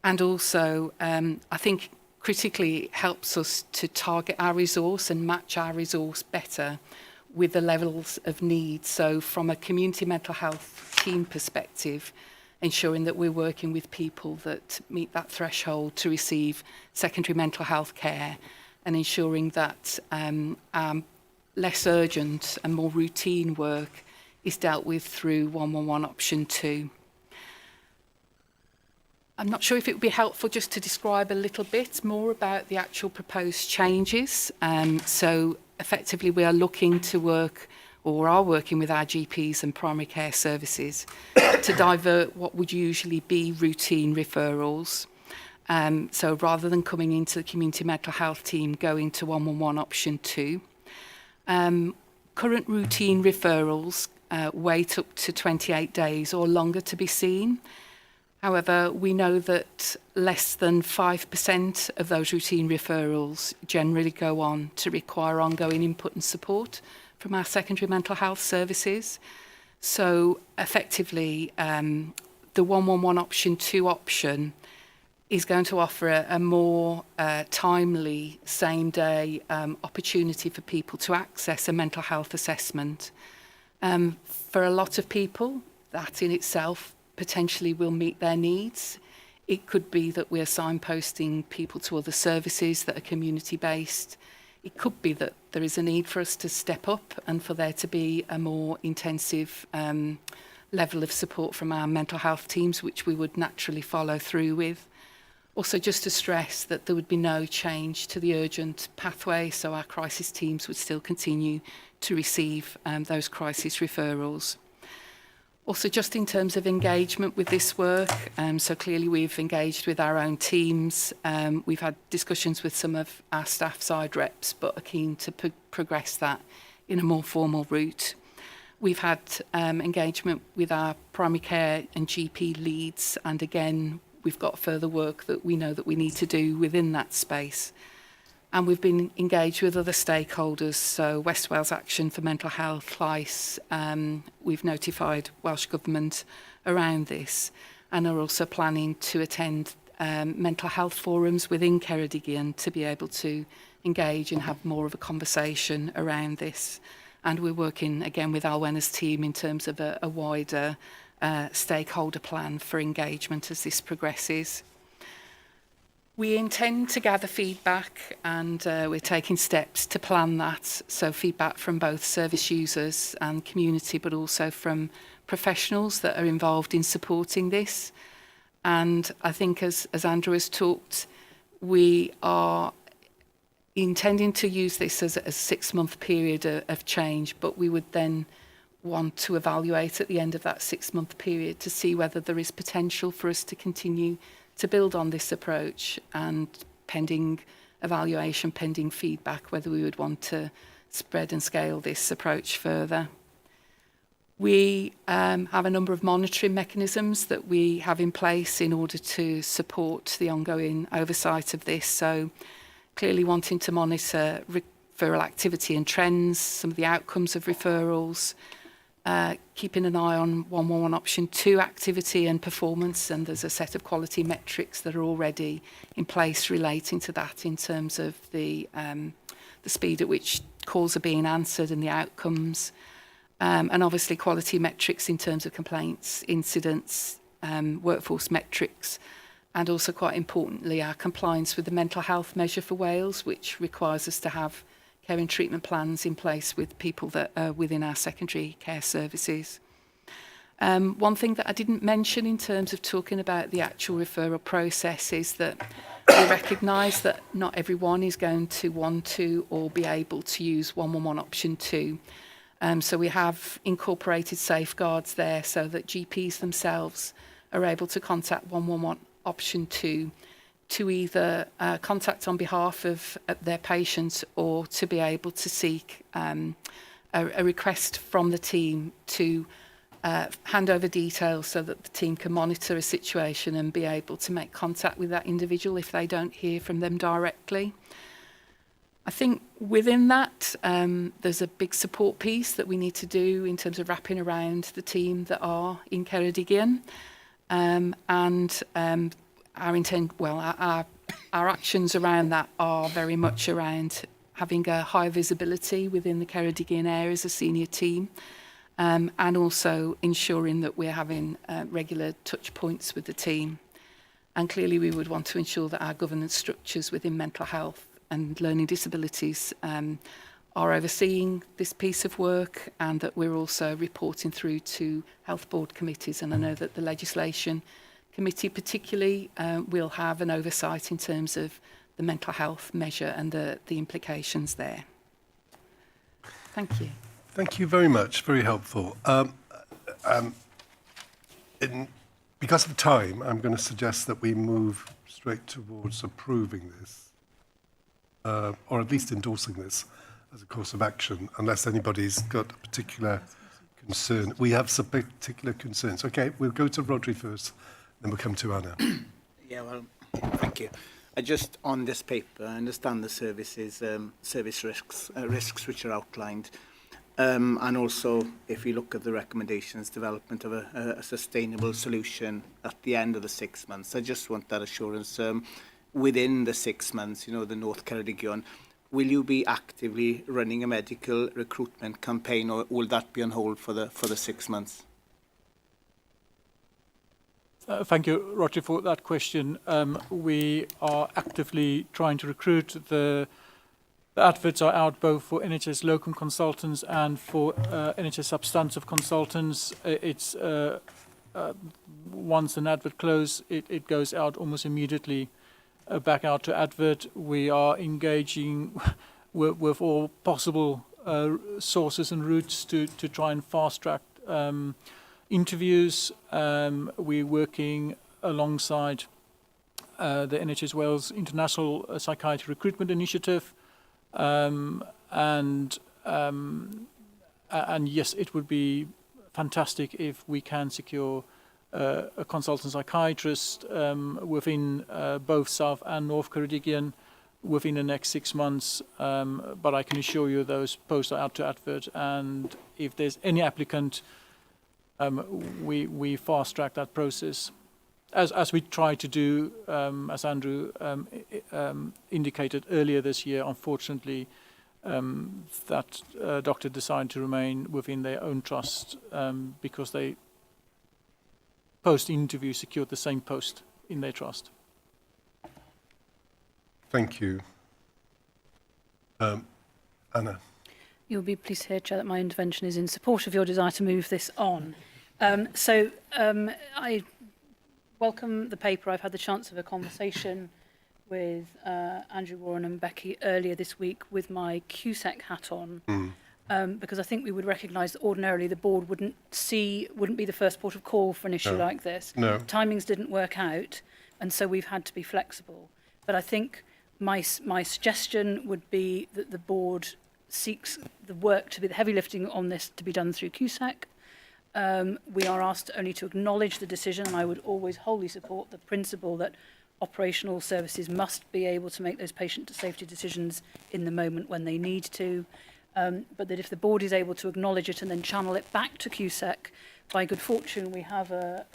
And also, I think critically it helps us to target our resource and match our resource better with the levels of need. So from a community mental health team perspective, ensuring that we're working with people that meet that threshold to receive secondary mental health care, and ensuring that less urgent and more routine work is dealt with through 111 option 2. I'm not sure if it would be helpful just to describe a little bit more about the actual proposed changes. So effectively we are looking to work, or are working with our GPs and primary care services to divert what would usually be routine referrals. So rather than coming into the community mental health team, going to 111 option 2. Current routine referrals wait up to 28 days or longer to be seen. However, we know that less than 5% of those routine referrals generally go on to require ongoing input and support from our secondary mental health services. So effectively, the 111 option 2 option is going to offer a more timely, same-day opportunity for people to access a mental health assessment. For a lot of people, that in itself potentially will meet their needs. It could be that we're signposting people to other services that are community-based. It could be that there is a need for us to step up and for there to be a more intensive level of support from our mental health teams, which we would naturally follow through with. Also, just to stress that there would be no change to the urgent pathway, so our crisis teams would still continue to receive those crisis referrals. Also, just in terms of engagement with this work, so clearly we've engaged with our own teams. We've had discussions with some of our staff side reps, but are keen to progress that in a more formal route. We've had engagement with our primary care and GP leads, and again, we've got further work that we know that we need to do within that space. And we've been engaged with other stakeholders, so West Wales Action for Mental Health, LICE, we've notified Welsh Government around this, and are also planning to attend mental health forums within Ceredigion to be able to engage and have more of a conversation around this. And we're working again with Alwena's team in terms of a wider stakeholder plan for engagement as this progresses. We intend to gather feedback, and we're taking steps to plan that. So feedback from both service users and community, but also from professionals that are involved in supporting this. And I think as Andrew has talked, we are intending to use this as a 6-month period of change, but we would then want to evaluate at the end of that 6-month period to see whether there is potential for us to continue to build on this approach, and pending evaluation, pending feedback, whether we would want to spread and scale this approach further. We have a number of monitoring mechanisms that we have in place in order to support the ongoing oversight of this. So clearly wanting to monitor referral activity and trends, some of the outcomes of referrals, keeping an eye on 111 option 2 activity and performance, and there's a set of quality metrics that are already in place relating to that in terms of the speed at which calls are being answered and the outcomes, and obviously quality metrics in terms of complaints, incidents, workforce metrics, and also quite importantly our compliance with the mental health measure for Wales, which requires us to have care and treatment plans in place with people that are within our secondary care services. One thing that I didn't mention in terms of talking about the actual referral process is that we recognise that not everyone is going to want to or be able to use 111 option 2. So we have incorporated safeguards there so that GPs themselves are able to contact 111 option 2 to either contact on behalf of their patients or to be able to seek a request from the team to hand over details so that the team can monitor a situation and be able to make contact with that individual if they don't hear from them directly. I think within that, there's a big support piece that we need to do in terms of wrapping around the team that are in Ceredigion. Our actions around that are very much around having a high visibility within the Ceredigion area as a senior team, and also ensuring that we're having regular touch points with the team. And clearly we would want to ensure that our governance structures within mental health and learning disabilities are overseeing this piece of work, and that we're also reporting through to health board committees. And I know that the legislation committee particularly will have an oversight in terms of the mental health measure and the implications there. Thank you. Thank you very much. Very helpful. Because of time, I'm going to suggest that we move straight towards approving this, or at least endorsing this as a course of action, unless anybody's got a particular concern. We have some particular concerns. Okay, we'll go to Rodri first, then we'll come to Anna. Yeah, well, thank you. Just on this paper, I understand the service risks which are outlined. And also, if you look at the recommendations, development of a sustainable solution at the end of the 6 months. I just want that assurance within the 6 months, you know, the North Ceredigion. Will you be actively running a medical recruitment campaign, or will that be on hold for the 6 months? Thank you, Roger, for that question. We are actively trying to recruit. The adverts are out both for NHS locum consultants and for NHS substantive consultants. It's once an advert closes, it goes out almost immediately back out to advert. We are engaging with all possible sources and routes to try and fast track interviews. We're working alongside the NHS Wales International Psychiatry Recruitment Initiative. And yes, it would be fantastic if we can secure a consultant psychiatrist within both South and North Ceredigion within the next 6 months. But I can assure you those posts are out to advert, and if there's any applicant, we fast track that process, as we try to do, as Andrew indicated earlier this year. Unfortunately, that doctor decided to remain within their own trust because they post-interview secured the same post in their trust. Thank you. Anna. You'll be pleased to hear, Chair, that my intervention is in support of your desire to move this on. I welcome the paper. I've had the chance of a conversation with Andrew Warren and Becky earlier this week with my QSEC hat on, because I think we would recognise that ordinarily the board wouldn't be the first port of call for an issue like this. No. Timings didn't work out, and so we've had to be flexible. But I think my suggestion would be that the board seeks the work to be the heavy lifting on this to be done through QSEC. We are asked only to acknowledge the decision, and I would always wholly support the principle that operational services must be able to make those patient safety decisions in the moment when they need to, but that if the board is able to acknowledge it and then channel it back to QSEC, by good fortune we have a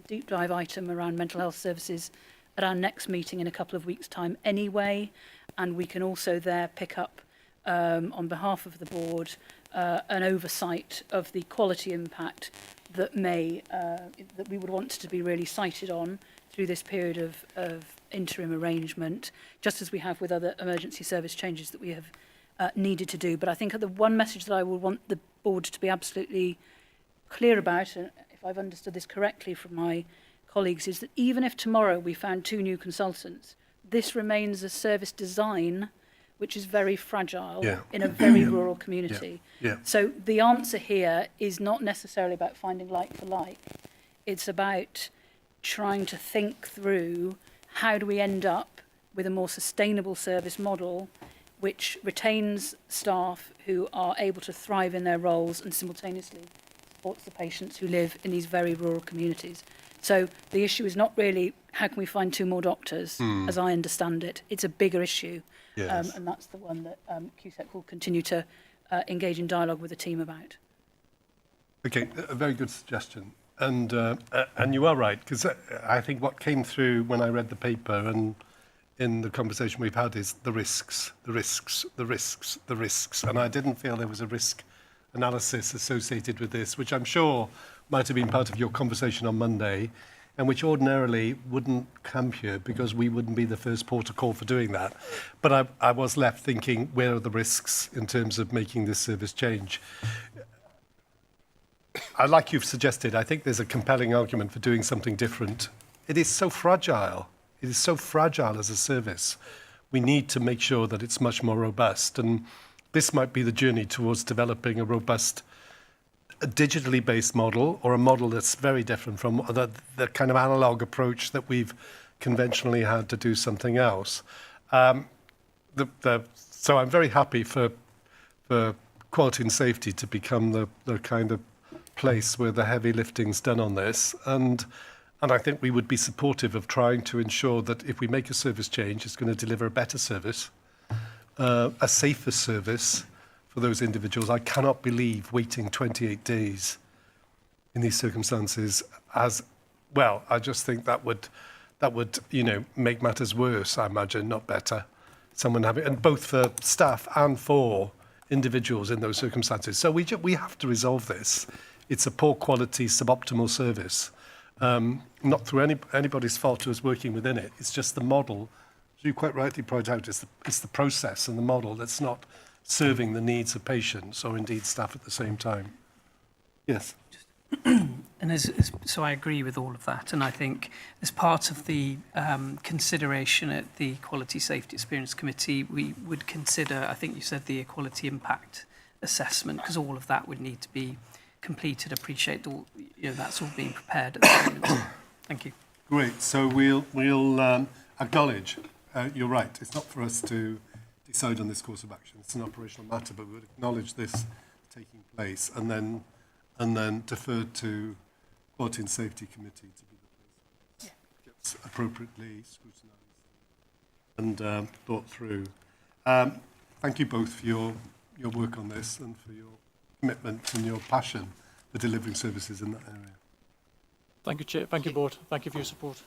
deep dive item around mental health services at our next meeting in a couple of weeks' time anyway, and we can also there pick up on behalf of the board an oversight of the quality impact that that we would want to be really cited on through this period of interim arrangement, just as we have with other emergency service changes that we have needed to do. But I think the one message that I would want the board to be absolutely clear about, and if I've understood this correctly from my colleagues, is that even if tomorrow we found 2 new consultants, this remains a service design which is very fragile in a very rural community. So the answer here is not necessarily about finding like for like. It's about trying to think through how do we end up with a more sustainable service model which retains staff who are able to thrive in their roles and simultaneously supports the patients who live in these very rural communities. So the issue is not really how can we find 2 more doctors, as I understand it. It's a bigger issue, and that's the one that QSEC will continue to engage in dialogue with the team about. Okay, a very good suggestion. And you are right, because I think what came through when I read the paper and in the conversation we've had is the risks. And I didn't feel there was a risk analysis associated with this, which I'm sure might have been part of your conversation on Monday, and which ordinarily wouldn't come here because we wouldn't be the first port of call for doing that. But I was left thinking, where are the risks in terms of making this service change? Like you've suggested, I think there's a compelling argument for doing something different. It is so fragile. It is so fragile as a service. We need to make sure that it's much more robust. And this might be the journey towards developing a robust, digitally based model, or a model that's very different from the kind of analog approach that we've conventionally had to do something else. So I'm very happy for quality and safety to become the kind of place where the heavy lifting's done on this. And I think we would be supportive of trying to ensure that if we make a service change, it's going to deliver a better service, a safer service for those individuals. I cannot believe waiting 28 days in these circumstances as well. I just think that would make matters worse, I imagine, not better. And both for staff and for individuals in those circumstances. So we have to resolve this. It's a poor quality, suboptimal service. Not through anybody's fault who is working within it. It's just the model, as you quite rightly point out, it's the process and the model that's not serving the needs of patients or indeed staff at the same time. Yes. And so I agree with all of that. And I think as part of the consideration at the Quality Safety Experience Committee, we would consider, I think you said, the equality impact assessment, because all of that would need to be completed. Appreciate all, that's all being prepared at the moment. Thank you. Great. So we'll acknowledge, you're right, it's not for us to decide on this course of action. It's an operational matter, but we would acknowledge this taking place and then defer to Quality and Safety Committee to be the place where it gets appropriately scrutinised and thought through. Thank you both for your work on this and for your commitment and your passion for delivering services in that area. Thank you, Chair. Thank you, Board. Thank you for your support.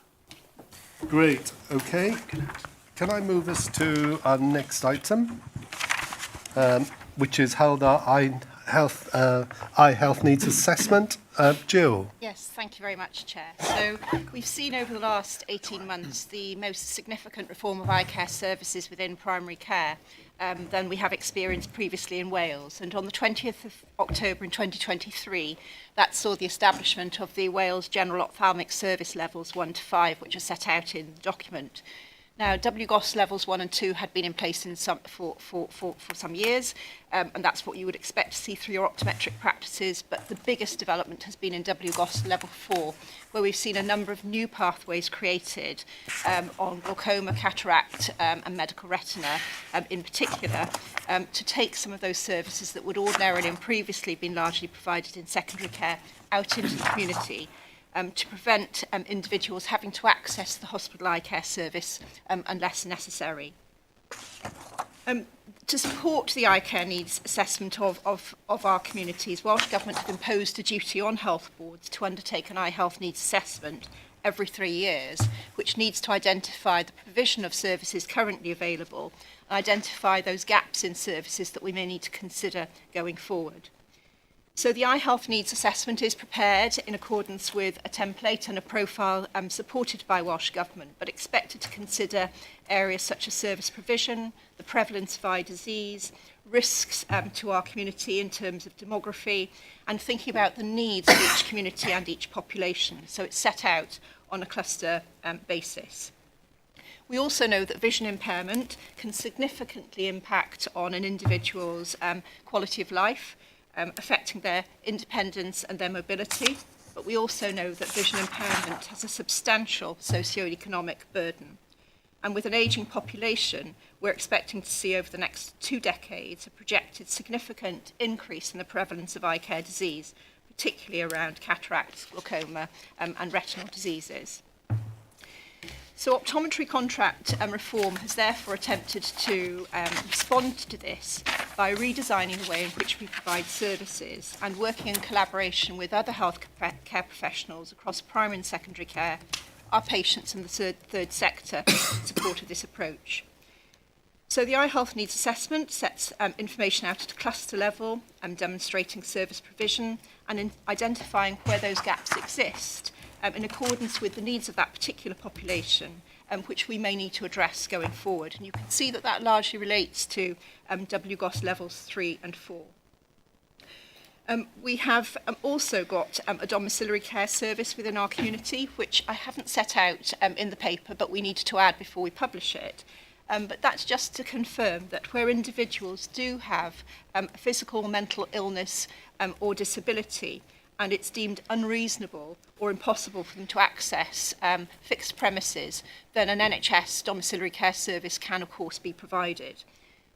Great. Okay. Can I move us to our next item, which is held our eye health needs assessment. Jill. Yes, thank you very much, Chair. So we've seen over the last 18 months the most significant reform of eye care services within primary care than we have experienced previously in Wales. And on the 20th of October in 2023, that saw the establishment of the Wales General Ophthalmic Service Levels 1 to 5, which are set out in the document. Now, WGOS levels 1 and 2 had been in place for some years, and that's what you would expect to see through your optometric practices. But the biggest development has been in WGOS level 4, where we've seen a number of new pathways created on glaucoma, cataract, and medical retina in particular, to take some of those services that would ordinarily and previously been largely provided in secondary care out into the community. to prevent individuals having to access the hospital eye care service unless necessary. To support the eye care needs assessment of our communities, Welsh Government have imposed a duty on health boards to undertake an eye health needs assessment every 3 years, which needs to identify the provision of services currently available and identify those gaps in services that we may need to consider going forward. So the eye health needs assessment is prepared in accordance with a template and a profile supported by Welsh Government, but expected to consider areas such as service provision, the prevalence of eye disease, risks to our community in terms of demography, and thinking about the needs of each community and each population. So it's set out on a cluster basis. We also know that vision impairment can significantly impact on an individual's quality of life, affecting their independence and their mobility. But we also know that vision impairment has a substantial socio-economic burden. And with an ageing population, we're expecting to see over the next 2 decades a projected significant increase in the prevalence of eye care disease, particularly around cataracts, glaucoma, and retinal diseases. So optometry contract reform has therefore attempted to respond to this by redesigning the way in which we provide services and working in collaboration with other health care professionals across primary and secondary care, our patients and the third sector in support of this approach. So the eye health needs assessment sets information out at a cluster level, demonstrating service provision and identifying where those gaps exist in accordance with the needs of that particular population, which we may need to address going forward. And you can see that that largely relates to WGOS levels 3 and 4. We have also got a domiciliary care service within our community, which I haven't set out in the paper, but we need to add before we publish it. But that's just to confirm that where individuals do have a physical or mental illness or disability, and it's deemed unreasonable or impossible for them to access fixed premises, then an NHS domiciliary care service can, of course, be provided.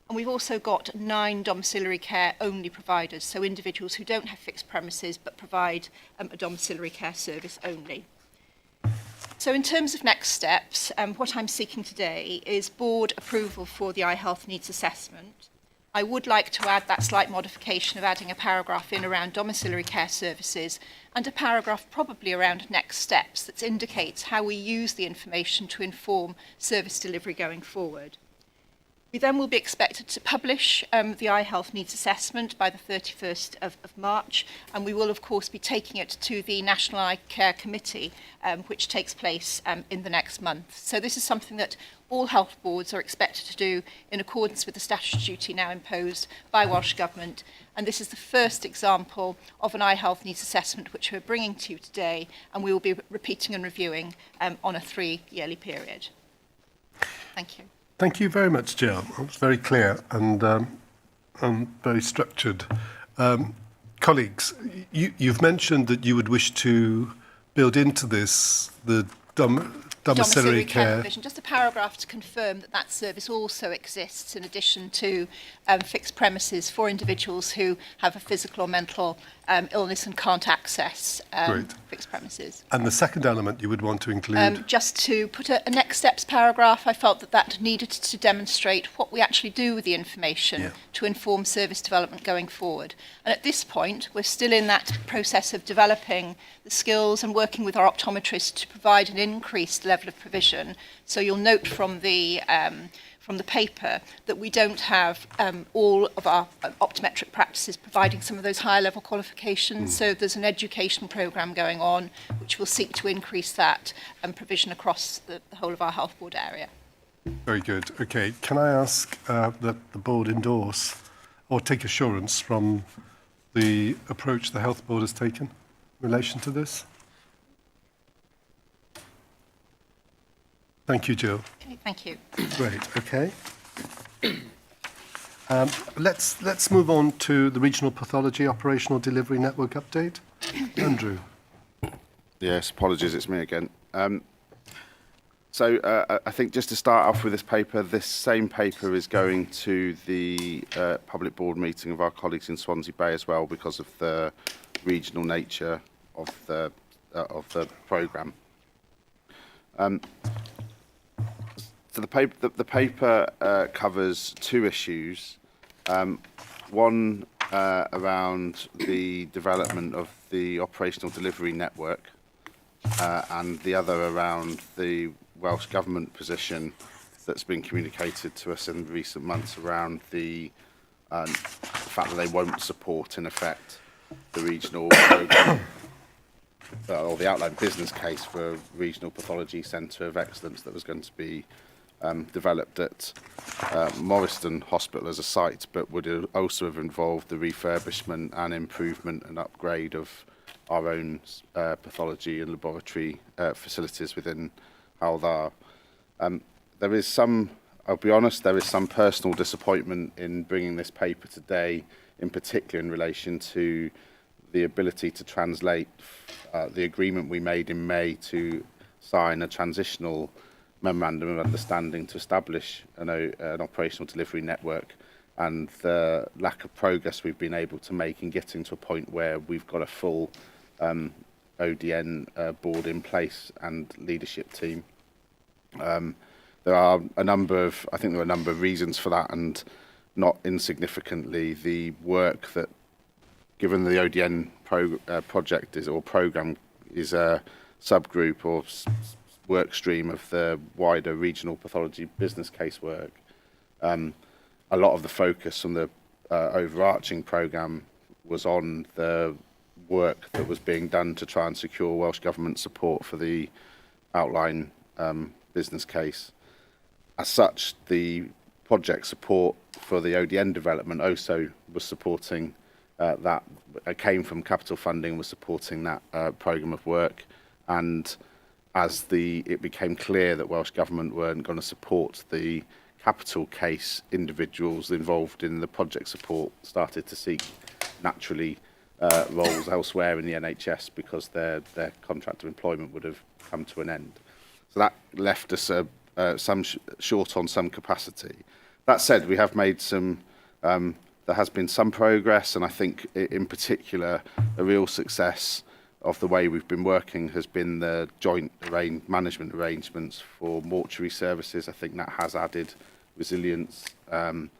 And we've also got 9 domiciliary care only providers, so individuals who don't have fixed premises but provide a domiciliary care service only. So in terms of next steps, what I'm seeking today is board approval for the eye health needs assessment. I would like to add that slight modification of adding a paragraph in around domiciliary care services and a paragraph probably around next steps that indicates how we use the information to inform service delivery going forward. We then will be expected to publish the eye health needs assessment by the 31st of March, and we will of course be taking it to the National Eye Care Committee, which takes place in the next month. So this is something that all health boards are expected to do in accordance with the statutory duty now imposed by Welsh Government, and this is the first example of an eye health needs assessment which we're bringing to you today, and we will be repeating and reviewing on a 3-yearly period. Thank you. Thank you very much, Jill. That was very clear and very structured. Colleagues, you've mentioned that you would wish to build into this the domiciliary care provision. Just a paragraph to confirm that that service also exists in addition to fixed premises for individuals who have a physical or mental illness and can't access fixed premises. And the second element you would want to include? Just to put a next steps paragraph, I felt that that needed to demonstrate what we actually do with the information to inform service development going forward. And at this point, we're still in that process of developing the skills and working with our optometrists to provide an increased level of provision. So you'll note from the paper that we don't have all of our optometric practices providing some of those higher level qualifications. So there's an education programme going on which will seek to increase that provision across the whole of our health board area. Very good. Okay, can I ask that the board endorse or take assurance from the approach the health board has taken in relation to this? Thank you, Jill. Okay, thank you. Great. Okay. Let's move on to the regional pathology operational delivery network update. Andrew. Yes, apologies, it's me again. So I think just to start off with this paper, this same paper is going to the public board meeting of our colleagues in Swansea Bay as well because of the regional nature of the the programme. So the paper covers two issues. One around the development of the operational delivery network, and the other around the Welsh Government position that's been communicated to us in recent months around the fact that they won't support, in effect, the regional programme or the outline business case for a regional pathology centre of excellence that was going to be developed at Morriston Hospital as a site, but would also have involved the refurbishment and improvement and upgrade of our own pathology and laboratory facilities within Hywel Dda. There is some, I'll be honest, there is some personal disappointment in bringing this paper today, in particular in relation to the ability to translate the agreement we made in May to sign a transitional memorandum of understanding to establish an operational delivery network, and the lack of progress we've been able to make in getting to a point where we've got a full ODN board in place and leadership team. There are a number of, I think there are a number of reasons for that, and not insignificantly the work that, given the ODN project is, or programme is a subgroup or work stream of the wider regional pathology business case work, a lot of the focus on the overarching programme was on the work that was being done to try and secure Welsh Government support for the outline business case. As such, the project support for the ODN development also was supporting that. It came from capital funding, was supporting that programme of work, and as it became clear that Welsh Government weren't going to support the capital case, individuals involved in the project support started to seek, naturally, roles elsewhere in the NHS because their contract of employment would have come to an end. So that left us short on some capacity. That said, we have made some, there has been some progress, and I think in particular a real success of the way we've been working has been the joint management arrangements for mortuary services. I think that has added resilience and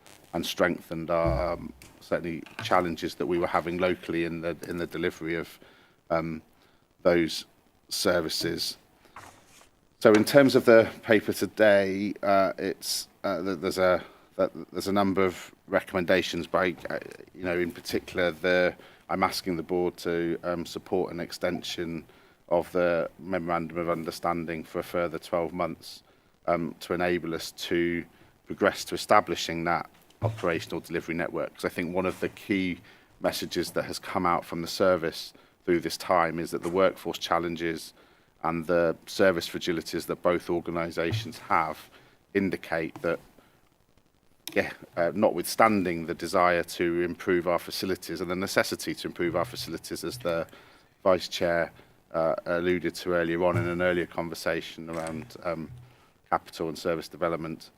strengthened our certainly challenges that we were having locally in the delivery of those services. So in terms of the paper today, there's a number of recommendations by, in particular I'm asking the board to support an extension of the Memorandum of Understanding for a further 12 months to enable us to progress to establishing that operational delivery network. Because I think one of the key messages that has come out from the service through this time is that the workforce challenges and the service fragilities that both organisations have indicate that, notwithstanding the desire to improve our facilities and the necessity to improve our facilities, as the Vice Chair alluded to earlier on in an earlier conversation around capital and service development,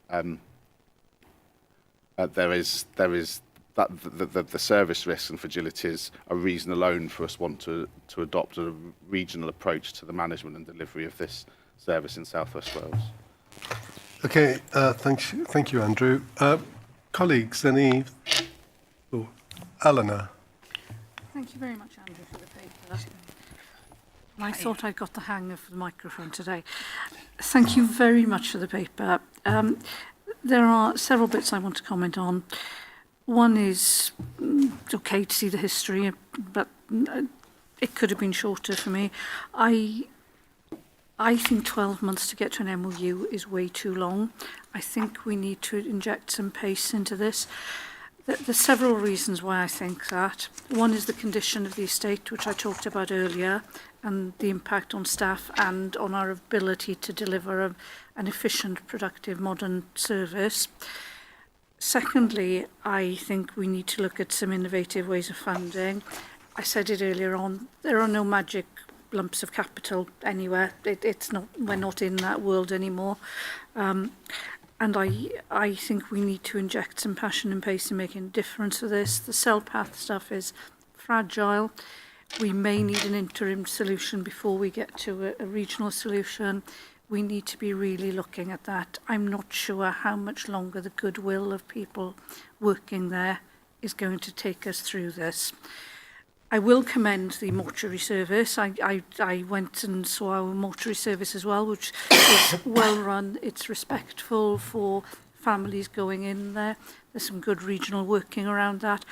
there is that the service risks and fragilities are reason alone for us want to adopt a regional approach to the management and delivery of this service in South West Wales. Okay, thank you, Andrew. Colleagues, Eleanor. Thank you very much, Andrew, for the paper. I thought I got the hang of the microphone today. Thank you very much for the paper. There are several bits I want to comment on. One is, okay to see the history, but it could have been shorter for me. I think 12 months to get to an MOU is way too long. I think we need to inject some pace into this. There's several reasons why I think that. One is the condition of the estate, which I talked about earlier, and the impact on staff and on our ability to deliver an efficient, productive, modern service. Secondly, I think we need to look at some innovative ways of funding. I said it earlier on, there are no magic lumps of capital anywhere. We're not in that world anymore. And I think we need to inject some passion and pace in making a difference to this. The cell path stuff is fragile. We may need an interim solution before we get to a regional solution. We need to be really looking at that. I'm not sure how much longer the goodwill of people working there is going to take us through this. I will commend the mortuary service. I went and saw our mortuary service as well, which is well run. It's respectful for families going in there. There's some good regional working around that.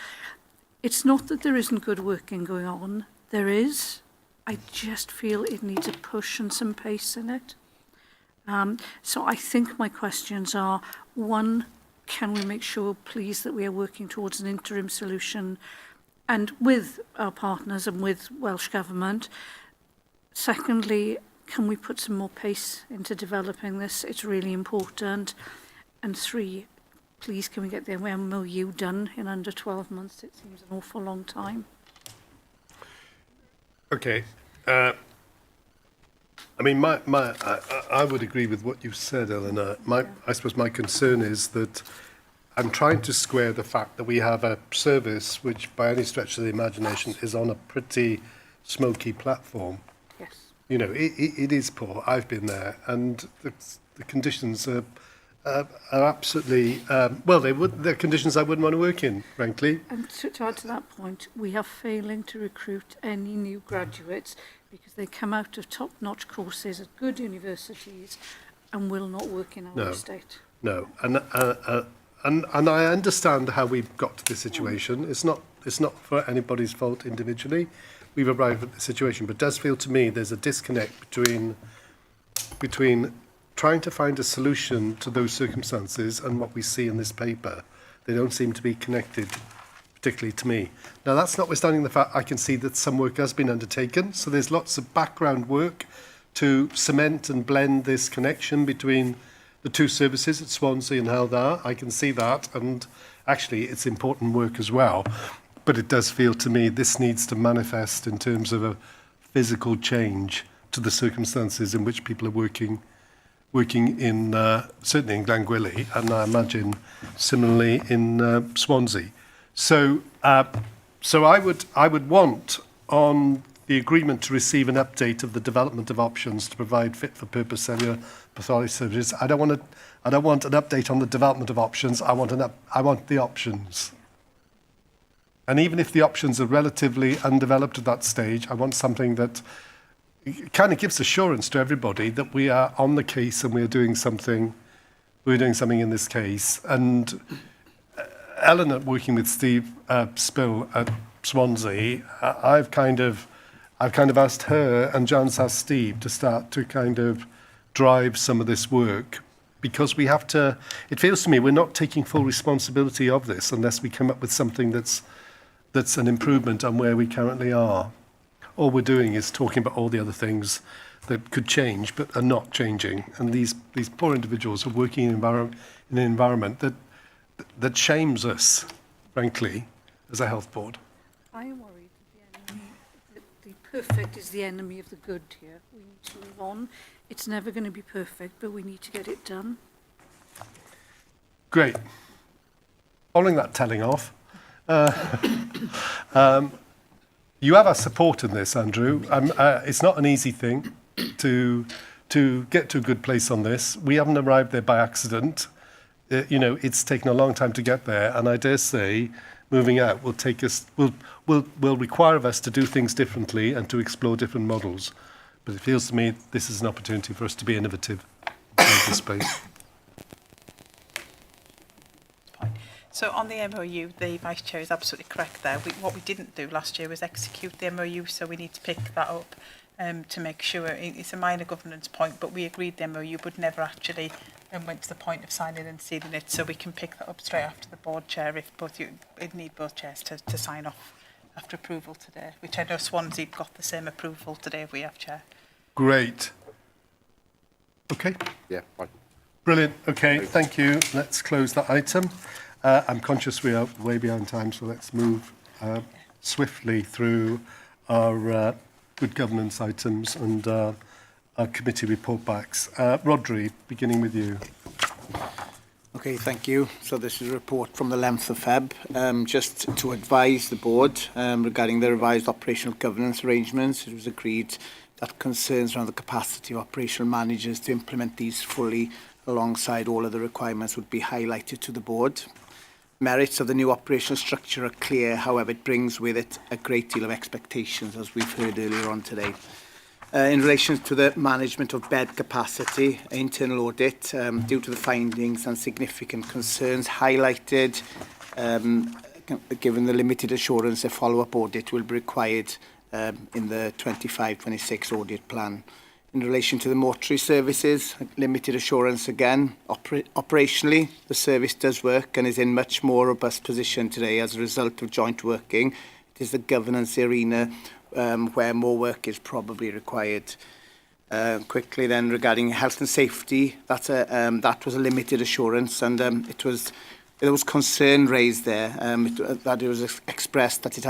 It's not that there isn't good working going on. There is. I just feel it needs a push and some pace in it. So I think my questions are, one, can we make sure, please, that we are working towards an interim solution and with our partners and with Welsh Government? Secondly, can we put some more pace into developing this? It's really important. And three, please, can we get the MOU done in under 12 months? It seems an awful long time. Okay. I mean, I would agree with what you've said, Eleanor. I suppose my concern is that I'm trying to square the fact that we have a service which, by any stretch of the imagination, is on a pretty smoky platform. Yes. You know, it is poor. I've been there, and the conditions are absolutely they're conditions I wouldn't want to work in, frankly. And to add to that point, we are failing to recruit any new graduates because they come out of top-notch courses at good universities and will not work in our estate. No, and I understand how we've got to this situation. It's not for anybody's fault individually. We've arrived at this situation, but it does feel to me there's a disconnect between trying to find a solution to those circumstances and what we see in this paper. They don't seem to be connected, particularly to me. Now, that's notwithstanding the fact I can see that some work has been undertaken, so there's lots of background work to cement and blend this connection between the two services at Swansea and Haldar. I can see that, and actually it's important work as well. But it does feel to me this needs to manifest in terms of a physical change to the circumstances in which people are working in, certainly in Glangwili, and I imagine similarly in Swansea. So I would want on the agreement to receive an update of the development of options to provide fit-for-purpose cellular pathology services. I don't want an update on the development of options. I want the options. And even if the options are relatively undeveloped at that stage, I want something that kind of gives assurance to everybody that we are on the case and we're doing something in this case. And Eleanor, working with Steve Spill at Swansea, I've kind of asked her, and Jan's asked Steve, to start to kind of drive some of this work, because we have to. It feels to me we're not taking full responsibility of this unless we come up with something that's an improvement on where we currently are. All we're doing is talking about all the other things that could change but are not changing. And these poor individuals are working in an environment that shames us, frankly, as a health board. I am worried that the perfect is the enemy of the good here. We need to move on. It's never going to be perfect, but we need to get it done. Great. Following that telling off, you have our support in this, Andrew. It's not an easy thing to get to a good place on this. We haven't arrived there by accident. It's taken a long time to get there, and I dare say moving out will require of us to do things differently and to explore different models. But it feels to me this is an opportunity for us to be innovative in this space. So on the MOU, the Vice Chair is absolutely correct there. What we didn't do last year was execute the MOU, so we need to pick that up to make sure. It's a minor governance point, but we agreed the MOU, but never actually went to the point of signing and sealing it, so we can pick that up straight after the board chair if it'd need both chairs to sign off after approval today, which I know Swansea got the same approval today if we have chair. Great. Okay. Yeah, fine. Brilliant. Okay, thank you. Let's close that item. I'm conscious we are way behind time, so let's move swiftly through our good governance items and our committee report backs. Rodri, beginning with you. Okay, thank you. So this is a report from the 11th of Feb, just to advise the board regarding the revised operational governance arrangements. It was agreed that concerns around the capacity of operational managers to implement these fully alongside all of the requirements would be highlighted to the board. Merits of the new operational structure are clear, however, it brings with it a great deal of expectations, as we've heard earlier on today. In relation to the management of bed capacity, internal audit, due to the findings and significant concerns highlighted, given the limited assurance, a follow-up audit will be required in the 25-26 audit plan. In relation to the mortuary services, limited assurance again. Operationally, the service does work and is in much more robust position today as a result of joint working. It is the governance arena where more work is probably required. Quickly then, regarding health and safety, that was a limited assurance, and there was concern raised there that it was expressed that it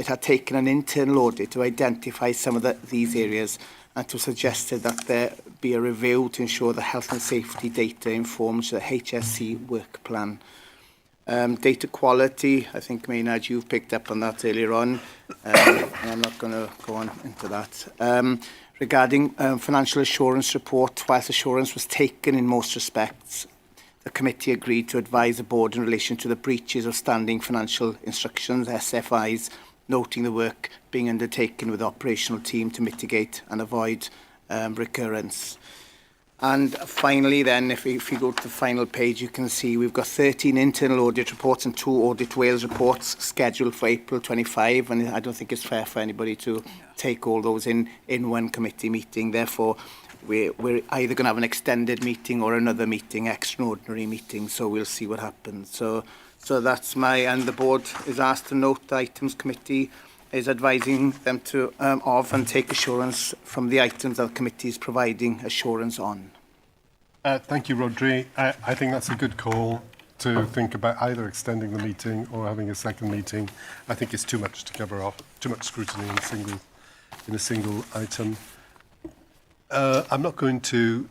had taken an internal audit to identify some of these areas, and it was suggested that there be a review to ensure the health and safety data informs the HSC work plan. Data quality, I think, Maynard, you've picked up on that earlier on. I'm not going to go on into that. Regarding financial assurance report, whilst assurance was taken in most respects, the committee agreed to advise the board in relation to the breaches of standing financial instructions, SFIs, noting the work being undertaken with the operational team to mitigate and avoid recurrence. And finally then, if you go to the final page, you can see we've got 13 internal audit reports and 2 audit Wales reports scheduled for April 25, and I don't think it's fair for anybody to take all those in one committee meeting. Therefore, we're either going to have an extended meeting or another meeting, extraordinary meeting, so we'll see what happens. So that's and the board is asked to note the items committee is advising them to of and take assurance from the items that the committee is providing assurance on. Thank you, Rodri. I think that's a good call to think about either extending the meeting or having a second meeting. I think it's too much to cover off, too much scrutiny in a single item. I'm not going to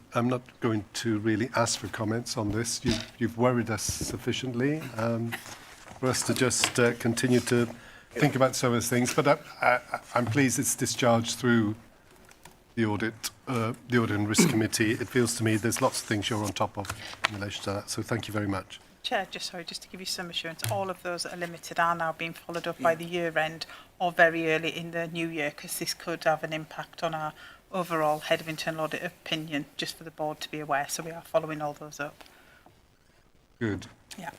really ask for comments on this. You've worried us sufficiently for us to just continue to think about some of those things. But I'm pleased it's discharged through the audit and risk committee. It feels to me there's lots of things you're on top of in relation to that. So thank you very much. Chair, just to give you some assurance, all of those that are limited are now being followed up by the year end or very early in the new year, because this could have an impact on our overall head of internal audit opinion, just for the board to be aware. So we are following all those up. Good. Yeah.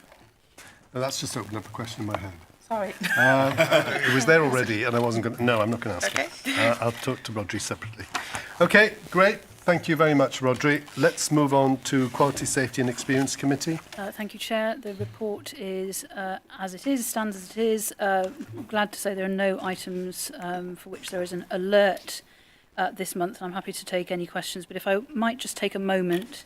Now that's just opened up a question in my head. Sorry. It was there already, and I wasn't going to. No, I'm not going to ask it. I'll talk to Rodri separately. Okay, great. Thank you very much, Rodri. Let's move on to Quality, Safety and Experience Committee. Thank you, Chair. The report is as it is, stands as it is. Glad to say there are no items for which there is an alert this month. I'm happy to take any questions, but if I might just take a moment,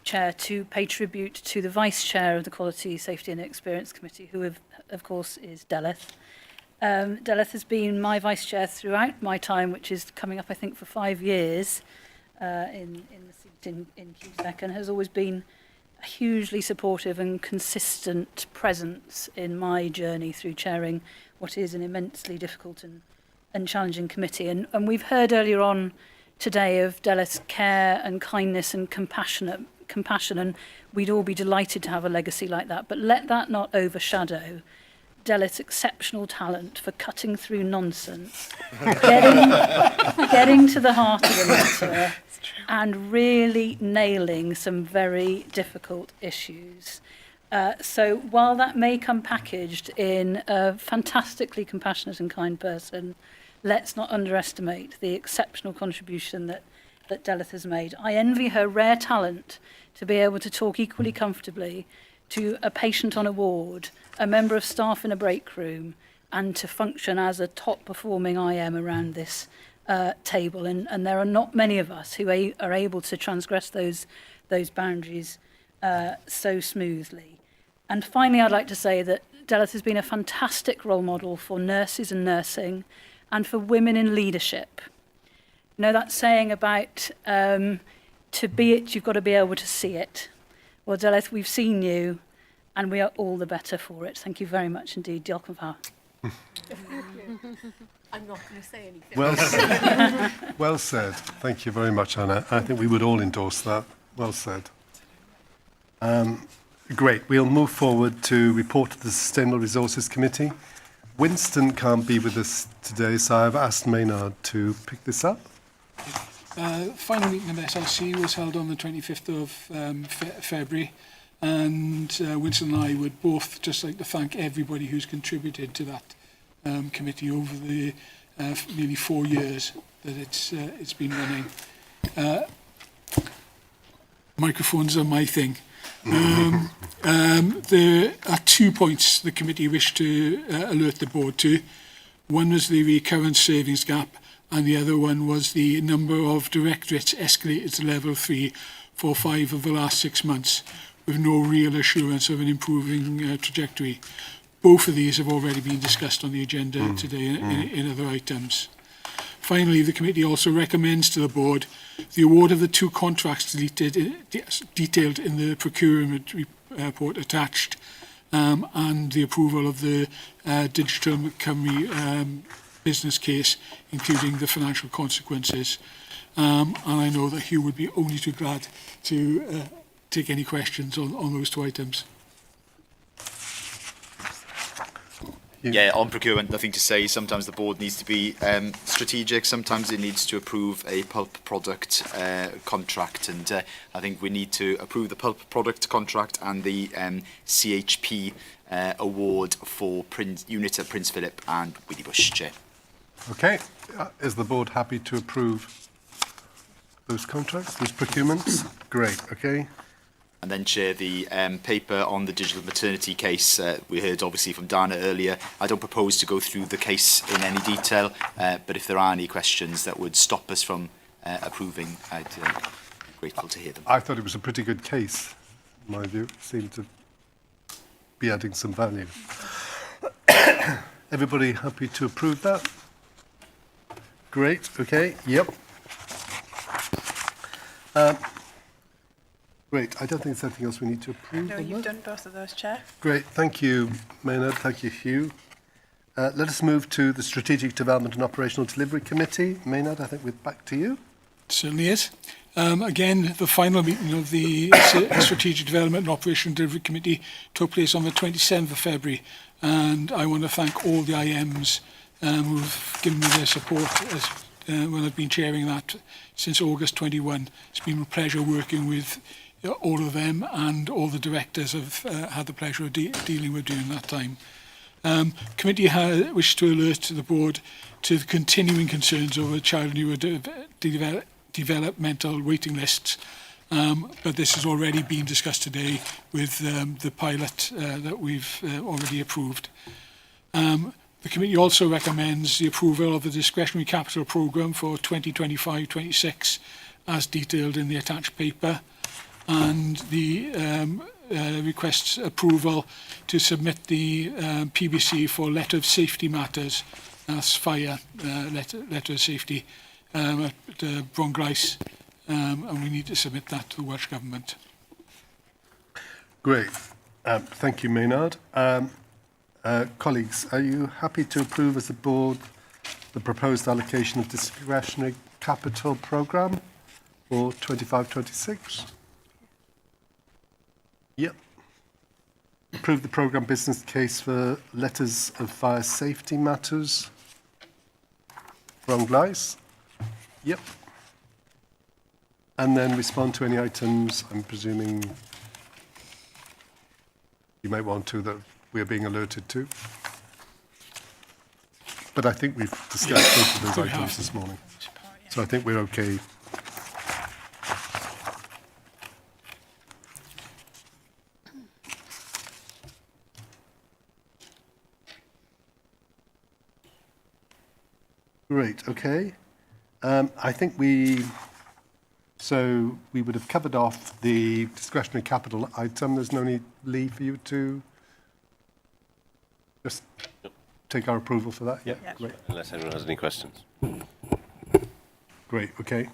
Chair, to pay tribute to the Vice Chair of the Quality, Safety and Experience Committee, who of course is Deleth. Deleth has been my Vice Chair throughout my time, which is coming up, I think, for 5 years in the seat in QSEC, and has always been a hugely supportive and consistent presence in my journey through chairing what is an immensely difficult and challenging committee. And we've heard earlier on today of Deleth's care and kindness and compassion, and we'd all be delighted to have a legacy like that. But let that not overshadow Deleth's exceptional talent for cutting through nonsense, getting to the heart of the matter, and really nailing some very difficult issues. So while that may come packaged in a fantastically compassionate and kind person, let's not underestimate the exceptional contribution that Deleth has made. I envy her rare talent to be able to talk equally comfortably to a patient on a ward, a member of staff in a break room, and to function as a top-performing IM around this table. And there are not many of us who are able to transgress those boundaries so smoothly. And finally, I'd like to say that Deleth has been a fantastic role model for nurses and nursing, and for women in leadership. You know that saying about to be it, you've got to be able to see it. Well, Delyth, we've seen you, and we are all the better for it. Thank you very much indeed. Diolch yn fawr. I'm not going to say anything. Well said. Well said. Thank you very much, Anna. I think we would all endorse that. Well said. Great. We'll move forward to report to the Sustainable Resources Committee. Winston can't be with us today, so I've asked Maynard to pick this up. Final meeting of SRC was held on the 25th of February, and Winston and I would both just like to thank everybody who's contributed to that committee over the nearly 4 years that it's been running. Microphones are my thing. There are 2 points the committee wished to alert the board to. One was the recurrent savings gap, and the other one was the number of directorates escalated to level 3 for 5 of the last 6 months, with no real assurance of an improving trajectory. Both of these have already been discussed on the agenda today in other items. Finally, the committee also recommends to the board the award of the 2 contracts detailed in the procurement report attached, and the approval of the digital recovery business case, including the financial consequences. And I know that Hugh would be only too glad to take any questions on those 2 items. Yeah, on procurement, nothing to say. Sometimes the board needs to be strategic. Sometimes it needs to approve a pulp product contract. And I think we need to approve the pulp product contract and the CHP award for unit at Prince Philip and Wheatley-Bush, Chair. Okay. Is the board happy to approve those contracts, those procurements? Great. Okay. And then, Chair, the paper on the digital maternity case, we heard obviously from Dana earlier. I don't propose to go through the case in any detail, but if there are any questions that would stop us from approving, I'd be grateful to hear them. I thought it was a pretty good case, in my view. It seemed to be adding some value. Everybody happy to approve that? Great. Okay. Yep. Great. I don't think there's anything else we need to approve. No, you've done both of those, Chair. Great. Thank you, Maynard. Thank you, Hugh. Let us move to the Strategic Development and Operational Delivery Committee. Maynard, I think we're back to you. Certainly is. Again, the final meeting of the Strategic Development and Operational Delivery Committee took place on the 27th of February, and I want to thank all the IMs who've given me their support when I've been chairing that since August 21. It's been a pleasure working with all of them, and all the directors have had the pleasure of dealing with during that time. Committee wishes to alert the board to the continuing concerns over child developmental waiting lists, but this has already been discussed today with the pilot that we've already approved. The committee also recommends the approval of the discretionary capital programme for 2025-26 as detailed in the attached paper, and the requests approval to submit the PBC for letter of safety matters, that's fire letter of safety at Bronglais, and we need to submit that to the Welsh Government. Great. Thank you, Maynard. Colleagues, are you happy to approve as a board the proposed allocation of discretionary capital programme for 25-26? Yep. Approve the programme business case for letters of fire safety matters. Bronglais? Yep. And then respond to any items, I'm presuming you might want to, that we're being alerted to. But I think we've discussed both of those items this morning. So I think we're okay. Great, okay. I think we would have covered off the discretionary capital item. There's no need, Lee, for you to just take our approval for that? Yeah, great. Unless anyone has any questions. Great, okay.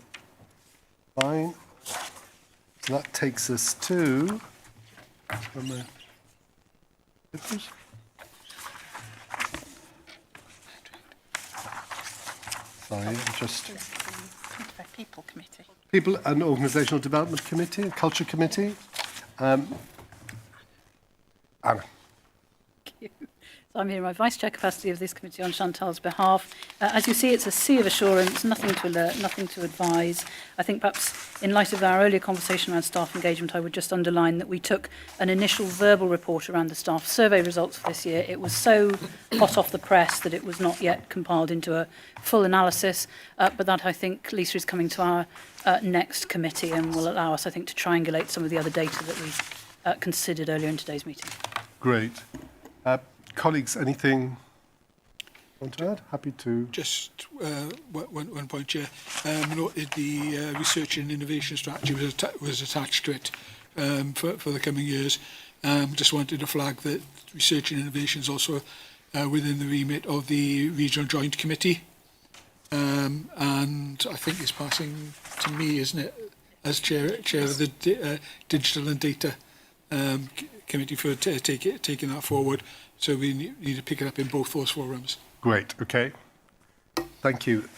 Fine. So that takes us to from the papers. Sorry, I'm just... People Committee. People and Organisational Development Committee, Culture Committee. Anna. So I'm here in my Vice Chair capacity of this committee on Chantal's behalf. As you see, it's a sea of assurance, nothing to alert, nothing to advise. I think perhaps in light of our earlier conversation around staff engagement, I would just underline that we took an initial verbal report around the staff survey results for this year. It was so hot off the press that it was not yet compiled into a full analysis, but that I think Lisa is coming to our next committee and will allow us, I think, to triangulate some of the other data that we considered earlier in today's meeting. Great. Colleagues, anything you want to add? Happy to. Just one point, Chair. Noted the research and innovation strategy was attached to it for the coming years. Just wanted to flag that research and innovation is also within the remit of the Regional Joint Committee. And I think it's passing to me, isn't it, as chair of the Digital and Data Committee for taking that forward. So we need to pick it up in both those forums. Great, okay. Thank you.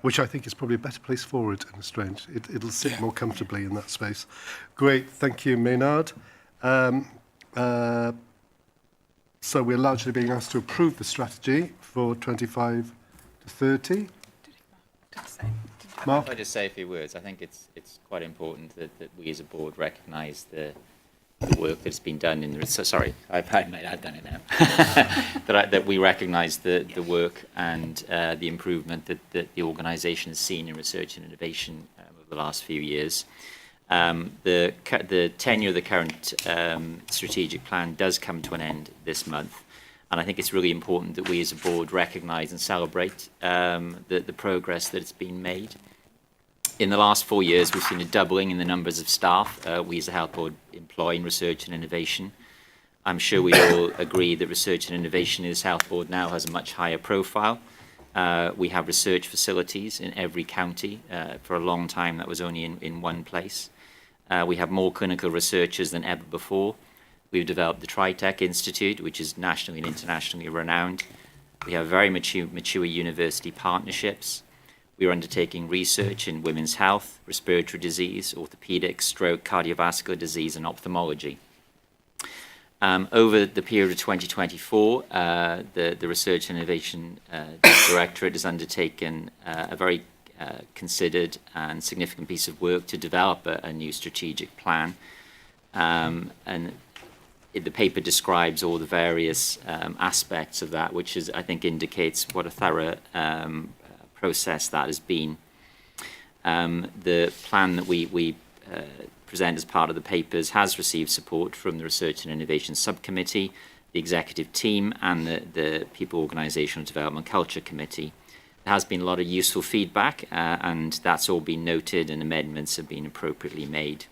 Which I think is probably a better place forward in Strange. It'll sit more comfortably in that space. Great, thank you, Maynard. So we're largely being asked to approve the strategy for 25 to 30. Mark? If I just say a few words, I think it's quite important that we as a board recognise the work that's been done in the... Sorry, I've done it now. that we recognise the work and the improvement that the organisation has seen in research and innovation over the last few years. The tenure of the current strategic plan does come to an end this month. And I think it's really important that we as a board recognise and celebrate the progress that has been made. In the last 4 years, we've seen a doubling in the numbers of staff we as a health board employ in research and innovation. I'm sure we all agree that research and innovation in this health board now has a much higher profile. We have research facilities in every county. For a long time, that was only in one place. We have more clinical researchers than ever before. We've developed the TriTech Institute, which is nationally and internationally renowned. We have very mature university partnerships. We are undertaking research in women's health, respiratory disease, orthopedics, stroke, cardiovascular disease, and ophthalmology. Over the period of 2024, the Research and Innovation Directorate has undertaken a very considered and significant piece of work to develop a new strategic plan. And the paper describes all the various aspects of that, which is, I think, indicates what a thorough process that has been. The plan that we present as part of the papers has received support from the Research and Innovation Subcommittee, the Executive Team, and the People Organisational Development Culture Committee. There has been a lot of useful feedback, and that's all been noted, and amendments have been appropriately made.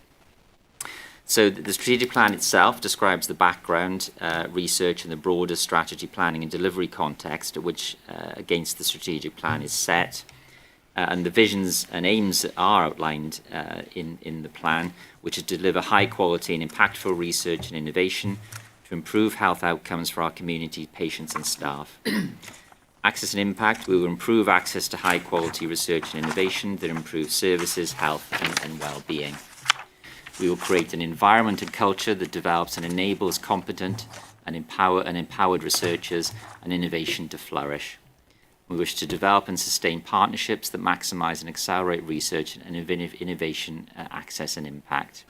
So the strategic plan itself describes the background, research, and the broader strategy planning and delivery context at which against the strategic plan is set. And the visions and aims that are outlined in the plan, which is to deliver high quality and impactful research and innovation to improve health outcomes for our community, patients and staff. Access and impact, we will improve access to high quality research and innovation that improves services, health and well-being. We will create an environment and culture that develops and enables competent and empowered researchers and innovation to flourish. We wish to develop and sustain partnerships that maximise and accelerate research and innovation, access and impact.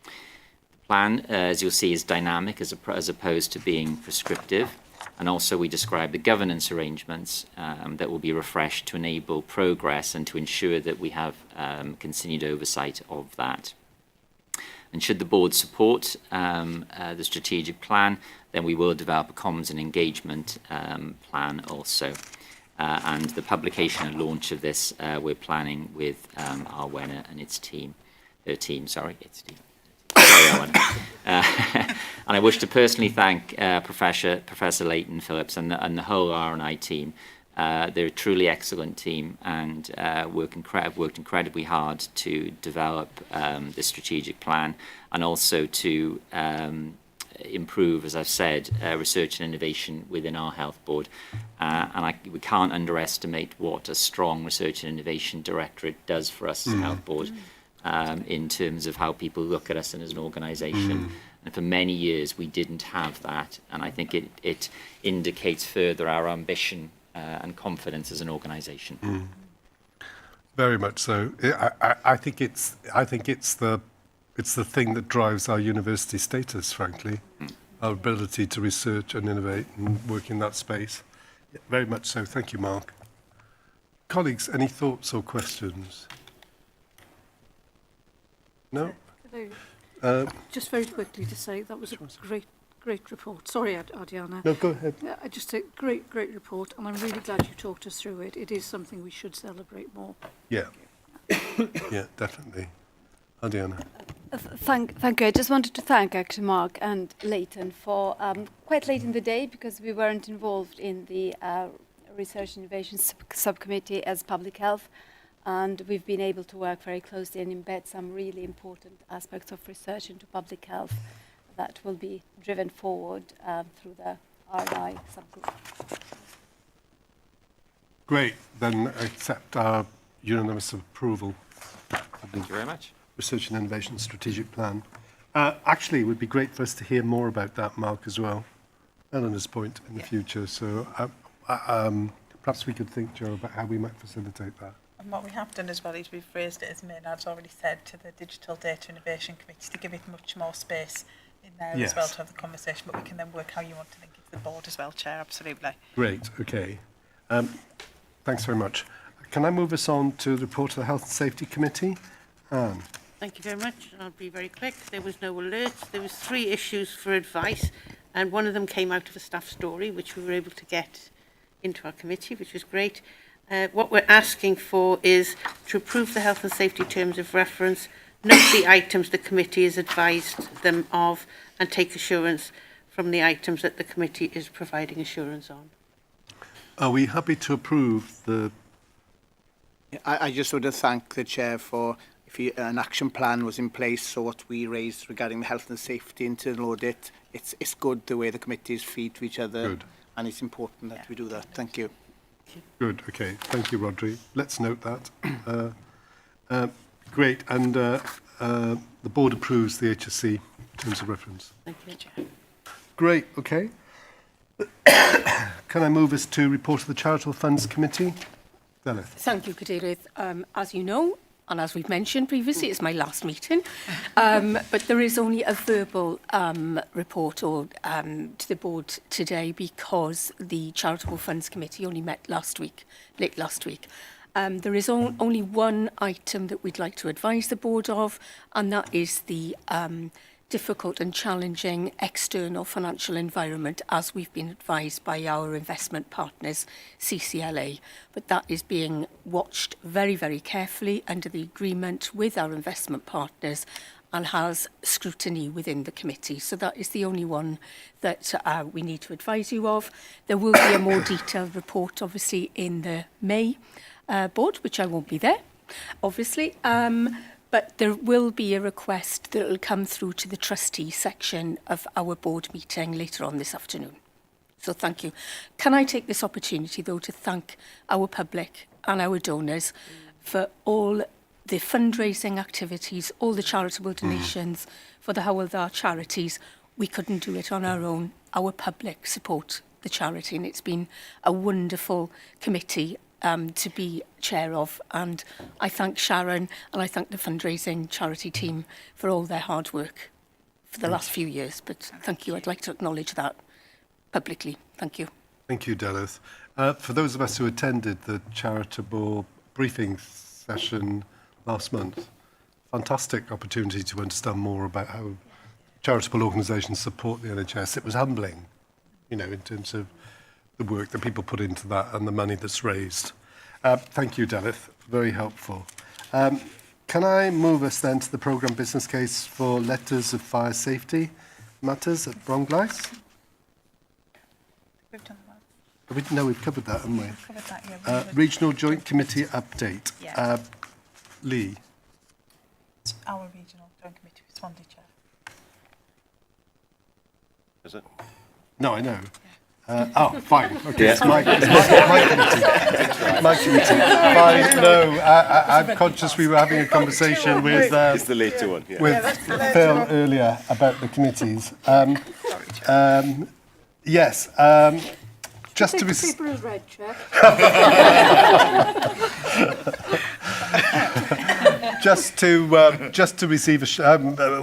The plan, as you'll see, is dynamic as opposed to being prescriptive. And also we describe the governance arrangements that will be refreshed to enable progress and to ensure that we have continued oversight of that. And should the board support the strategic plan, then we will develop a comms and engagement plan also. And the publication and launch of this, we're planning with Arwenna and its team. Sorry, Owen. And I wish to personally thank Professor Leighton Phillips and the whole R&I team They're a truly excellent team and worked incredibly hard to develop the strategic plan and also to improve, as I've said, research and innovation within our health board. We can't underestimate what a strong research and innovation directorate does for us as a health board in terms of how people look at us as an organisation. And for many years we didn't have that, and I think it indicates further our ambition and confidence as an organisation. Very much so. I think it's the thing that drives our university status, frankly, our ability to research and innovate and work in that space. Yeah, very much so. Thank you, Mark. Colleagues, any thoughts or questions? No? Just very quickly to say that was a great report. Sorry, Adiana. No, go ahead. Just a great report, and I'm really glad you talked us through it. It is something we should celebrate more. Yeah. Yeah, definitely. Adiana. Thank you. I just wanted to thank actually Mark and Leighton for quite late in the day, because we weren't involved in the Research and Innovation Subcommittee as Public Health, and we've been able to work very closely and embed some really important aspects of research into public health that will be driven forward through the RI subgroup. Great. Then accept our unanimous approval. Thank you very much. Research and Innovation Strategic Plan. Actually, it would be great for us to hear more about that, Mark, as well. Eleanor's point in the future. So perhaps we could think, Joe, about how we might facilitate that. And what we have done as well is we've raised it, as Maynard's already said, to the Digital Data Innovation Committee to give it much more space in there as well to have the conversation, but we can then work how you want to link it to the board as well, Chair, absolutely. Great, okay. Thanks very much. Can I move us on to the report of the Health and Safety Committee? Anne. Thank you very much. I'll be very quick. There was no alerts. There was 3 issues for advice, and one of them came out of a staff story, which we were able to get into our committee, which was great. What we're asking for is to approve the health and safety terms of reference, note the items the committee has advised them of, and take assurance from the items that the committee is providing assurance on. Are we happy to approve the... I just want to thank the Chair for an action plan was in place, so what we raised regarding the health and safety internal audit, it's good the way the committees feed to each other. Good. And it's important that we do that. Thank you. Good, okay. Thank you, Rodri. Let's note that. Great, and the board approves the HSC terms of reference. Thank you, Chair. Great, okay. Can I move us to report of the Charitable Funds Committee? Delith. Thank you, Cadeirydd. As you know, and as we've mentioned previously, it's my last meeting, but there is only a verbal report to the board today because the Charitable Funds Committee only met late last week. There is only one item that we'd like to advise the board of, and that is the difficult and challenging external financial environment as we've been advised by our investment partners, CCLA. But that is being watched very, very carefully under the agreement with our investment partners and has scrutiny within the committee. So that is the only one that we need to advise you of. There will be a more detailed report, obviously, in the May board, which I won't be there, obviously. But there will be a request that will come through to the trustee section of our board meeting later on this afternoon. So thank you. Can I take this opportunity, though, to thank our public and our donors for all the fundraising activities, all the charitable donations for the Hywel charities. We couldn't do it on our own. Our public support the charity, and it's been a wonderful committee to be chair of, and I thank Sharon and I thank the fundraising charity team for all their hard work for the last few years. But thank you. I'd like to acknowledge that publicly. Thank you. Thank you, Delith. For those of us who attended the charitable briefing session last month, fantastic opportunity to understand more about how charitable organisations support the NHS. It was humbling, you know, in terms of the work that people put into that and the money that's raised. Thank you, Delith. Very helpful. Can I move us then to the programme business case for letters of fire safety matters at Bronglais? No, we've covered that, haven't we? We've covered that, yeah. Regional Joint Committee update. Yeah. Lee. It's our regional joint committee with Swansea Chair. Is it? No, I know. Fine. Okay, Yeah. it's my committee. My committee. Fine. No, I'm conscious we were having a conversation with It's the later one. Yeah. with Phil earlier about the committees. Yes. Just to receive. Paper is red, Chair. Just to receive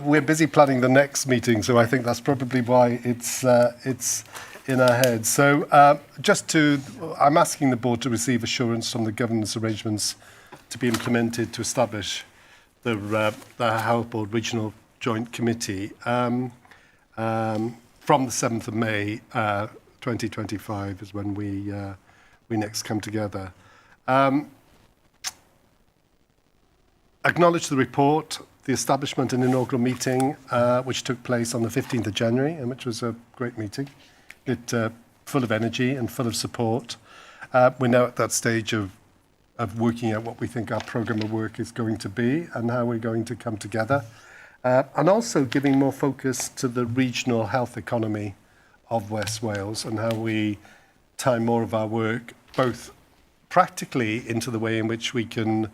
we're busy planning the next meeting, so I think that's probably why it's in our heads. So I'm asking the board to receive assurance from the governance arrangements to be implemented to establish the Health Board Regional Joint Committee from the 7th of May 2025 is when we next come together. Acknowledge the report, the establishment and inaugural meeting, which took place on the 15th of January, and which was a great meeting. Full of energy and full of support. We're now at that stage of working out what we think our programme of work is going to be and how we're going to come together. And also giving more focus to the regional health economy of West Wales and how we tie more of our work, both practically into the way in which we can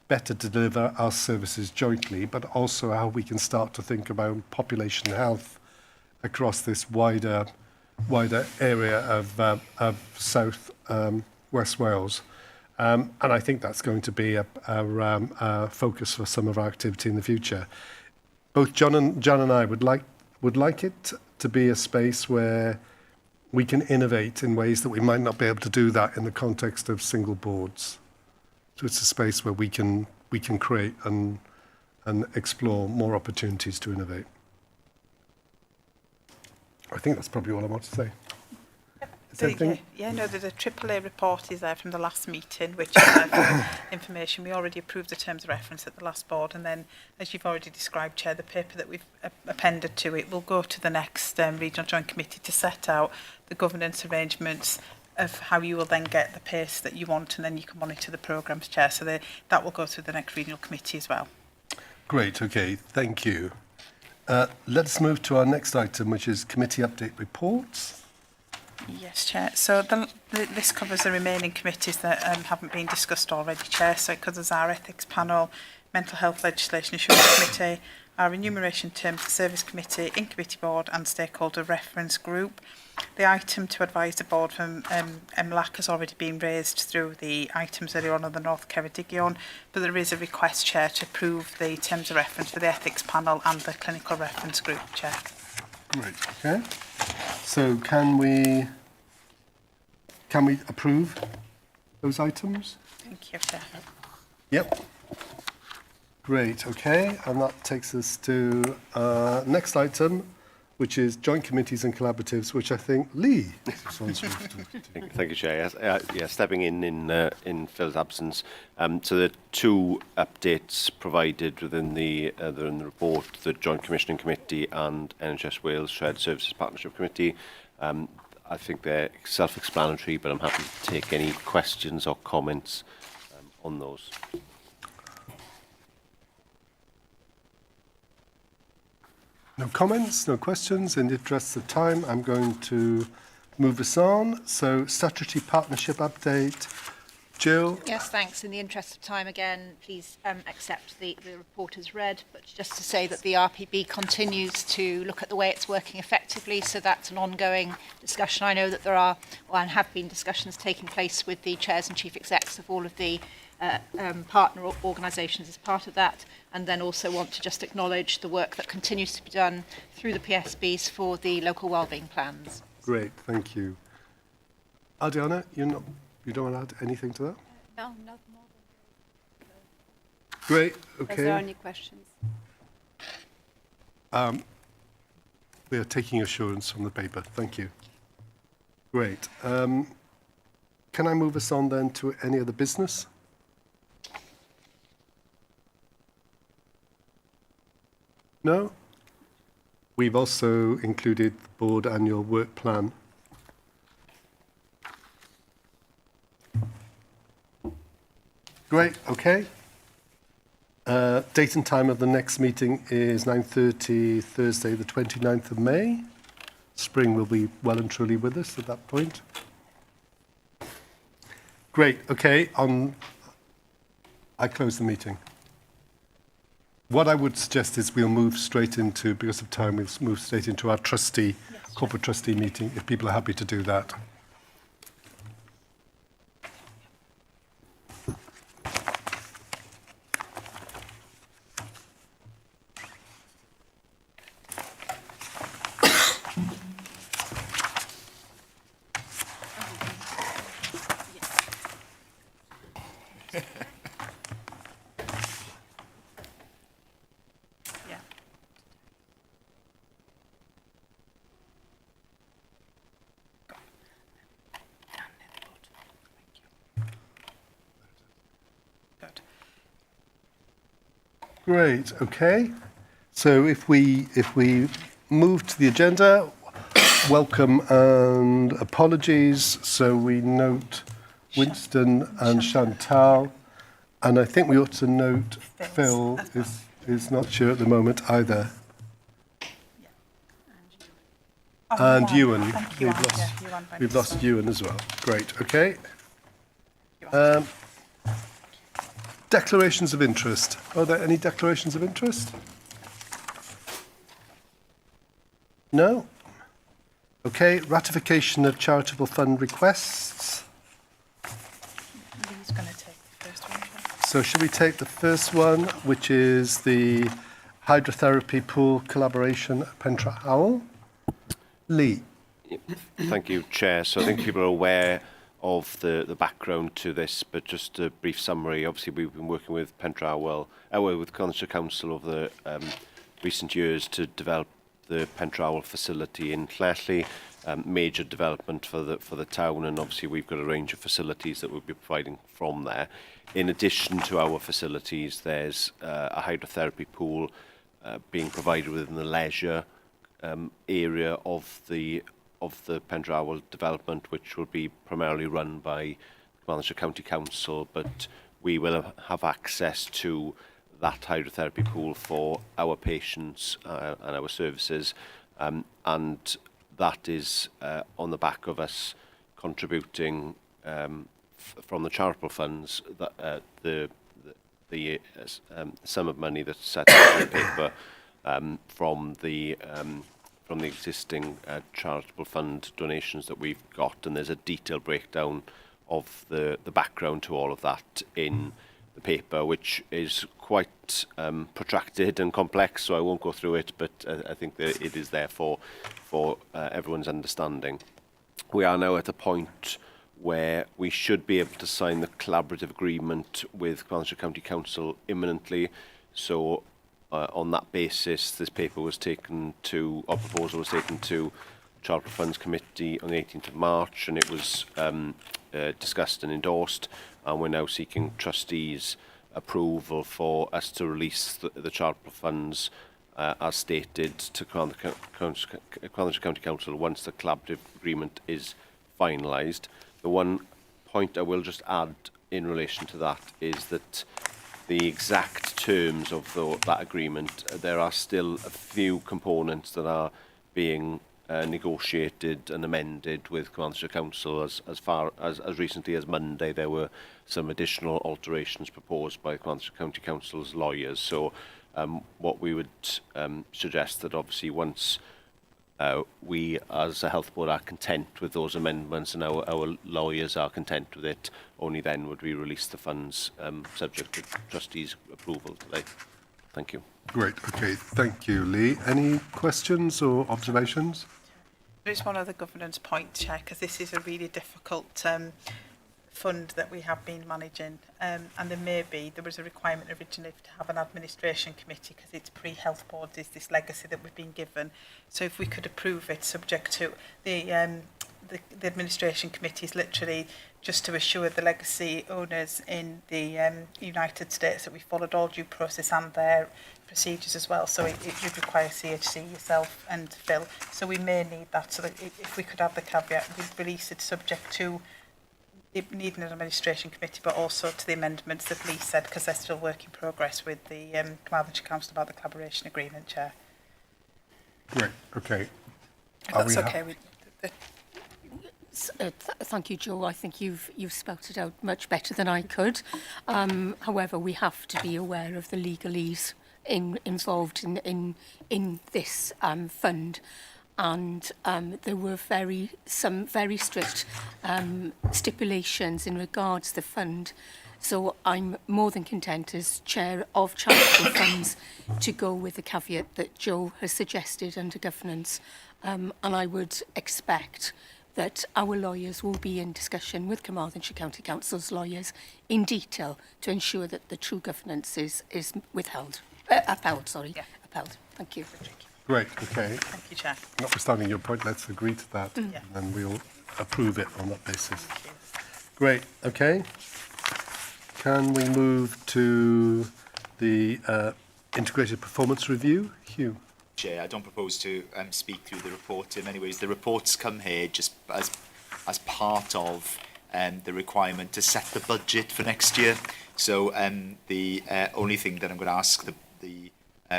better deliver our services jointly, but also how we can start to think about population health across this wider area of South West Wales. And I think that's going to be a focus for some of our activity in the future. Both John and I would like it to be a space where we can innovate in ways that we might not be able to do that in the context of single boards. So it's a space where we can create and explore more opportunities to innovate. I think that's probably all I want to say. There's a AAA report is there from the last meeting, which is for information. We already approved the terms of reference at the last board, and then, as you've already described, Chair, the paper that we've appended to it will go to the next Regional Joint Committee to set out the governance arrangements of how you will then get the pace that you want, and then you can monitor the programmes, Chair. So that will go through the next Regional Committee as well. Great, okay, thank you. Let's move to our next item, which is committee update reports. Yes, Chair. So this covers the remaining committees that haven't been discussed already, Chair. So it covers our ethics panel, mental health legislation assurance committee, our remuneration terms of service committee, in-committee board and stakeholder reference group. The item to advise the board from MLAC has already been raised through the items earlier on the North Ceredigion, but there is a request, Chair, to approve the terms of reference for the ethics panel and the clinical reference group, Chair. Great, okay. So can we approve those items? Thank you, Chair. Yep. Great, okay. And that takes us to next item, which is joint committees and collaboratives, which I think Lee is responsible for. Thank you, Chair. Yes, stepping in Phil's absence. So the two updates provided within the report, the Joint Commissioning Committee and NHS Wales Shared Services Partnership Committee. I think they're self-explanatory, but I'm happy to take any questions or comments on those. No comments, no questions. In the interest of time, I'm going to move us on. So, statutory partnership update. Jill? Yes, thanks. In the interest of time, again, please accept the report as read, but just to say that the RPB continues to look at the way it's working effectively, so that's an ongoing discussion. I know that there are, and have been discussions taking place with the chairs and chief execs of all of the partner organisations as part of that, and then also want to just acknowledge the work that continues to be done through the PSBs for the local wellbeing plans. Great, thank you. Adriana, you don't want to add anything to that? No, not more than Great, okay. Is there any questions? We are taking assurance from the paper. Thank you. Great. Can I move us on then to any other business? No? We've also included the board annual work plan. Great, okay. Date and time of the next meeting is 9:30, Thursday, the 29th of May. Spring will be well and truly with us at that point. Great, okay. I close the meeting. What I would suggest is we'll move straight into, because of time, we'll move straight into our trustee, corporate trustee meeting, if people are happy to do that. Great, okay. So if we move to the agenda, welcome and apologies. So we note Winston and Chantal, and I think we ought to note Phil is not sure at the moment either. And Ewan. We've lost Ewan as well. Great, okay. Declarations of interest. Are there any declarations of interest? No? Okay, ratification of charitable fund requests. Lee's going to take the first one. So should we take the first one, which is the hydrotherapy pool collaboration at Pentra Howell? Lee. Thank you, Chair. So I think people are aware of the background to this, but just a brief summary. Obviously, we've been working with Pentra Howell, with Conservative Council over the recent years to develop the Pentra Howell facility in Llelly, major development for the town, and obviously we've got a range of facilities that we'll be providing from there. In addition to our facilities, there's a hydrotherapy pool being provided within the leisure area of the Pentra Howell development, which will be primarily run by Carmarthenshire County Council, but we will have access to that hydrotherapy pool for our patients and our services, and that is on the back of us contributing from the charitable funds that the sum of money that's set out in the paper from the existing charitable fund donations that we've got, and there's a detailed breakdown of the background to all of that in the paper, which is quite protracted and complex, so I won't go through it, but I think that it is there for everyone's understanding. We are now at a point where we should be able to sign the collaborative agreement with Carmarthenshire County Council imminently, so on that basis, this paper was taken to, our proposal was taken to Charitable Funds Committee on the 18th of March, and it was discussed and endorsed, and we're now seeking trustees' approval for us to release the charitable funds as stated to Carmarthenshire County Council once the collaborative agreement is finalised. The one point I will just add in relation to that is that the exact terms of that agreement, there are still a few components that are being negotiated and amended with Carmarthenshire Council. As far as recently as Monday, there were some additional alterations proposed by Carmarthenshire County Council's lawyers. So what we would suggest that obviously once we as a health board are content with those amendments and our lawyers are content with it, only then would we release the funds subject to trustees' approval today. Thank you. Great, okay, thank you, Lee. Any questions or observations? There's one other governance point, Chair, because this is a really difficult fund that we have been managing, and there was a requirement originally to have an administration committee because it's pre-health board, is this legacy that we've been given. So if we could approve it subject to the administration committee is literally just to assure the legacy owners in the United States that we followed all due process and their procedures as well. So it would require CHC, yourself and Phil. So we may need that. So that if we could have the caveat, we'd release it subject to need an administration committee, but also to the amendments that Lee said, because they're still work in progress with the Carmarthenshire Council about the collaboration agreement, Chair. Great, okay. If that's okay with Thank you, Joe. I think you've spelt it out much better than I could. However, we have to be aware of the legalese involved in this fund, and there were some very strict stipulations in regards to the fund. So I'm more than content as chair of charitable funds to go with the caveat that Joe has suggested under governance, and I would expect that our lawyers will be in discussion with Carmarthenshire County Council's lawyers in detail to ensure that the true governance is upheld. Upheld. Thank you. Great, okay. Thank you, Chair. Notwithstanding your point, let's agree to that, Yeah. and we'll approve it on that basis. Great, okay. Can we move to the integrated performance review? Hugh. Chair, I don't propose to speak through the report in many ways. The reports come here just as part of the requirement to set the budget for next year. So the only thing that I'm going to ask the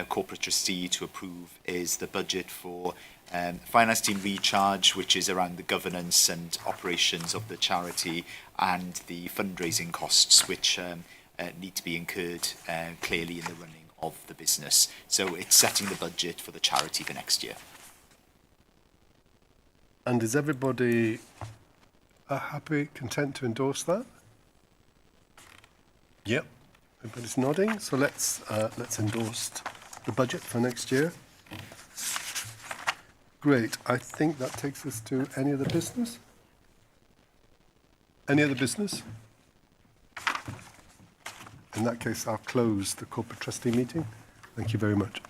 corporate trustee to approve is the budget for finance team recharge, which is around the governance and operations of the charity, and the fundraising costs, which need to be incurred clearly in the running of the business. So it's setting the budget for the charity for next year. And is everybody happy, content to endorse that? Yep, everybody's nodding. So let's endorse the budget for next year. Great. I think that takes us to any other business. Any other business? In that case, I'll close the corporate trustee meeting. Thank you very much.